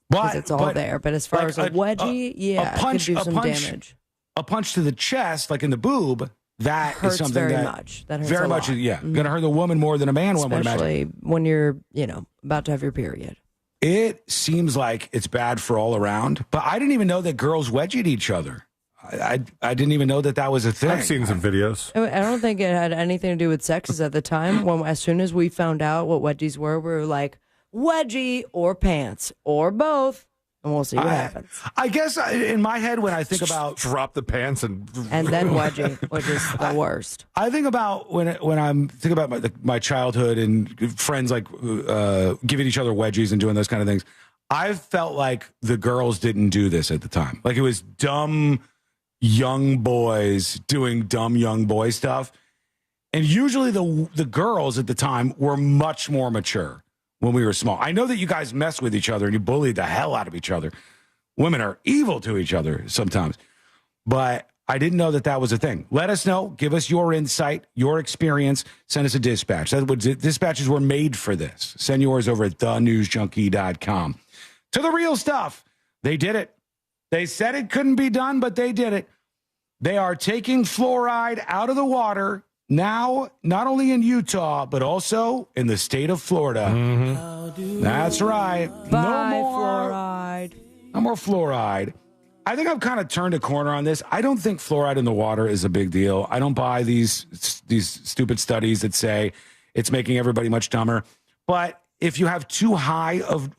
[SPEAKER 13] Because it's all there. But as far as a wedgie, yeah, it could do some damage.
[SPEAKER 16] A punch to the chest, like in the boob, that
[SPEAKER 13] Hurts
[SPEAKER 16] is something
[SPEAKER 13] very
[SPEAKER 16] that
[SPEAKER 13] much. That hurts
[SPEAKER 16] very
[SPEAKER 13] a
[SPEAKER 16] much.
[SPEAKER 13] lot.
[SPEAKER 16] Yeah,
[SPEAKER 13] Mhm.
[SPEAKER 16] going to hurt the woman more than a man. One would imagine.
[SPEAKER 13] Especially when you're, about to have your period.
[SPEAKER 16] It seems like it's bad for all around. But I didn't even know that girls wedgied each other. I didn't even know that was a thing.
[SPEAKER 4] I've seen some videos.
[SPEAKER 13] I don't think it had anything to do with sexes at the time. As soon as we found out what wedgies were, we were like, wedgie or pants or both. And we'll see what happens.
[SPEAKER 16] I guess in my head, when I think about
[SPEAKER 4] drop the pants and
[SPEAKER 13] then wedgie, which is the worst.
[SPEAKER 16] I think about when I'm thinking about my childhood and friends like giving each other wedgies and doing those kind of things. I felt like the girls didn't do this at the time. Like it was dumb young boys doing dumb young boy stuff. And usually the girls at the time were much more mature when we were small. I know that you guys mess with each other and you bully the hell out of each other. Women are evil to each other sometimes. But I didn't know that was a thing. Let us know. Give us your insight, your experience. Send us a dispatch. Dispatches were made for this. Send yours over at thenewsjunkie.com. To the real stuff. They did it. They said it couldn't be done, but they did it. They are taking fluoride out of the water now, not only in Utah, but also in the state of Florida. That's right.
[SPEAKER 13] Bye, fluoride.
[SPEAKER 16] No more fluoride. I think I've kind of turned a corner on this. I don't think fluoride in the water is a big deal. I don't buy these stupid studies that say it's making everybody much dumber. But if you have too high of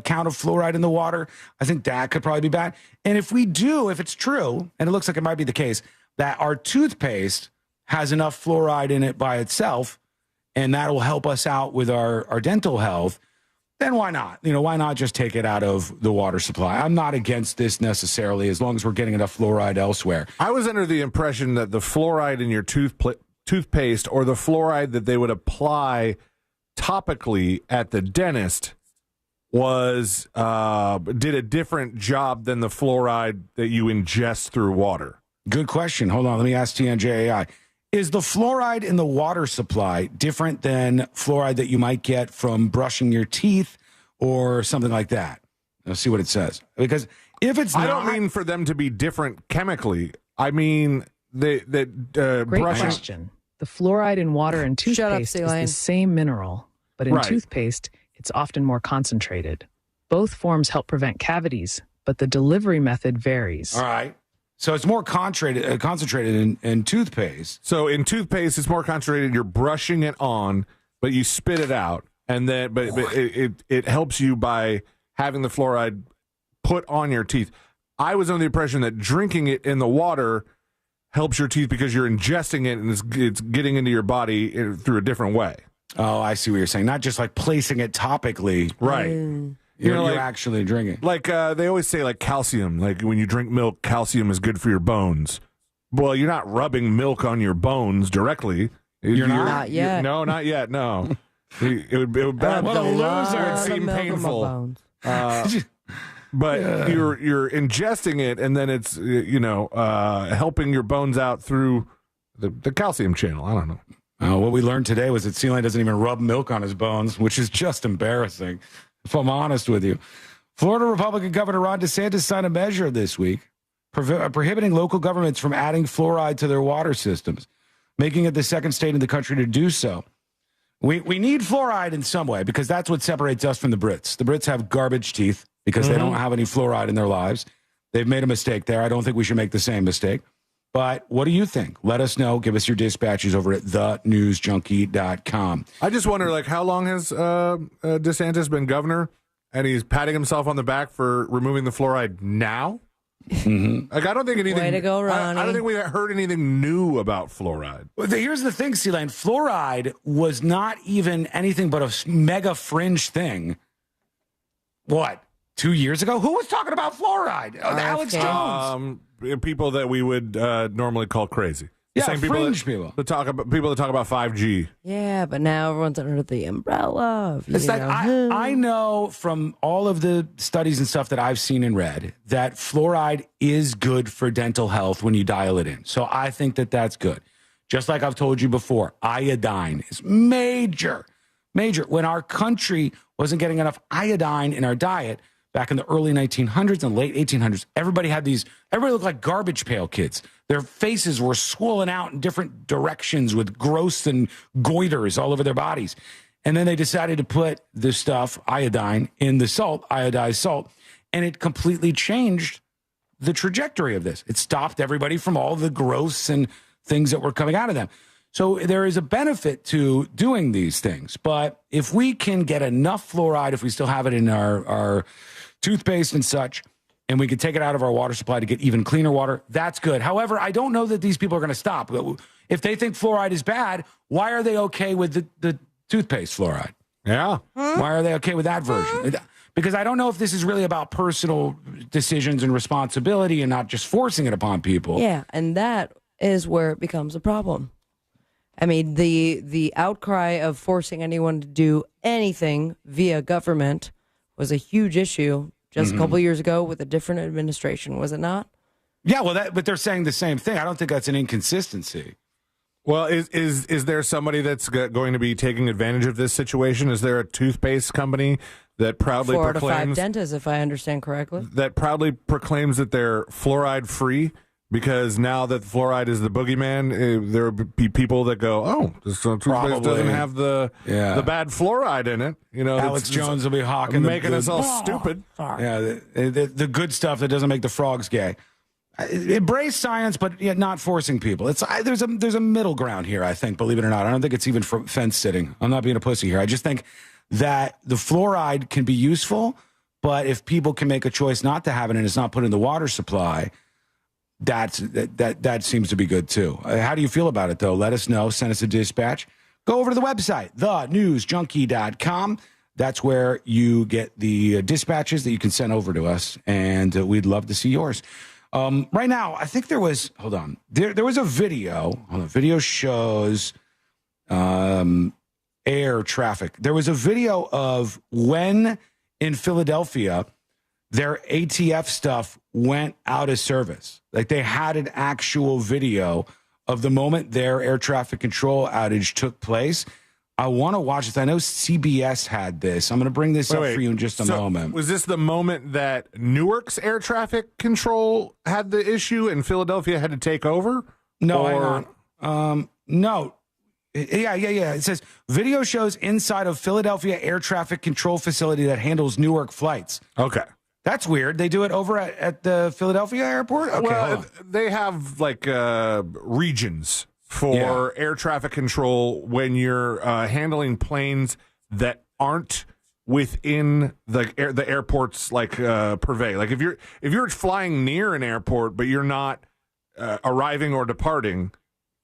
[SPEAKER 16] count of fluoride in the water, I think that could probably be bad. And if it's true, and it looks like it might be the case, that our toothpaste has enough fluoride in it by itself, and that will help us out with our dental health, then why not? Why not just take it out of the water supply? I'm not against this necessarily, as long as we're getting enough fluoride elsewhere.
[SPEAKER 4] I was under the impression that the fluoride in your toothpaste or the fluoride that they would apply topically at the dentist did a different job than the fluoride that you ingest through water?
[SPEAKER 16] Good question. Hold on. Let me ask TNJAI. Is the fluoride in the water supply different than fluoride that you might get from brushing your teeth or something like that? Let's see what it says. Because if it's
[SPEAKER 4] I don't mean for them to be different chemically. I mean
[SPEAKER 1] Great question. The fluoride in water and toothpaste is the same mineral, but in toothpaste, it's often more concentrated. Both forms help prevent cavities, but the delivery method varies.
[SPEAKER 16] All right. So it's more concentrated in toothpaste.
[SPEAKER 4] So in toothpaste, it's more concentrated. You're brushing it on, but you spit it out, and then but it helps you by having the fluoride put on your teeth. I was under the impression that drinking it in the water helps your teeth because you're ingesting it and it's getting into your body through a different way.
[SPEAKER 16] Oh, I see what you're saying. Not just like placing it topically.
[SPEAKER 4] Right.
[SPEAKER 16] You're actually drinking.
[SPEAKER 4] Like they always say, like calcium. Like when you drink milk, calcium is good for your bones. Well, you're not rubbing milk on your bones directly.
[SPEAKER 16] You're not?
[SPEAKER 13] Not yet.
[SPEAKER 4] No, not yet. No. It would
[SPEAKER 16] What a loser.
[SPEAKER 4] It would seem painful. But you're ingesting it, and then it's helping your bones out through the calcium channel. I don't know.
[SPEAKER 16] What we learned today was that Sea-Lane doesn't even rub milk on his bones, which is just embarrassing, if I'm honest with you. Florida Republican Governor Ron DeSantis signed a measure this week prohibiting local governments from adding fluoride to their water systems, making it the second state in the country to do so. We need fluoride in some way because that's what separates us from the Brits. The Brits have garbage teeth because they don't have any fluoride in their lives. They've made a mistake there. I don't think we should make the same mistake. But what do you think? Let us know. Give us your dispatches over at thenewsjunkie.com.
[SPEAKER 4] I just wonder, like, how long has DeSantis been governor, and he's patting himself on the back for removing the fluoride now?
[SPEAKER 16] Mm-hmm.
[SPEAKER 4] Like, I don't think anything.
[SPEAKER 13] Way to go, Ronnie.
[SPEAKER 4] I don't think we heard anything new about fluoride.
[SPEAKER 16] Well, here's the thing, Sea-Lane. Fluoride was not even anything but a mega fringe thing. What? 2 years ago? Who was talking about fluoride? Alex Jones.
[SPEAKER 4] People that we would normally call crazy.
[SPEAKER 16] Yeah,
[SPEAKER 4] same
[SPEAKER 16] fringe
[SPEAKER 4] people that talk about 5G.
[SPEAKER 13] Yeah, but now everyone's under the umbrella of,
[SPEAKER 16] It's like I know from all of the studies and stuff that I've seen and read that fluoride is good for dental health when you dial it in. So I think that that's good. Just like I've told you before, iodine is major. When our country wasn't getting enough iodine in our diet back in the early 1900s and late 1800s, everybody looked like Garbage Pail Kids. Their faces were swollen out in different directions with growths and goiters all over their bodies. And then they decided to put this stuff, iodine, in the salt, iodized salt, and it completely changed the trajectory of this. It stopped everybody from all the growths and things that were coming out of them. So there is a benefit to doing these things. But if we can get enough fluoride, if we still have it in our toothpaste and such, and we can take it out of our water supply to get even cleaner water, that's good. However, I don't know that these people are going to stop. If they think fluoride is bad, why are they okay with the toothpaste fluoride?
[SPEAKER 4] Yeah.
[SPEAKER 16] Why are they okay with that version? Because I don't know if this is really about personal decisions and responsibility and not just forcing it upon people.
[SPEAKER 13] Yeah, and that is where it becomes a problem. I mean, the outcry of forcing anyone to do anything via government was a huge issue just a couple years ago with a different administration, was it not?
[SPEAKER 16] Yeah, well, but they're saying the same thing. I don't think that's an inconsistency.
[SPEAKER 4] Well, is there somebody that's going to be taking advantage of this situation? Is there a toothpaste company that proudly
[SPEAKER 13] 4 to 5
[SPEAKER 4] proclaims
[SPEAKER 13] dentists, if I understand correctly,
[SPEAKER 4] that proudly proclaims that they're fluoride free? Because now that fluoride is the boogeyman, there will be people that go, "Oh, this toothpaste doesn't have the bad fluoride in it." You know,
[SPEAKER 16] Alex Jones will be hawking,
[SPEAKER 4] making us all stupid.
[SPEAKER 16] Yeah, the good stuff that doesn't make the frogs gay. Embrace science, but yet not forcing people. There's a middle ground here. I think, believe it or not, I don't think it's even fence sitting. I'm not being a pussy here. I just think that the fluoride can be useful, but if people can make a choice not to have it and it's not put in the water supply, that seems to be good too. How do you feel about it though? Let us know. Send us a dispatch. Go over to the website, thenewsjunkie.com. That's where you get the dispatches that you can send over to us, and we'd love to see yours. Right now, I think there was. Hold on. There was a video. Video shows air traffic. There was a video of when in Philadelphia, their ATF stuff went out of service. Like they had an actual video of the moment their air traffic control outage took place. I want to watch this. I know CBS had this. I'm going to bring this up for you in just a moment.
[SPEAKER 4] Was this the moment that Newark's air traffic control had the issue and Philadelphia had to take over?
[SPEAKER 16] No, hang on. No. Yeah. It says video shows inside of Philadelphia air traffic control facility that handles Newark flights.
[SPEAKER 4] Okay.
[SPEAKER 16] That's weird. They do it over at the Philadelphia airport? Okay,
[SPEAKER 4] well, they have like regions for air traffic control when you're handling planes that aren't within the airport's like purvey. Like if you're flying near an airport but you're not arriving or departing,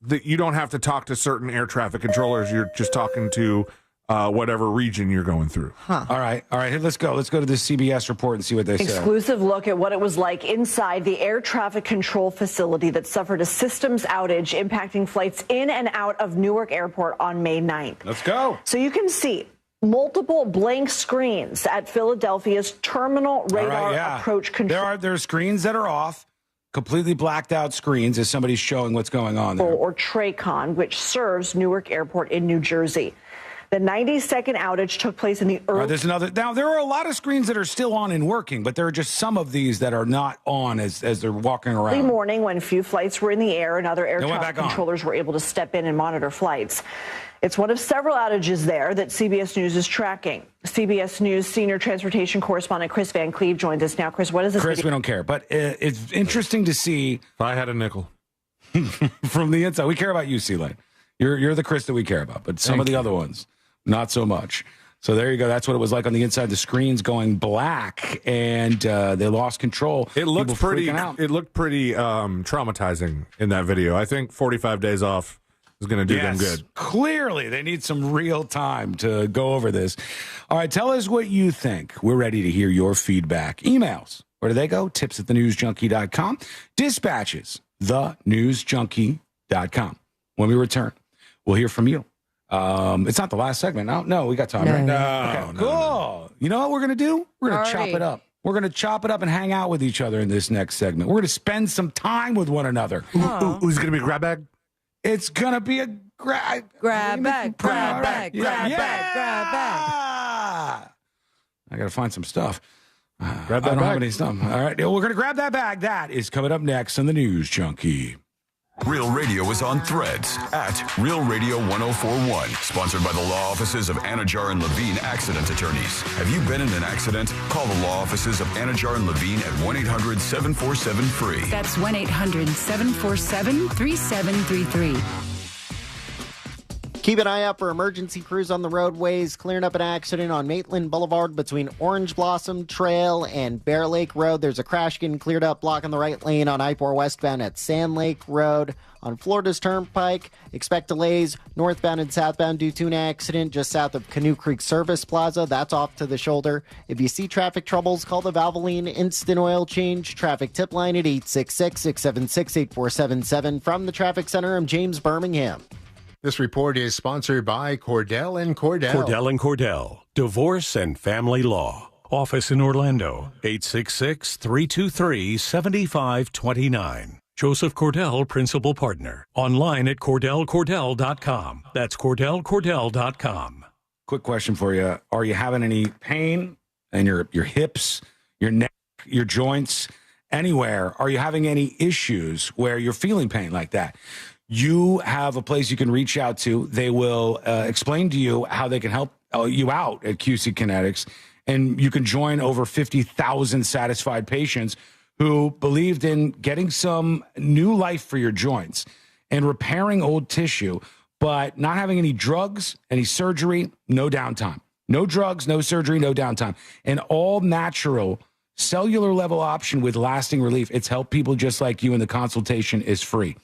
[SPEAKER 4] that you don't have to talk to certain air traffic controllers. You're just talking to whatever region you're going through.
[SPEAKER 16] Huh. All right. Let's go to the CBS report and see what they say.
[SPEAKER 2] Exclusive look at what it was like inside the air traffic control facility that suffered a systems outage impacting flights in and out of Newark Airport on May 9th.
[SPEAKER 16] Let's go.
[SPEAKER 2] So you can see multiple blank screens at Philadelphia's terminal radar approach control.
[SPEAKER 16] There are screens that are off. Completely blacked out screens as somebody's showing what's going on there.
[SPEAKER 2] Or TRACON, which serves Newark Airport in New Jersey. The 90-second outage took place in the early...
[SPEAKER 16] there's another. Now, there are a lot of screens that are still on and working, but there are just some of these that are not on as they're walking around.
[SPEAKER 2] Early morning, when few flights were in the air and other air traffic controllers were able to step in and monitor flights. It's one of several outages there that CBS News is tracking. CBS News senior transportation correspondent Chris Van Cleve joins us now. Chris, what is this?
[SPEAKER 16] Chris, we don't care, but it's interesting to see.
[SPEAKER 4] If I had a nickel.
[SPEAKER 16] From the inside. We care about you, C-Lane. You're the Chris that we care about, but some of the other ones, not so much. So there you go. That's what it was like on the inside. The screens going black, and they lost control.
[SPEAKER 4] It looked pretty. It looked pretty traumatizing in that video. I think 45 days off is going to do them good.
[SPEAKER 16] Clearly, they need some real time to go over this. All right, tell us what you think. We're ready to hear your feedback. Emails. Where do they go? tips@thenewsjunkie.com. Dispatches, thenewsjunkie.com. When we return, we'll hear from you. It's not the last segment. No, we got time, right?
[SPEAKER 4] No,
[SPEAKER 16] okay, cool. You know what we're going to do? We're going to chop it up. We're going to chop it up and hang out with each other in this next segment. We're going to spend some time with one another.
[SPEAKER 4] Who's going to be a grab bag?
[SPEAKER 16] It's going to be a grab bag.
[SPEAKER 13] Grab bag.
[SPEAKER 16] I got to find some stuff.
[SPEAKER 4] Grab that
[SPEAKER 16] I don't
[SPEAKER 4] bag.
[SPEAKER 16] have any stuff. All right, we're going to grab that bag. That is coming up next on the News Junkie.
[SPEAKER 9] Real Radio is on Threads at Real Radio 1041. Sponsored by the law offices of Anajar and Levine Accident Attorneys. Have you been in an accident? Call the law offices of Anajar and Levine at 1-800-747-FREE.
[SPEAKER 5] That's 1-800-747-3733.
[SPEAKER 12] Keep an eye out for emergency crews on the roadways, clearing up an accident on Maitland Boulevard between Orange Blossom Trail and Bear Lake Road. There's a crash getting cleared up, blocking the right lane on I-4 westbound at Sand Lake Road. On Florida's Turnpike, expect delays northbound and southbound due to an accident just south of Canoe Creek Service Plaza. That's off to the shoulder. If you see traffic troubles, call the Valvoline Instant Oil Change traffic tip line at 866-676-8477. From the Traffic Center, I'm James Birmingham.
[SPEAKER 8] This report is sponsored by Cordell & Cordell.
[SPEAKER 10] Cordell & Cordell, Divorce and Family Law. Office in Orlando, 866-323-7529. Joseph Cordell, Principal Partner. Online at CordellCordell.com. That's CordellCordell.com.
[SPEAKER 16] Quick question for you. Are you having any pain in your hips, your neck, your joints, anywhere? Are you having any issues where you're feeling pain like that? You have a place you can reach out to. They will explain to you how they can help you out at QC Kinetics. And you can join over 50,000 satisfied patients who believed in getting some new life for your joints and repairing old tissue, but not having any drugs, any surgery, no downtime. No drugs, no surgery, no downtime. An all natural cellular level option with lasting relief. It's helped people just like you, and the consultation is free.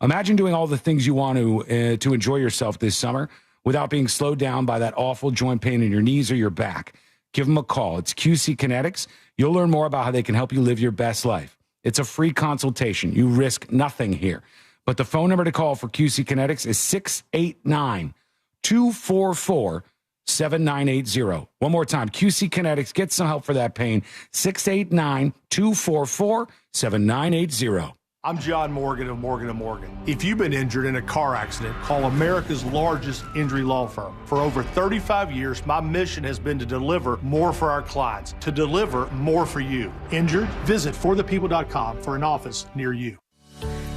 [SPEAKER 16] Imagine doing all the things you want to enjoy yourself this summer without being slowed down by that awful joint pain in your knees or your back. Give them a call. It's QC Kinetics. You'll learn more about how they can help you live your best life. It's a free consultation. You risk nothing here. But the phone number to call for QC Kinetics is 7980. One more time, QC Kinetics. Get some help for that pain. 689-244-7980.
[SPEAKER 5] I'm John Morgan of Morgan & Morgan. If you've been injured in a car accident, call America's largest injury law firm. For over 35 years, my mission has been to deliver more for our clients, to deliver more for you. Injured? Visit forthepeople.com for an office near you.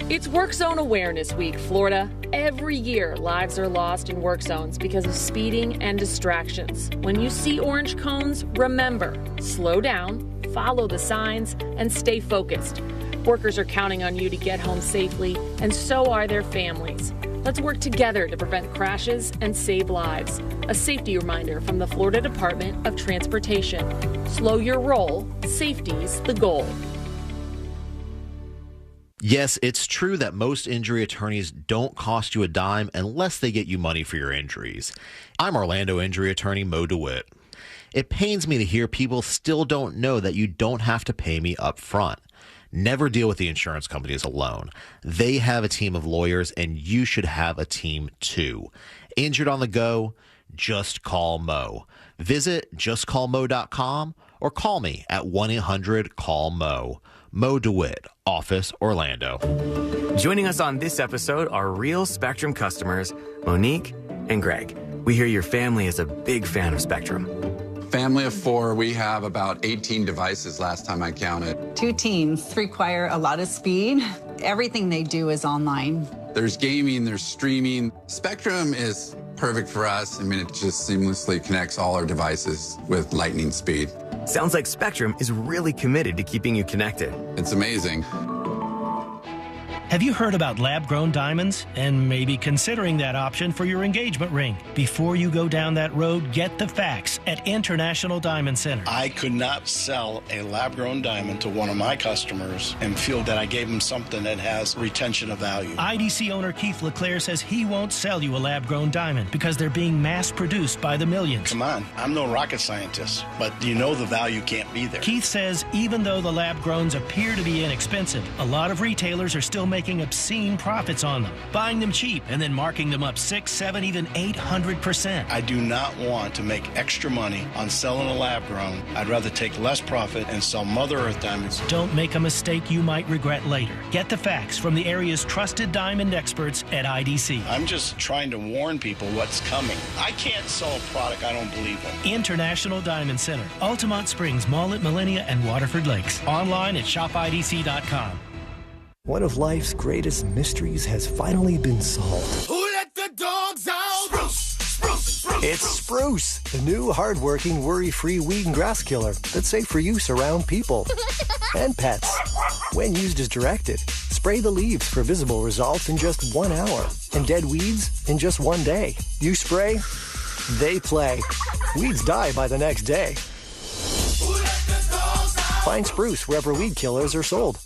[SPEAKER 6] It's Work Zone Awareness Week, Florida. Every year, lives are lost in work zones because of speeding and distractions. When you see orange cones, remember, slow down, follow the signs, and stay focused. Workers are counting on you to get home safely, and so are their families. Let's work together to prevent crashes and save lives. A safety reminder from the Florida Department of Transportation. Slow your roll. Safety's the goal.
[SPEAKER 11] Yes, it's true that most injury attorneys don't cost you a dime unless they get you money for your injuries. I'm Orlando injury attorney Mo DeWitt. It pains me to hear people still don't know that you don't have to pay me up front. Never deal with the insurance companies alone. They have a team of lawyers, and you should have a team too. Injured on the go? Just call Mo. Visit justcallmo.com or call me at 1-800-CALL-MO. Mo DeWitt, Office, Orlando.
[SPEAKER 15] Joining us on this episode are real Spectrum customers, Monique and Greg. We hear your family is a big fan of Spectrum.
[SPEAKER 17] Family of 4, we have about 18 devices last time I counted.
[SPEAKER 23] 2 teams require a lot of speed. Everything they do is online.
[SPEAKER 17] There's gaming, there's streaming. Spectrum is perfect for us. I mean, it just seamlessly connects all our devices with lightning speed.
[SPEAKER 15] Sounds like Spectrum is really committed to keeping you connected.
[SPEAKER 17] It's amazing.
[SPEAKER 26] Have you heard about lab-grown diamonds and maybe considering that option for your engagement ring? Before you go down that road, get the facts at International Diamond Center.
[SPEAKER 28] I could not sell a lab-grown diamond to one of my customers and feel that I gave them something that has retention of value.
[SPEAKER 26] IDC owner Keith LeClaire says he won't sell you a lab-grown diamond because they're being mass-produced by the millions.
[SPEAKER 28] Come on, I'm no rocket scientist, but you know the value can't be there.
[SPEAKER 26] Keith says even though the lab-growns appear to be inexpensive, a lot of retailers are still making obscene profits on them, buying them cheap and then marking them up 6, 7, even 800%.
[SPEAKER 28] I do not want to make extra money on selling a lab grown. I'd rather take less profit and sell Mother Earth diamonds.
[SPEAKER 26] Don't make a mistake you might regret later. Get the facts from the area's trusted diamond experts at IDC.
[SPEAKER 28] I'm just trying to warn people what's coming. I can't sell a product I don't believe in.
[SPEAKER 26] International Diamond Center, Altamont Springs, Mall at Millennia, and Waterford Lakes. Online at shopidc.com.
[SPEAKER 29] One of life's greatest mysteries has finally been solved.
[SPEAKER 24] Who let the dogs out? Spruce, spruce, spruce.
[SPEAKER 29] It's Spruce, the new hard-working, worry-free weed and grass killer that's safe for use around people and pets. When used as directed, spray the leaves for visible results in just 1 hour and dead weeds in just 1 day. You spray, they play. Weeds die by the next day.
[SPEAKER 24] Who let the dogs out?
[SPEAKER 29] Find Spruce wherever weed killers are sold.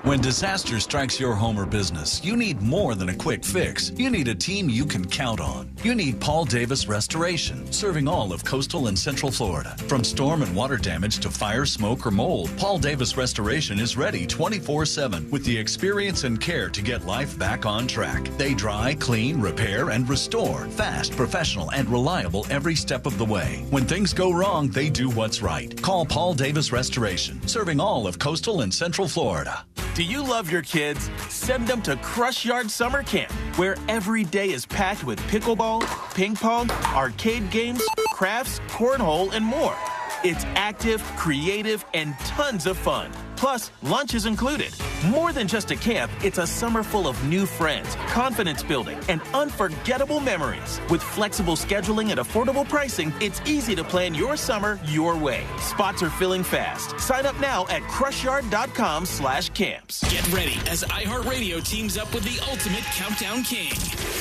[SPEAKER 30] When disaster strikes your home or business, you need more than a quick fix. You need a team you can count on. You need Paul Davis Restoration, serving all of coastal and central Florida. From storm and water damage to fire, smoke, or mold, Paul Davis Restoration is ready 24/7 with the experience and care to get life back on track. They dry, clean, repair, and restore. Fast, professional, and reliable every step of the way. When things go wrong, they do what's right. Call Paul Davis Restoration, serving all of coastal and central Florida.
[SPEAKER 20] Do you love your kids? Send them to Crush Yard Summer Camp, where every day is packed with pickleball, ping pong, arcade games, crafts, cornhole, and more. It's active, creative, and tons of fun. Plus, lunch is included. More than just a camp, it's a summer full of new friends, confidence building, and unforgettable memories. With flexible scheduling and affordable pricing, it's easy to plan your summer your way. Spots are filling fast. Sign up now at crushyard.com/camps.
[SPEAKER 31] Get ready as iHeartRadio teams up with the ultimate countdown king.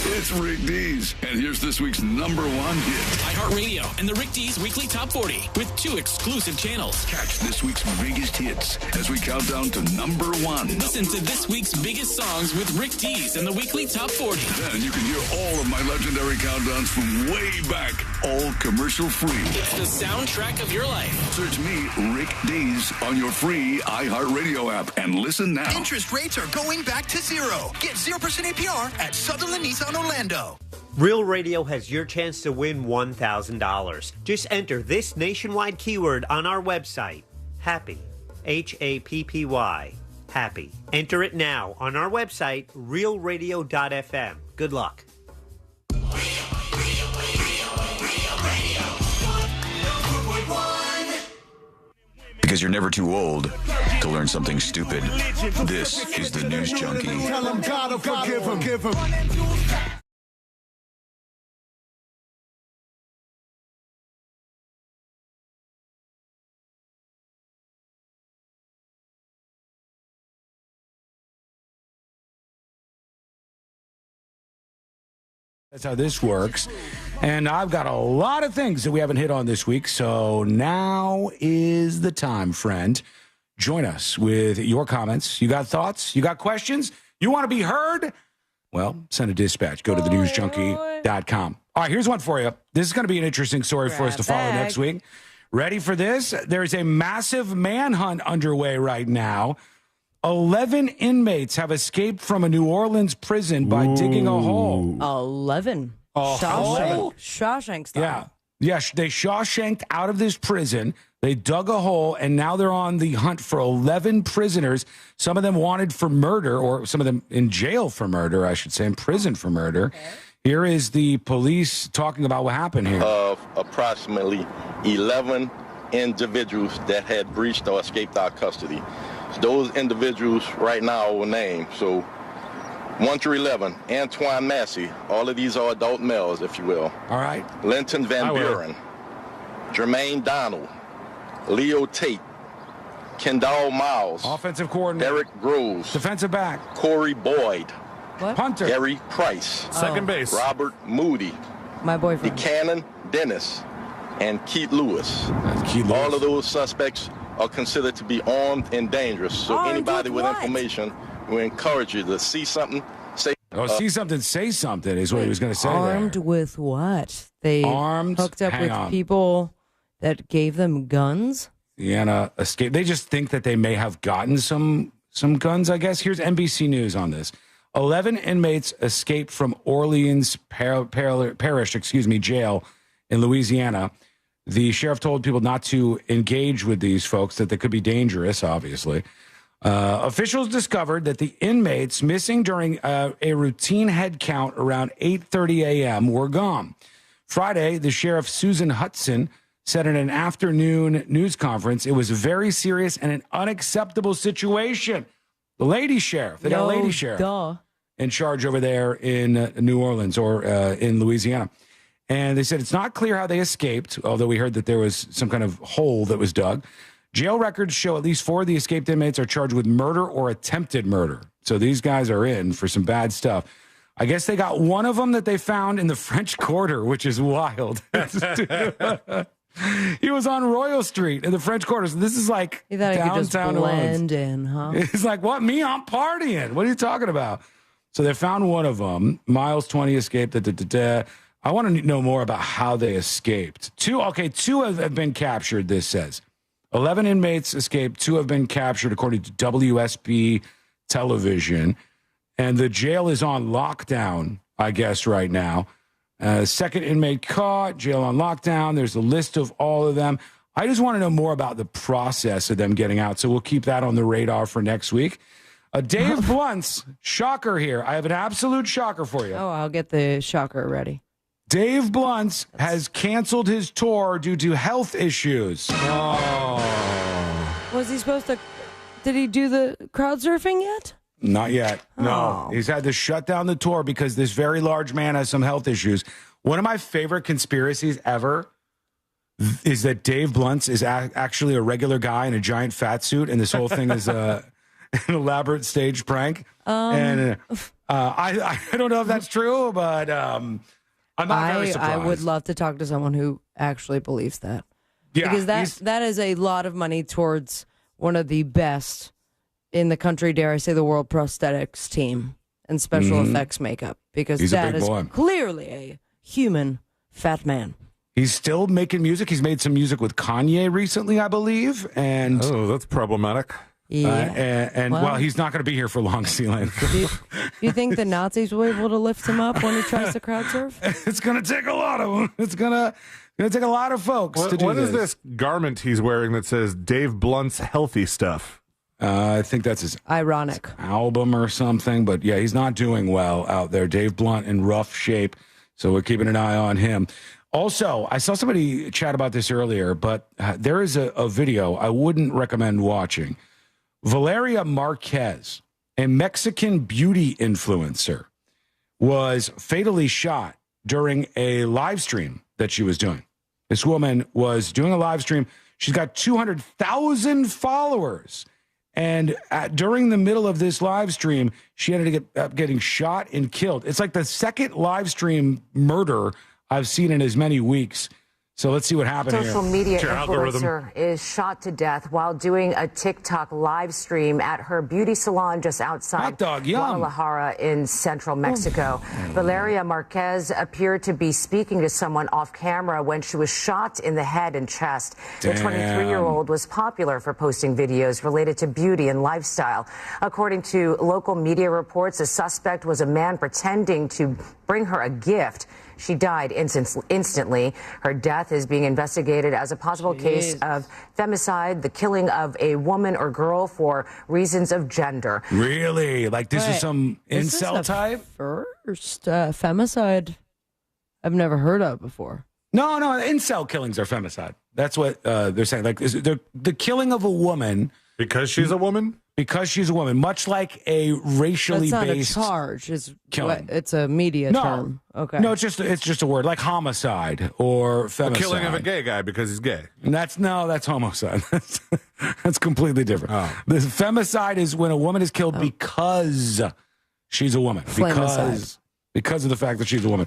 [SPEAKER 9] It's Rick Dees, and here's this week's #1 hit.
[SPEAKER 31] iHeartRadio and the Rick Dees Weekly Top 40 with 2 exclusive channels.
[SPEAKER 9] Catch this week's biggest hits as we count down to #1.
[SPEAKER 31] Listen to this week's biggest songs with Rick Dees and the Weekly Top 40.
[SPEAKER 9] Then you can hear all of my legendary countdowns from way back, all commercial free.
[SPEAKER 31] It's the soundtrack of your life.
[SPEAKER 9] Search me, Rick Dees, on your free iHeartRadio app and listen now.
[SPEAKER 32] Interest rates are going back to 0. Get 0% APR at Sutherland Nissan Orlando.
[SPEAKER 1] Real Radio has your chance to win $1,000. Just enter this nationwide keyword on our website, HAPPY, Happy, happy. Enter it now on our website, realradio.fm. Good luck.
[SPEAKER 9] Because you're never too old to learn something stupid. This is the News Junkie.
[SPEAKER 4] Tell him God will forgive him.
[SPEAKER 16] That's how this works. And I've got a lot of things that we haven't hit on this week. So now is the time, friend. Join us with your comments. You got thoughts? You got questions? You want to be heard? Well, send a dispatch. Go to thenewsjunkie.com. All right, here's one for you. This is going to be an interesting story for us to follow next week. Ready for this? There's a massive manhunt underway right now. 11 inmates have escaped from a New Orleans prison by digging a hole.
[SPEAKER 13] 11. Shawshank style.
[SPEAKER 16] Yeah. Yeah, they Shawshanked out of this prison. They dug a hole, and now they're on the hunt for 11 prisoners. Some of them wanted for murder, or some of them in jail for murder, I should say, in prison for murder. Okay. Here is the police talking about what happened here.
[SPEAKER 2] Of approximately 11 individuals that had breached or escaped our custody. Those individuals right now were named. So 1 through 11, Antoine Massey. All of these are adult males, if you will.
[SPEAKER 16] All right.
[SPEAKER 2] Linton Van Buren, Jermaine Donald, Leo Tate, Kendall Miles,
[SPEAKER 16] offensive coordinator,
[SPEAKER 2] Derek Groves,
[SPEAKER 16] defensive back,
[SPEAKER 2] Corey Boyd,
[SPEAKER 13] what?
[SPEAKER 16] Punter,
[SPEAKER 2] Gary Price,
[SPEAKER 4] second base,
[SPEAKER 2] Robert Moody,
[SPEAKER 13] my boyfriend,
[SPEAKER 2] Buchanan Dennis, and Keith Lewis. All of those suspects are considered to be armed and dangerous. So anybody with information, we encourage you to see something, say.
[SPEAKER 16] See something, say something is what he was going to say.
[SPEAKER 13] Armed with what? They hooked up with people that gave them guns?
[SPEAKER 16] Yeah, escape. They just think that they may have gotten some guns, I guess. Here's NBC News on this. 11 inmates escaped from Orleans Parish, jail in Louisiana. The sheriff told people not to engage with these folks, that they could be dangerous, obviously. Officials discovered that the inmates missing during a routine head count around 8:30 a.m. were gone. Friday, the sheriff, Susan Hudson, said in an afternoon news conference, it was a very serious and an unacceptable situation. The lady sheriff, they got a lady sheriff in charge over there in New Orleans or in Louisiana. And they said it's not clear how they escaped, although we heard that there was some kind of hole that was dug. Jail records show at least 4 of the escaped inmates are charged with murder or attempted murder. So these guys are in for some bad stuff. I guess they got one of them that they found in the French Quarter, which is wild. He was on Royal Street in the French Quarter. So this is like
[SPEAKER 13] he thought
[SPEAKER 16] downtown
[SPEAKER 13] he could just blend in, huh?
[SPEAKER 16] He's like, what? Me? I'm partying. What are you talking about? So they found one of them. Miles 20 escaped. I want to know more about how they escaped. 2 have been captured, this says. 11 inmates escaped. 2 have been captured, according to WSB television. And the jail is on lockdown, I guess, right now. Second inmate caught, jail on lockdown. There's a list of all of them. I just want to know more about the process of them getting out. So we'll keep that on the radar for next week. Dave Blunt's shocker here. I have an absolute shocker for you.
[SPEAKER 13] Oh, I'll get the shocker ready.
[SPEAKER 16] Dave Blunt has canceled his tour due to health issues.
[SPEAKER 13] Was he supposed to? Did he do the crowd surfing yet?
[SPEAKER 16] Not yet. No. He's had to shut down the tour because this very large man has some health issues. One of my favorite conspiracies ever is that Dave Blunt is actually a regular guy in a giant fat suit, and this whole thing is an elaborate stage prank. I don't know if that's true, but I'm not very surprised.
[SPEAKER 13] I would love to talk to someone who actually believes that.
[SPEAKER 16] Yeah,
[SPEAKER 13] because that is a lot of money towards one of the best in the country, dare I say, the world prosthetics team and special effects makeup, because that is clearly a human fat man.
[SPEAKER 16] He's still making music. He's made some music with Kanye recently, I believe. And
[SPEAKER 4] that's problematic.
[SPEAKER 16] And well, he's not going to be here for long, Sealand.
[SPEAKER 13] Do you think the Nazis will be able to lift him up when he tries to crowd surf?
[SPEAKER 16] It's going to take a lot of them. It's going to take a lot of folks to do this.
[SPEAKER 4] What is this garment he's wearing that says Dave Blunt's Healthy Stuff?
[SPEAKER 16] I think that's his
[SPEAKER 13] ironic
[SPEAKER 16] album or something. But yeah, he's not doing well out there. Dave Blunt in rough shape. So we're keeping an eye on him. Also, I saw somebody chat about this earlier, but there is a video I wouldn't recommend watching. Valeria Marquez, a Mexican beauty influencer, was fatally shot during a live stream that she was doing. This woman was doing a live stream. She's got 200,000 followers. And during the middle of this live stream, she ended up getting shot and killed. It's like the second live stream murder I've seen in as many weeks. So let's see what happened here.
[SPEAKER 3] Social media influencer is shot to death while doing a TikTok live stream at her beauty salon just outside Guadalajara in central Mexico. Valeria Marquez appeared to be speaking to someone off camera when she was shot in the head and chest. The 23-year-old was popular for posting videos related to beauty and lifestyle. According to local media reports, the suspect was a man pretending to bring her a gift. She died instantly. Her death is being investigated as a possible case of femicide, the killing of a woman or girl for reasons of gender.
[SPEAKER 16] Really? Like this is some incel type?
[SPEAKER 13] First femicide I've never heard of before.
[SPEAKER 16] No, incel killings are femicide. That's what they're saying. Like the killing of a woman.
[SPEAKER 4] Because she's a woman?
[SPEAKER 16] Because she's a woman, much like a racially based
[SPEAKER 13] charge. It's
[SPEAKER 16] killing.
[SPEAKER 13] It's a media term. Okay.
[SPEAKER 16] No, it's just a word like homicide or femicide.
[SPEAKER 4] The killing of a gay guy because he's gay.
[SPEAKER 16] And that's homicide. That's completely different. Oh. The femicide is when a woman is killed because she's a woman. Because of the fact that she's a woman.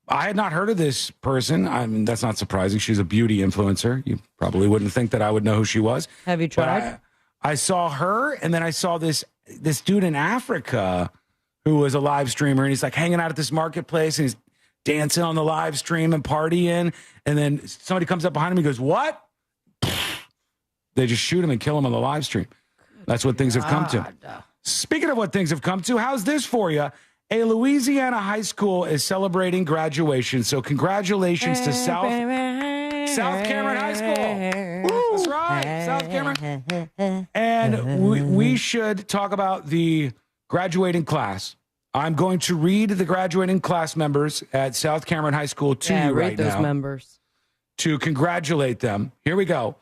[SPEAKER 16] I had not heard of this person. I mean, that's not surprising. She's a beauty influencer. You probably wouldn't think that I would know who she was.
[SPEAKER 13] Have you tried?
[SPEAKER 16] I saw her, and then I saw this dude in Africa who was a live streamer, and he's like hanging out at this marketplace, and he's dancing on the live stream and partying, and then somebody comes up behind him and goes, "What?" They just shoot him and kill him on the live stream. That's what things have come to. Speaking of what things have come to, how's this for you? A Louisiana high school is celebrating graduation, so congratulations to South Cameron High School. That's right, South Cameron. And we should talk about the graduating class. I'm going to read the graduating class members at South Cameron High School to you right now.
[SPEAKER 13] Read those members.
[SPEAKER 16] To congratulate them. Here we go.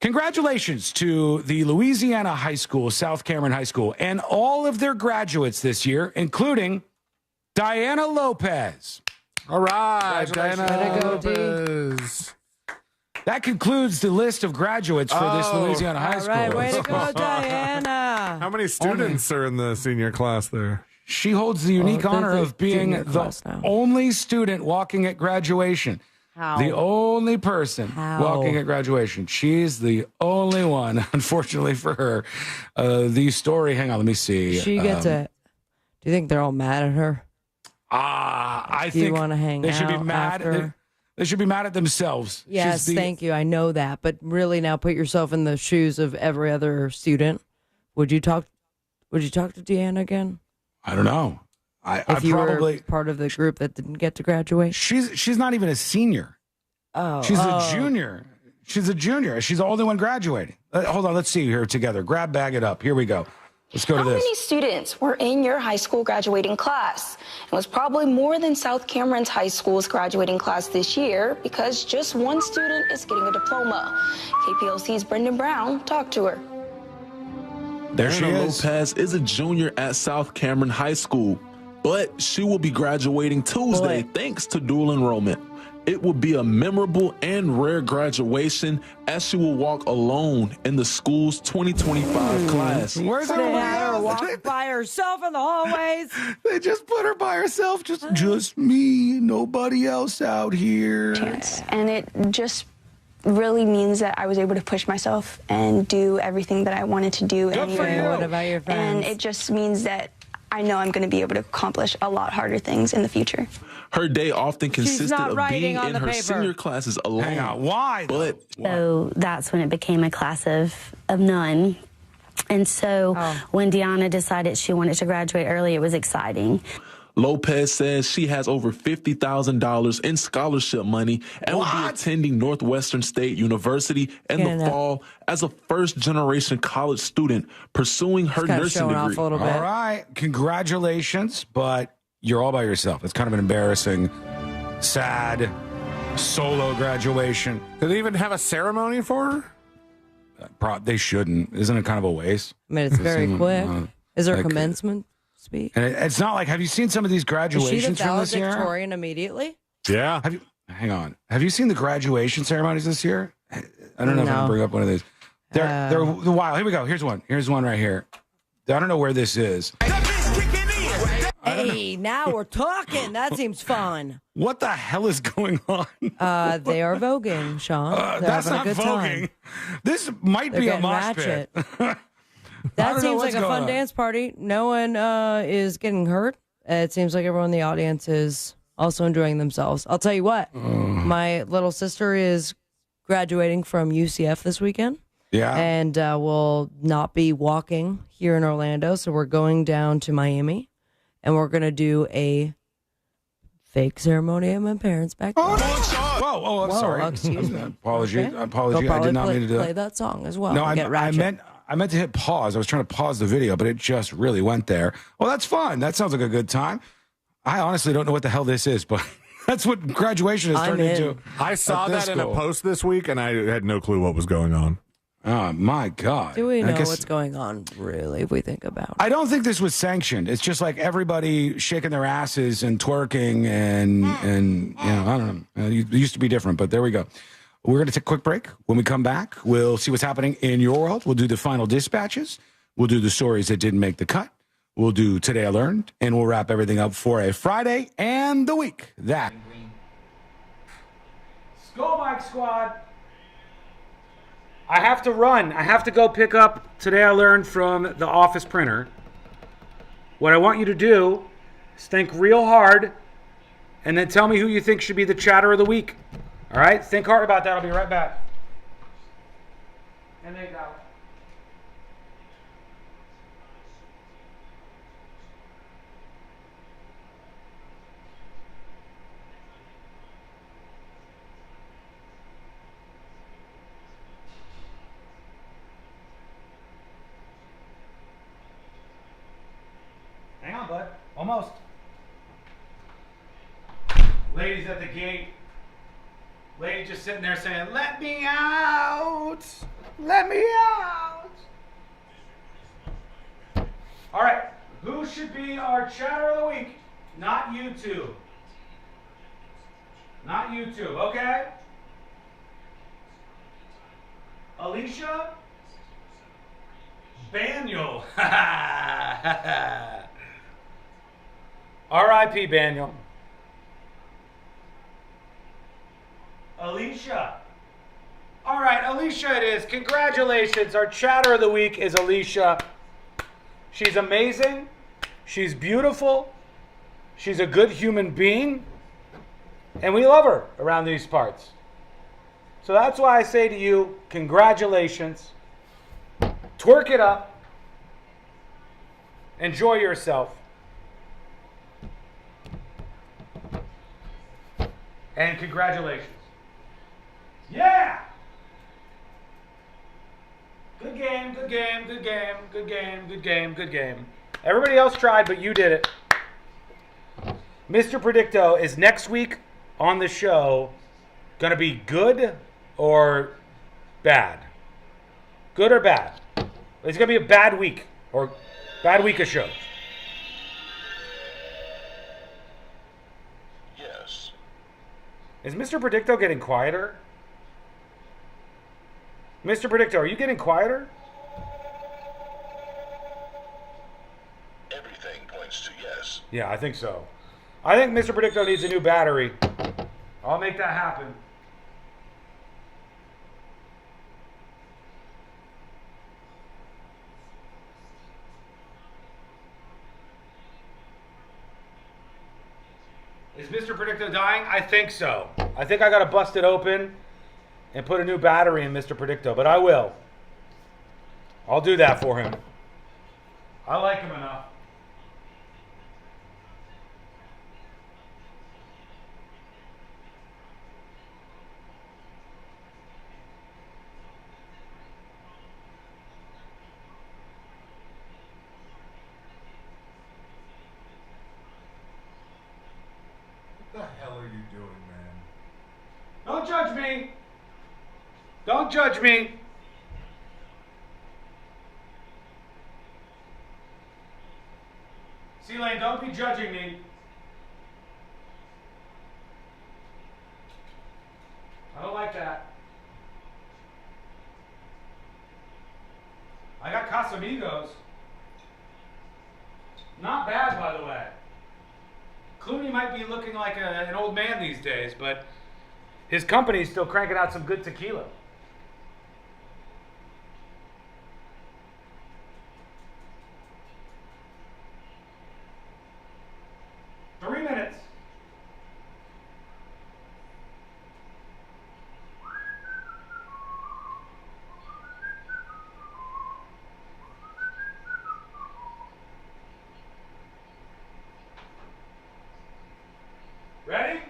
[SPEAKER 16] Congratulations to the Louisiana High School, South Cameron High School, and all of their graduates this year, including Diana Lopez.
[SPEAKER 4] All right,
[SPEAKER 16] Diana Lopez. That concludes the list of graduates for this Louisiana High School.
[SPEAKER 13] All right, way to go, Diana.
[SPEAKER 4] How many students are in the senior class there?
[SPEAKER 16] She holds the unique honor of being the only student walking at graduation.
[SPEAKER 13] How?
[SPEAKER 16] The only person walking at graduation. She's the only one, unfortunately for her. The story, hang on, let me see.
[SPEAKER 13] She gets it. Do you think they're all mad at her?
[SPEAKER 16] I
[SPEAKER 13] Do
[SPEAKER 16] think
[SPEAKER 13] you want to hang
[SPEAKER 16] they
[SPEAKER 13] out
[SPEAKER 16] should be mad.
[SPEAKER 13] after?
[SPEAKER 16] They should be mad at themselves.
[SPEAKER 13] Yes, thank you. I know that, but really, now put yourself in the shoes of every other student. Would you talk to Deanna again?
[SPEAKER 16] I don't know.
[SPEAKER 13] If you were part of the group that didn't get to graduate,
[SPEAKER 16] she's not even a senior. She's a junior. She's a junior. She's the only one graduating. Hold on, let's see here together. Bag it up. Here we go. Let's go to this.
[SPEAKER 7] How many students were in your high school graduating class? It was probably more than South Cameron's high school's graduating class this year because just one student is getting a diploma. KPLC's Brendan Brown talked to her.
[SPEAKER 16] There she is.
[SPEAKER 8] Lopez is a junior at South Cameron High School, but she will be graduating Tuesday thanks to dual enrollment. It will be a memorable and rare graduation as she will walk alone in the school's 2025 class.
[SPEAKER 16] Where's
[SPEAKER 13] they had her walk by herself in the hallways?
[SPEAKER 16] They just put her by herself. Just me, nobody else out here.
[SPEAKER 12] And it just really means that I was able to push myself and do everything that I wanted to do.
[SPEAKER 13] Good for you. What about your friends?
[SPEAKER 12] And it just means that I know I'm going to be able to accomplish a lot harder things in the future.
[SPEAKER 8] Her day often consisted of being in her
[SPEAKER 13] paper.
[SPEAKER 8] senior classes alone.
[SPEAKER 16] Hang on, why?
[SPEAKER 12] So that's when it became a class of none.
[SPEAKER 5] And so when Deanna decided she wanted to graduate early, it was exciting.
[SPEAKER 8] Lopez says she has over $50,000 in scholarship money and will be attending Northwestern State University in the fall as a first-generation college student pursuing her nursing degree.
[SPEAKER 16] All right. Congratulations, but you're all by yourself. It's kind of an embarrassing, sad, solo graduation.
[SPEAKER 4] Do they even have a ceremony for her?
[SPEAKER 16] They shouldn't. Isn't it kind of a waste?
[SPEAKER 13] I mean, it's very quick. Is there a commencement speech?
[SPEAKER 16] And it's not like, have you seen some of these graduations
[SPEAKER 13] Is she the
[SPEAKER 16] from this year?
[SPEAKER 13] valedictorian immediately?
[SPEAKER 4] Yeah.
[SPEAKER 16] Hang on. Have you seen the graduation ceremonies this year? I don't know if I can bring up one of these. They're wild. Here we go. Here's one. Here's one right here. I don't know where this is.
[SPEAKER 13] Hey, now we're talking. That seems fun.
[SPEAKER 16] What the hell is going on?
[SPEAKER 13] They are voguing, Sean.
[SPEAKER 16] That's not voguing. This might be a mosh pit.
[SPEAKER 13] That seems like a fun dance party. No one is getting hurt. It seems like everyone in the audience is also enjoying themselves. I'll tell you what. My little sister is graduating from UCF this weekend.
[SPEAKER 16] Yeah.
[SPEAKER 13] And will not be walking here in Orlando. So we're going down to Miami. And we're going to do a fake ceremony at my parents' back there.
[SPEAKER 16] I'm sorry.
[SPEAKER 13] Excuse me.
[SPEAKER 16] Apology.
[SPEAKER 13] Okay.
[SPEAKER 16] Apology.
[SPEAKER 13] They'll
[SPEAKER 16] I did not mean to do
[SPEAKER 13] play
[SPEAKER 16] that.
[SPEAKER 13] that song as well.
[SPEAKER 16] No, I
[SPEAKER 13] meant
[SPEAKER 16] meant to hit pause. I was trying to pause the video, but it just really went there. Well, that's fun. That sounds like a good time. I honestly don't know what the hell this is, but that's what graduation has turned into.
[SPEAKER 4] I saw that in a post this week, and I had no clue what was going on.
[SPEAKER 16] Oh, my God.
[SPEAKER 13] Do we know what's going on, really, if we think about it?
[SPEAKER 16] I don't think this was sanctioned. It's just like everybody shaking their asses and twerking and you know, I don't know. It used to be different, but there we go. We're going to take a quick break. When we come back, we'll see what's happening in your world. We'll do the final dispatches. We'll do the stories that didn't make the cut. We'll do Today I Learned, and we'll wrap everything up for a Friday and the week. That.
[SPEAKER 6] Skull Mike Squad. I have to run. I have to go pick up Today I Learned from the office printer. What I want you to do is think real hard and then tell me who you think should be the chatter of the week. All right? Think hard about that. I'll be right back. And then go. Hang on, bud. Almost. Lady's at the gate. Lady just sitting there saying, "Let me out! Let me out!" All right. Who should be our chatter of the week? Not YouTube. Not YouTube, okay? Alicia Baniel. R.I.P. Baniel. Alicia. All right, Alicia it is. Congratulations. Our chatter of the week is Alicia. She's amazing. She's beautiful. She's a good human being. And we love her around these parts. So that's why I say to you, congratulations. Twerk it up. Enjoy yourself. And congratulations. Yeah! Good game, good game, good game, good game, good game, good game. Everybody else tried, but you did it. Mr. Predicto is next week on the show going to be good or bad? Good or bad? It's going to be a bad week or bad week of shows.
[SPEAKER 2] Yes.
[SPEAKER 6] Is Mr. Predicto getting quieter? Mr. Predicto, are you getting quieter?
[SPEAKER 2] Everything points to yes.
[SPEAKER 6] Yeah, I think so. I think Mr. Predicto needs a new battery. I'll make that happen. Is Mr. Predicto dying? I think so. I think I got to bust it open and put a new battery in Mr. Predicto, but I will. I'll do that for him. I like him enough.
[SPEAKER 4] What the hell are you doing, man?
[SPEAKER 6] Don't judge me. Don't judge me. C-Lane, don't be judging me. I don't like that. I got Casamigos. Not bad, by the way. Clooney might be looking like an old man these days, but his company's still cranking out some good tequila. Ready?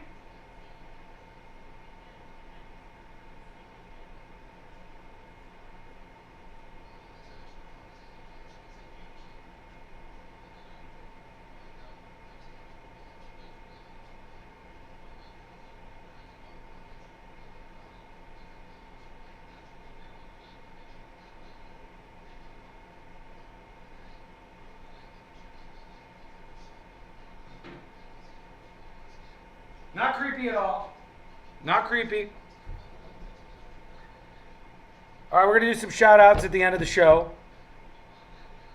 [SPEAKER 6] Not creepy at all. Not creepy. All right, we're going to do some shout outs at the end of the show.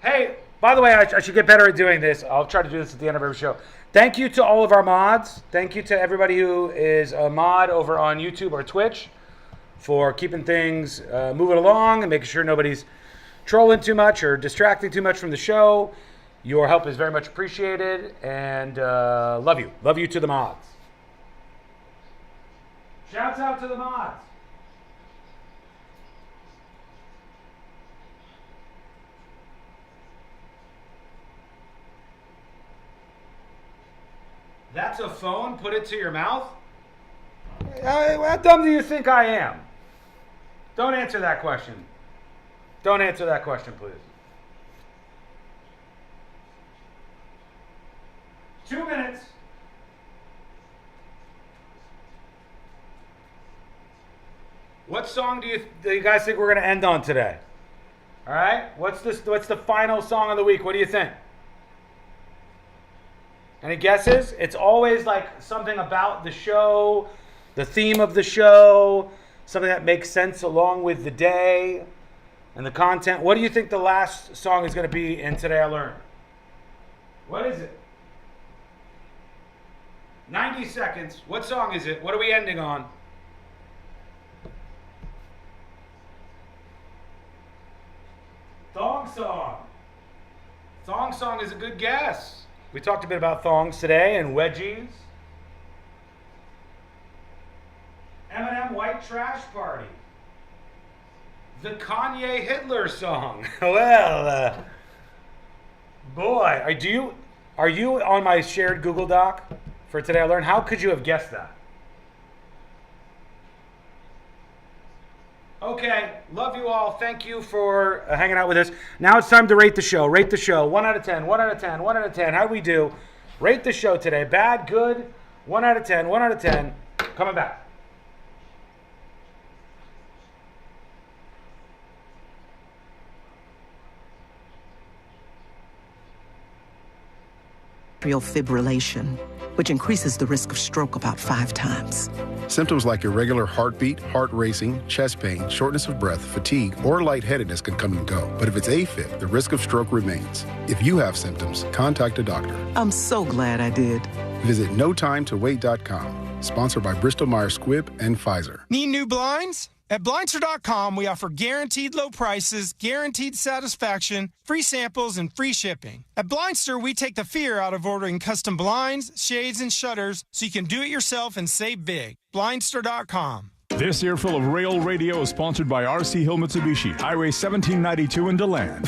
[SPEAKER 6] Hey, by the way, I should get better at doing this. I'll try to do this at the end of every show. Thank you to all of our mods. Thank you to everybody who is a mod over on YouTube or Twitch for keeping things moving along and making sure nobody's trolling too much or distracting too much from the show. Your help is very much appreciated, and love you. Love you to the mods. Shouts out to the mods. That's a phone? Put it to your mouth? How dumb do you think I am? Don't answer that question. Don't answer that question, please. 2 minutes. What song do you guys think we're going to end on today? All right? What's the final song of the week? What do you think? Any guesses? It's always like something about the show, the theme of the show, something that makes sense along with the day and the content. What do you think the last song is going to be in Today I Learned? What is it? 90 seconds. What song is it? What are we ending on? Thong song. Thong song is a good guess. We talked a bit about thongs today and wedgies. Eminem White Trash Party. The Kanye Hitler song. Well, boy, are you on my shared Google Doc for Today I Learned? How could you have guessed that? Okay, love you all. Thank you for hanging out with us. Now it's time to rate the show. Rate the show. 1 out of 10, 1 out of 10, 1 out of 10. How'd we do? Rate the show today. Bad, good, 1 out of 10, 1 out of 10. Coming back.
[SPEAKER 10] Atrial fibrillation, which increases the risk of stroke about 5 times.
[SPEAKER 11] Symptoms like irregular heartbeat, heart racing, chest pain, shortness of breath, fatigue, or lightheadedness can come and go. But if it's AFib, the risk of stroke remains. If you have symptoms, contact a doctor.
[SPEAKER 10] I'm so glad I did.
[SPEAKER 11] Visit notimetowait.com. Sponsored by Bristol-Myers Squibb and Pfizer.
[SPEAKER 14] Need new blinds? At Blindster.com, we offer guaranteed low prices, guaranteed satisfaction, free samples, and free shipping. At Blindster, we take the fear out of ordering custom blinds, shades, and shutters so you can do it yourself and save big. Blindster.com.
[SPEAKER 15] This earful of Rail Radio is sponsored by RC Hill Mitsubishi, Highway 1792 in DeLand.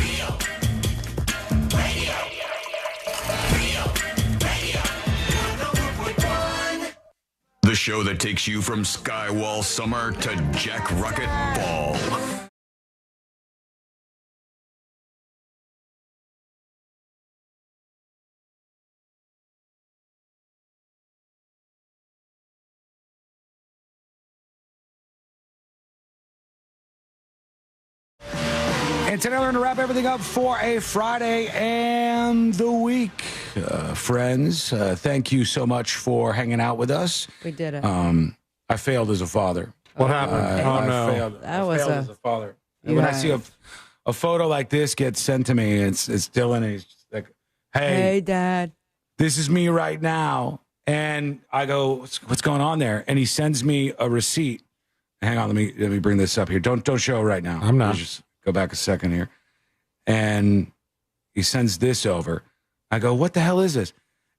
[SPEAKER 9] The show that takes you from Skywall summer to Jack Rocket fall.
[SPEAKER 16] And today we're going to wrap everything up for a Friday and the week. Friends, thank you so much for hanging out with us.
[SPEAKER 13] We did it.
[SPEAKER 16] I failed as a father.
[SPEAKER 4] What happened?
[SPEAKER 16] I failed as a father. And when I see a photo like this get sent to me, it's Dylan, and he's just like, hey,
[SPEAKER 13] Dad.
[SPEAKER 16] This is me right now. And I go, what's going on there? And he sends me a receipt. Hang on, let me bring this up here. Don't show right now.
[SPEAKER 4] I'm not.
[SPEAKER 16] Just go back a second here. And he sends this over. I go, what the hell is this?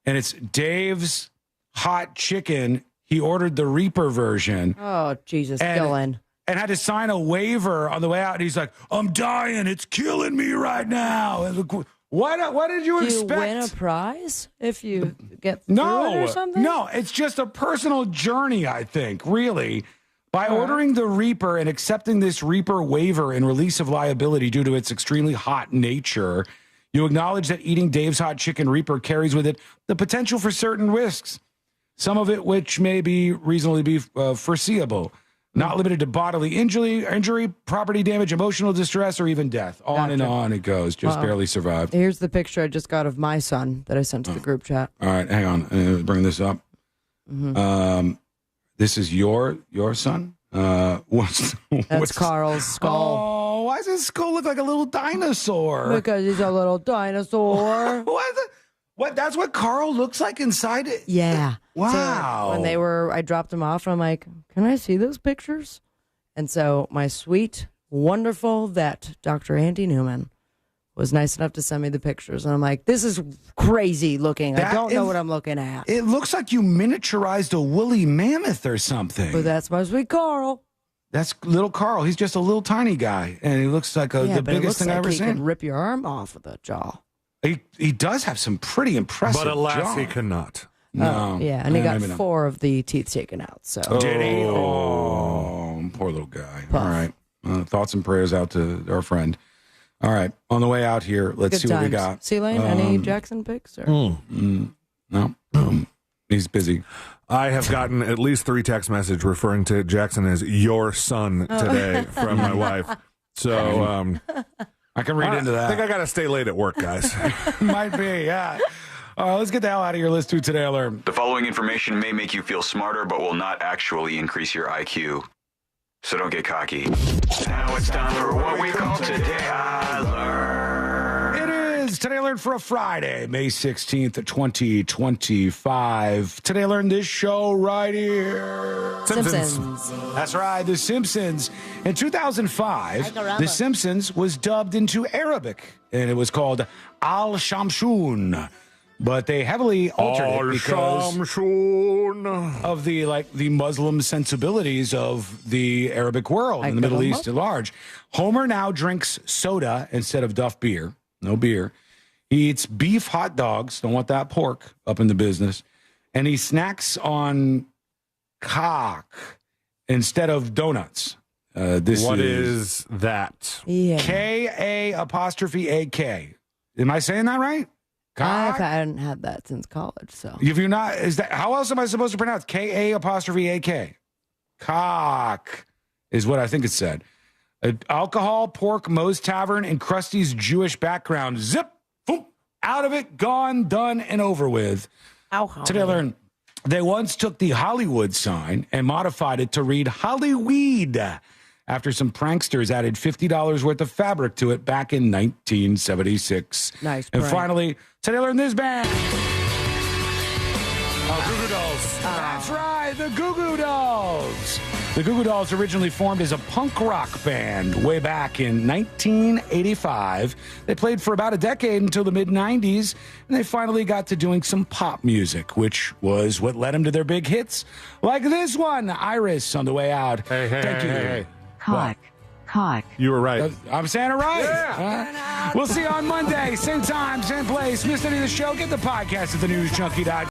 [SPEAKER 16] And it's Dave's hot chicken. He ordered the Reaper version.
[SPEAKER 13] Oh, Jesus, Dylan.
[SPEAKER 16] And had to sign a waiver on the way out. And he's like, I'm dying. It's killing me right now. And what did you expect?
[SPEAKER 13] Do you win a prize if you get through it or something?
[SPEAKER 16] No, it's just a personal journey, I think, really. By ordering the Reaper and accepting this Reaper waiver and release of liability due to its extremely hot nature, you acknowledge that eating Dave's Hot Chicken Reaper carries with it the potential for certain risks, some of it which may be reasonably be foreseeable, not limited to bodily injury, property damage, emotional distress, or even death. On and on it goes. Just barely survived.
[SPEAKER 13] Here's the picture I just got of my son that I sent to the group chat.
[SPEAKER 16] All right, hang on. Bring this up.
[SPEAKER 13] Mm-hmm.
[SPEAKER 16] This is your son?
[SPEAKER 13] That's Carl's skull.
[SPEAKER 16] Oh, why does his skull look like a little dinosaur?
[SPEAKER 13] Because he's a little dinosaur.
[SPEAKER 16] What? That's what Carl looks like inside it?
[SPEAKER 13] Yeah.
[SPEAKER 16] Wow.
[SPEAKER 13] So when I dropped him off, I'm like, can I see those pictures? And so my sweet, wonderful vet, Dr. Andy Newman, was nice enough to send me the pictures. And I'm like, this is crazy looking. I don't know what I'm looking at.
[SPEAKER 16] It looks like you miniaturized a woolly mammoth or something.
[SPEAKER 13] But that's my sweet Carl.
[SPEAKER 16] That's little Carl. He's just a little tiny guy. And he looks like the biggest thing I've ever seen.
[SPEAKER 13] He can rip your arm off with a jaw.
[SPEAKER 16] He does have some pretty impressive
[SPEAKER 4] But alas,
[SPEAKER 16] jaw.
[SPEAKER 4] he cannot.
[SPEAKER 16] No.
[SPEAKER 13] Yeah, and he got 4 of the teeth taken out. So
[SPEAKER 16] Did he? Oh, poor little guy. All right. Thoughts and prayers out to our friend. All right. On the way out here, let's see what we got.
[SPEAKER 13] C-Lane, any Jackson picks? Or?
[SPEAKER 16] No. He's busy.
[SPEAKER 4] I have gotten at least 3 text messages referring to Jackson as your son today from my wife. So
[SPEAKER 16] I can read into that.
[SPEAKER 4] I think I got to stay late at work, guys.
[SPEAKER 16] Might be, yeah. All right, let's get the hell out of here. Let's do Today I Learned.
[SPEAKER 17] The following information may make you feel smarter, but will not actually increase your IQ. So don't get cocky. Now it's time for what we call Today I Learned.
[SPEAKER 16] It is Today I Learned for a Friday, May 16th, 2025. Today I Learned this show right here.
[SPEAKER 13] Simpsons.
[SPEAKER 16] That's right, The Simpsons. In 2005, The Simpsons was dubbed into Arabic, and it was called Al-Shamshun. But they heavily altered it because of the Muslim sensibilities of the Arabic world and the Middle East at large. Homer now drinks soda instead of Duff beer. No beer. He eats beef hot dogs. Don't want that pork up in the business. And he snacks on cock instead of donuts. What
[SPEAKER 4] is that?
[SPEAKER 13] Yeah.
[SPEAKER 16] K-A''A'-K. Am I saying that right?
[SPEAKER 13] I hadn't had that since college, so.
[SPEAKER 16] If you're not, how else am I supposed to pronounce K-A''A'-K? Cock is what I think it said. Alcohol, pork, Moe's Tavern, and Krusty's Jewish background. Zip, boom, out of it, gone, done, and over with. Today I learned they once took the Hollywood sign and modified it to read Hollyweed after some pranksters added $50 worth of fabric to it back in 1976.
[SPEAKER 13] Nice
[SPEAKER 16] And
[SPEAKER 13] prank.
[SPEAKER 16] finally, today I learned this band. Oh, Goo Goo Dolls. That's right, the Goo Goo Dolls. The Goo Goo Dolls originally formed as a punk rock band way back in 1985. They played for about a decade until the mid-90s, and they finally got to doing some pop music, which was what led them to their big hits, like this one, Iris, on the way out. Thank you.
[SPEAKER 4] Hey.
[SPEAKER 3] Cock.
[SPEAKER 4] You were right.
[SPEAKER 16] I'm saying it right. Yeah. We'll see you on Monday, same time, same place. Missed any of the show? Get the podcast at thenewsjunkie.com.